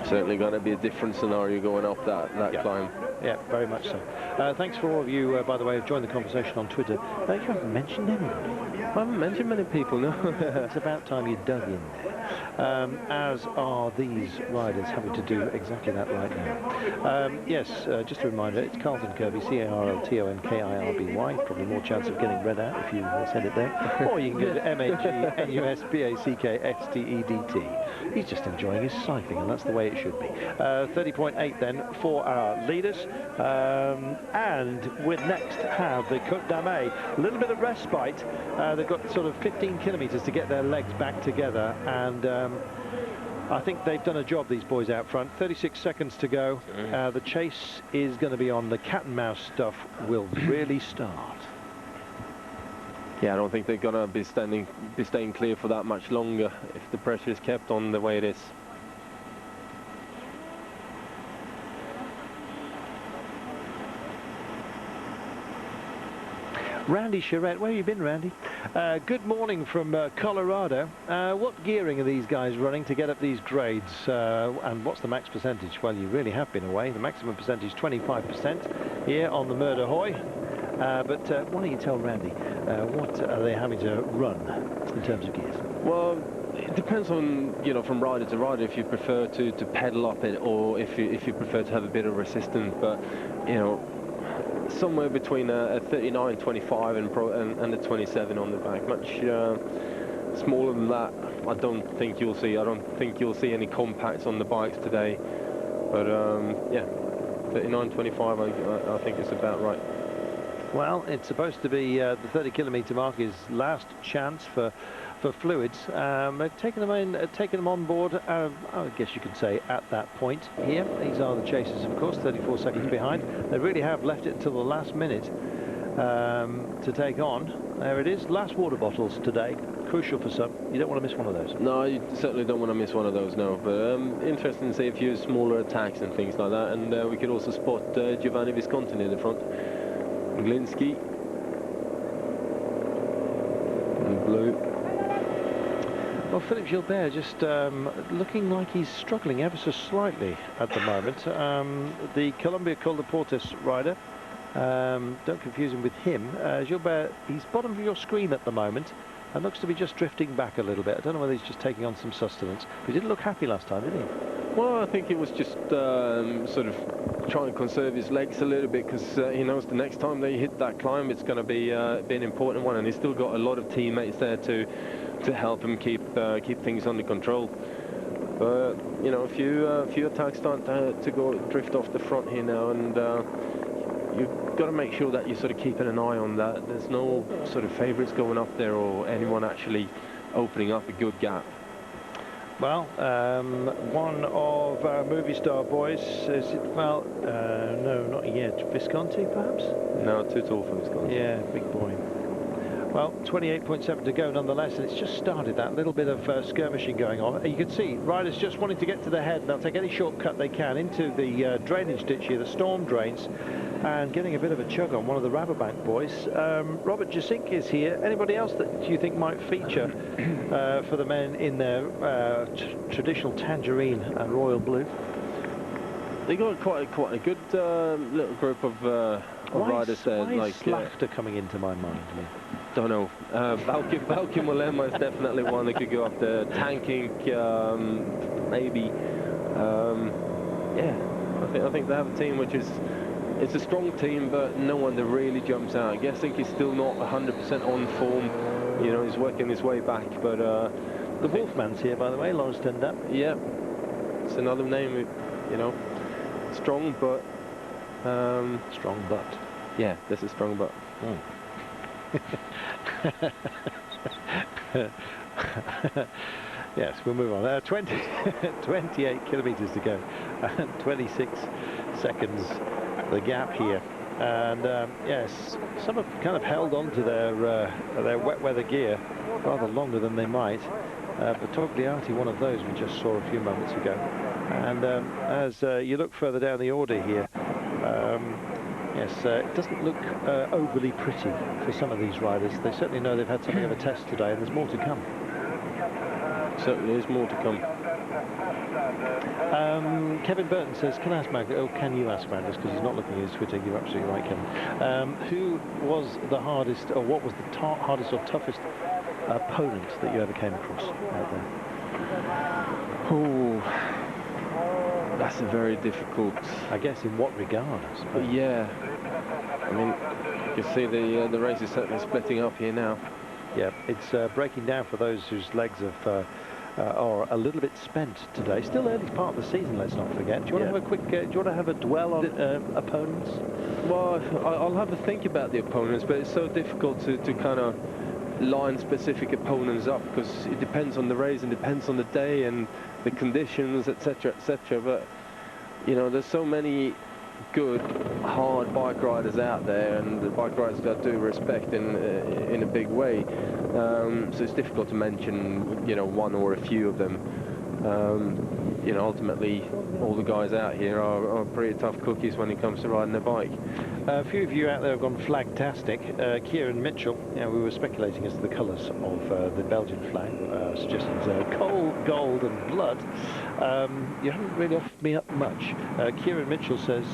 Certainly going to be a different scenario going up that climb. Yeah, very much so. Thanks for all of you, by the way, who've joined the conversation on Twitter. You haven't mentioned anybody. I haven't mentioned many people, no. It's about time you dug in. As are these riders having to do exactly that right now. Yes, just a reminder, it's Carlton Kirby, CarltonKirby. Probably more chance of getting read out if you send it there. Or you can go to MAGNUSBACKSTEDT. He's just enjoying his cycling, and that's the way it should be. 30.8 then for our leaders. And we'll next have the Côte d'Armée. A little bit of respite. They've got sort of 15 kilometres to get their legs back together, and I think they've done a job, these boys out front. 36 seconds to go. The chase is going to be on. The cat and mouse stuff will really start. Yeah, I don't think they're going to be staying clear for that much longer if the pressure is kept on the way it is. Randy Charette, where have you been, Randy? Good morning from Colorado. What gearing are these guys running to get up these grades? And what's the max percentage? Well, you really have been away. The maximum percentage 25% here on the Mur de Huy. But why don't you tell Randy, what are they having to run in terms of gears? Well, it depends on, you know, from rider to rider, if you prefer to pedal up it or if you prefer to have a bit of resistance. But, you know, somewhere between a 39, 25 and a 27 on the back. Much smaller than that, I don't think you'll see. I don't think you'll see any compacts on the bikes today. But yeah, 39, 25, I think it's about right. Well, it's supposed to be the 30-kilometre mark is last chance for fluids. They've taken them in, taken them on board, I guess you could say, at that point here. These are the chasers, of course, 34 seconds behind. They really have left it until the last minute to take on. There it is, last water bottles today. Crucial for some. You don't want to miss one of those. No, you certainly don't want to miss one of those, no. But interesting to see a few smaller attacks and things like that. And we could also spot Giovanni Visconti in the front. Glinsky. And blue. Well, Philippe Gilbert just looking like he's struggling ever so slightly at the moment. The Columbia Coldeportes rider, don't confuse him with him. Gilbert, he's bottom of your screen at the moment and looks to be just drifting back a little bit. I don't know whether he's just taking on some sustenance. But he didn't look happy last time, did he? Well, I think he was just sort of trying to conserve his legs a little bit because he knows the next time they hit that climb, it's going to be an important one, and he's still got a lot of teammates there to help him keep things under control. But you know, a few attacks start to drift off the front here now, and you've got to make sure that you're sort of keeping an eye on that. There's no sort of favourites going up there or anyone actually opening up a good gap. Well, one of our movie star boys is it, well, no, not yet. Visconti, perhaps? No, too tall for Visconti. Yeah, big boy. Well, 28.7 to go nonetheless, and it's just started that little bit of skirmishing going on. You can see riders just wanting to get to the head. They'll take any shortcut they can into the drainage ditch here, the storm drains, and getting a bit of a chug on one of the Rabobank boys. Robert Jasink is here. Anybody else that you think might feature for the men in their traditional tangerine and royal blue? They got quite a good little group of riders there. Why like is Slachta coming into my mind? Don't know. Valkim Malema is definitely one that could go up there. Tanking, maybe. Yeah, I think they have a team which is, it's a strong team, but no one that really jumps out. I guess I think he's still not 100% on form. You know, he's working his way back. But the Wolfman's here, by the way. Lawrence turned up. Yeah, it's another name. You know, strong but strong but. Yeah, this is strong but. Mm. Yes, we'll move on. 28 kilometres to go, and 26 seconds the gap here. And yes, some have kind of held on to their wet weather gear rather longer than they might. But Togliatti, one of those we just saw a few moments ago. And as you look further down the order here, yes, it doesn't look overly pretty for some of these riders. They certainly know they've had something of a test today, and there's more to come. Certainly there's more to come. Kevin Burton says, can I ask Magnus, oh, can you ask Magnus, because he's not looking at his Twitter. You're absolutely right, Kevin. Who was the hardest, or what was the hardest or toughest opponent that you ever came across out there? Oh, that's a very difficult. I guess in what regard, I suppose? Yeah, I mean, you can see the race is certainly splitting up here now. Yeah, it's breaking down for those whose legs are a little bit spent today. Still early part of the season, let's not forget. Do you want to have a quick? Do you want to have a dwell on opponents? Well, I'll have a think about the opponents, but it's so difficult to kind of line specific opponents up because it depends on the race and depends on the day, and the conditions, etc., etc. But you know, there's so many good, hard bike riders out there, and the bike riders that I do respect in a big way. So it's difficult to mention, you know, one or a few of them. You know, ultimately, all the guys out here are pretty tough cookies when it comes to riding a bike. A few of you out there have gone flagtastic. Kieran Mitchell, we were speculating as to the colours of the Belgian flag, suggesting coal, gold and blood. You haven't really offered me up much. Kieran Mitchell says,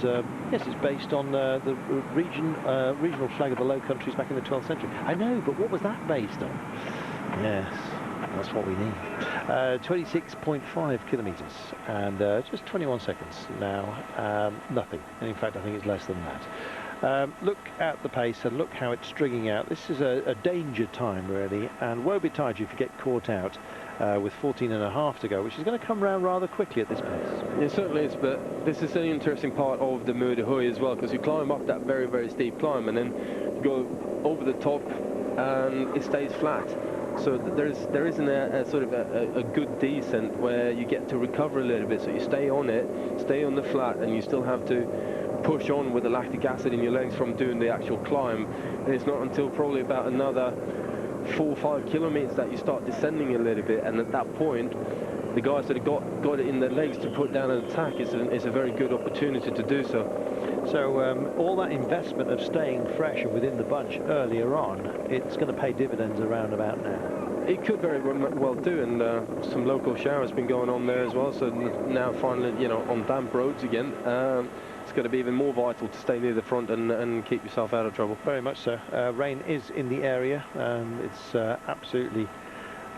yes, it's based on the regional flag of the Low Countries back in the 12th century. I know, but what was that based on? Yes. That's what we need. 26.5 kilometres and just 21 seconds now. Nothing. And in fact, I think it's less than that. Look at the pace and look how it's stringing out. This is a danger time, really, and woe betide you if you get caught out with 14.5 to go, which is going to come round rather quickly at this pace. It certainly is, but this is an interesting part of the Mur de Huy as well, because you climb up that very, very steep climb and then you go over the top and it stays flat. So there isn't a sort of a good descent where you get to recover a little bit. So you stay on it, stay on the flat, and you still have to push on with the lactic acid in your legs from doing the actual climb. And it's not until probably about another 4 or 5 kilometers that you start descending a little bit. And at that point, the guys that have got it in their legs to put down an attack is a very good opportunity to do so. So all that investment of staying fresh and within the bunch earlier on, it's going to pay dividends around about now. It could very well do, and some local showers been going on there as well. So now finally, you know, on damp roads again, it's going to be even more vital to stay near the front and keep yourself out of trouble. Very much so. Rain is in the area. It's absolutely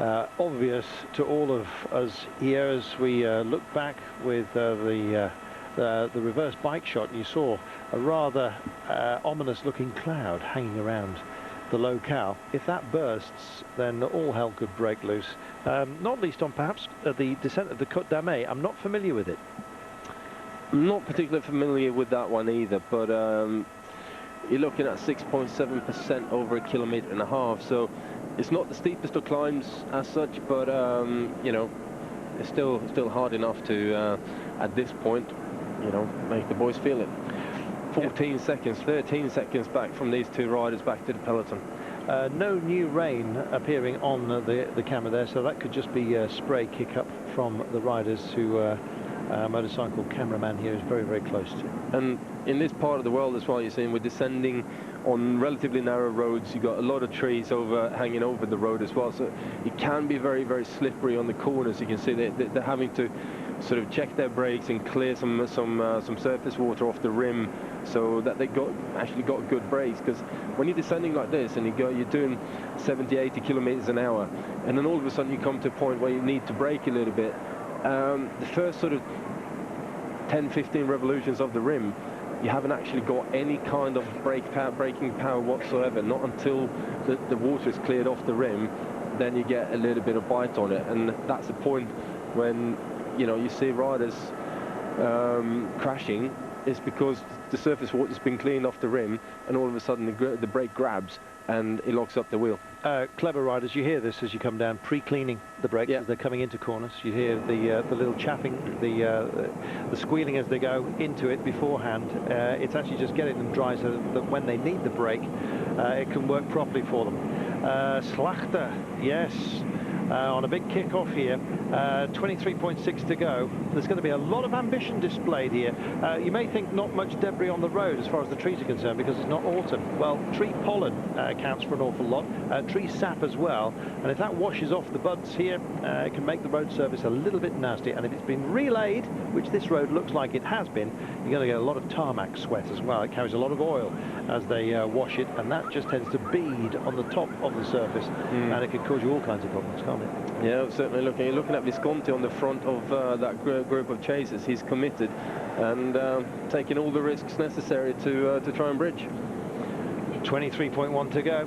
obvious to all of us here as we look back with the reverse bike shot, and you saw a rather ominous looking cloud hanging around the locale. If that bursts, then all hell could break loose, not least on perhaps the descent of the Côte d'Armée. I'm not familiar with it. I'm not particularly familiar with that one either, but you're looking at 6.7% over 1.5 kilometers, so it's not the steepest of climbs as such, but you know, it's still hard enough to at this point, you know, make the boys feel it. 14 seconds, 13 seconds back from these two riders back to the peloton. No new rain appearing on the camera there, so that could just be a spray kick up from the riders who motorcycle cameraman here is very, very close to. And in this part of the world as well, you're seeing we're descending on relatively narrow roads. You've got a lot of trees hanging over the road as well, so it can be very, very slippery on the corners. You can see they're having to sort of check their brakes and clear some surface water off the rim so that they actually got good brakes, because when you're descending like this and you're doing 70-80 kilometers an hour, and then all of a sudden you come to a point where you need to brake a little bit, the first sort of 10-15 revolutions of the rim, you haven't actually got any kind of braking power whatsoever. Not until the water is cleared off the rim, then you get a little bit of bite on it, and that's the point when, you know, you see riders crashing. Is because the surface water's been cleaned off the rim, and all of a sudden the brake grabs and it locks up the wheel. Clever riders, you hear this as you come down, pre-cleaning the brakes as they're coming into corners. You hear the little chaffing, the squealing as they go into it beforehand. It's actually just getting them dry so that when they need the brake, it can work properly for them. Slachter, yes. On a big kick-off here, 23.6 to go. There's going to be a lot of ambition displayed here. You may think not much debris on the road as far as the trees are concerned because it's not autumn. Well, tree pollen counts for an awful lot, tree sap as well, and if that washes off the buds here, it can make the road surface a little bit nasty, and if it's been relaid, which this road looks like it has been, you're going to get a lot of tarmac sweat as well. It carries a lot of oil as they wash it, and that just tends to bead on the top of the surface, and it can cause you all kinds of problems, can't it? Yeah, certainly. You're looking at Visconti on the front of that group of chasers. He's committed and taking all the risks necessary to try and bridge. 23.1 to go.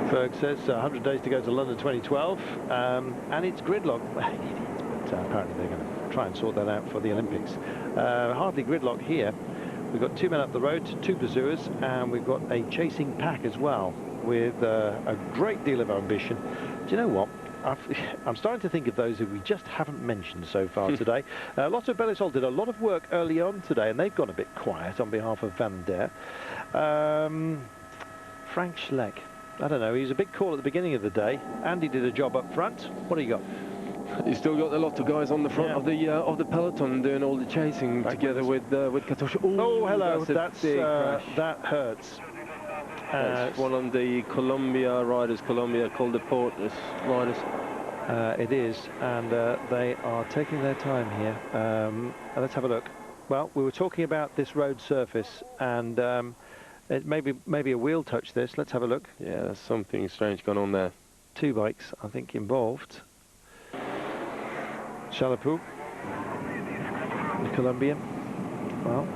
Ferg says 100 days to go to London 2012, and it's gridlock. But apparently they're going to try and sort that out for the Olympics. Hardly gridlock here. We've got 2 men up the road, 2 pursuers, and we've got a chasing pack as well, with a great deal of ambition. Do you know what? I'm starting to think of those who we just haven't mentioned so far today. Lotto Belisol did a lot of work early on today, and they've gone a bit quiet on behalf of Van Der. Frank Schleck, I don't know, he was a big call at the beginning of the day. Andy did a job up front. What do you got? You still got a lot of guys on the front of the peloton doing all the chasing together with Katusha. Oh, hello, that hurts. It's one of the Colombia riders, Colombia called the Porters riders. It is, and they are taking their time here. Let's have a look. Well, we were talking about this road surface, and it maybe a wheel touch this. Let's have a look. Yeah, there's something strange going on there. 2 bikes, I think, involved. Charleroi, the Colombian. Well,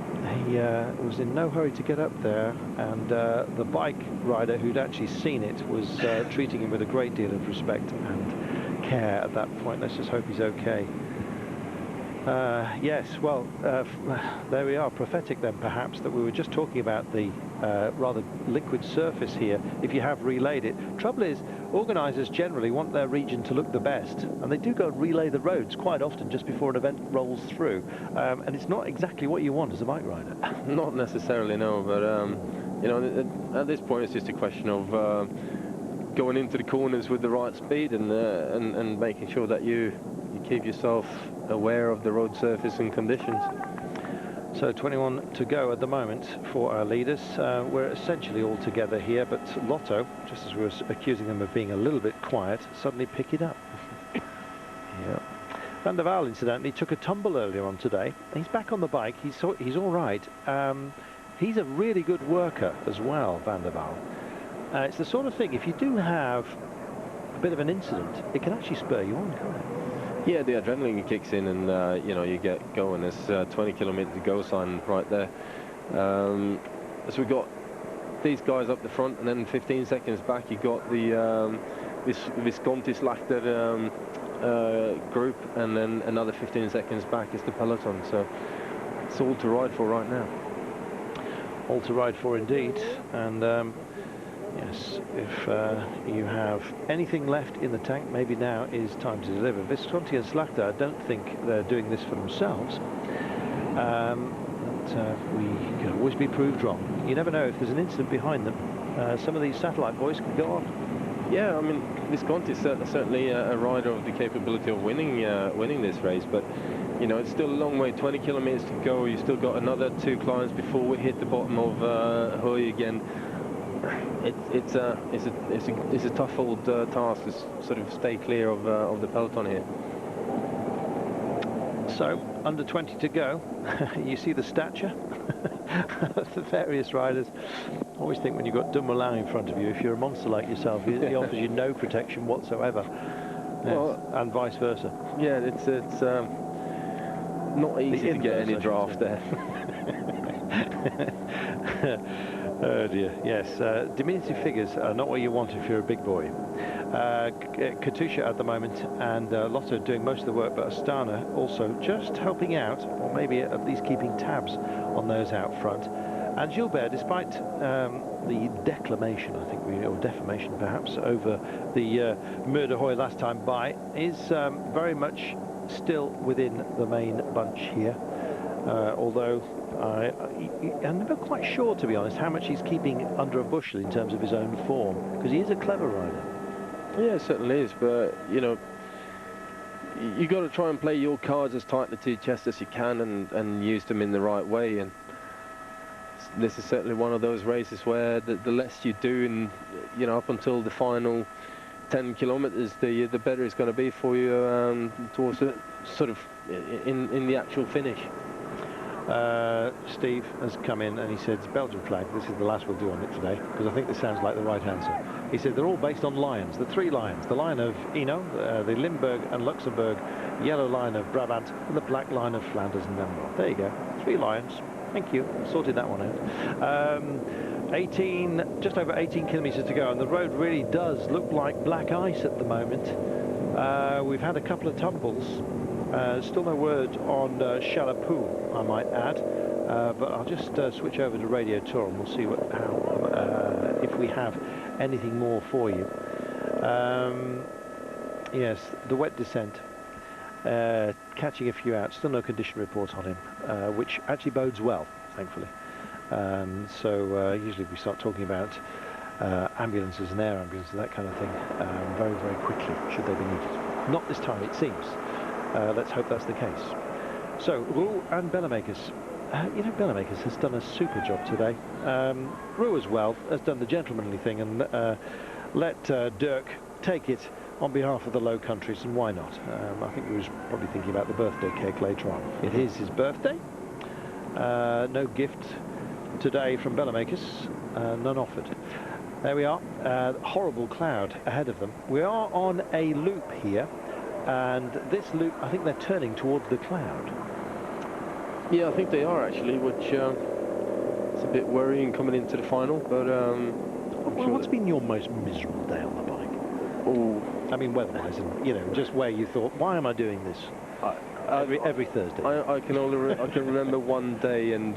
he was in no hurry to get up there, and the bike rider who'd actually seen it was treating him with a great deal of respect and care at that point. Let's just hope he's okay. Yes, well, there we are, prophetic then perhaps, that we were just talking about the rather liquid surface here, if you have relayed it. Trouble is, organisers generally want their region to look the best, and they do go and relay the roads quite often just before an event rolls through, and it's not exactly what you want as a bike rider. Not necessarily, no, but you know, at this point it's just a question of going into the corners with the right speed and making sure that you keep yourself aware of the road surface and conditions. So 21 to go at the moment for our leaders. We're essentially all together here, but Lotto, just as we were accusing them of being a little bit quiet, suddenly pick it up. Yeah. Van der Waal, incidentally, took a tumble earlier on today. He's back on the bike. He's all right. He's a really good worker as well, Van der Waal. It's the sort of thing, if you do have a bit of an incident, it can actually spur you on, can't it? Yeah, the adrenaline kicks in, and you know, you get going. There's 20 kilometres to go sign right there. So we've got these guys up the front, and then 15 seconds back you got the Visconti Slachter group, and then another 15 seconds back is the peloton. So it's all to ride for right now. All to ride for indeed, and yes, if you have anything left in the tank, maybe now is time to deliver. Visconti and Slachter, I don't think they're doing this for themselves. But we can always be proved wrong. You never know, if there's an incident behind them, some of these satellite boys can go on. Yeah, I mean, Visconti is certainly a rider of the capability of winning this race, but you know, it's still a long way, 20 kilometres to go. You've still got another 2 climbs before we hit the bottom of Huy again. It's a tough old task to sort of stay clear of the peloton here. So, under 20 to go. You see the stature of the various riders. I always think when you've got Dumoulin in front of you, if you're a monster like yourself, he offers you no protection whatsoever. Well, yes, and vice versa. Yeah, it's not easy to get any draft there. Oh dear, yes. Diminutive figures are not what you want if you're a big boy. Katusha at the moment, and Lotto doing most of the work, but Astana also just helping out, or maybe at least keeping tabs on those out front. And Gilbert, despite the declamation, I think, or defamation perhaps, over the Mur de Huy last time by, is very much still within the main bunch here. Although I'm never quite sure, to be honest, how much he's keeping under a bushel in terms of his own form, because he is a clever rider. Yeah, it certainly is, but you know, you got to try and play your cards as tightly to your chest as you can, and use them in the right way. And this is certainly one of those races where the less you do, and you know, up until the final 10 kilometers, the better it's going to be for you towards it, sort of in the actual finish. Steve has come in and he said, Belgian flag, this is the last we'll do on it today, because I think this sounds like the right answer. He said they're all based on lions, the 3 lions, the lion of Eno, the Limburg and Luxembourg, yellow line of Brabant, and the black line of Flanders and Limburg. There you go, 3 lions. Thank you, sorted that one out. Just over 18 kilometres to go, and the road really does look like black ice at the moment. We've had a couple of tumbles. Still no word on Charleroi, I might add. But I'll just switch over to Radio Tour and we'll see if we have anything more for you. Yes, the wet descent, catching a few out, still no condition report on him, which actually bodes well, thankfully. So usually we start talking about ambulances and air ambulances, that kind of thing, very, very quickly, should they be needed. Not this time, it seems. Let's hope that's the case. So, Roux and Bellemakers. You know, Bellemakers has done a super job today. Roux as well has done the gentlemanly thing and let Dirk take it on behalf of the Low Countries, and why not? I think he was probably thinking about the birthday cake later on. It is his birthday. No gift today from Bellemakers, none offered. There we are, horrible cloud ahead of them. We are on a loop here, and this loop, I think they're turning towards the cloud. Yeah, I think they are actually, which it's a bit worrying coming into the final, but well, what's been your most miserable day on the bike? Oh, I mean, weather-wise, and you know, just where you thought, why am I doing this every Thursday? I can only I can remember one day, and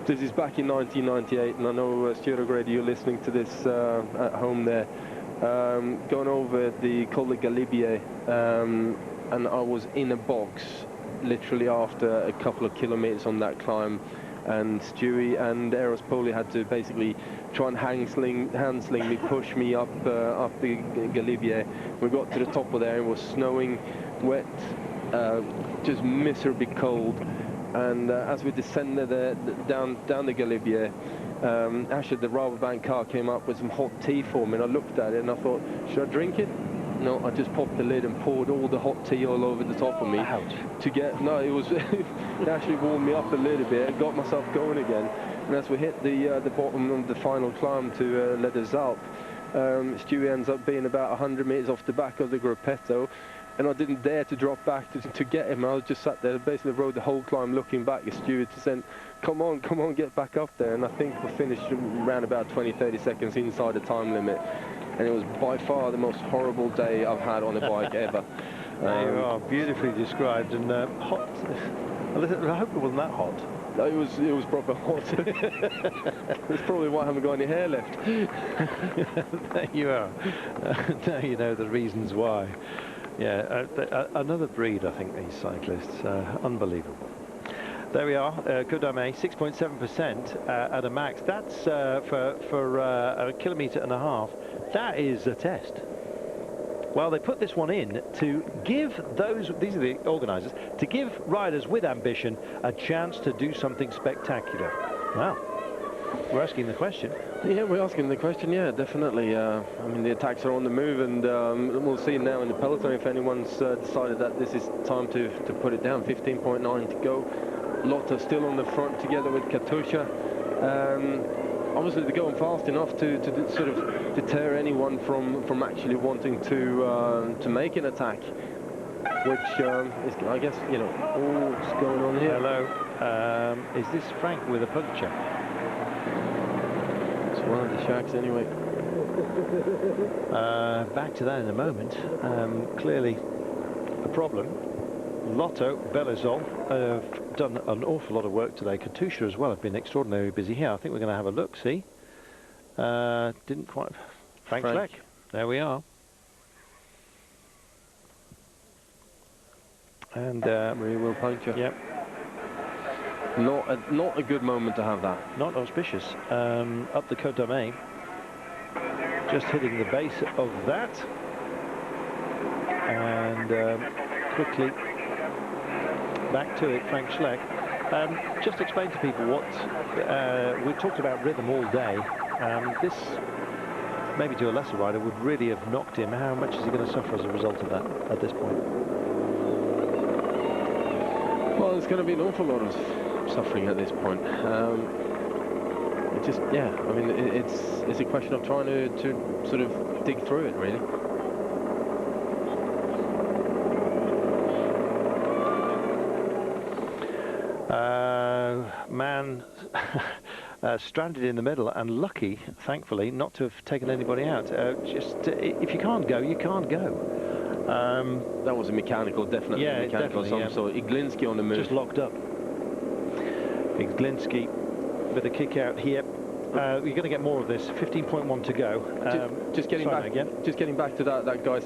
this is back in 1998, and I know Stuart O'Grady, you're listening to this at home there. Going over the Col de Galibier, and I was in a box literally after a couple of kilometers on that climb, and Stewie and Eros Poli had to basically try and hand sling me, push me up the Galibier. We got to the top of there, it was snowing, wet, just miserably cold, and as we descended down the Galibier, actually the Rabobank car came up with some hot tea for me, and I looked at it and I thought, should I drink it? No, I just popped the lid and poured all the hot tea all over the top of me. Ouch. To get, no, it was, it actually warmed me up a little bit and got myself going again. And as we hit the bottom of the final climb to Les Deux Alpes, Stewie ends up being about 100 meters off the back of the Gruppetto, and I didn't dare to drop back to get him. I was just sat there, basically rode the whole climb looking back at Stewie to say, come on, get back up there. And I think we finished around about 20-30 seconds inside the time limit. And it was by far the most horrible day I've had on a bike ever. There you are, beautifully described, and hot. I hope it wasn't that hot. No, it was proper hot. That's probably why I haven't got any hair left. There you are. Now you know the reasons why. Yeah, another breed, I think, these cyclists. Unbelievable. There we are, Côte d'Armée, 6.7% at a max. That's for a kilometre and a half. That is a test. Well, they put this one in to give these are the organisers, to give riders with ambition a chance to do something spectacular. Wow. We're asking the question. Yeah, we're asking the question, yeah, definitely. I mean, the attacks are on the move, and we'll see now in the peloton if anyone's decided that this is time to put it down. 15.9 to go. Lotta still on the front together with Katusha. Obviously they're going fast enough to sort of deter anyone from actually wanting to make an attack, which is, I guess, you know, all's going on here. Hello, is this Frank with a puncture? It's one of the shacks anyway. Back to that in a moment. Clearly a problem. Lotto, Belizol have done an awful lot of work today. Katusha as well have been extraordinarily busy here. I think we're going to have a look, see? Didn't quite... Frank Schleck. There we are. And... Marie will puncture. Yep. Not a good moment to have that. Not auspicious. Up the Côte d'Armée. Just hitting the base of that. And quickly... back to it, Frank Schleck. Just explain to people what we talked about rhythm all day. This, maybe to a lesser rider, would really have knocked him. How much is he going to suffer as a result of that at this point? Well, there's going to be an awful lot of suffering at this point. It just, yeah, I mean, it's a question of trying to sort of dig through it, really. Man stranded in the middle and lucky, thankfully, not to have taken anybody out. If you can't go, you can't go. That was a mechanical, definitely mechanical. Definitely, some sort. Iglinski on the move. Just locked up. Iglinski with a kick out here. You're going to get more of this. 15.1 to go. Just getting back to that guy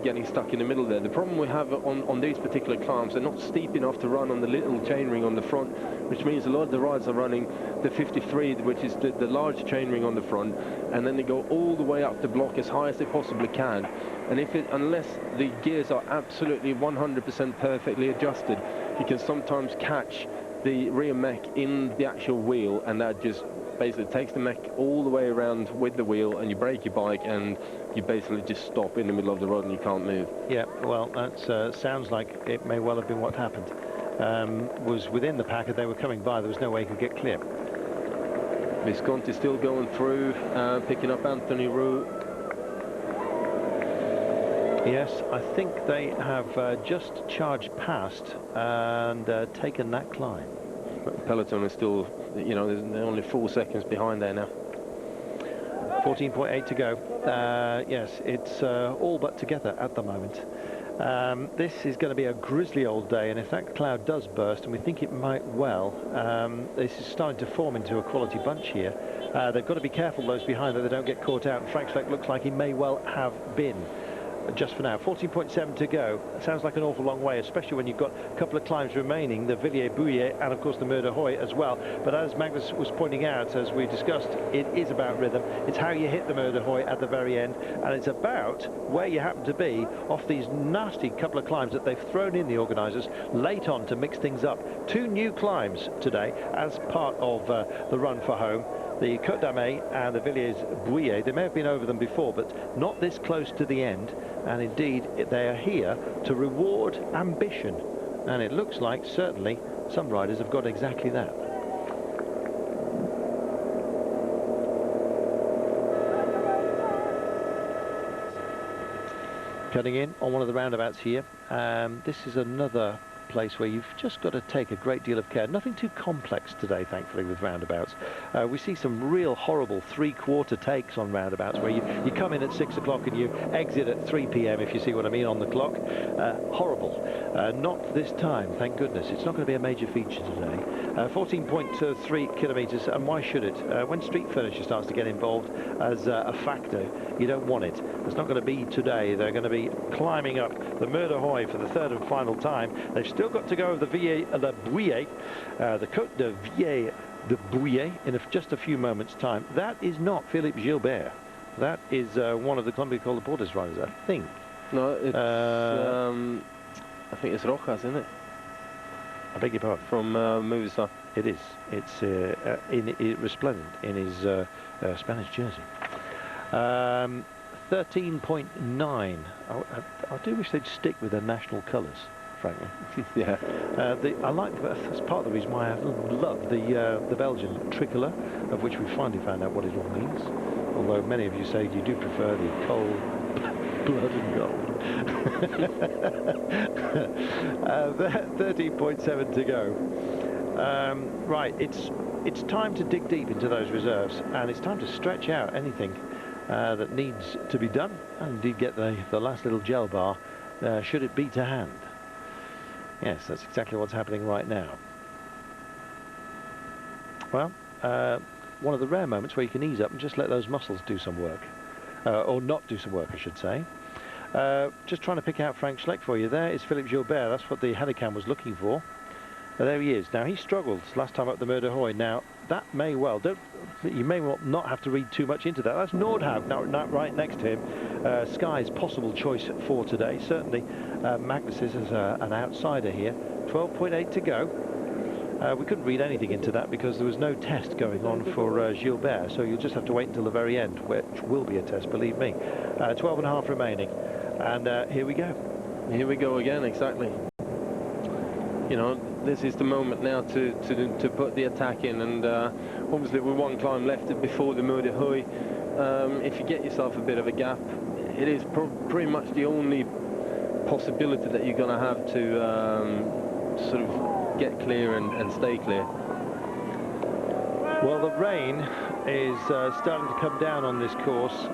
getting stuck in the middle there. The problem we have on these particular climbs, they're not steep enough to run on the little chainring on the front, which means a lot of the rides are running the 53, which is the large chainring on the front, and then they go all the way up the block as high as they possibly can. And unless the gears are absolutely 100% perfectly adjusted, you can sometimes catch the rear mech in the actual wheel, and that just basically takes the mech all the way around with the wheel, and you brake your bike and you basically just stop in the middle of the road and you can't move. Yeah, well, that sounds like it may well have been what happened. Was within the pack and they were coming by. There was no way he could get clear. Visconti still going through, picking up Anthony Roux. Yes, I think they have just charged past and taken that climb. But Peloton is still, you know, they're only 4 seconds behind there now. 14.8 to go. Yes, it's all but together at the moment. This is going to be a grisly old day, and if that cloud does burst, and we think it might well, this is starting to form into a quality bunch here. They've got to be careful, those behind, that they don't get caught out. Frank Schleck looks like he may well have been. Just for now, 14.7 to go. Sounds like an awful long way, especially when you've got a couple of climbs remaining, the Villiers-Bouillet and of course the Mur de Huy as well. But as Magnus was pointing out, as we discussed, it is about rhythm. It's how you hit the Mur de Huy at the very end, and it's about where you happen to be off these nasty couple of climbs that they've thrown in, the organisers, late on to mix things up. 2 new climbs today as part of the run for home. The Côte d'Armée and the Villiers-Bouillet, they may have been over them before, but not this close to the end. And indeed, they are here to reward ambition. And it looks like, certainly, some riders have got exactly that. Cutting in on one of the roundabouts here. This is another place where you've just got to take a great deal of care. Nothing too complex today, thankfully, with roundabouts. We see some real horrible 3/4 takes on roundabouts where you come in at 6 o'clock and you exit at 3 p.m, if you see what I mean, on the clock. Horrible. Not this time, thank goodness. It's not going to be a major feature today. 14.3 kilometres, and why should it? When street furniture starts to get involved as a factor, you don't want it. It's not going to be today. They're going to be climbing up the Mur de Huy for the 3rd and final time. They've still got to go over the Villiers-Bouillet, the Côte de Villiers-Bouillet in just a few moments' time. That is not Philippe Gilbert. That is one of the Columbia Col de Portes riders, I think. No, it's I think it's Rojas, isn't it? I beg your pardon. From Movistar. It is. It's resplendent in his Spanish jersey. 13.9. I do wish they'd stick with their national colours, frankly. Yeah. I like, that's part of the reason why I love the Belgian tricolour, of which we finally found out what it all means. Although many of you say you do prefer the coal, blood and gold. 13.7 to go. Right, it's time to dig deep into those reserves, and it's time to stretch out anything that needs to be done, and indeed get the last little gel bar, should it be to hand. Yes, that's exactly what's happening right now. Well, one of the rare moments where you can ease up and just let those muscles do some work. Or not do some work, I should say. Just trying to pick out Frank Schleck for you. There is Philippe Gilbert. That's what the Helicam was looking for. There he is. Now, he struggled last time up the Mur de Huy. Now, that may well... you may well not have to read too much into that. That's Nordhaug, now right next to him. Sky's possible choice for today. Certainly, Magnus is as an outsider here. 12.8 to go. We couldn't read anything into that because there was no test going on for Gilbert, so you'll just have to wait until the very end, which will be a test, believe me. 12.5 remaining, and here we go. Here we go again, exactly. You know, this is the moment now to put the attack in, and obviously with one climb left before the Mur de Huy, if you get yourself a bit of a gap, it is pretty much the only possibility that you're going to have to sort of get clear and stay clear. Well, the rain is starting to come down on this course.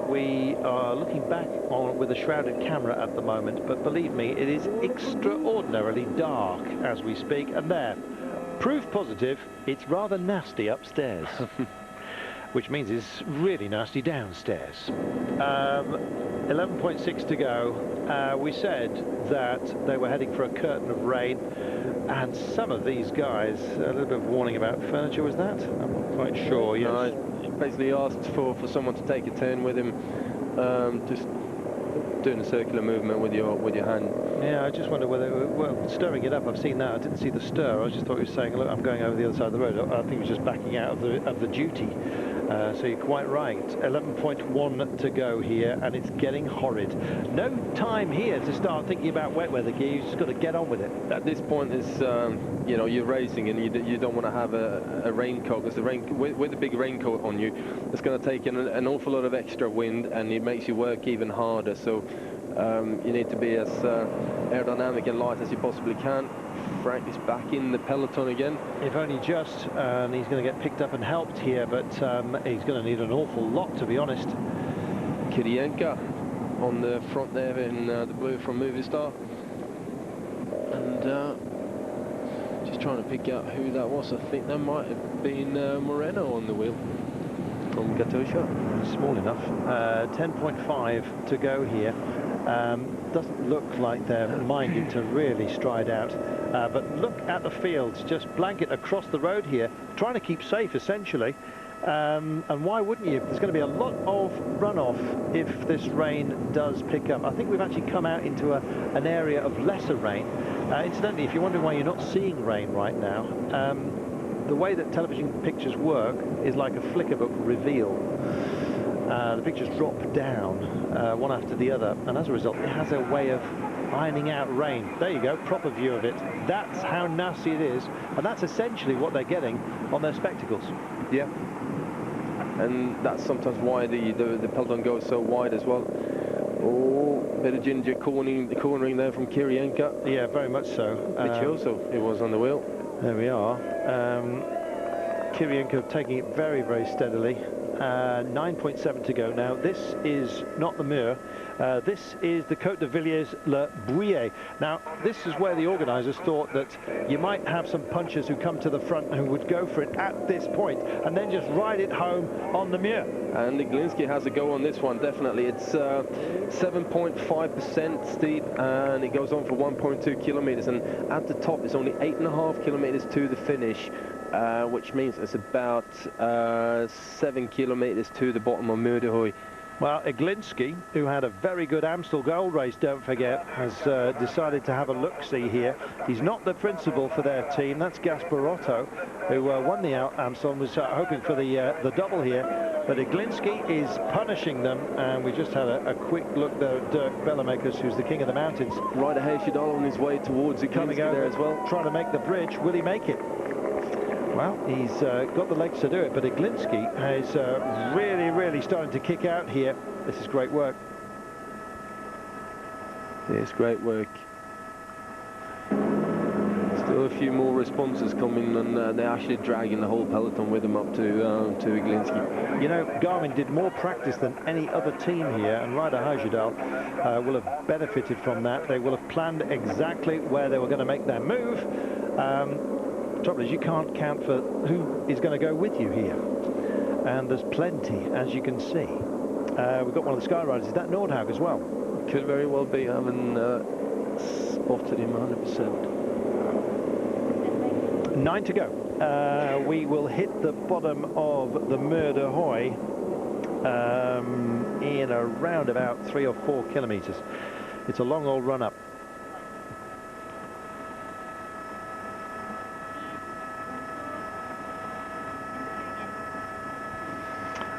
We are looking back on with a shrouded camera at the moment, but believe me, it is extraordinarily dark as we speak. And there, Proof positive, it's rather nasty upstairs. Which means it's really nasty downstairs. 11.6 to go. We said that they were heading for a curtain of rain, and some of these guys, a little bit of warning about furniture, was that? I'm not quite sure. Yes. I basically asked for someone to take a turn with him, just doing a circular movement with your hand. Yeah, I just wonder whether, well, stirring it up, I've seen that. I didn't see the stir. I just thought he was saying, look, I'm going over the other side of the road. I think he was just backing out of the duty. So you're quite right. 11.1 to go here, and it's getting horrid. No time here to start thinking about wet weather gear. You've just got to get on with it. At this point, it's you know, you're racing, and you don't want to have a raincoat, because the rain with a big raincoat on you, it's going to take in an awful lot of extra wind, and it makes you work even harder. So you need to be as aerodynamic and light as you possibly can. Frank is back in the peloton again. If only just, and he's going to get picked up and helped here, but he's going to need an awful lot, to be honest. Kirienka on the front there in the blue from Movistar. And just trying to pick out who that was. I think that might have been Moreno on the wheel from Katusha. Small enough. 10.5 to go here. Doesn't look like they're minded to really stride out. But look at the fields, just blanket across the road here, trying to keep safe, essentially. And why wouldn't you? There's going to be a lot of runoff if this rain does pick up. I think we've actually come out into an area of lesser rain. Incidentally, if you're wondering why you're not seeing rain right now, the way that television pictures work is like a flicker book reveal. The pictures drop down one after the other, and as a result it has a way of ironing out rain. There you go, proper view of it. That's how nasty it is, and that's essentially what they're getting on their spectacles. Yeah, and that's sometimes why the peloton goes so wide as well. Oh, bit of ginger cornering there from Kirienka. Yeah, very much so. Vicioso, it was on the wheel. There we are. Kirienka taking it very, very steadily. 9.7 to go now. This is not the Mur. This is the Côte de Villiers-le-Bouillet. Now, this is where the organisers thought that you might have some punchers who come to the front who would go for it at this point and then just ride it home on the Mur. And Iglinski has a go on this one, definitely. It's 7.5% steep, and it goes on for 1.2 kilometers. And at the top, it's only 8.5 kilometers to the finish. Which means it's about 7 kilometers to the bottom of Mur de Huy. Well, Iglinski, who had a very good Amstel Gold race, don't forget, has decided to have a look-see here. He's not the principal for their team. That's Gasparotto, who won the Amstel and was hoping for the double here. But Iglinski is punishing them, and we just had a quick look there at Dirk Bellemakers, who's the king of the mountains. Ryder Heyshidal on his way towards Iglinski there as well. Trying to make the bridge. Will he make it? Well, he's got the legs to do it, but Iglinski is really starting to kick out here. This is great work. It's great work. Still a few more responses coming, and they're actually dragging the whole peloton with them up to Iglinski. You know, Garmin did more practice than any other team here, and Ryder Heyshidal will have benefited from that. They will have planned exactly where they were going to make their move. The trouble is, you can't count for who is going to go with you here, and there's plenty, as you can see. We've got one of the Skyriders. Is that Nordhaug as well? Could very well be. I haven't spotted him 100%. 9 to go. We will hit the bottom of the Mur de Huy in around about 3 or 4 kilometers. It's a long old run up.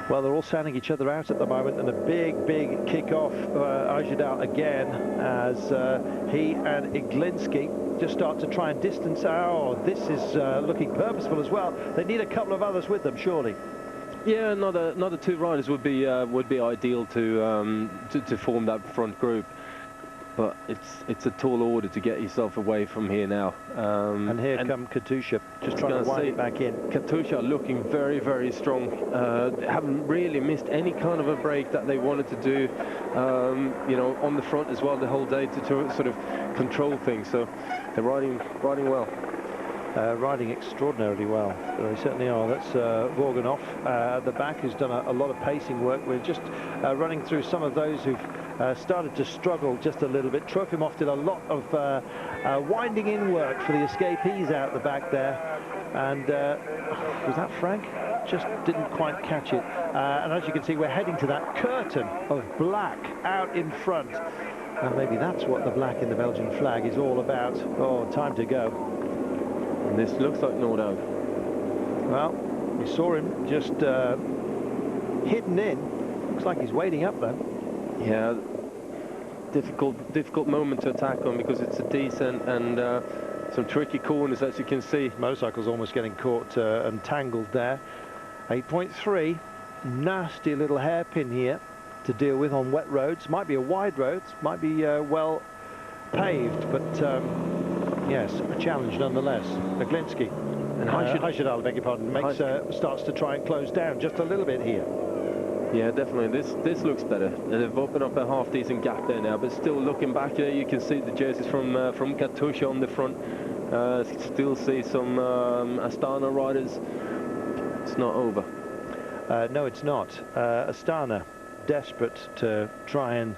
Well, they're all sounding each other out at the moment, and a big kick-off. Heyshidal again, as he and Iglinski just start to try and distance. Oh, this is looking purposeful as well. They need a couple of others with them, surely. Yeah, another 2 riders would be ideal to form that front group. But it's a tall order to get yourself away from here now. And here come Katusha, just trying to wind it back in. Katusha looking very strong. Haven't really missed any kind of a break that they wanted to do, you know, on the front as well the whole day to sort of control things. So they're riding well. riding extraordinarily well. They certainly are. That's Vorganov at the back, who's done a lot of pacing work. We're just running through some of those who've started to struggle just a little bit. Trofimov did a lot of winding in work for the escapees out the back there. And was that Frank? Just didn't quite catch it. And as you can see, we're heading to that curtain of black out in front. And maybe that's what the black in the Belgian flag is all about. Oh, time to go. And this looks like Nordhaug. Well, we saw him just hidden in. Looks like he's waiting up though. Yeah, difficult moment to attack on, because it's a descent and some tricky corners, as you can see. Motorcycle's almost getting caught and tangled there. 8.3, nasty little hairpin here to deal with on wet roads. Might be a wide road, might be well paved, but yes, a challenge nonetheless. Aglinski and Hajidal, beg your pardon, starts to try and close down just a little bit here. Yeah, definitely. This looks better. They've opened up a half-decent gap there now, but still looking back there, you can see the jerseys from Katusha on the front. Still see some Astana riders. It's not over. No, it's not. Astana desperate to try and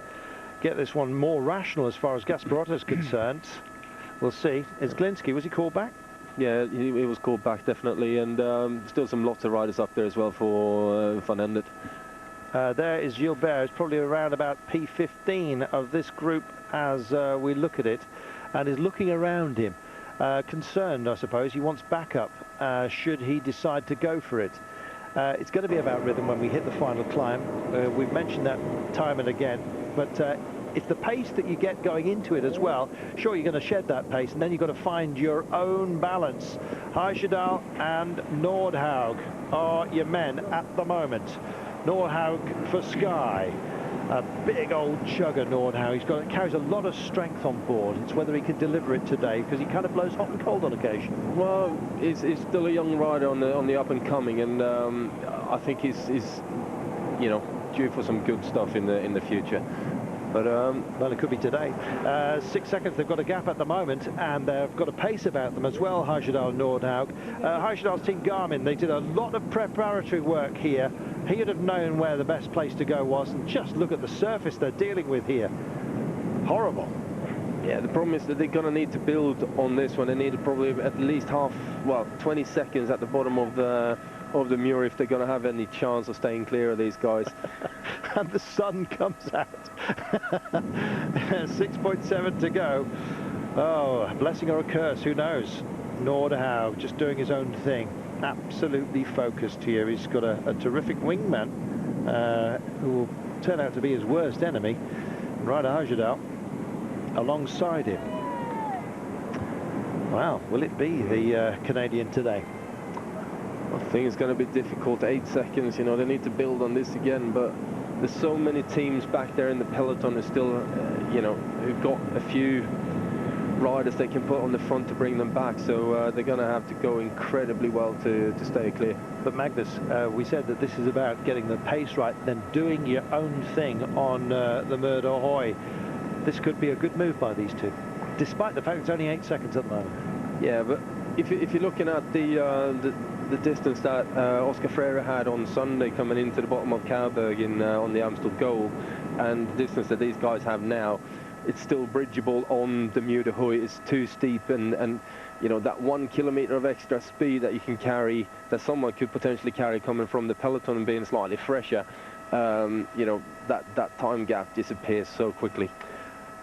get this one more rational as far as Gasparotto is concerned. We'll see. Is Glinski, was he called back? Yeah, he was called back, definitely, and still some lots of riders up there as well for Van Endert. There is Gilbert. It's probably around about P15 of this group as we look at it, and is looking around him. Concerned, I suppose. He wants backup should he decide to go for it. It's going to be about rhythm when we hit the final climb. We've mentioned that time and again, but it's the pace that you get going into it as well. Sure, you're going to shed that pace, and then you've got to find your own balance. Hajidal and Nordhaug are your men at the moment. Nordhaug for Sky. A big old chugger, Nordhaug. Carries a lot of strength on board. It's whether he can deliver it today, because he kind of blows hot and cold on occasion. Well, he's still a young rider on the up and coming, and I think he's due for some good stuff in the future. But well, it could be today. 6 seconds. They've got a gap at the moment, and they've got a pace about them as well. Hajidal and Nordhaug. Hajidal's team Garmin. They did a lot of preparatory work here. He would have known where the best place to go was, and just look at the surface they're dealing with here. Horrible. Yeah, the problem is that they're going to need to build on this one. They need probably at least 20 seconds at the bottom of the Mur if they're going to have any chance of staying clear of these guys. And the sun comes out. 6.7 to go. Oh, a blessing or a curse, who knows? Nordhaug just doing his own thing. Absolutely focused here. He's got a terrific wingman who will turn out to be his worst enemy. Ryder Hajidal alongside him. Wow, will it be the Canadian today? I think it's going to be difficult. 8 seconds, they need to build on this again, but there's so many teams back there in the peloton who still, who've got a few riders they can put on the front to bring them back, so they're going to have to go incredibly well to stay clear. But Magnus, we said that this is about getting the pace right, then doing your own thing on the Mur de Huy. This could be a good move by these two, despite the fact it's only 8 seconds at the moment. Yeah, but if you're looking at the distance that Oscar Freire had on Sunday coming into the bottom of Kouwberg on the Amstel Goal, and the distance that these guys have now, it's still bridgeable on the Mur de Huy. It's too steep, and that 1 kilometer of extra speed that you can carry, that someone could potentially carry coming from the peloton and being slightly fresher, that time gap disappears so quickly.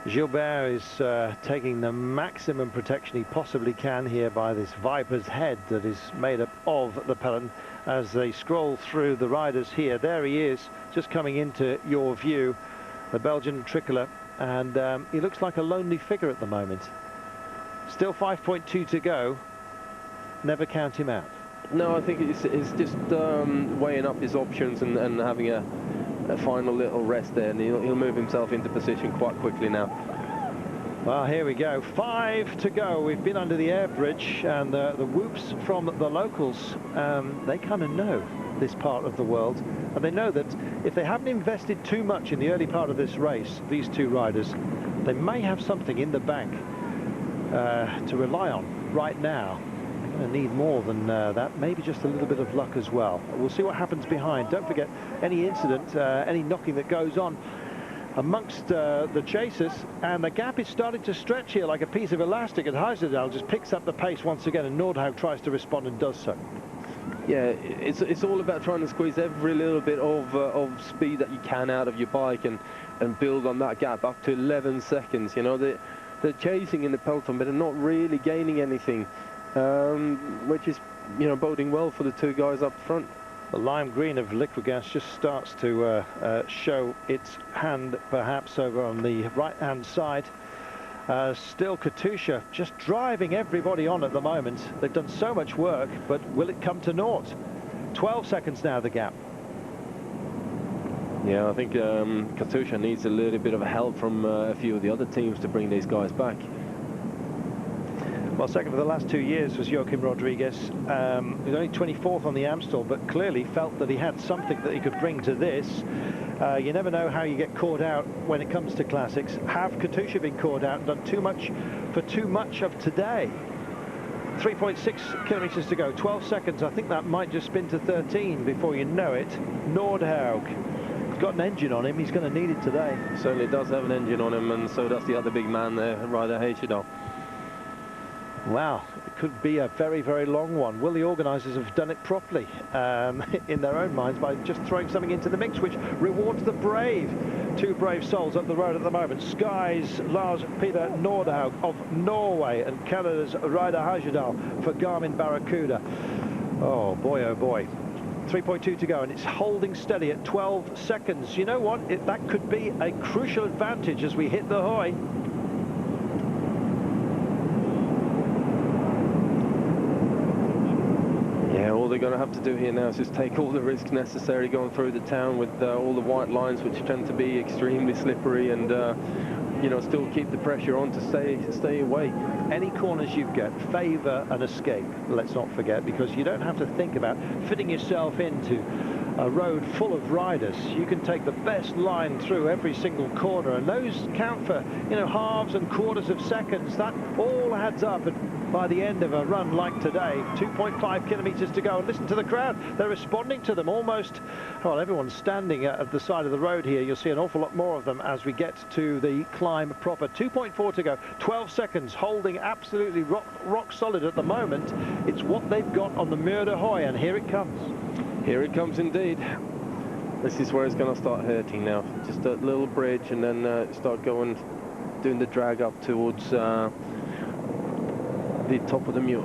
Gilbert is taking the maximum protection he possibly can here by this viper's head that is made up of the peloton as they scroll through the riders here. There he is, just coming into your view, the Belgian tricolour, and he looks like a lonely figure at the moment. Still 5.2 to go. Never count him out. No, I think it's just weighing up his options and having a final little rest there, and he'll move himself into position quite quickly now. Well, here we go. 5 to go. We've been under the air bridge, and the whoops from the locals, they kind of know this part of the world, and they know that if they haven't invested too much in the early part of this race, these two riders, they may have something in the bank to rely on right now Going to need more than that, maybe just a little bit of luck as well. We'll see what happens behind. Don't forget any incident, any knocking that goes on amongst the chasers, and the gap is starting to stretch here like a piece of elastic, and Huiserdal just picks up the pace once again, and Nordhaug tries to respond and does so. Yeah, it's all about trying to squeeze every little bit of speed that you can out of your bike and build on that gap up to 11 seconds. You know, they're chasing in the peloton, but they're not really gaining anything, which is, you know, boding well for the two guys up front. The lime green of Liquigas just starts to show its hand, perhaps, over on the right-hand side. Still Katusha just driving everybody on at the moment. They've done so much work, but will it come to naught? 12 seconds now, the gap. Yeah, I think Katusha needs a little bit of help from a few of the other teams to bring these guys back. Well, second for the last 2 years was Joachim Rodriguez. He was only 24th on the Amstel, but clearly felt that he had something that he could bring to this. You never know how you get caught out when it comes to classics. Have Katusha been caught out and done too much for too much of today? 3.6 kilometers to go, 12 seconds. I think that might just spin to 13 before you know it. Nordhaug. He's got an engine on him. He's going to need it today. Certainly does have an engine on him, and so does the other big man there, Ryder Huiserdal. Wow, it could be a very, very long one. Will the organisers have done it properly in their own minds by just throwing something into the mix, which rewards the brave? Two brave souls up the road at the moment. Sky's Lars Peter Nordhaug of Norway and Canada's Ryder Huiserdal for Garmin Barracuda. Oh boy, 3.2 to go, and it's holding steady at 12 seconds. You know what? That could be a crucial advantage as we hit the Huy. All they're going to have to do here now is just take all the risks necessary going through the town with all the white lines, which tend to be extremely slippery, and you know, still keep the pressure on to stay away. Any corners you get, favour an escape, let's not forget, because you don't have to think about fitting yourself into a road full of riders. You can take the best line through every single corner, and those count for, you know, halves and quarters of seconds. That all adds up, and by the end of a run like today, 2.5 kilometers to go. And listen to the crowd, they're responding to them almost. Well, everyone's standing at the side of the road here. You'll see an awful lot more of them as we get to the climb proper. 2.4 to go, 12 seconds, holding absolutely rock solid at the moment. It's what they've got on the Mur de Huy, and here it comes. Here it comes indeed. This is where it's going to start hurting now. Just a little bridge, and then start doing the drag up towards the top of the Mur.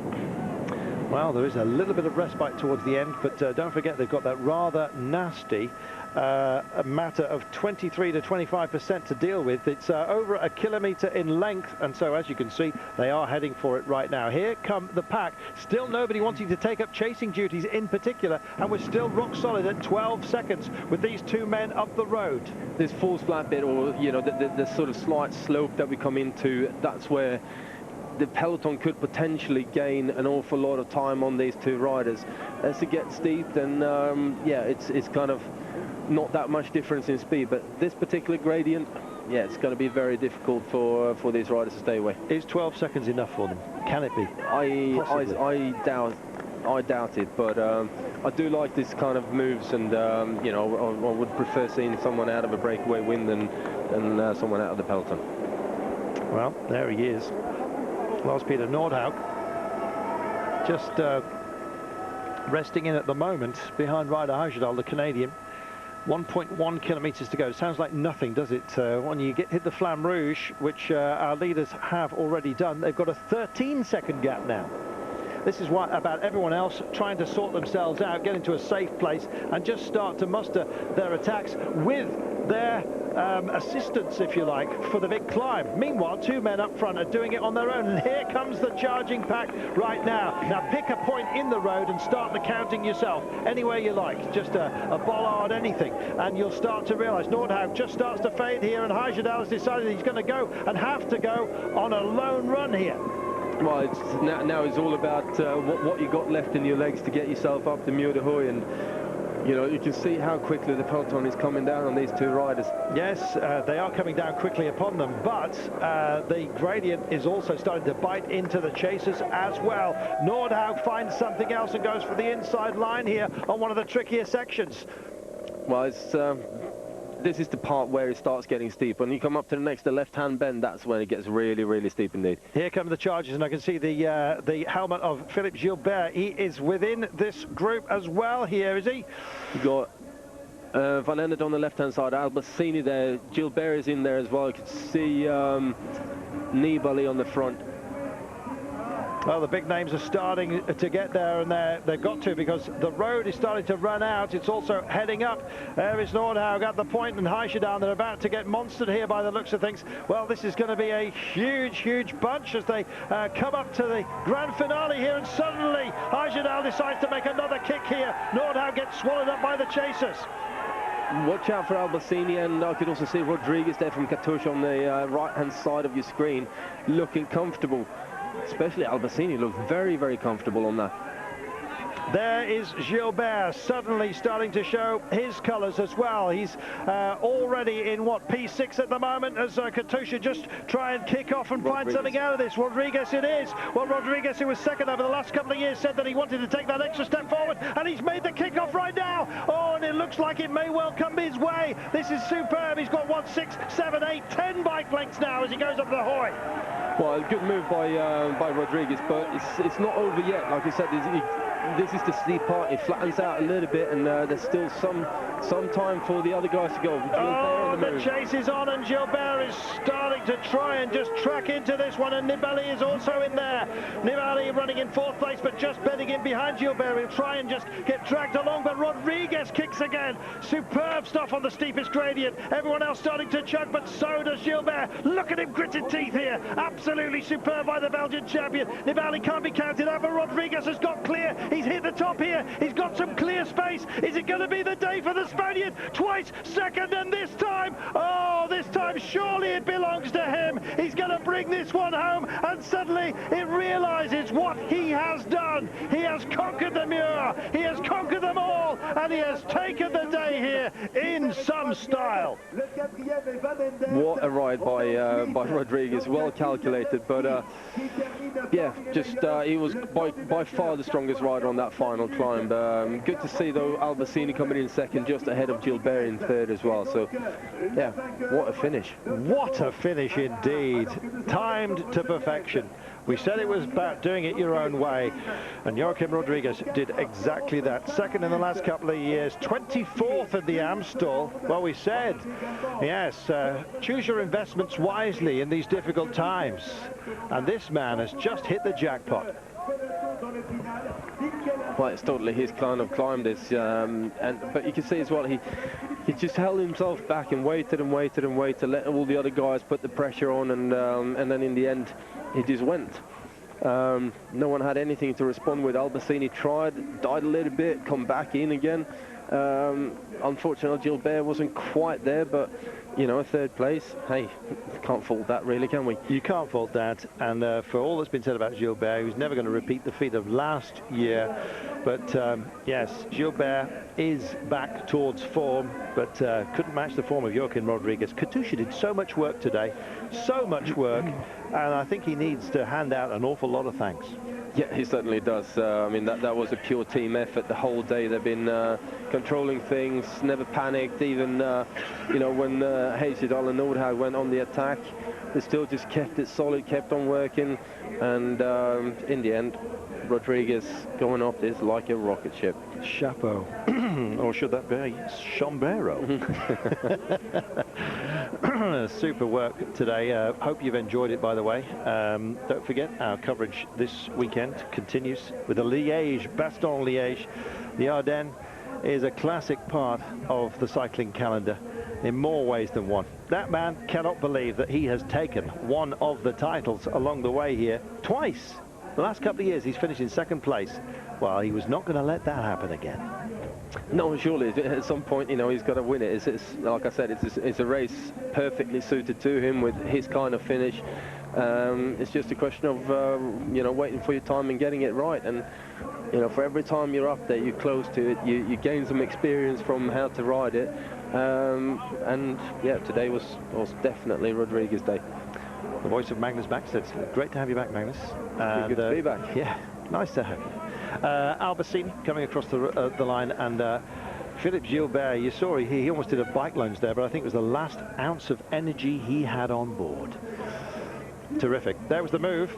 Well, there is a little bit of respite towards the end, but don't forget they've got that rather nasty a matter of 23 to 25% to deal with. It's over a kilometre in length, and so as you can see, they are heading for it right now. Here come the pack. Still nobody wanting to take up chasing duties in particular, and we're still rock solid at 12 seconds with these two men up the road. This falls flat bit, or you know, the sort of slight slope that we come into, that's where the peloton could potentially gain an awful lot of time on these two riders. As it gets steep, then yeah, it's kind of not that much difference in speed, but this particular gradient, yeah, it's going to be very difficult for these riders to stay away. Is 12 seconds enough for them? Can it be? I doubt it, but I do like this kind of moves, and you know, I would prefer seeing someone out of a breakaway win than someone out of the peloton. Well, there he is, Lars Peter Nordhaug, just resting in at the moment behind Ryder Huiserdal, the Canadian. 1.1 kilometers to go. Sounds like nothing, does it? When you hit the Flamme Rouge, which our leaders have already done, they've got a 13-second gap now. This is what about everyone else trying to sort themselves out, get into a safe place, and just start to muster their attacks with their assistance, if you like, for the big climb. Meanwhile, two men up front are doing it on their own, and here comes the charging pack right now. Now pick a point in the road and start the counting yourself, anywhere you like, just a bollard, anything, and you'll start to realise Nordhaug just starts to fade here, and Huiserdal has decided he's going to go and have to go on a lone run here. Well, now it's all about what you got left in your legs to get yourself up the Mur de Huy, and You know, you can see how quickly the peloton is coming down on these two riders. Yes, they are coming down quickly upon them, but the gradient is also starting to bite into the chasers as well. Nordhaug finds something else and goes for the inside line here on one of the trickier sections. Well, it's, this is the part where it starts getting steep. When you come up to the left-hand bend, that's when it gets really, really steep indeed. Here come the charges, and I can see the helmet of Philippe Gilbert. He is within this group as well here, is he? You got Van Ennert on the left-hand side, Albassini there, Gilbert is in there as well. You can see Nibali on the front. Well, the big names are starting to get there, and they've got to, because the road is starting to run out. It's also heading up. There is Nordhaug at the point, and Heijedaal. They're about to get monstered here by the looks of things. Well, this is going to be a huge, huge bunch as they come up to the grand finale here, and suddenly Heijedaal decides to make another kick here. Nordhaug gets swallowed up by the chasers. Watch out for Albassini, and I could also see Rodriguez there from Katusha on the right-hand side of your screen, looking comfortable. Especially Albassini looks very, very comfortable on that. There is Gilbert suddenly starting to show his colours as well. He's already in, what, P6 at the moment, as Katusha just try and kick off and find something out of this. Rodriguez it is. Well, Rodriguez, who was second over the last couple of years, said that he wanted to take that extra step forward, and he's made the kick-off right now. Oh, and it looks like it may well come his way. This is superb. He's got, what, 6, 7, 8, 10 bike lengths now as he goes up the Huy. Well, a good move by Rodriguez, but it's not over yet. Like I said, this is the steep part. It flattens out a little bit, and there's still some time for the other guys to go. Oh, the chase is on, and Gilbert is starting to try and just track into this one, and Nibali is also in there. Nibali running in 4th place, but just bedding in behind Gilbert. He'll try and just get dragged along, but Rodriguez kicks again. Superb stuff on the steepest gradient. Everyone else starting to chug, but so does Gilbert. Look at him, gritted teeth here. Absolutely superb by the Belgian champion. Nibali can't be counted out, but Rodriguez has got clear. He's hit the top here. He's got some clear space. Is it going to be the day for the Spaniard? Twice second, and this time, oh, this time surely it belongs to him. He's going to bring this one home, and suddenly it realizes what he has done. He has conquered the Mur. He has conquered them all, and he has taken the day here in some style. What a ride by Rodriguez, well calculated, but yeah, just he was by far the strongest rider on that final climb. Good to see though Albassini coming in second, just ahead of Gilbert in third as well. So yeah, what a finish. What a finish indeed. Timed to perfection. We said it was about doing it your own way, and Joachim Rodriguez did exactly that. Second in the last couple of years, 24th at the Amstel. Well, we said, yes, choose your investments wisely in these difficult times. And this man has just hit the jackpot. Well, it's totally his kind of climb, this, but you can see as well, he just held himself back and waited and waited and waited, let all the other guys put the pressure on, and then in the end, he just went. No one had anything to respond with. Albassini tried, died a little bit, come back in again. Unfortunately, Gilbert wasn't quite there, but you know, 3rd place, hey, can't fault that really, can we? You can't fault that, and for all that's been said about Gilbert, who's never going to repeat the feat of last year, but yes, Gilbert is back towards form, but couldn't match the form of Joachim Rodriguez. Katusha did so much work today, so much work, and I think he needs to hand out an awful lot of thanks. Yeah, he certainly does. I mean, that was a pure team effort the whole day. They've been controlling things, never panicked. Even, you know, when Heijedaal and Nordhaug went on the attack, they still just kept it solid, kept on working. And in the end, Rodriguez going off this like a rocket ship. Chapeau. Or should that be Chambero? Super work today. Hope you've enjoyed it, by the way. Don't forget, our coverage this weekend continues with the Liège-Bastogne-Liège. The Ardennes is a classic part of the cycling calendar in more ways than one. That man cannot believe that he has taken one of the titles along the way here twice. The last couple of years he's finished in 2nd place. Well, he was not going to let that happen again. No, surely at some point, you know, he's got to win it. It's like I said, it's a race perfectly suited to him with his kind of finish. It's just a question of you know, waiting for your time and getting it right. And you know, for every time you're up there, you're close to it, you gain some experience from how to ride it. And yeah, today was definitely Rodriguez' day. The voice of Magnus Backstedt. Great to have you back, Magnus. Good to be back. Yeah, nice to have you. Albacini coming across the line, and Philippe Gilbert, you saw he almost did a bike lunge there, but I think it was the last ounce of energy he had on board. Terrific. There was the move.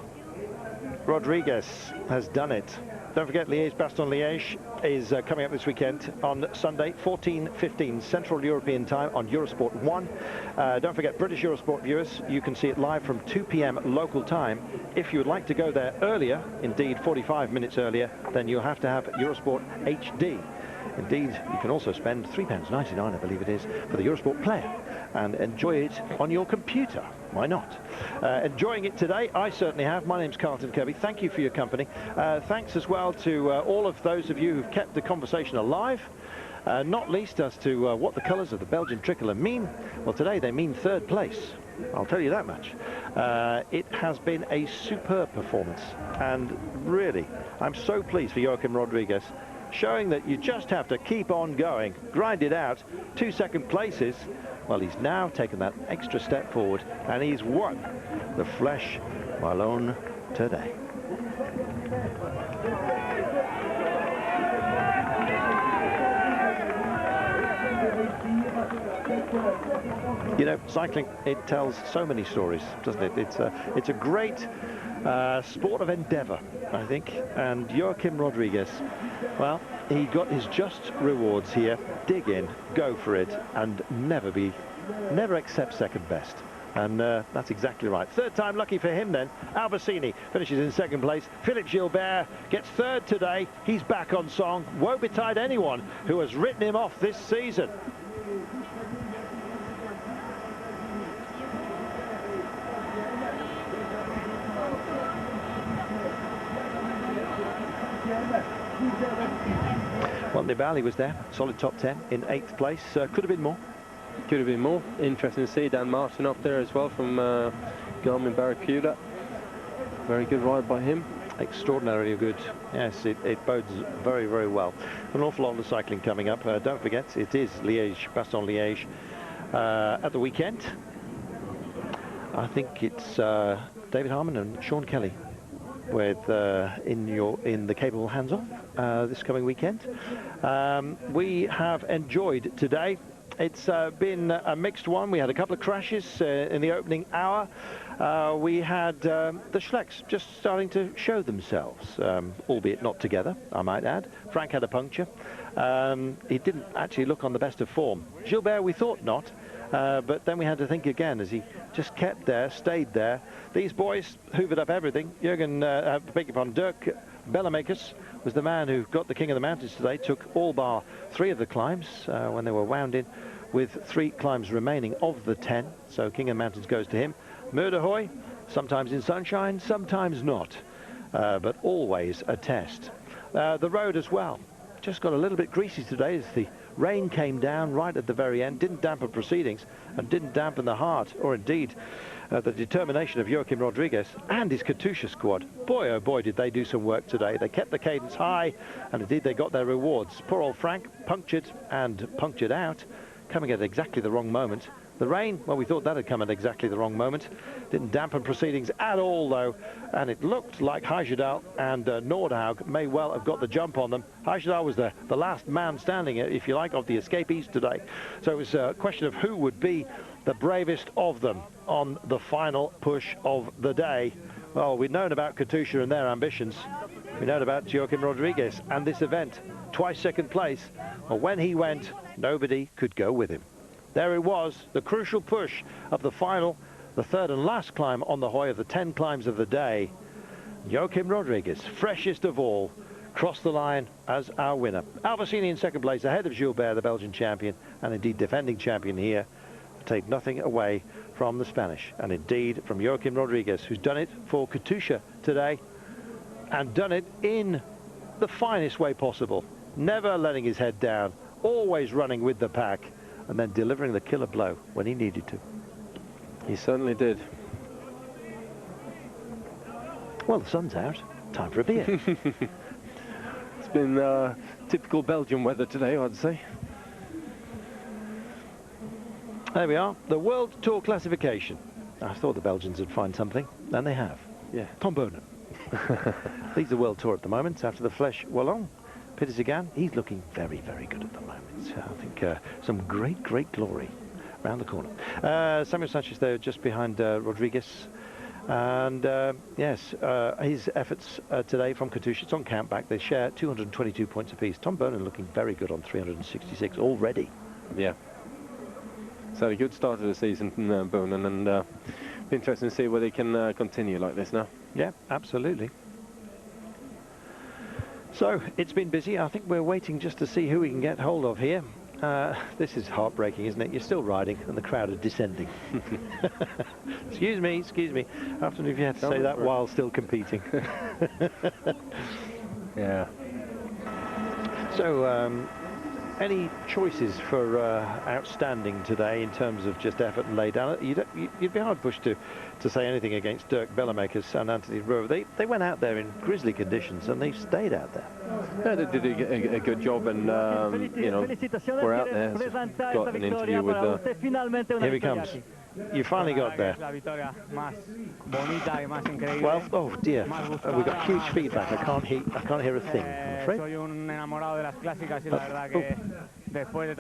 Rodriguez has done it. Don't forget, Liège-Bastogne-Liège is coming up this weekend on Sunday, 14:15 Central European Time on Eurosport 1. Don't forget, British Eurosport viewers, you can see it live from 2 p.m. local time. If you would like to go there earlier, indeed 45 minutes earlier, then you'll have to have Eurosport HD. Indeed, you can also spend £3.99, I believe it is, for the Eurosport player and enjoy it on your computer. Why not? Enjoying it today, I certainly have. My name's Carlton Kirby. Thank you for your company. Thanks as well to all of those of you who've kept the conversation alive, not least as to what the colours of the Belgian tricolour mean. Well, today they mean third place. I'll tell you that much. It has been a superb performance, and really, I'm so pleased for Joaquim Rodriguez, showing that you just have to keep on going, grind it out. 2 second places. Well, he's now taken that extra step forward, and he's won the Flèche Wallonne today. You know, cycling, it tells so many stories, doesn't it? It's a great sport of endeavour, I think, and Joaquim Rodriguez, well, he got his just rewards here. Dig in, go for it, and never accept second best. And that's exactly right. Third time lucky for him then. Albacini finishes in second place. Philippe Gilbert gets third today. He's back on song. Woe betide anyone who has written him off this season. Well, Nibali was there, solid top 10 in 8th place. Could have been more. Could have been more. Interesting to see Dan Martin up there as well from Garmin Barracuda. Very good ride by him. Extraordinarily good. Yes, it bodes very, very well. An awful lot of cycling coming up. Don't forget, it is Liège-Bastogne-Liège at the weekend. I think it's David Harmon and Sean Kelly with in the capable hands-on this coming weekend. We have enjoyed today. It's been a mixed one. We had a couple of crashes in the opening hour. We had the Schlecks just starting to show themselves, albeit not together, I might add. Frank had a puncture. He didn't actually look on the best of form. Gilbert, we thought not. But then we had to think again as he just kept there, stayed there. These boys hoovered up everything. Dirk Bellemakers was the man who got the King of the Mountains today, took all bar 3 of the climbs when they were wound in, with 3 climbs remaining of the 10. So King of the Mountains goes to him. Mur de Huy, sometimes in sunshine, sometimes not, but always a test. The road as well, just got a little bit greasy today as the rain came down right at the very end, didn't dampen proceedings and didn't dampen the heart, or indeed the determination of Joaquim Rodriguez and his Katusha squad. Boy, oh boy, did they do some work today. They kept the cadence high, and indeed they got their rewards. Poor old Frank, punctured and punctured out, coming at exactly the wrong moment. The rain, well, we thought that had come at exactly the wrong moment. Didn't dampen proceedings at all, though, and it looked like Huijsdal and Nordhaug may well have got the jump on them. Huijsdal was the last man standing, if you like, of the escapees today. So it was a question of who would be the bravest of them on the final push of the day. Well, we'd known about Katusha and their ambitions. We known about Joaquim Rodriguez and this event. Twice second place. Well, when he went, nobody could go with him. There it was, the crucial push of the final, the third and last climb on the Huy of the 10 climbs of the day. Joaquim Rodriguez, freshest of all, crossed the line as our winner. Albacini in second place, ahead of Gilbert, the Belgian champion, and indeed defending champion here, to take nothing away from the Spanish, and indeed from Joaquim Rodriguez, who's done it for Katusha today, and done it in the finest way possible. Never letting his head down, always running with the pack, and then delivering the killer blow when he needed to. He certainly did. Well, the sun's out. Time for a beer. been typical Belgian weather today, I'd say. There we are, the World Tour classification. I thought the Belgians would find something, and they have. Yeah. Tom Boonen leads the World Tour at the moment after the Flèche Wallonne. Peter Sagan, he's looking very, very good at the moment. I think some great, great glory around the corner. Samuel Sanchez there just behind Rodriguez. And yes, his efforts today from Katusha, it's on count back. They share 222 points apiece. Tom Boonen looking very good on 366 already. Yeah. So a good start of the season from Boonen, and interesting to see whether they can continue like this now. Yeah, absolutely. So it's been busy. I think we're waiting just to see who we can get hold of here. This is heartbreaking, isn't it? You're still riding and the crowd are descending. Excuse me. How often have you had to say that while still competing? Yeah. So, any choices for outstanding today in terms of just effort and lay down? You'd be hard pushed to say anything against Dirk Bellemaker's and Anthony Rowe. They went out there in grisly conditions and they stayed out there. Yeah, they did a good job, and you know, we're out there. So got an interview with. Here he comes. You finally got there. Well, oh dear, we've got huge feedback. I can't hear a thing, I'm afraid.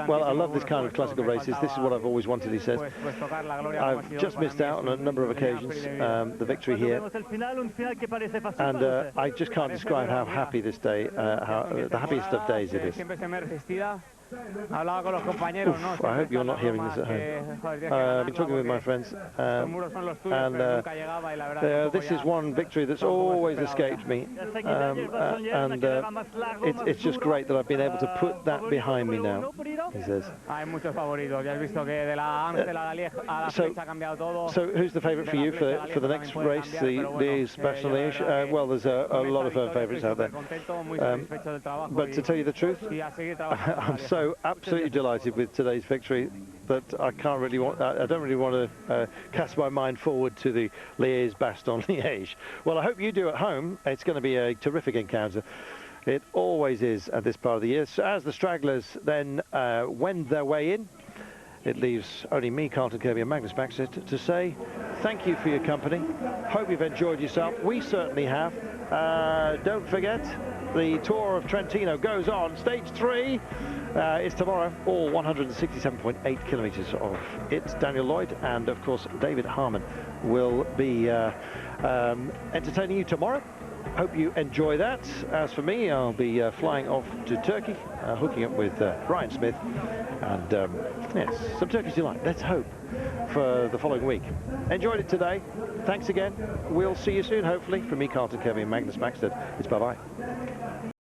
Well, I love this kind of classical races. This is what I've always wanted, he says. I've just missed out on a number of occasions, the victory here. And I just can't describe how happy this day, the happiest of days it is. Oof, I hope you're not hearing this at home. I've been talking with my friends, and this is one victory that's always escaped me, and it's just great that I've been able to put that behind me now, he says. So who's the favourite for you for the next race, the Liège-Bastogne-Liège? Well, there's a lot of favourites out there, but to tell you the truth, I'm so absolutely delighted with today's victory that I don't really want to cast my mind forward to the Liège-Bastogne-Liège. Well, I hope you do at home. It's going to be a terrific encounter. It always is at this part of the year. So as the stragglers then wend their way in, it leaves only me, Carlton Kirby and Magnus Baxter to say thank you for your company. Hope you've enjoyed yourself. We certainly have. Don't forget, the Tour of Trentino goes on. Stage 3 is tomorrow, all 167.8 kilometres of it. Daniel Lloyd and, of course, David Harmon will be entertaining you tomorrow. Hope you enjoy that. As for me, I'll be flying off to Turkey, hooking up with Brian Smith, and yes, some Turkish delight, let's hope, for the following week. Enjoyed it today. Thanks again. We'll see you soon, hopefully. From me, Carlton Kirby and Magnus Maxted, it's bye-bye.